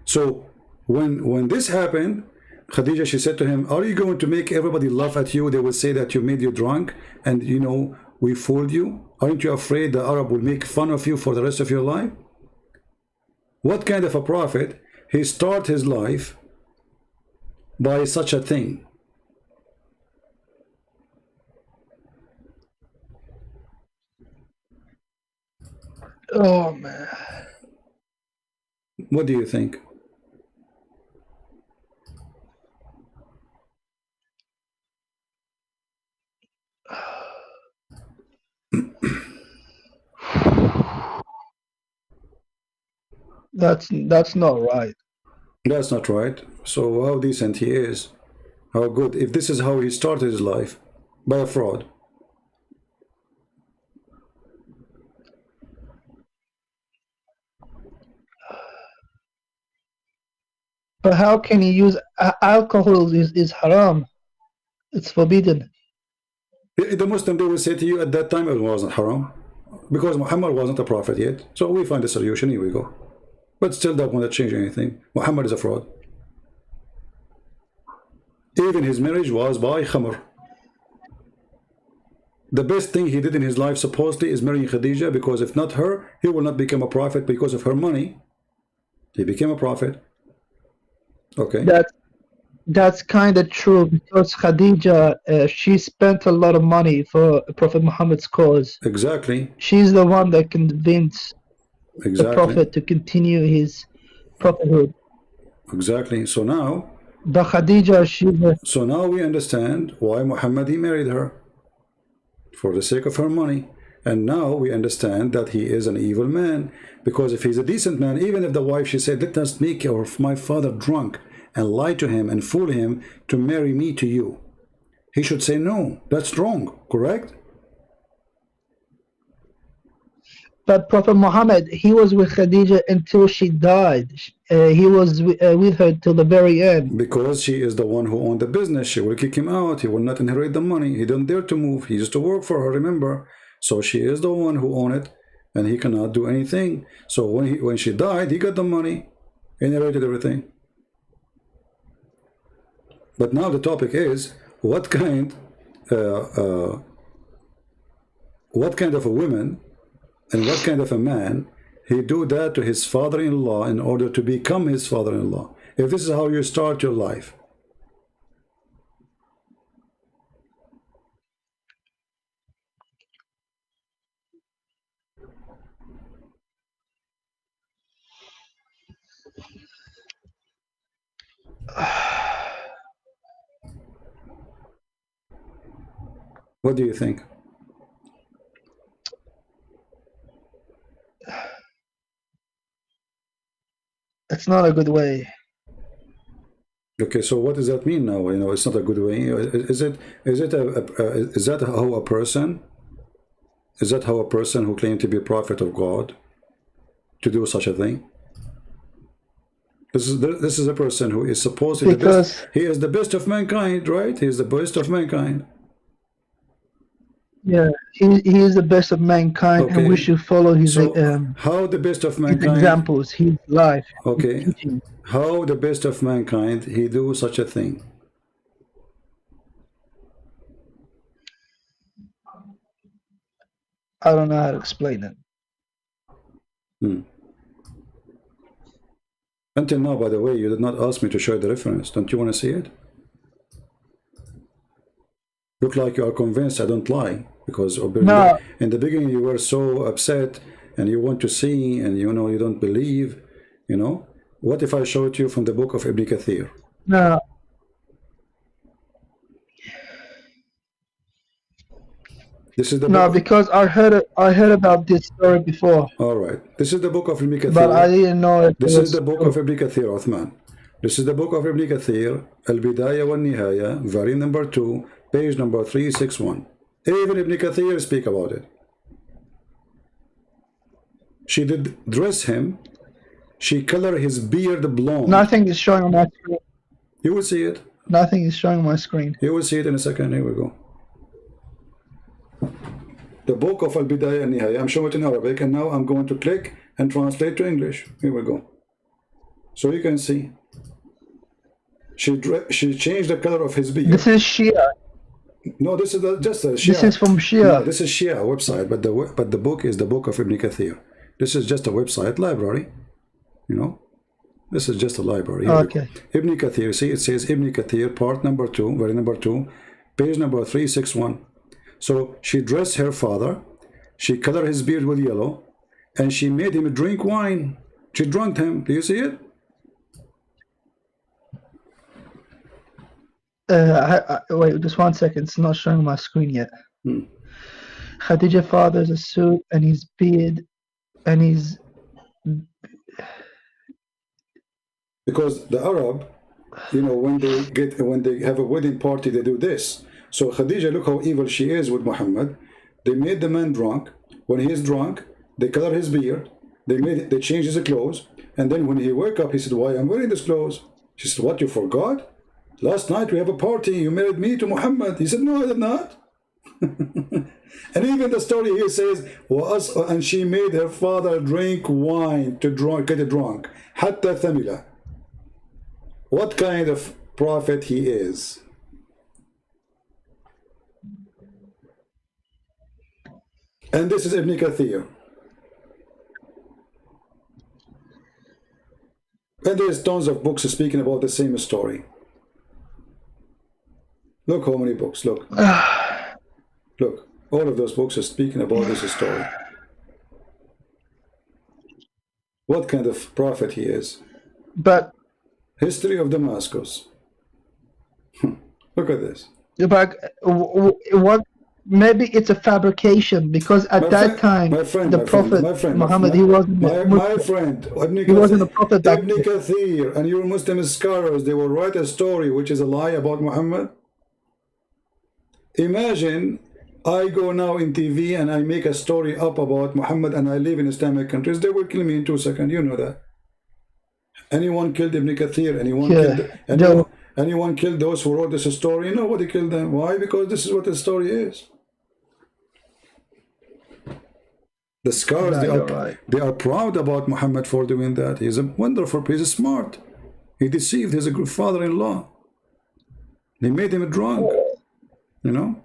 So when this happened, Khadija, she said to him, are you going to make everybody laugh at you? They will say that you made you drunk and, you know, we fooled you. Aren't you afraid the Arab will make fun of you for the rest of your life? What kind of a prophet? He started his life by such a thing. Oh, man. What do you think? That's not right. That's not right. So how decent he is. How good. If this is how he started his life, by a fraud. But how can he use alcohol? Is haram. It's forbidden. The Muslim, they will say to you at that time it wasn't haram because Muhammad wasn't a prophet yet. So we find a solution. Here we go. But still don't want to change anything. Muhammad is a fraud. Even his marriage was by khamr. The best thing he did in his life supposedly is marrying Khadija, because if not her, he will not become a prophet. Because of her money, he became a prophet. Okay. That's kind of true, because Khadija, she spent a lot of money for Prophet Muhammad's cause. Exactly. She's the one that convinced Exactly. the Prophet to continue his prophethood. Exactly. So now, But Khadija, so now we understand why Muhammad, he married her for the sake of her money. And now we understand that he is an evil man, because if he's a decent man, even if the wife, she said, let us make my father drunk and lie to him and fool him to marry me to you, he should say no, that's wrong, correct? But Prophet Muhammad, he was with Khadija until she died. He was with her till the very end. Because she is the one who owned the business. She will kick him out. He will not inherit the money. He don't dare to move. He used to work for her, remember? So she is the one who owned it, and he cannot do anything. So when she died, he got the money, inherited everything. But now the topic is, what kind of a woman and what kind of a man he do that to his father-in-law in order to become his father-in-law? If this is how you start your life. What do you think? It's not a good way. Okay, so what does that mean now? You know, it's not a good way. Is that how a person? Is that how a person who claimed to be a prophet of God to do such a thing? This is a person who is supposedly the best. He is the best of mankind, right? He is the best of mankind. Yeah, he is the best of mankind, Okay. and we should follow his how the best of mankind, his examples, his life. Okay, his teaching. How the best of mankind he do such a thing? I don't know how to explain it. Until now, by the way, you did not ask me to show the reference. Don't you want to see it? Look like you are convinced I don't lie, because No. in the beginning you were so upset and you want to see, and you know you don't believe. You know, what if I showed you from the book of Ibn Kathir? No. This is the No, book. because I heard about this story before. All right, this is the book of Ibn Kathir. But I didn't know it. This is the book of Ibn Kathir, Uthman. This is the book of Ibn Kathir, Al-Bidayah wa Nihaya, volume number 2, page number 361. Even Ibn Kathir speak about it. She did dress him. She color his beard blonde. Nothing is showing on my screen. You will see it. Nothing is showing on my screen. You will see it in a second. Here we go. The book of Al-Bidayah and Nihaya. I'm showing it in Arabic, and now I'm going to click and translate to English. Here we go. So you can see. She changed the color of his beard. This is Shia. No, this is just a Shia. This is from Shia. No, this is Shia website, but the book is the book of Ibn Kathir. This is just a website library. You know, this is just a library. Okay. Ibn Kathir. See, it says Ibn Kathir, part number 2, very number 2, page number 361. So she dressed her father. She colored his beard with yellow, and she made him drink wine. She drunk him. Do you see it? Wait, just 1 second. It's not showing on my screen yet. Khadija fathers a suit and his beard and his. Because the Arab, you know, when they have a wedding party, they do this. So Khadija, look how evil she is with Muhammad. They made the man drunk. When he is drunk, they color his beard. They changed his clothes. And then when he woke up, he said, "Why I'm wearing this clothes?" She said, what, you forgot? Last night we have a party, you married me to Muhammad. He said, no, I did not. And even the story here says, and she made her father drink wine to get drunk. Hatta thamila. What kind of prophet he is? And this is Ibn Kathir. And there's tons of books speaking about the same story. Look how many books, look. Look, all of those books are speaking about this story. What kind of prophet he is. But History of Damascus. Look at this. but what? Maybe it's a fabrication, because at that time the Prophet Muhammad, he wasn't my friend, he wasn't a prophet back Ibn then. Kathir and your Muslim scholars, they will write a story which is a lie about Muhammad. Imagine I go now in TV and I make a story up about Muhammad and I live in Islamic countries, they will kill me in 2 seconds, you know that. Anyone killed Ibn Kathir? Anyone killed those who wrote this story? Nobody killed them. Why? Because this is what the story is. The scholars, they are proud about Muhammad for doing that. He's a wonderful, he's smart. He deceived his good father-in-law. They made him drunk, you know.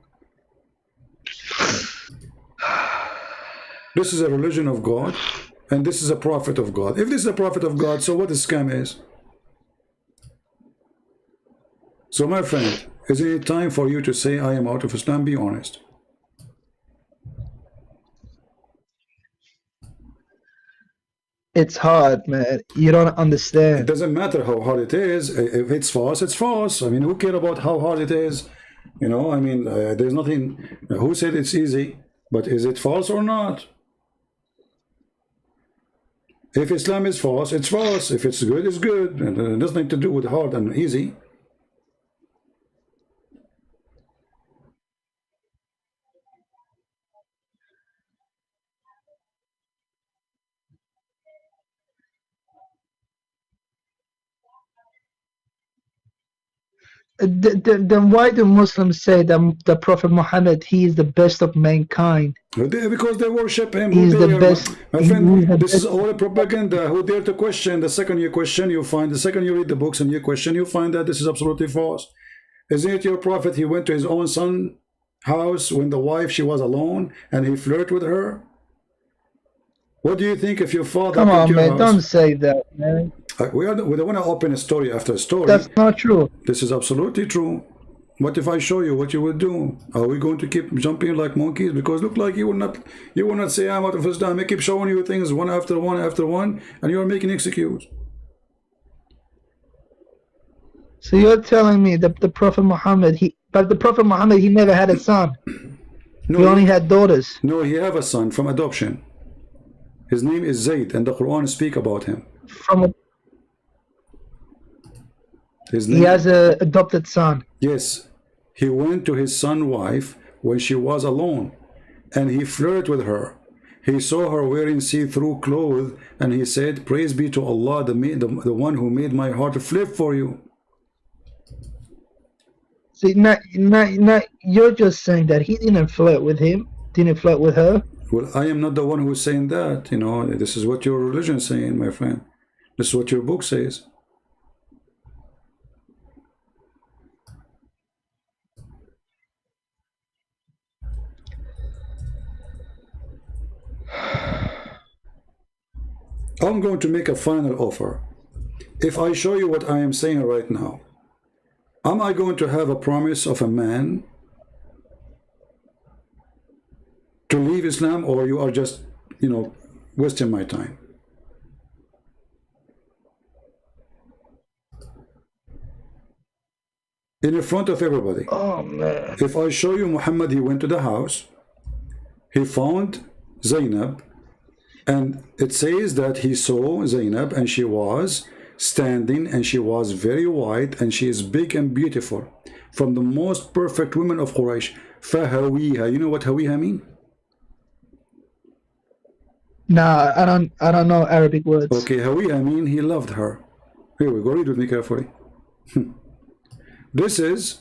This is a religion of God, and this is a prophet of God. If this is a prophet of God, so what a scam is. So my friend, is it time for you to say I am out of Islam? Be honest. It's hard, man. You don't understand. It doesn't matter how hard it is. If it's false, it's false. I mean, who cares about how hard it is? You know, I mean, there's nothing. Who said it's easy? But is it false or not? If Islam is false, it's false. If it's good, it's good. And it has nothing to do with hard and easy. Then why do Muslims say that the Prophet Muhammad, he is the best of mankind? Because they worship him. He's the best. My friend, this is all a propaganda. Who dare to question? The second you question, you find. The second you read the books and you question, you find that this is absolutely false. Isn't it your prophet? He went to his own son's house when the wife, she was alone, and he flirted with her. What do you think if your father? Come on, man! House? Don't say that, man. We don't want to open a story after story. That's not true. This is absolutely true. What if I show you what you would do? Are we going to keep jumping like monkeys? Because look like you will not say I'm out of Islam. I keep showing you things one after one after one, and you are making excuse. So you're telling me that the Prophet Muhammad, he never had a son. No, he only had daughters. No, he have a son from adoption. His name is Zayd, and the Quran speak about him. He has an adopted son. Yes. He went to his son's wife when she was alone, and he flirted with her. He saw her wearing see-through clothes, and he said, praise be to Allah, the one who made my heart flip for you. See, now you're just saying that he didn't flirt with him, didn't flirt with her. Well, I am not the one who's saying that. You know, this is what your religion is saying, my friend. This is what your book says. I'm going to make a final offer. If I show you what I am saying right now, am I going to have a promise of a man to leave Islam, or you are just, you know, wasting my time? In front of everybody. Oh, man. If I show you Muhammad, he went to the house, he found Zainab, and it says that he saw Zainab and she was standing and she was very white and she is big and beautiful, from the most perfect women of Quraysh. Fahawiha. You know what hawiha mean? Nah, I don't know Arabic words. Okay, hawiha mean he loved her. Here we go, read with me carefully. This is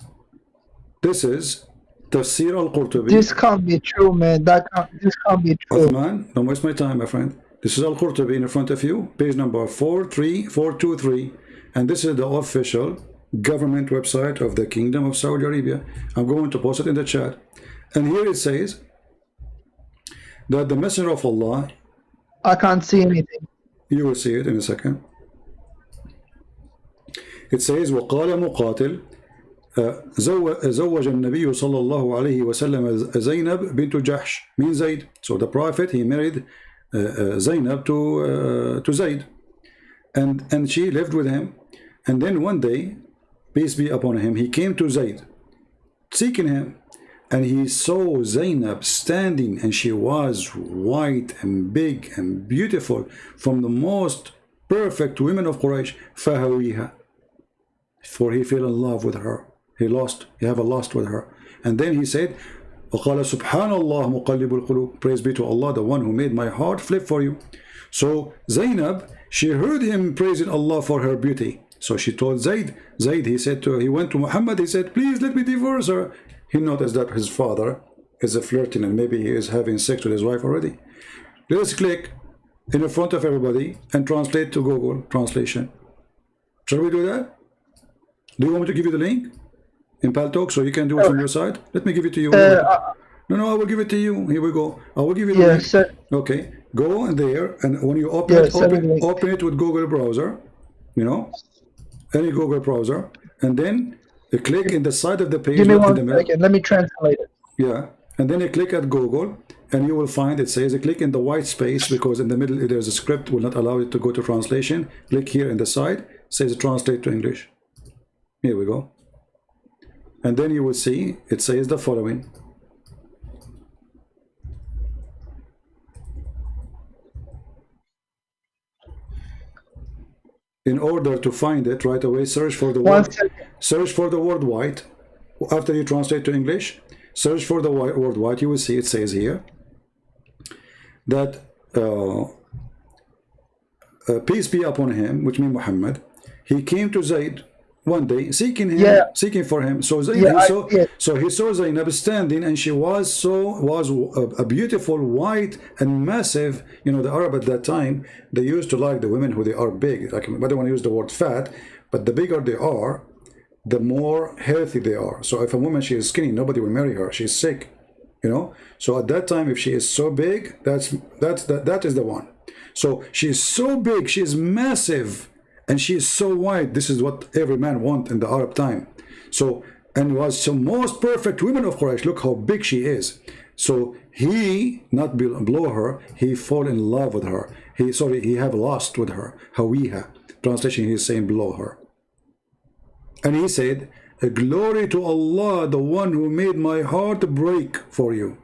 Tafsir al-Qurtubi. This can't be true, man. This can't be true. Uthman, don't waste my time, my friend. This is al-Qurtubi in front of you, page number 43423, and this is the official government website of the Kingdom of Saudi Arabia. I'm going to post it in the chat. And here it says that the Messenger of Allah, I can't see anything. you will see it in a second. It says وقال مقاتل زوج النبي صلى الله عليه وسلم زينب بنت جحش من زيد. So the Prophet, he married Zainab to Zayd, and she lived with him. And then one day, peace be upon him, he came to Zayd seeking him, and he saw Zainab standing, and she was white and big and beautiful, from the most perfect women of Quraysh. فهويها, for he fell in love with her. He have a lust with her. And then he said, وقال سبحان الله مقلب القلوب, praise be to Allah, the one who made my heart flip for you. So Zainab, she heard him praising Allah for her beauty. So she told Zayd, he said to her, he went to Muhammad, he said, please let me divorce her. He noticed that his father is a flirting, and maybe he is having sex with his wife already. Let's click in front of everybody and translate to Google Translation. Shall we do that? Do you want me to give you the link in Paltalk so you can do it from your side? Let me give it to you. No, I will give it to you. Here we go. I will give you the link. Sir. Okay, go in there, and when you open it, open it with Google browser, you know, any Google browser, and then you click in the side of the page. Give me 1 second. Let me translate it. Yeah, and then you click at Google, and you will find it says click in the white space, because in the middle there's a script will not allow it to go to translation. Click here in the side, says translate to English. Here we go. And then you will see it says the following. In order to find it right away, search for the word white. After you translate to English, search for the word white. You will see it says here that peace be upon him, which means Muhammad, he came to Zayd one day seeking him, seeking for him. So Zayd, so he saw Zainab standing, and she was a beautiful, white and massive. You know, the Arab at that time, they used to like the women who they are big. Like, I don't want to use the word fat, but the bigger they are, the more healthy they are. So if a woman, she is skinny, nobody will marry her. She's sick, you know. So at that time, if she is so big, that is the one. So she is so big, she is massive, and she is so white. This is what every man wants in the Arab time. So, and was the most perfect woman of Quraysh. Look how big she is. So he, not below her, he fall in love with her. He have lust with her. Hawiha. Translation, he is saying below her. And he said, glory to Allah, the one who made my heart break for you,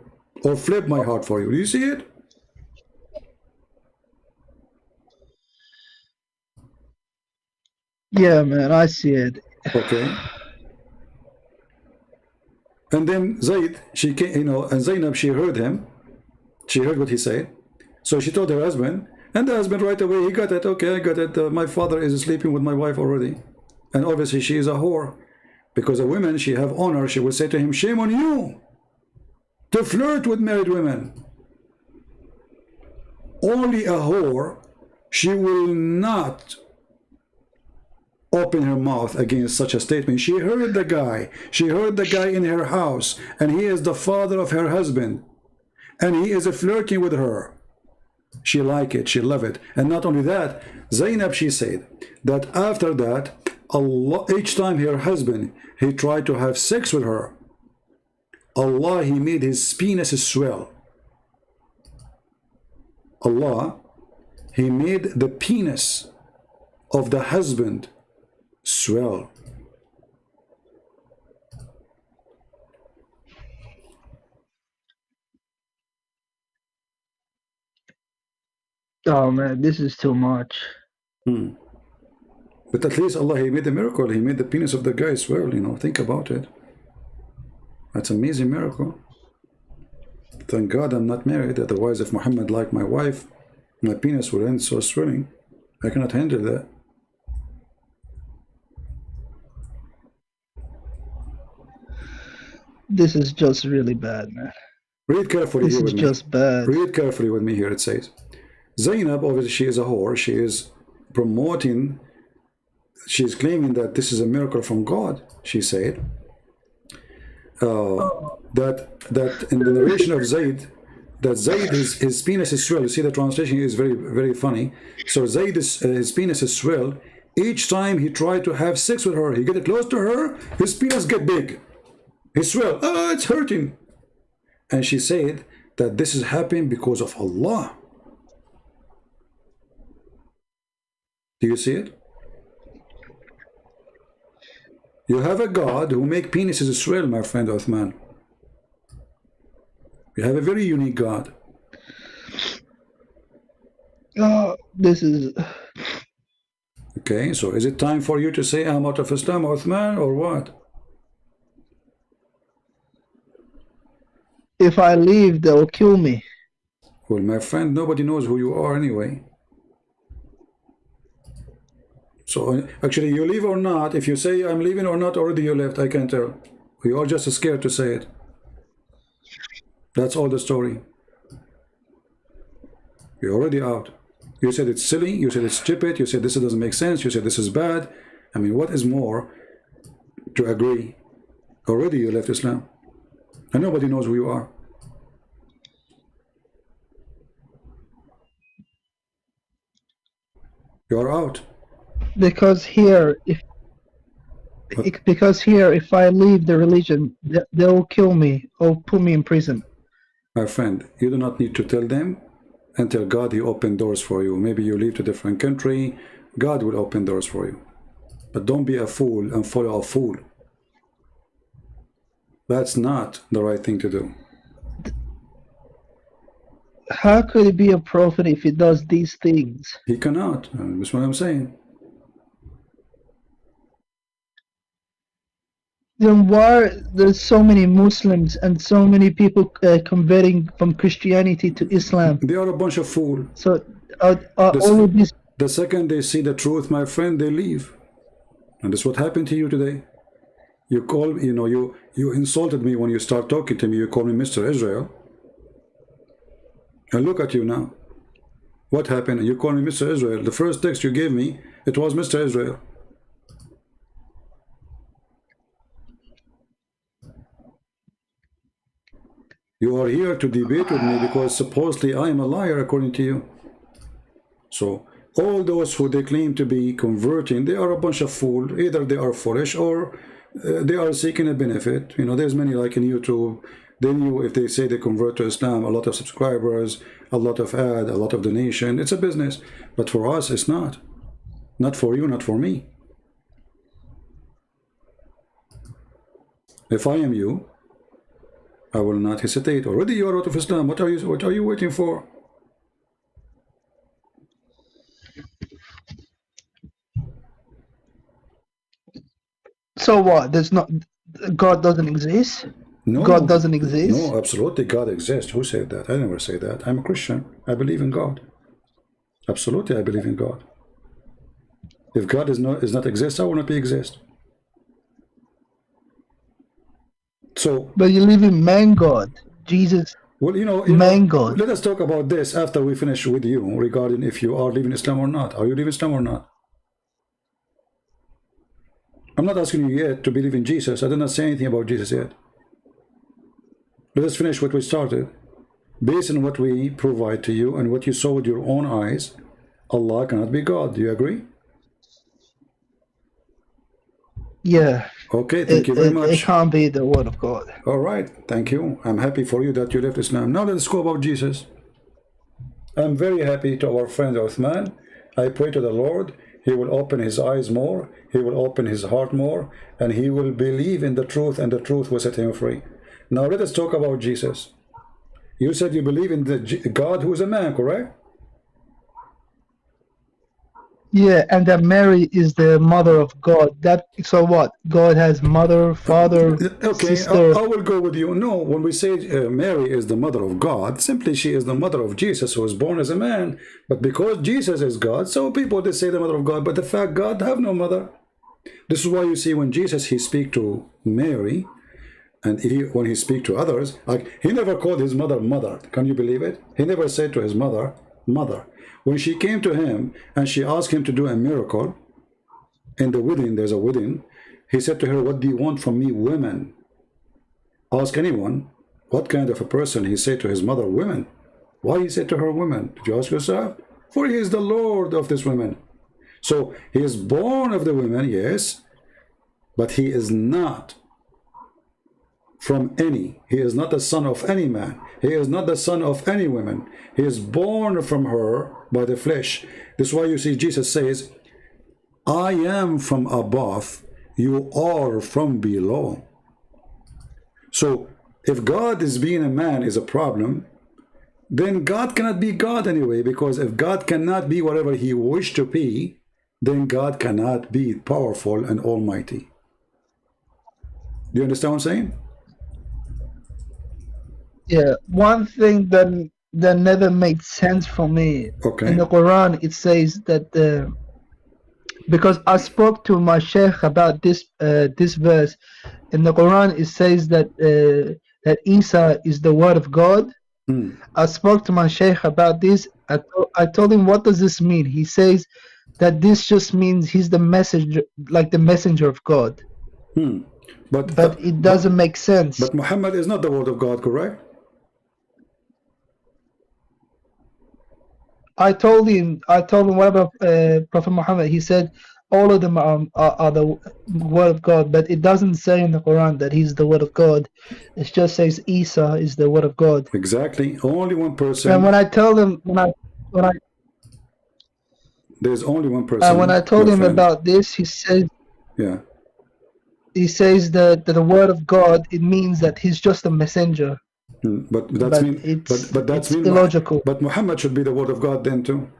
or flip my heart for you. Do you see it? Yeah, man, I see it. Okay. And then Zayd, she came, you know, and Zainab, she heard him. She heard what he said. So she told her husband, and the husband right away, he got it. Okay, I got it. My father is sleeping with my wife already. And obviously she is a whore. Because a woman, she have honor. She will say to him, shame on you to flirt with married women. Only a whore, she will not open her mouth against such a statement. She heard the guy. She heard the guy in her house, and he is the father of her husband, and he is flirting with her. She like it. She love it. And not only that, Zainab, she said that after that, Allah, each time her husband, he tried to have sex with her, Allah, he made his penis swell. Allah, he made the penis of the husband swell. Oh man, this is too much. But at least Allah, he made a miracle. He made the penis of the guy swell, you know. Think about it. That's an amazing miracle. Thank God I'm not married. Otherwise, if Muhammad liked my wife, my penis would end so swelling. I cannot handle that. This is just really bad, man. Read carefully This here is with me. just bad. Read carefully with me here. It says, Zainab, obviously she is a whore. She is promoting, she's claiming that this is a miracle from God. She said that in the narration of Zayd, that Zayd, his penis is swell. You see, the translation is very, very funny. So Zayd, his penis is swell. Each time he tried to have sex with her, he get close to her, his penis get big. He swell. Oh, it's hurting. And she said that this is happening because of Allah. Do you see it? You have a God who make penises swell, my friend Uthman. You have a very unique God. This is... Okay, so is it time for you to say I'm out of Islam, Uthman, or what? If I leave, they'll kill me. Well, my friend, nobody knows who you are anyway. So actually, you leave or not, if you say I'm leaving or not, already you left, I can tell. You are just scared to say it. That's all the story. You're already out. You said it's silly, you said it's stupid, you said this doesn't make sense, you said this is bad. I mean, what is more to agree? Already you left Islam. And nobody knows who you are. You are out. Because here, if I leave the religion, they'll kill me or put me in prison. My friend, you do not need to tell them until God he open doors for you. Maybe you leave to a different country, God will open doors for you. But don't be a fool and follow a fool. That's not the right thing to do. How could he be a prophet if he does these things? He cannot. That's what I'm saying. Then why there's so many Muslims and so many people converting from Christianity to Islam? They are a bunch of fools. So all of this... The second they see the truth, my friend, they leave. And that's what happened to you today. You call, you insulted me when you start talking to me. You call me Mr. Israel. And look at you now. What happened? You call me Mr. Israel. The first text you gave me, it was Mr. Israel. You are here to debate with me because supposedly I am a liar according to you. So all those who they claim to be converting, they are a bunch of fools. Either they are foolish or they are seeking a benefit. There's many like in YouTube. If they say they convert to Islam, a lot of subscribers, a lot of ad, a lot of donation. It's a business. But for us, it's not. Not for you, not for me. If I am you, I will not hesitate. Already you are out of Islam. What are you waiting for? So what? There's not... God doesn't exist? No, God doesn't exist? No, absolutely God exists. Who said that? I never say that. I'm a Christian. I believe in God. Absolutely, I believe in God. If God is not exist, I will not be exist. So, but you live in man God, Jesus. Well, man God. Let us talk about this after we finish with you regarding if you are living Islam or not. Are you living Islam or not? I'm not asking you yet to believe in Jesus. I did not say anything about Jesus yet. Let us finish what we started. Based on what we provide to you and what you saw with your own eyes, Allah cannot be God. Do you agree? Yeah. Okay, thank you very much. It can't be the word of God. All right, thank you. I'm happy for you that you left Islam. Now let's go about Jesus. I'm very happy to our friend Uthman. I pray to the Lord, he will open his eyes more, he will open his heart more, and he will believe in the truth, and the truth will set him free. Now let us talk about Jesus. You said you believe in the God who is a man, correct? Yeah, and that Mary is the mother of God. So what? God has mother, father, sister. I will go with you. No, when we say Mary is the mother of God, simply she is the mother of Jesus who was born as a man. But because Jesus is God, so people they say the mother of God, but the fact God have no mother. This is why you see when Jesus he speak to Mary, And when he speak to others, like he never called his mother mother. Can you believe it? He never said to his mother mother. When she came to him and she asked him to do a miracle in the wedding, there's a wedding, he said to her, what do you want from me, women? Ask anyone what kind of a person. He said to his mother, women. Why he said to her, women? Did you ask yourself? For he is the Lord of these women. So he is born of the women, yes, but he is not from any. He is not the son of any man. He is not the son of any woman. He is born from her by the flesh. This is why you see Jesus says, I am from above, you are from below. So if God is being a man is a problem, then God cannot be God anyway, because if God cannot be whatever he wished to be, then God cannot be powerful and almighty. Do you understand what I'm saying? Yeah, one thing that never made sense for me. Okay. In the Quran, it says that because I spoke to my sheikh about this verse. In the Quran, it says that that Isa is the word of God. I spoke to my sheikh about this. I told him, what does this mean? He says that this just means he's the messenger, like the messenger of God. But it doesn't make sense. But Muhammad is not the word of God, correct? I told him what about Prophet Muhammad? He said all of them are the word of God, but it doesn't say in the Quran that he's the word of God. It just says Isa is the word of God. Exactly. Only one person. And when I tell him, there's only one person. When I told him about this, he says, yeah. He says that the word of God, it means that he's just a messenger. But that's illogical. But Muhammad should be the word of God then too.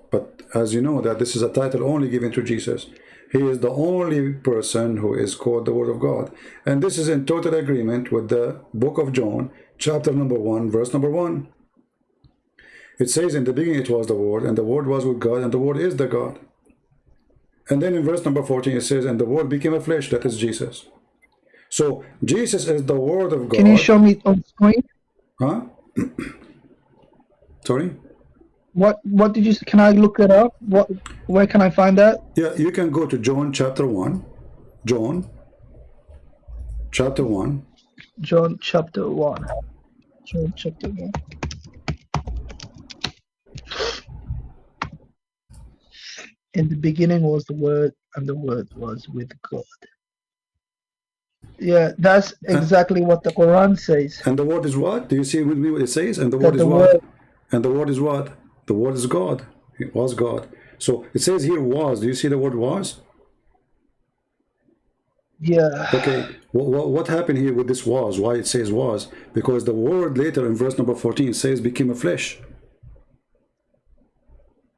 But as you know, that this is a title only given to Jesus. He is the only person who is called the word of God. And this is in total agreement with the book of John, chapter number 1, verse number 1. It says, in the beginning it was the word, and the word was with God, and the word is the God. And then in verse number 14 it says, and the word became a flesh, that is Jesus. So Jesus is the word of God. Can you show me on screen? Huh? Sorry? What did you say? Can I look it up? Where can I find that? Yeah, you can go to John chapter 1. John chapter 1. John chapter 1. John chapter 1. In the beginning was the Word, and the Word was with God. Yeah, that's exactly what the Quran says. And the word is what? Do you see with me what it says? And the word is what? And the word is what? The word is God. It was God. So it says here was. Do you see the word was? Yeah. Okay. What happened here with this was? Why it says was? Because the word later in verse number 14 says became a flesh.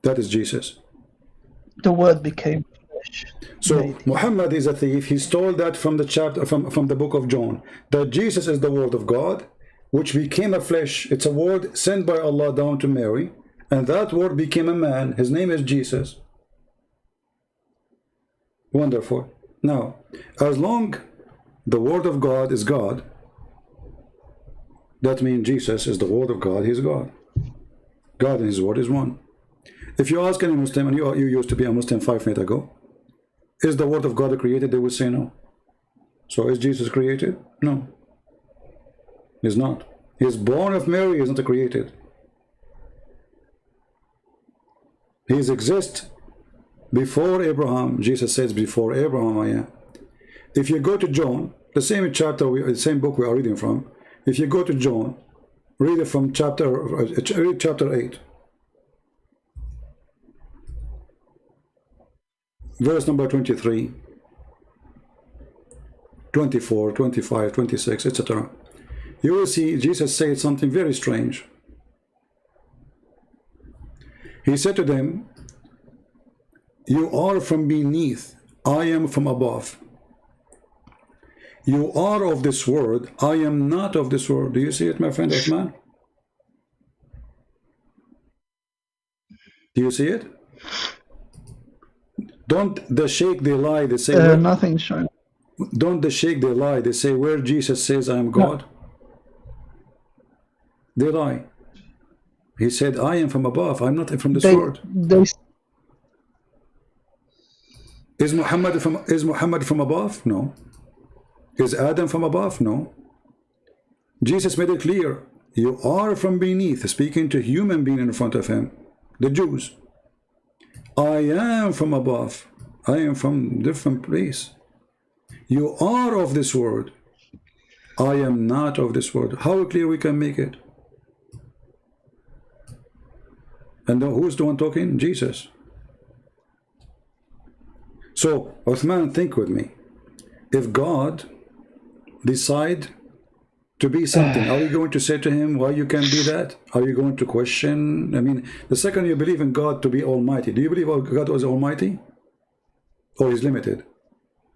That is Jesus. The word became flesh. So Muhammad is a thief. He stole that from the chapter from the book of John. That Jesus is the word of God, which became a flesh. It's a word sent by Allah down to Mary, and that word became a man. His name is Jesus. Wonderful. Now, as long the word of God is God, that means Jesus is the word of God. He's God. God and his word is one. If you ask any Muslim, and you used to be a Muslim 5 minutes ago, is the word of God created? They would say no. So is Jesus created? No. He's not. He is born of Mary. He is not created. He exists before Abraham. Jesus says, before Abraham I am. If you go to John, the same chapter, the same book we are reading from, if you go to John, read it from chapter 8. Verse number 23, 24, 25, 26, etc. You will see Jesus said something very strange. He said to them, you are from beneath, I am from above. You are of this world, I am not of this world. Do you see it, my friend Osman? Do you see it? Don't the sheikh they lie, they say nothing showing. Don't the Sheikh, they lie. They say where Jesus says I am God. They lie. He said I am from above. I'm not from this world. Is Muhammad from above? No. Is Adam from above? No. Jesus made it clear. You are from beneath, speaking to human being in front of him, the Jews. I am from above. I am from different place. You are of this world. I am not of this world. How clear we can make it? And who's the one talking? Jesus. So, Uthman, think with me. If God decide to be something, are you going to say to him, why you can't be that? Are you going to question? I mean, the second you believe in God to be almighty, do you believe God was almighty? Or is limited?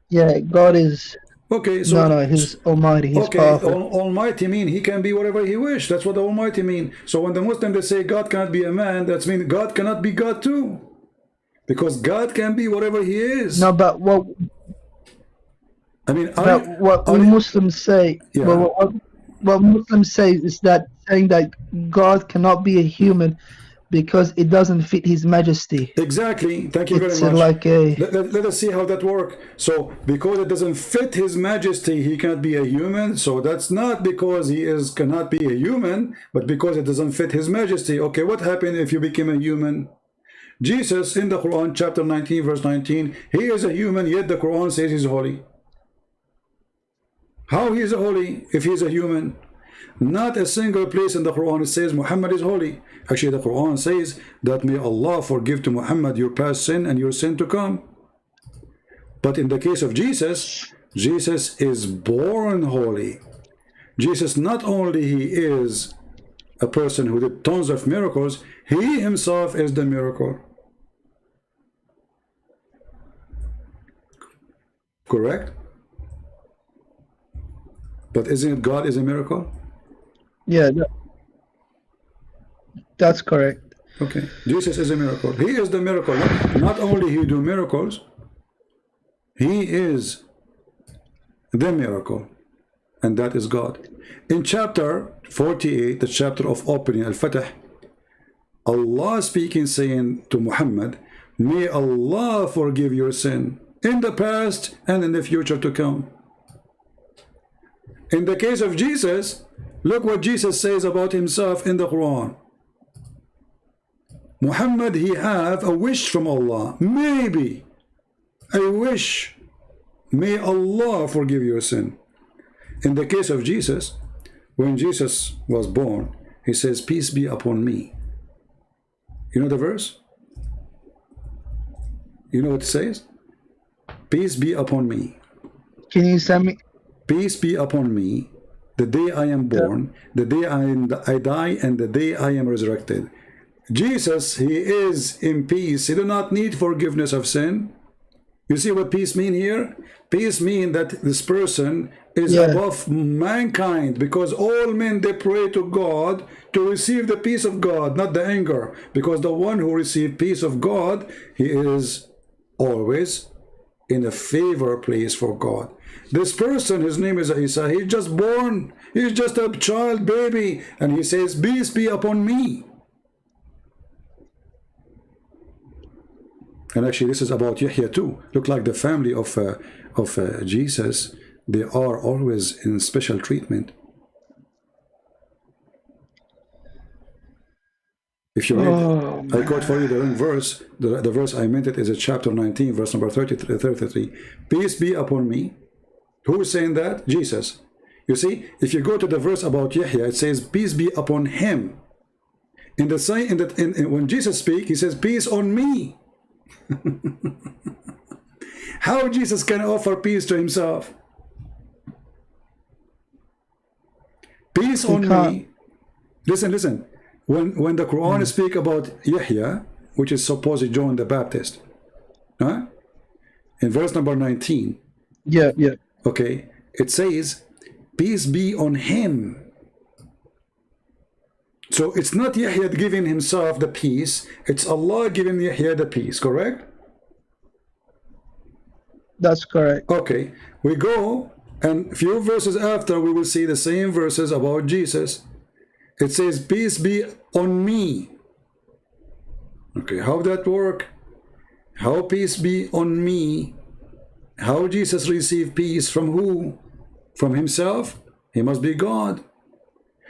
Yeah, God is... Okay, so... No, he's almighty, he's powerful. Almighty mean he can be whatever he wish. That's what the almighty mean. So when the Muslims, they say God cannot be a man, that means God cannot be God too. Because God can be whatever he is. No, but what... I mean, what Muslims say... Yeah. What Muslims say is that saying that God cannot be a human because it doesn't fit his majesty. Exactly. Thank you very much. Like a... let us see how that works. So because it doesn't fit his majesty, he cannot be a human. So that's not because he cannot be a human, but because it doesn't fit his majesty. Okay, what happened if you became a human? Jesus in the Quran, chapter 19, verse 19, he is a human, yet the Quran says he's holy. How he is holy if he is a human? Not a single place in the Quran it says Muhammad is holy. Actually, the Quran says that may Allah forgive to Muhammad your past sin and your sin to come. But in the case of Jesus, Jesus is born holy. Jesus, not only he is a person who did tons of miracles, he himself is the miracle. Correct? But isn't it God is a miracle? Yeah, that's correct. Okay, Jesus is a miracle. He is the miracle. Not only he do miracles, he is the miracle, and that is God. In chapter 48, the chapter of opening Al-Fatah, Allah speaking, saying to Muhammad, may Allah forgive your sin in the past and in the future to come. In the case of Jesus, look what Jesus says about himself in the Quran. Muhammad, he have a wish from Allah, maybe a wish, may Allah forgive your sin. In the case of Jesus, when Jesus was born, he says, peace be upon me. You know the verse? You know what it says? Peace be upon me. Can you send me? Peace be upon me, the day I am born, the day I die, and the day I am resurrected. Jesus, he is in peace. He do not need forgiveness of sin. You see what peace mean here? Peace mean that this person is above mankind, because all men, they pray to God to receive the peace of God, not the anger. Because the one who receives peace of God, he is always in a favor place for God. This person, his name is Isa, he's just born, he's just a child baby, and he says, peace be upon me. And actually this is about Yahya too. Look like the family of Jesus, they are always in special treatment. If you read, I quote for you the wrong verse, the verse I meant it is a chapter 19, verse number 33. Peace be upon me. Who is saying that? Jesus. You see, if you go to the verse about Yahya, it says, peace be upon him. In the same, when Jesus speaks, he says, peace on me. How Jesus can offer peace to himself? Peace on me. Listen. When the Quran speak about Yahya, which is supposed John the Baptist, in verse number 19. Yeah. Okay, it says, peace be on him. So it's not Yahya giving himself the peace, it's Allah giving Yahya the peace, correct? That's correct. Okay, we go, and a few verses after, we will see the same verses about Jesus. It says, peace be on me. Okay, how that work? How peace be on me? How Jesus received peace from who? From himself? He must be God.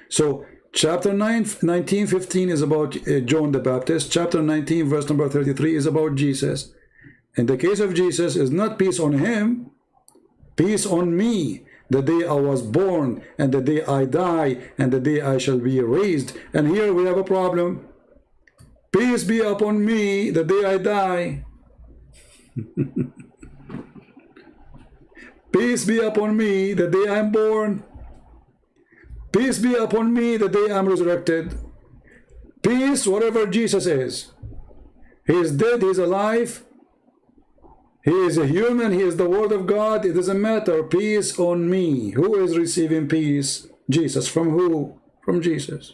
So chapter 19:15 is about John the Baptist. Chapter 19 verse number 33 is about Jesus. In the case of Jesus, is not peace on him, peace on me, the day I was born, and the day I die, and the day I shall be raised. And here we have a problem. Peace be upon me the day I die. Peace be upon me the day I am born. Peace be upon me the day I am resurrected. Peace, whatever Jesus is. He is dead, he is alive. He is a human, he is the word of God. It doesn't matter. Peace on me. Who is receiving peace? Jesus. From who? From Jesus.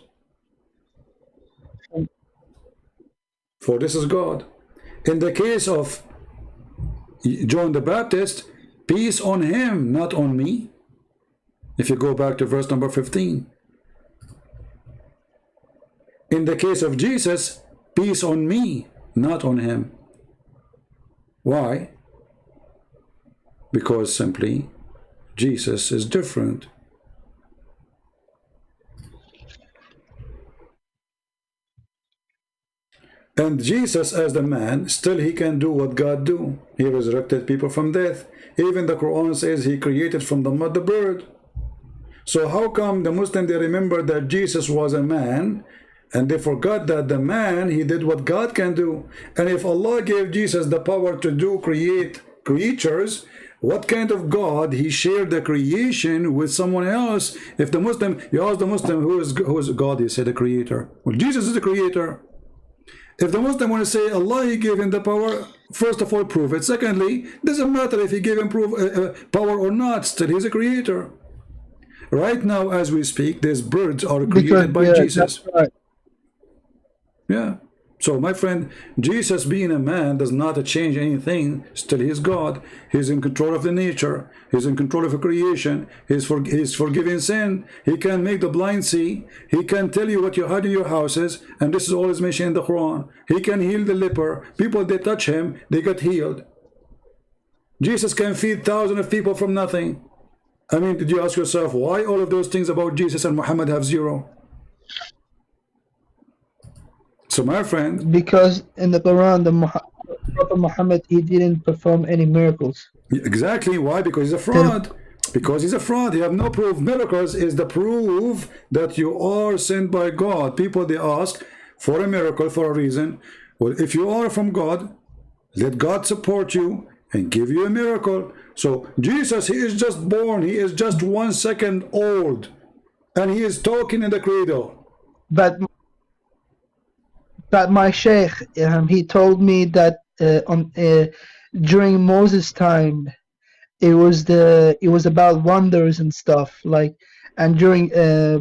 For this is God. In the case of John the Baptist, peace on him, not on me. If you go back to verse number 15. In the case of Jesus, peace on me, not on him. Why? Because simply Jesus is different. And Jesus, as the man, still he can do what God do. He resurrected people from death. Even the Quran says he created from the mud the bird. So how come the Muslim, they remember that Jesus was a man, and they forgot that the man, he did what God can do. And if Allah gave Jesus the power to create creatures, what kind of God he shared the creation with someone else? If the Muslim, you ask the Muslim, who is God? He said the creator. Well, Jesus is the creator. If the Muslim want to say Allah, he gave him the power, first of all, prove it. Secondly, doesn't matter if he gave him power or not, still he's a creator. Right now, as we speak, these birds are created by Jesus. Right. Yeah. So, my friend, Jesus being a man does not change anything. Still, he's God. He's in control of the nature. He's in control of the creation. He's forgiving sin. He can make the blind see. He can tell you what you had in your houses. And this is always mentioned in the Quran. He can heal the leper. People, they touch him, they get healed. Jesus can feed thousands of people from nothing. I mean, did you ask yourself, why all of those things about Jesus and Muhammad have zero? So, my friend, because in the Quran, Prophet Muhammad, he didn't perform any miracles. Exactly. Why? Because he's a fraud. Because he's a fraud. He have no proof. Miracles is the proof that you are sent by God. People, they ask for a miracle for a reason. Well, if you are from God, let God support you and give you a miracle. So Jesus, he is just born. He is just 1 second old, and he is talking in the cradle. But my sheikh, he told me that during Moses' time, it was about wonders and stuff, like, and during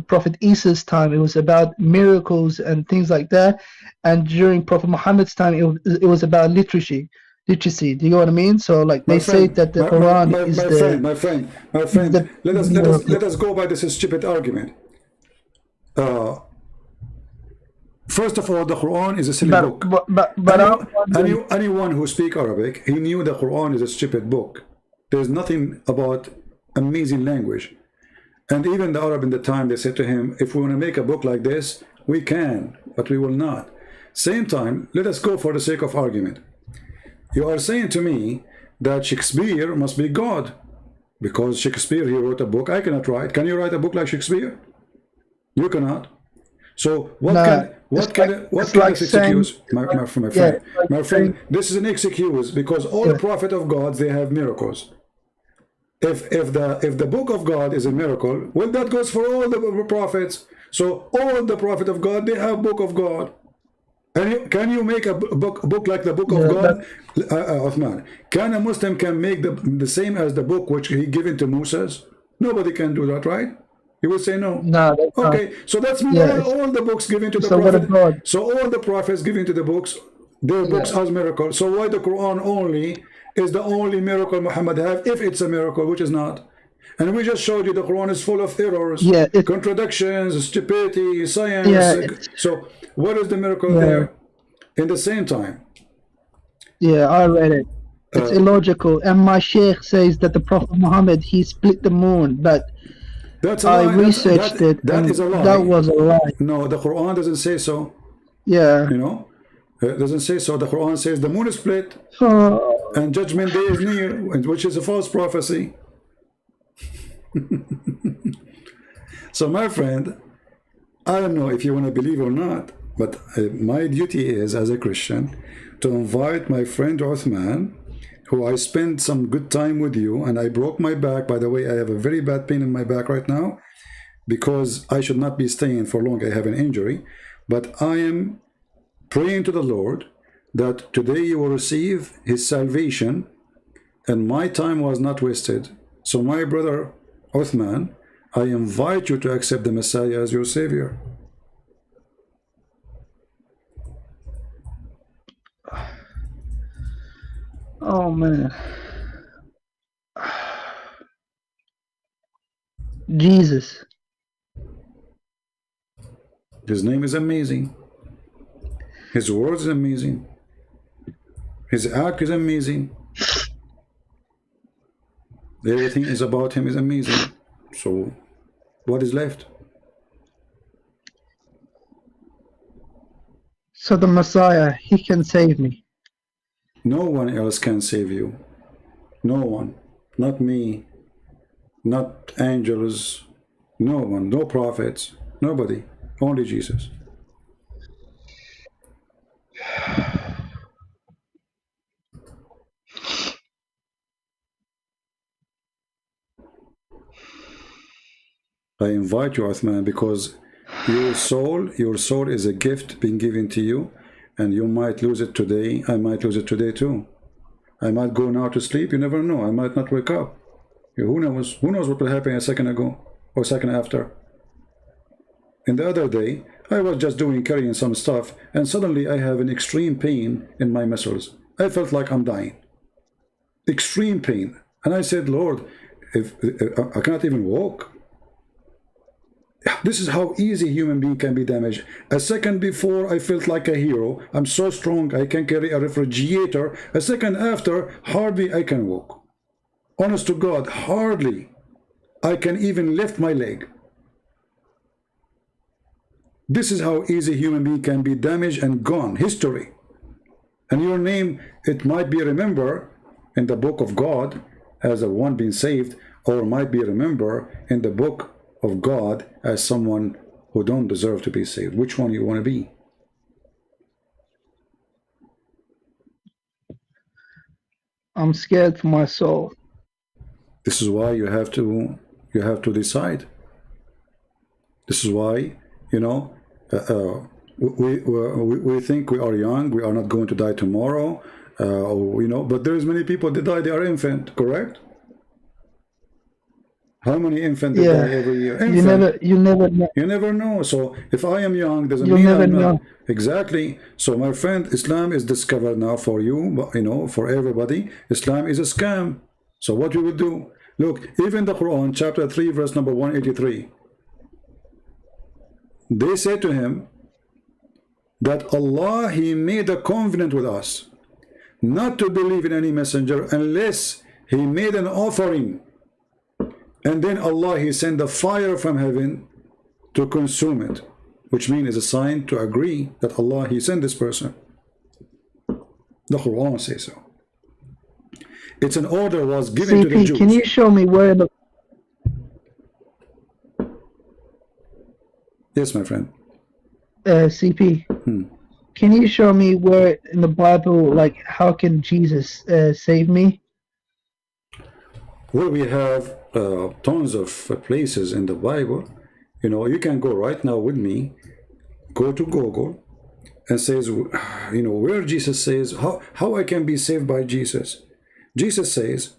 Prophet Isa's time, it was about miracles and things like that, and during Prophet Muhammad's time, it was about literacy. Do you know what I mean? So, like, they say that the Quran is my friend. Let us go by this stupid argument. First of all, the Quran is a silly book. Anyone who speaks Arabic, he knew the Quran is a stupid book. There's nothing about amazing language. And even the Arab in the time, they said to him, if we want to make a book like this, we can, but we will not. Same time, let us go for the sake of argument. You are saying to me that Shakespeare must be God, because Shakespeare, he wrote a book. I cannot write. Can you write a book like Shakespeare? You cannot. So what kind of excuse, my friend, this is an excuse, because all the prophet of God, they have miracles. If the book of God is a miracle, well, that goes for all the prophets. So all the prophet of God, they have book of God. And can you make a book like the book of God? Uthman, can a Muslim can make the same as the book which he given to Moses? Nobody can do that, right? You would say no. No. Okay, so that's all the books given to the prophet. So all the prophets given to the books, their books as miracles. So why the Quran only is the only miracle Muhammad have, if it's a miracle, which is not. And we just showed you the Quran is full of errors, contradictions, stupidity, science. So what is the miracle there? In the same time. Yeah, I read it. It's illogical. And my sheikh says that the Prophet Muhammad, he split the moon, but that's a I lie. researched it. That is a lie. That was a lie. No, the Quran doesn't say so. Yeah. You know, it doesn't say so. The Quran says the moon is split and judgment day is near, which is a false prophecy. So my friend, I don't know if you want to believe or not, but my duty is as a Christian to invite my friend Uthman, who I spent some good time with you, and I broke my back. By the way, I have a very bad pain in my back right now because I should not be staying for long. I have an injury, but I am praying to the Lord that today you will receive his salvation and my time was not wasted. So my brother Uthman, I invite you to accept the Messiah as your Savior. Oh man. Jesus. His name is amazing. His word is amazing. His act is amazing. Everything is about him is amazing. So what is left? So the Messiah, he can save me. No one else can save you. No one. Not me. Not angels. No one. No prophets. Nobody. Only Jesus. I invite you, Uthman, because your soul is a gift being given to you, and you might lose it today. I might lose it today too. I might go now to sleep. You never know. I might not wake up. Who knows? Who knows what will happen a second ago or a second after? And the other day, I was just carrying some stuff, and suddenly I have an extreme pain in my muscles. I felt like I'm dying. Extreme pain. And I said, Lord, if I cannot even walk. This is how easy human being can be damaged. A second before, I felt like a hero. I'm so strong, I can carry a refrigerator. A second after, hardly I can walk. Honest to God, hardly I can even lift my leg. This is how easy human being can be damaged and gone. History. And your name, it might be remembered in the book of God as the one being saved, or might be remembered in the book of God as someone who don't deserve to be saved. Which one you want to be? I'm scared for my soul. This is why you have to decide. This is why, you know, we think we are young, we are not going to die tomorrow, you know, but there's many people that die, they are infant, correct? How many infants die every year? Infant. You never know. You never know. So if I am young, doesn't mean I'm not. Exactly. So my friend, Islam is discovered now for you, but you know, for everybody. Islam is a scam. So what we will do? Look, even the Quran, chapter 3, verse number 183. They say to him that Allah, He made a covenant with us, not to believe in any messenger unless He made an offering. And then Allah, He sent the fire from heaven to consume it, which means is a sign to agree that Allah, He sent this person. The Quran says so. It's an order was given to the Jews. Can you show me where the... Yes, my friend. CP. Can you show me where in the Bible, like, how can Jesus save me? Well, we have tons of places in the Bible. You know, you can go right now with me, go to Google and says, you know, where Jesus says, how I can be saved by Jesus. Jesus says,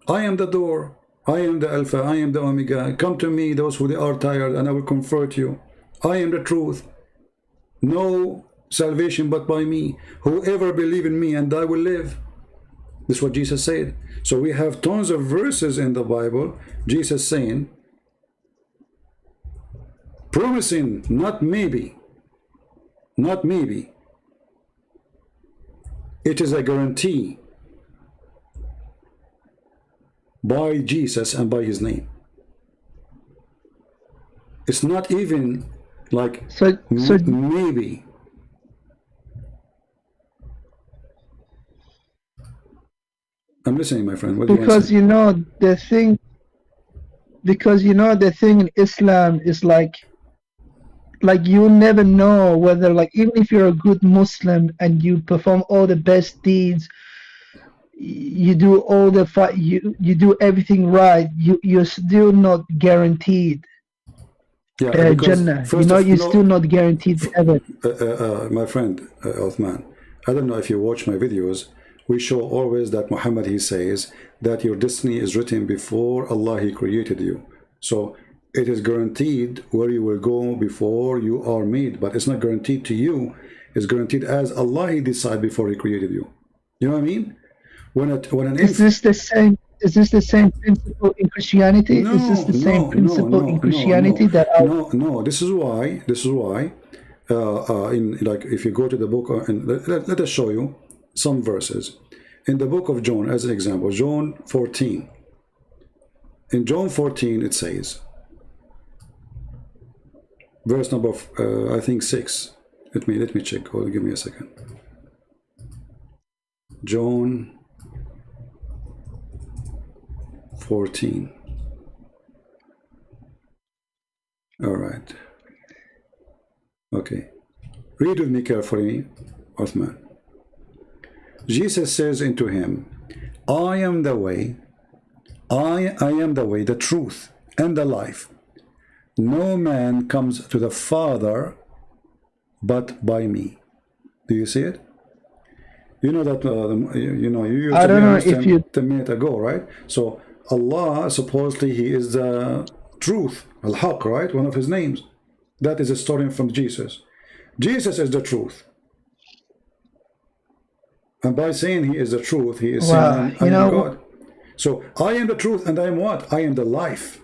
I am the door, I am the Alpha, I am the Omega. Come to me, those who are tired, and I will comfort you. I am the truth. No salvation but by me. Whoever believe in me, and I will live. This is what Jesus said. So we have tons of verses in the Bible, Jesus saying, promising, not maybe, not maybe. It is a guarantee by Jesus and by his name. It's not even like maybe. I'm listening, my friend. What do you want to Because say? you know the thing. Because you know the thing in Islam is like you never know whether, like, even if you're a good Muslim and you perform all the best deeds, you do all the you do everything right, you're still not guaranteed Jannah. You know, you're still not guaranteed heaven. My friend Uthman, I don't know if you watch my videos. We show always that Muhammad, he says that your destiny is written before Allah, he created you. So it is guaranteed where you will go before you are made, but it's not guaranteed to you. It's guaranteed as Allah, he decided before he created you. You know what I mean? Is this the same? Is this the same principle in Christianity? No, is this the same principle in Christianity no. This is why. In like, if you go to the book, and let us show you some verses in the book of John as an example. John 14. In John 14, it says, verse number I think 6. Let me check. Hold, give me a second. John 14. All right. Okay. Read with me carefully, Uthman. Jesus says unto him, I am the way, I am the way, the truth, and the life. No man comes to the Father but by me. Do you see it? You know that, you know, you used I to don't be know a if you... a minute ago, right? So Allah, supposedly, he is the truth, Al-Haq, right? One of his names. That is a story from Jesus. Jesus is the truth. And by saying he is the truth, he is saying, I am God. So I am the truth, and I am what? I am the life.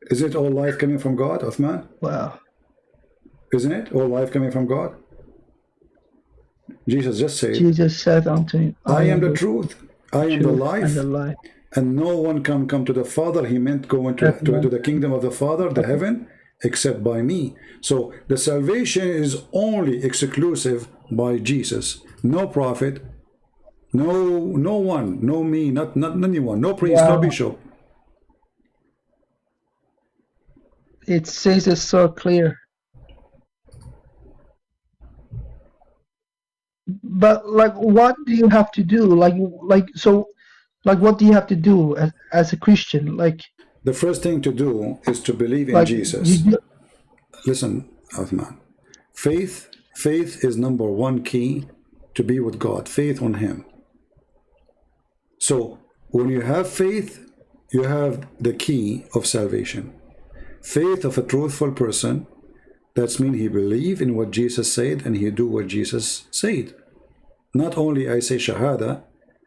Is it all life coming from God, Uthman? Wow. Isn't it? All life coming from God? Jesus just said, Jesus said unto him, I am the truth, I am the life, and no one can come to the Father. He meant go into to the kingdom of the Father, the heaven, except by me. So the salvation is only exclusive by Jesus. No prophet, no one, no me, not anyone, no priest, no bishop. It says it so clear. But like, what do you have to do? Like what do you have to do as a Christian? Like, the first thing to do is to believe in Jesus. Listen, Uthman. Faith is number one key to be with God. Faith on him. So when you have faith, you have the key of salvation. Faith of a truthful person, that means he believe in what Jesus said and he do what Jesus said. Not only I say Shahada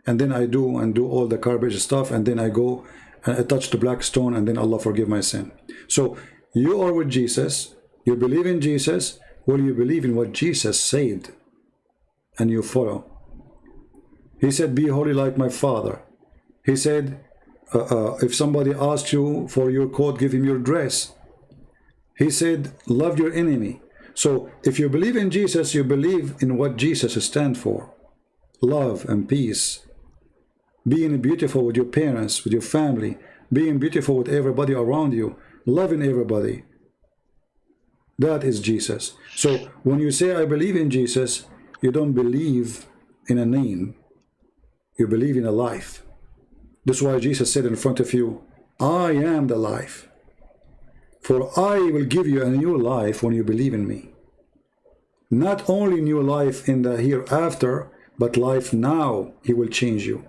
and then I do all the garbage stuff and then I go and I touch the black stone and then Allah forgive my sin. So you are with Jesus, you believe in Jesus, well, you believe in what Jesus said and you follow. He said, be holy like my Father. He said, if somebody asks you for your coat, give him your dress. He said, love your enemy. So if you believe in Jesus, you believe in what Jesus stands for. Love and peace. Being beautiful with your parents, with your family. Being beautiful with everybody around you. Loving everybody. That is Jesus. So when you say, I believe in Jesus, you don't believe in a name. You believe in a life. That's why Jesus said in front of you, I am the life. For I will give you a new life when you believe in me. Not only new life in the hereafter, but life now. He will change you.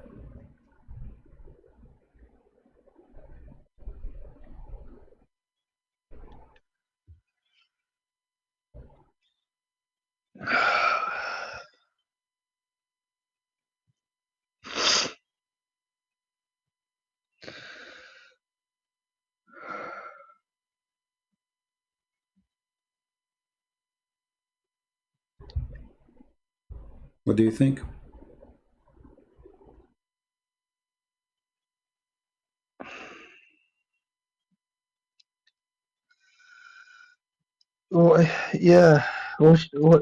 What do you think? Well, yeah. What?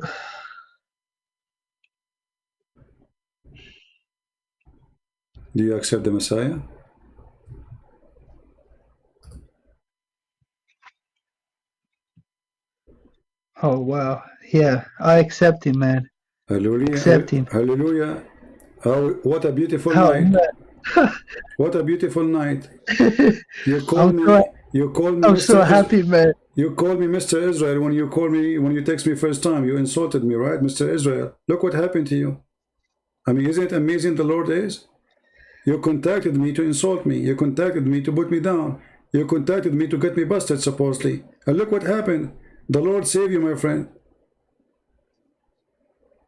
Do you accept the Messiah? Oh wow. Yeah, I accept him, man. Hallelujah. Accept him. Hallelujah. Oh, what a beautiful Oh night. man. What a beautiful night. You call I'm me so, I'm Mr. so happy, man. You called me Mr. Israel when you text me first time. You insulted me, right? Mr. Israel. Look what happened to you. I mean, isn't it amazing the Lord is? You contacted me to insult me. You contacted me to put me down. You contacted me to get me busted, supposedly. And look what happened. The Lord saved you, my friend.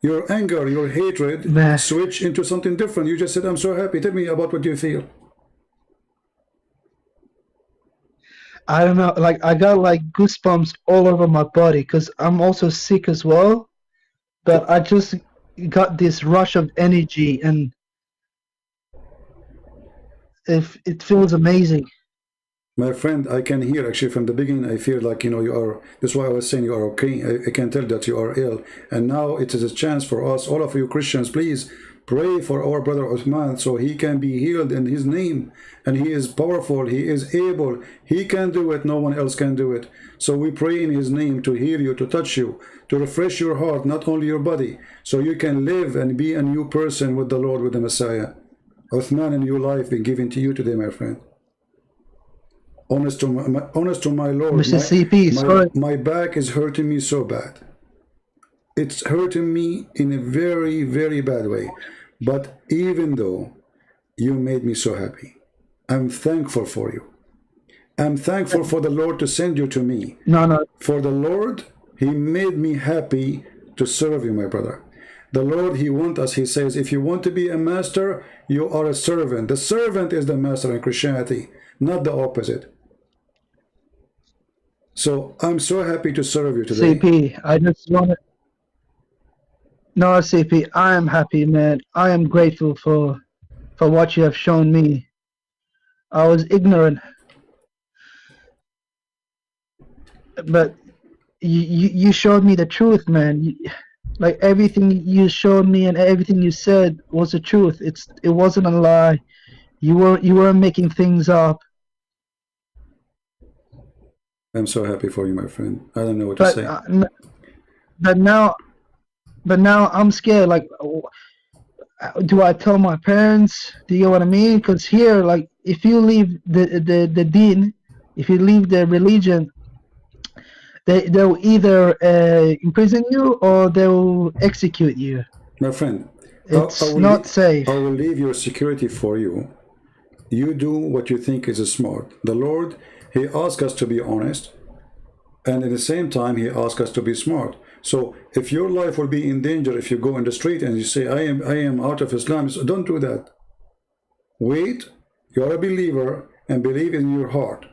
Your anger, your hatred Man. switched into something different. You just said, I'm so happy. Tell me about what you feel. I don't know, like I got like goosebumps all over my body because I'm also sick as well. But I just got this rush of energy and it feels amazing. My friend, I can hear actually from the beginning, I feel like, you are, that's why I was saying you are okay. I can tell that you are ill. And now it is a chance for us, all of you Christians, please pray for our brother Uthman so he can be healed in his name. And he is powerful, he is able, he can do it, no one else can do it. So we pray in his name to heal you, to touch you, to refresh your heart, not only your body, so you can live and be a new person with the Lord, with the Messiah. Uthman, a new life been given to you today, my friend. Honest to my Lord, Mr. CP, sorry. my back is hurting me so bad. It's hurting me in a very, very bad way. But even though you made me so happy, I'm thankful for you. I'm thankful for the Lord to send you to me. No. For the Lord, he made me happy to serve you, my brother. The Lord, he wants us, he says, if you want to be a master, you are a servant. The servant is the master in Christianity, not the opposite. So I'm so happy to serve you today. CP, I just want to... No, CP, I am happy, man. I am grateful for what you have shown me. I was ignorant. But you showed me the truth, man. Like everything you showed me and everything you said was the truth. It wasn't a lie. You weren't making things up. I'm so happy for you, my friend. I don't know what to say. But now I'm scared. Like, do I tell my parents? Do you know what I mean? Because here, like, if you leave the deen, if you leave the religion, they'll either imprison you or they'll execute you. My friend, it's not safe. I will leave your security for you. You do what you think is smart. The Lord, he asks us to be honest, and at the same time he asks us to be smart. So if your life will be in danger if you go in the street and you say I am out of Islam, so don't do that. Wait, you're a believer and believe in your heart.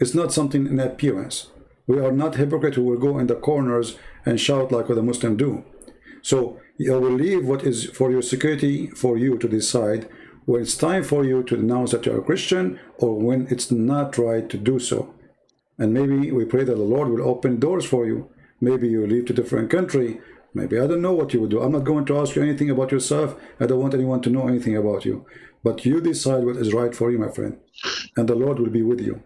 It's not something in appearance. We are not hypocrites who will go in the corners and shout like what the Muslims do. So I will leave what is for your security for you to decide when it's time for you to announce that you're a Christian or when it's not right to do so. And maybe we pray that the Lord will open doors for you. Maybe you leave to a different country. Maybe I don't know what you will do. I'm not going to ask you anything about yourself. I don't want anyone to know anything about you. But you decide what is right for you, my friend. And the Lord will be with you.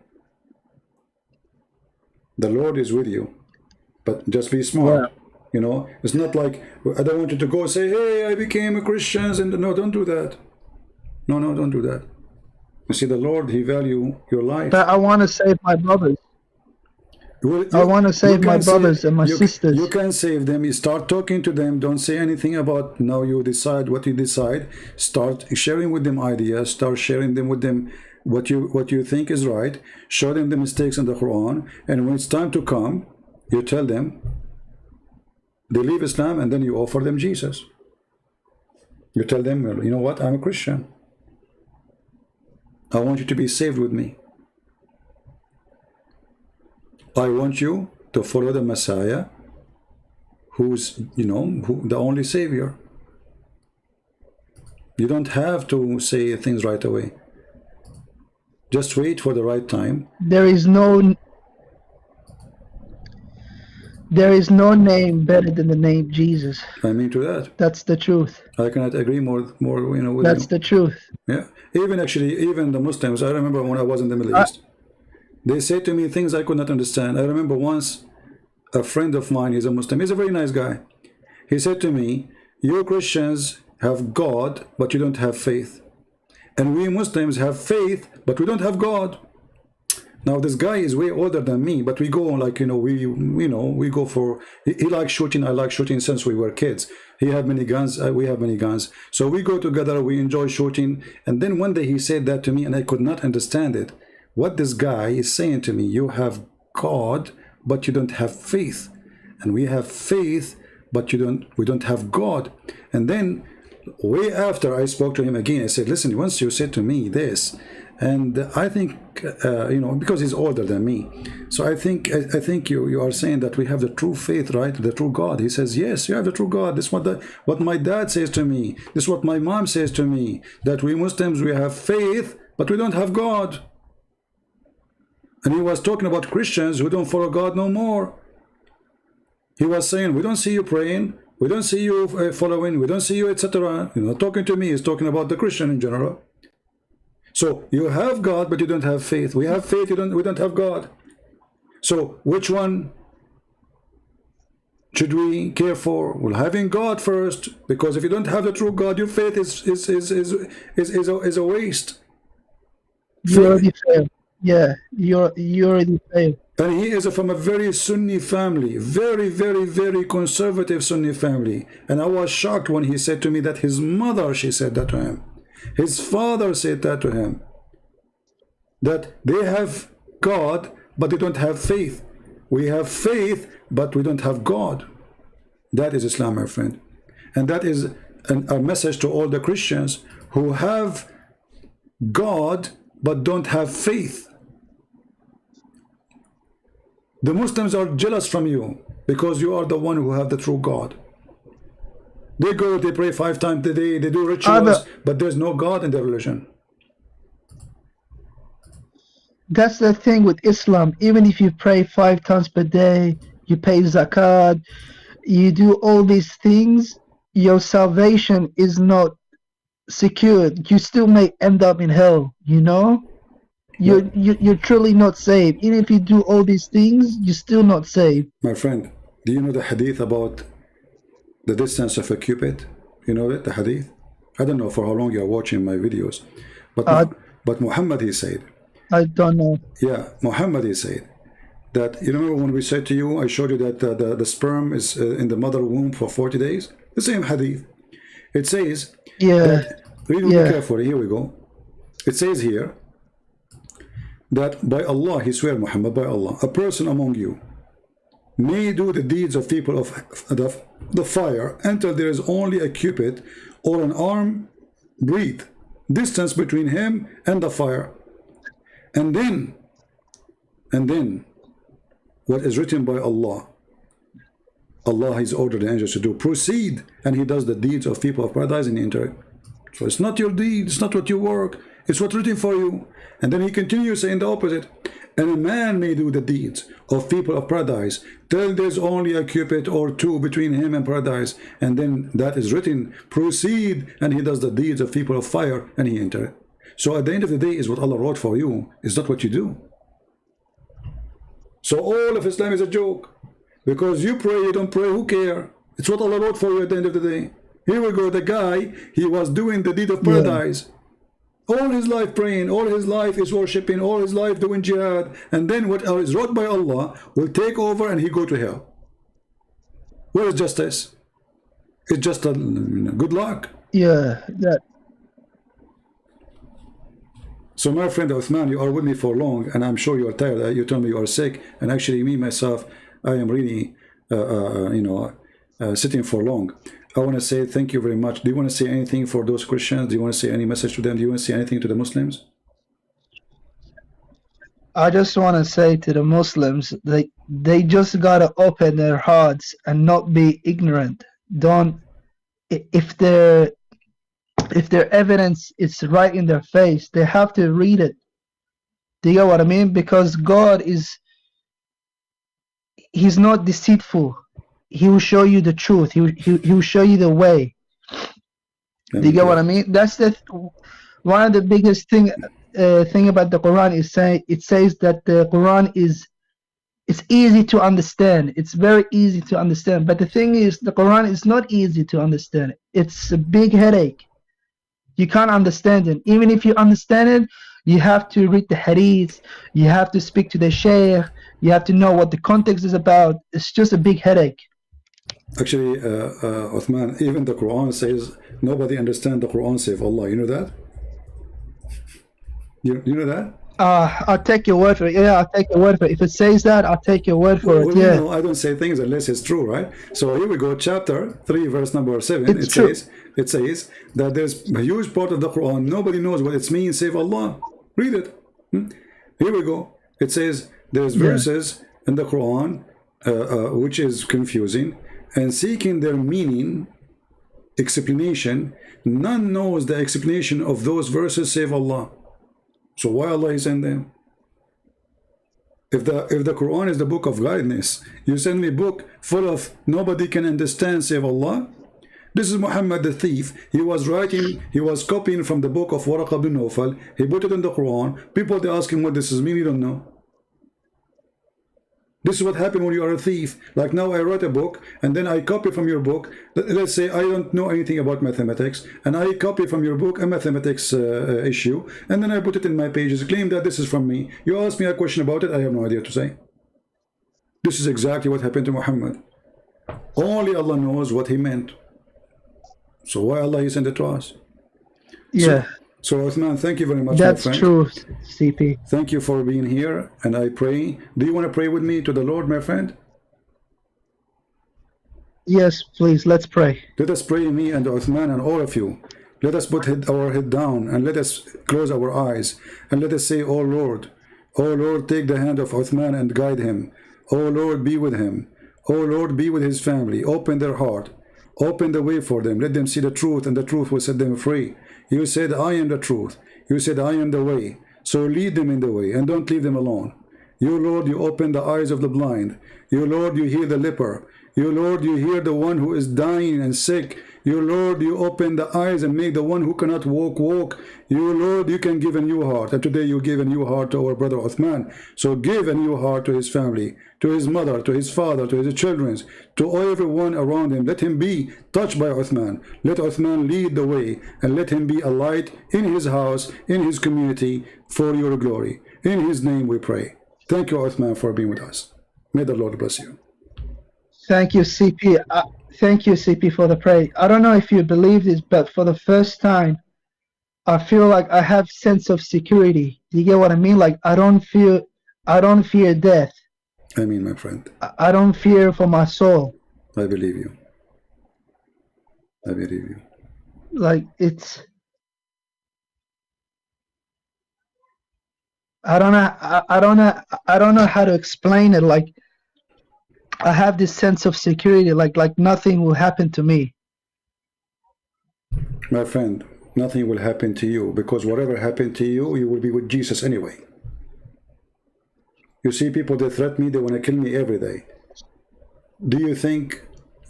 The Lord is with you. But just be smart. Yeah. You know, it's not like, I don't want you to go say, hey, I became a Christian. And no, don't do that. No, don't do that. You see, the Lord, he value your life. But I want to save my brothers. I want to save my brothers and my sisters. You can save them. You start talking to them. Don't say anything about now you decide what you decide. Start sharing with them ideas. Start sharing them with them what you think is right. Show them the mistakes in the Quran. And when it's time to come, you tell them they leave Islam and then you offer them Jesus. You tell them, well, you know what, I'm a Christian. I want you to be saved with me. I want you to follow the Messiah, who's, the only Savior. You don't have to say things right away. Just wait for the right time. There is no name better than the name Jesus. I mean to that. That's the truth. I cannot agree more you know, with That's you. the truth. Yeah. Even the Muslims, I remember when I was in the Middle East, they said to me things I could not understand. I remember once a friend of mine, he's a Muslim, he's a very nice guy. He said to me, you Christians have God, but you don't have faith. And we Muslims have faith, but we don't have God. Now this guy is way older than me, but we go like, we go for, he likes shooting, I like shooting since we were kids. He have many guns, we have many guns. So we go together, we enjoy shooting. And then one day he said that to me and I could not understand it. What this guy is saying to me, you have God, but you don't have faith. And we have faith, but we don't have God. And then way after I spoke to him again, I said, listen, once you said to me this, and I think, because he's older than me, so I think you are saying that we have the true faith, right? The true God. He says, yes, you have the true God. This is what my dad says to me. This is what my mom says to me, that we Muslims, we have faith, but we don't have God. And he was talking about Christians who don't follow God no more. He was saying, we don't see you praying, we don't see you following, we don't see you, etc. Talking to me, he's talking about the Christian in general. So you have God, but you don't have faith. We have faith, we don't have God. So which one should we care for? Well, having God first, because if you don't have the true God, your faith is a waste. You already failed. Yeah, you already failed. And he is from a very Sunni family, very, very, very conservative Sunni family. And I was shocked when he said to me that his mother, she said that to him. His father said that to him. That they have God, but they don't have faith. We have faith, but we don't have God. That is Islam, my friend. And that is a message to all the Christians who have God, but don't have faith. The Muslims are jealous from you because you are the one who have the true God. They go, they pray 5 times a day, they do rituals, but there's no God in their religion. That's the thing with Islam. Even if you pray 5 times per day, you pay zakat, you do all these things, your salvation is not secured. You still may end up in hell, You're truly not saved. Even if you do all these things, you're still not saved. My friend, do you know the hadith about the distance of a cubit? You know it, the hadith? I don't know for how long you are watching my videos, but Muhammad, he said, I don't know. Yeah, Muhammad, he said that, you remember when we said to you, I showed you that the sperm is in the mother womb for 40 days? The same hadith. It says, read carefully, here we go. It says here, that by Allah, he swear, Muhammad, by Allah, a person among you may do the deeds of people of the fire until there is only a cubit or an arm breadth distance between him and the fire. And then what is written by Allah, Allah has ordered the angels to do, proceed, and he does the deeds of people of paradise and enter. So it's not your deed, it's not what you work, it's what's written for you. And then he continues saying the opposite. And a man may do the deeds of people of paradise till there's only a cubit or 2 between him and paradise. And then that is written, proceed, and he does the deeds of people of fire and he enter. So at the end of the day is what Allah wrote for you, is not what you do. So all of Islam is a joke. Because you pray, you don't pray, who care? It's what Allah wrote for you at the end of the day. Here we go, the guy, he was doing the deed of paradise. All his life praying, all his life is worshipping, all his life doing jihad, and then what is wrote by Allah will take over and he go to hell. Where is justice? It's just a good luck. Yeah, that. So my friend Uthman, you are with me for long, and I'm sure you are tired. You told me you are sick, and actually me myself, I am really, sitting for long. I want to say thank you very much. Do you want to say anything for those Christians? Do you want to say any message to them? Do you want to say anything to the Muslims? I just want to say to the Muslims, they just got to open their hearts and not be ignorant. If they're if their evidence is right in their face, they have to read it. Do you get what I mean? Because God He's not deceitful. He will show you the truth. He will show you the way. Do you get what I mean? That's one of the biggest thing about the Quran is it says that the Quran it's easy to understand. It's very easy to understand. But the thing is, the Quran is not easy to understand. It's a big headache. You can't understand it. Even if you understand it, you have to read the hadith. You have to speak to the shaykh. You have to know what the context is about. It's just a big headache. Actually, Uthman, even the Quran says nobody understands the Quran save Allah. You know that? You know that? I'll take your word for it. Yeah, I'll take your word for it. If it says that, I'll take your word for it. Yeah. No, I don't say things unless it's true, right? So here we go, chapter 3, verse number 7. It's true. It says that there's a huge part of the Quran, nobody knows what it means, save Allah. Read it. Here we go. It says there's verses in the Quran which is confusing, and seeking their meaning, explanation, none knows the explanation of those verses save Allah. So why Allah is in them? If the Quran is the book of guidance, you send me a book full of nobody can understand save Allah. This is Muhammad the thief. He was copying from the book of Waraq bin Nawfal. He put it in the Quran. People, they ask him what this is mean, he don't know. This is what happened when you are a thief. Like now I wrote a book and then I copy from your book. Let's say I don't know anything about mathematics and I copy from your book a mathematics issue, and then I put it in my pages, claim that this is from me. You ask me a question about it, I have no idea to say. This is exactly what happened to Muhammad. Only Allah knows what he meant. So why Allah sent it to us? Yeah. So Uthman, thank you very much. That's my friend. true, CP. Thank you for being here, and I pray. Do you want to pray with me to the Lord, my friend? Yes, please, let's pray. Let us pray, me and Uthman and all of you. Let us put our head down and let us close our eyes and let us say, oh Lord, take the hand of Uthman and guide him. Oh Lord, be with him. Oh Lord, be with his family. Open their heart. Open the way for them. Let them see the truth, and the truth will set them free. You said, I am the truth. You said, I am the way. So lead them in the way and don't leave them alone. You, Lord, you open the eyes of the blind. You, Lord, you heal the leper. You, Lord, you hear the one who is dying and sick. You, Lord, you open the eyes and make the one who cannot walk. You, Lord, you can give a new heart. And today you give a new heart to our brother Uthman. So give a new heart to his family, to his mother, to his father, to his children, to everyone around him. Let him be touched by Uthman. Let Uthman lead the way, and let him be a light in his house, in his community, for your glory. In his name we pray. Thank you, Uthman, for being with us. May the Lord bless you. Thank you, CP. Thank you, CP, for the prayer. I don't know if you believe this, but for the first time, I feel like I have sense of security. Do you get what I mean? Like I don't fear death. I mean, my friend. I don't fear for my soul. I believe you. I believe you. Like it's. I don't know how to explain it. Like I have this sense of security, like nothing will happen to me. My friend, nothing will happen to you, because whatever happened to you, you will be with Jesus anyway. You see people, they threaten me, they want to kill me every day. Do you think,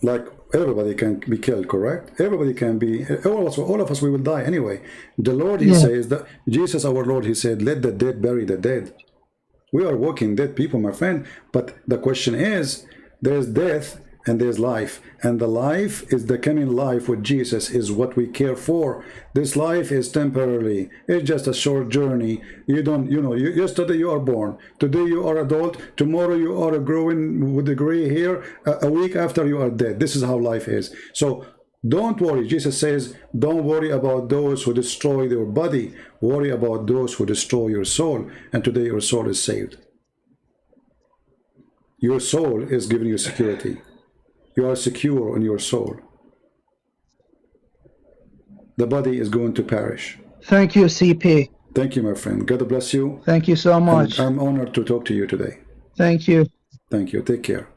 like, everybody can be killed, correct? Everybody can be, all of us, we will die anyway. The Lord, he says, that Jesus, our Lord, he said, let the dead bury the dead. We are walking dead people, my friend. But the question is, there's death and there's life, and the life is the coming life with Jesus is what we care for. This life is temporarily. It's just a short journey. You don't, yesterday you are born, today you are adult, tomorrow you are growing with the gray hair, a week after you are dead. This is how life is. So don't worry. Jesus says, don't worry about those who destroy your body. Worry about those who destroy your soul. And today your soul is saved. Your soul is giving you security. You are secure in your soul. The body is going to perish. Thank you, CP. Thank you, my friend. God bless you. Thank you so much. And I'm honored to talk to you today. Thank you. Thank you. Take care.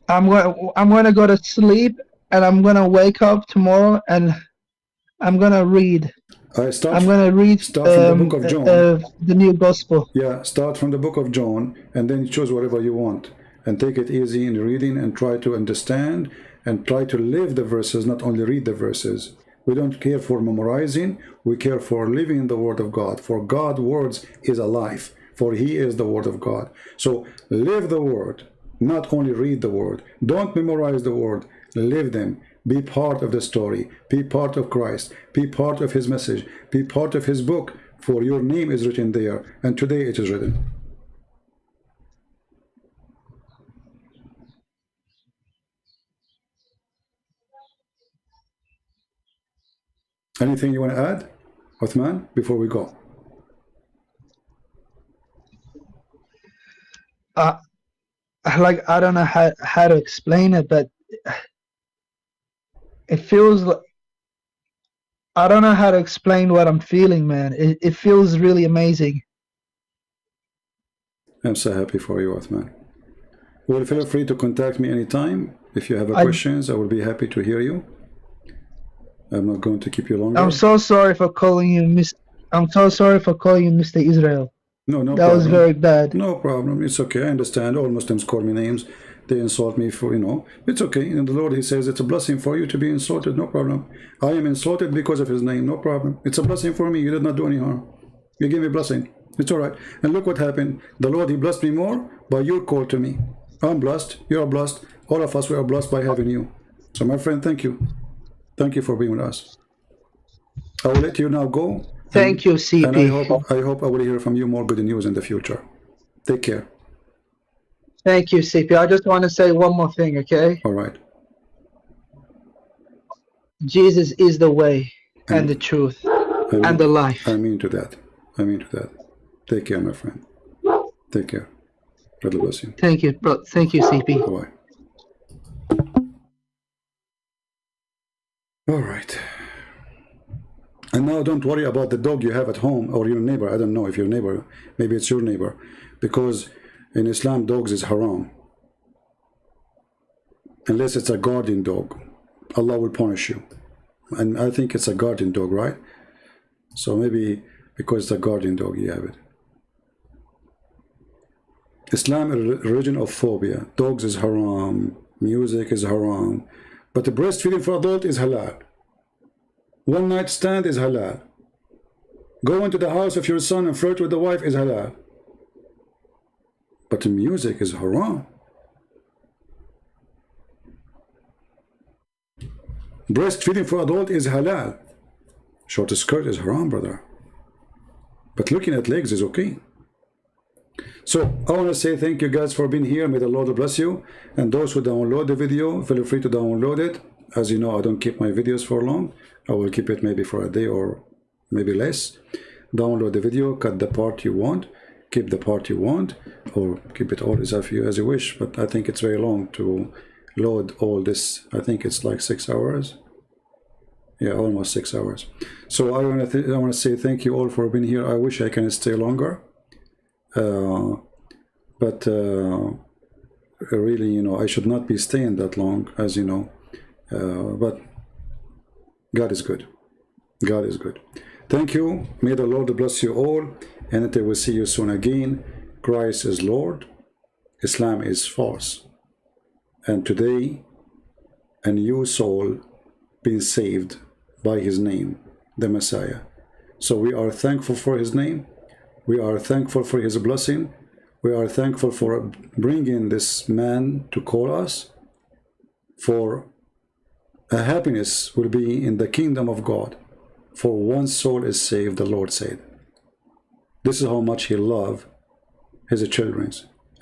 I'm going to go to sleep, and I'm going to wake up tomorrow, and I'm gonna read. Start I'm gonna read from the book of John. The new gospel. Yeah, start from the book of John and then choose whatever you want and take it easy in reading and try to understand and try to live the verses, not only read the verses. We don't care for memorizing, we care for living in the word of God. For God's words is alive, for he is the word of God. So live the word, not only read the word. Don't memorize the word, live them. Be part of the story, be part of Christ, be part of his message, be part of his book, for your name is written there, and today it is written. Anything you want to add, Uthman, before we go? Like, I don't know how to explain it, but it feels like, I don't know how to explain what I'm feeling, man. It feels really amazing. I'm so happy for you, Uthman. Well, feel free to contact me anytime. If you have questions, I will be happy to hear you. I'm not going to keep you longer. I'm so sorry for calling you I'm so sorry for calling you Mr. Israel. No that problem. was very bad. No problem. It's okay. I understand. All Muslims call me names. They insult me for, it's okay. And the Lord, he says, it's a blessing for you to be insulted. No problem. I am insulted because of his name. No problem. It's a blessing for me. You did not do any harm. You gave me a blessing. It's all right. And look what happened. The Lord, he blessed me more by your call to me. I'm blessed. You're blessed. All of us, we are blessed by having you. So my friend, thank you. Thank you for being with us. I will let you now go. Thank you, CP. And I hope I will hear from you more good news in the future. Take care. Thank you, CP. I just want to say one more thing, okay? All right. Jesus is the way and the truth and the life. I mean to that. I mean to that. Take care, my friend. Take care. God bless you. Thank you, bro. Thank you, CP. Bye. All right. And now don't worry about the dog you have at home or your neighbor. I don't know if your neighbor, maybe it's your neighbor, because in Islam, dogs is haram. Unless it's a guardian dog. Allah will punish you. And I think it's a guardian dog, right? So maybe because it's a guardian dog, you have it. Islam is a religion of phobia. Dogs is haram. Music is haram. But the breastfeeding for adult is halal. One night stand is halal. Go into the house of your son and flirt with the wife is halal. But the music is haram. Breastfeeding for adult is halal. Short skirt is haram, brother. But looking at legs is okay. So I want to say thank you guys for being here. May the Lord bless you. And those who download the video, feel free to download it. As you know, I don't keep my videos for long. I will keep it maybe for a day or maybe less. Download the video, cut the part you want, keep the part you want, or keep it all as you wish. But I think it's very long to load all this. I think it's like 6 hours. Yeah, almost 6 hours. So I want to say thank you all for being here. I wish I can stay longer. But really, I should not be staying that long, as you know. But God is good. God is good. Thank you. May the Lord bless you all. And until we see you soon again. Christ is Lord. Islam is false. And today, a new soul being saved by his name, the Messiah. So we are thankful for his name. We are thankful for his blessing. We are thankful for bringing this man to call us. For a happiness will be in the kingdom of God. For one soul is saved, the Lord said. This is how much he loved his children.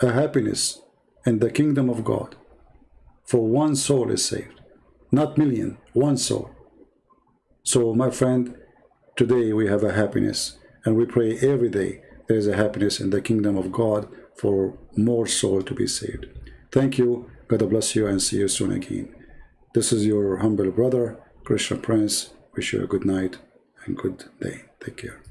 A happiness in the kingdom of God. For one soul is saved. Not million, one soul. So my friend, today we have a happiness. And we pray every day there is a happiness in the kingdom of God for more soul to be saved. Thank you. God bless you and see you soon again. This is your humble brother, Christian Prince. Wish you a good night and good day. Take care.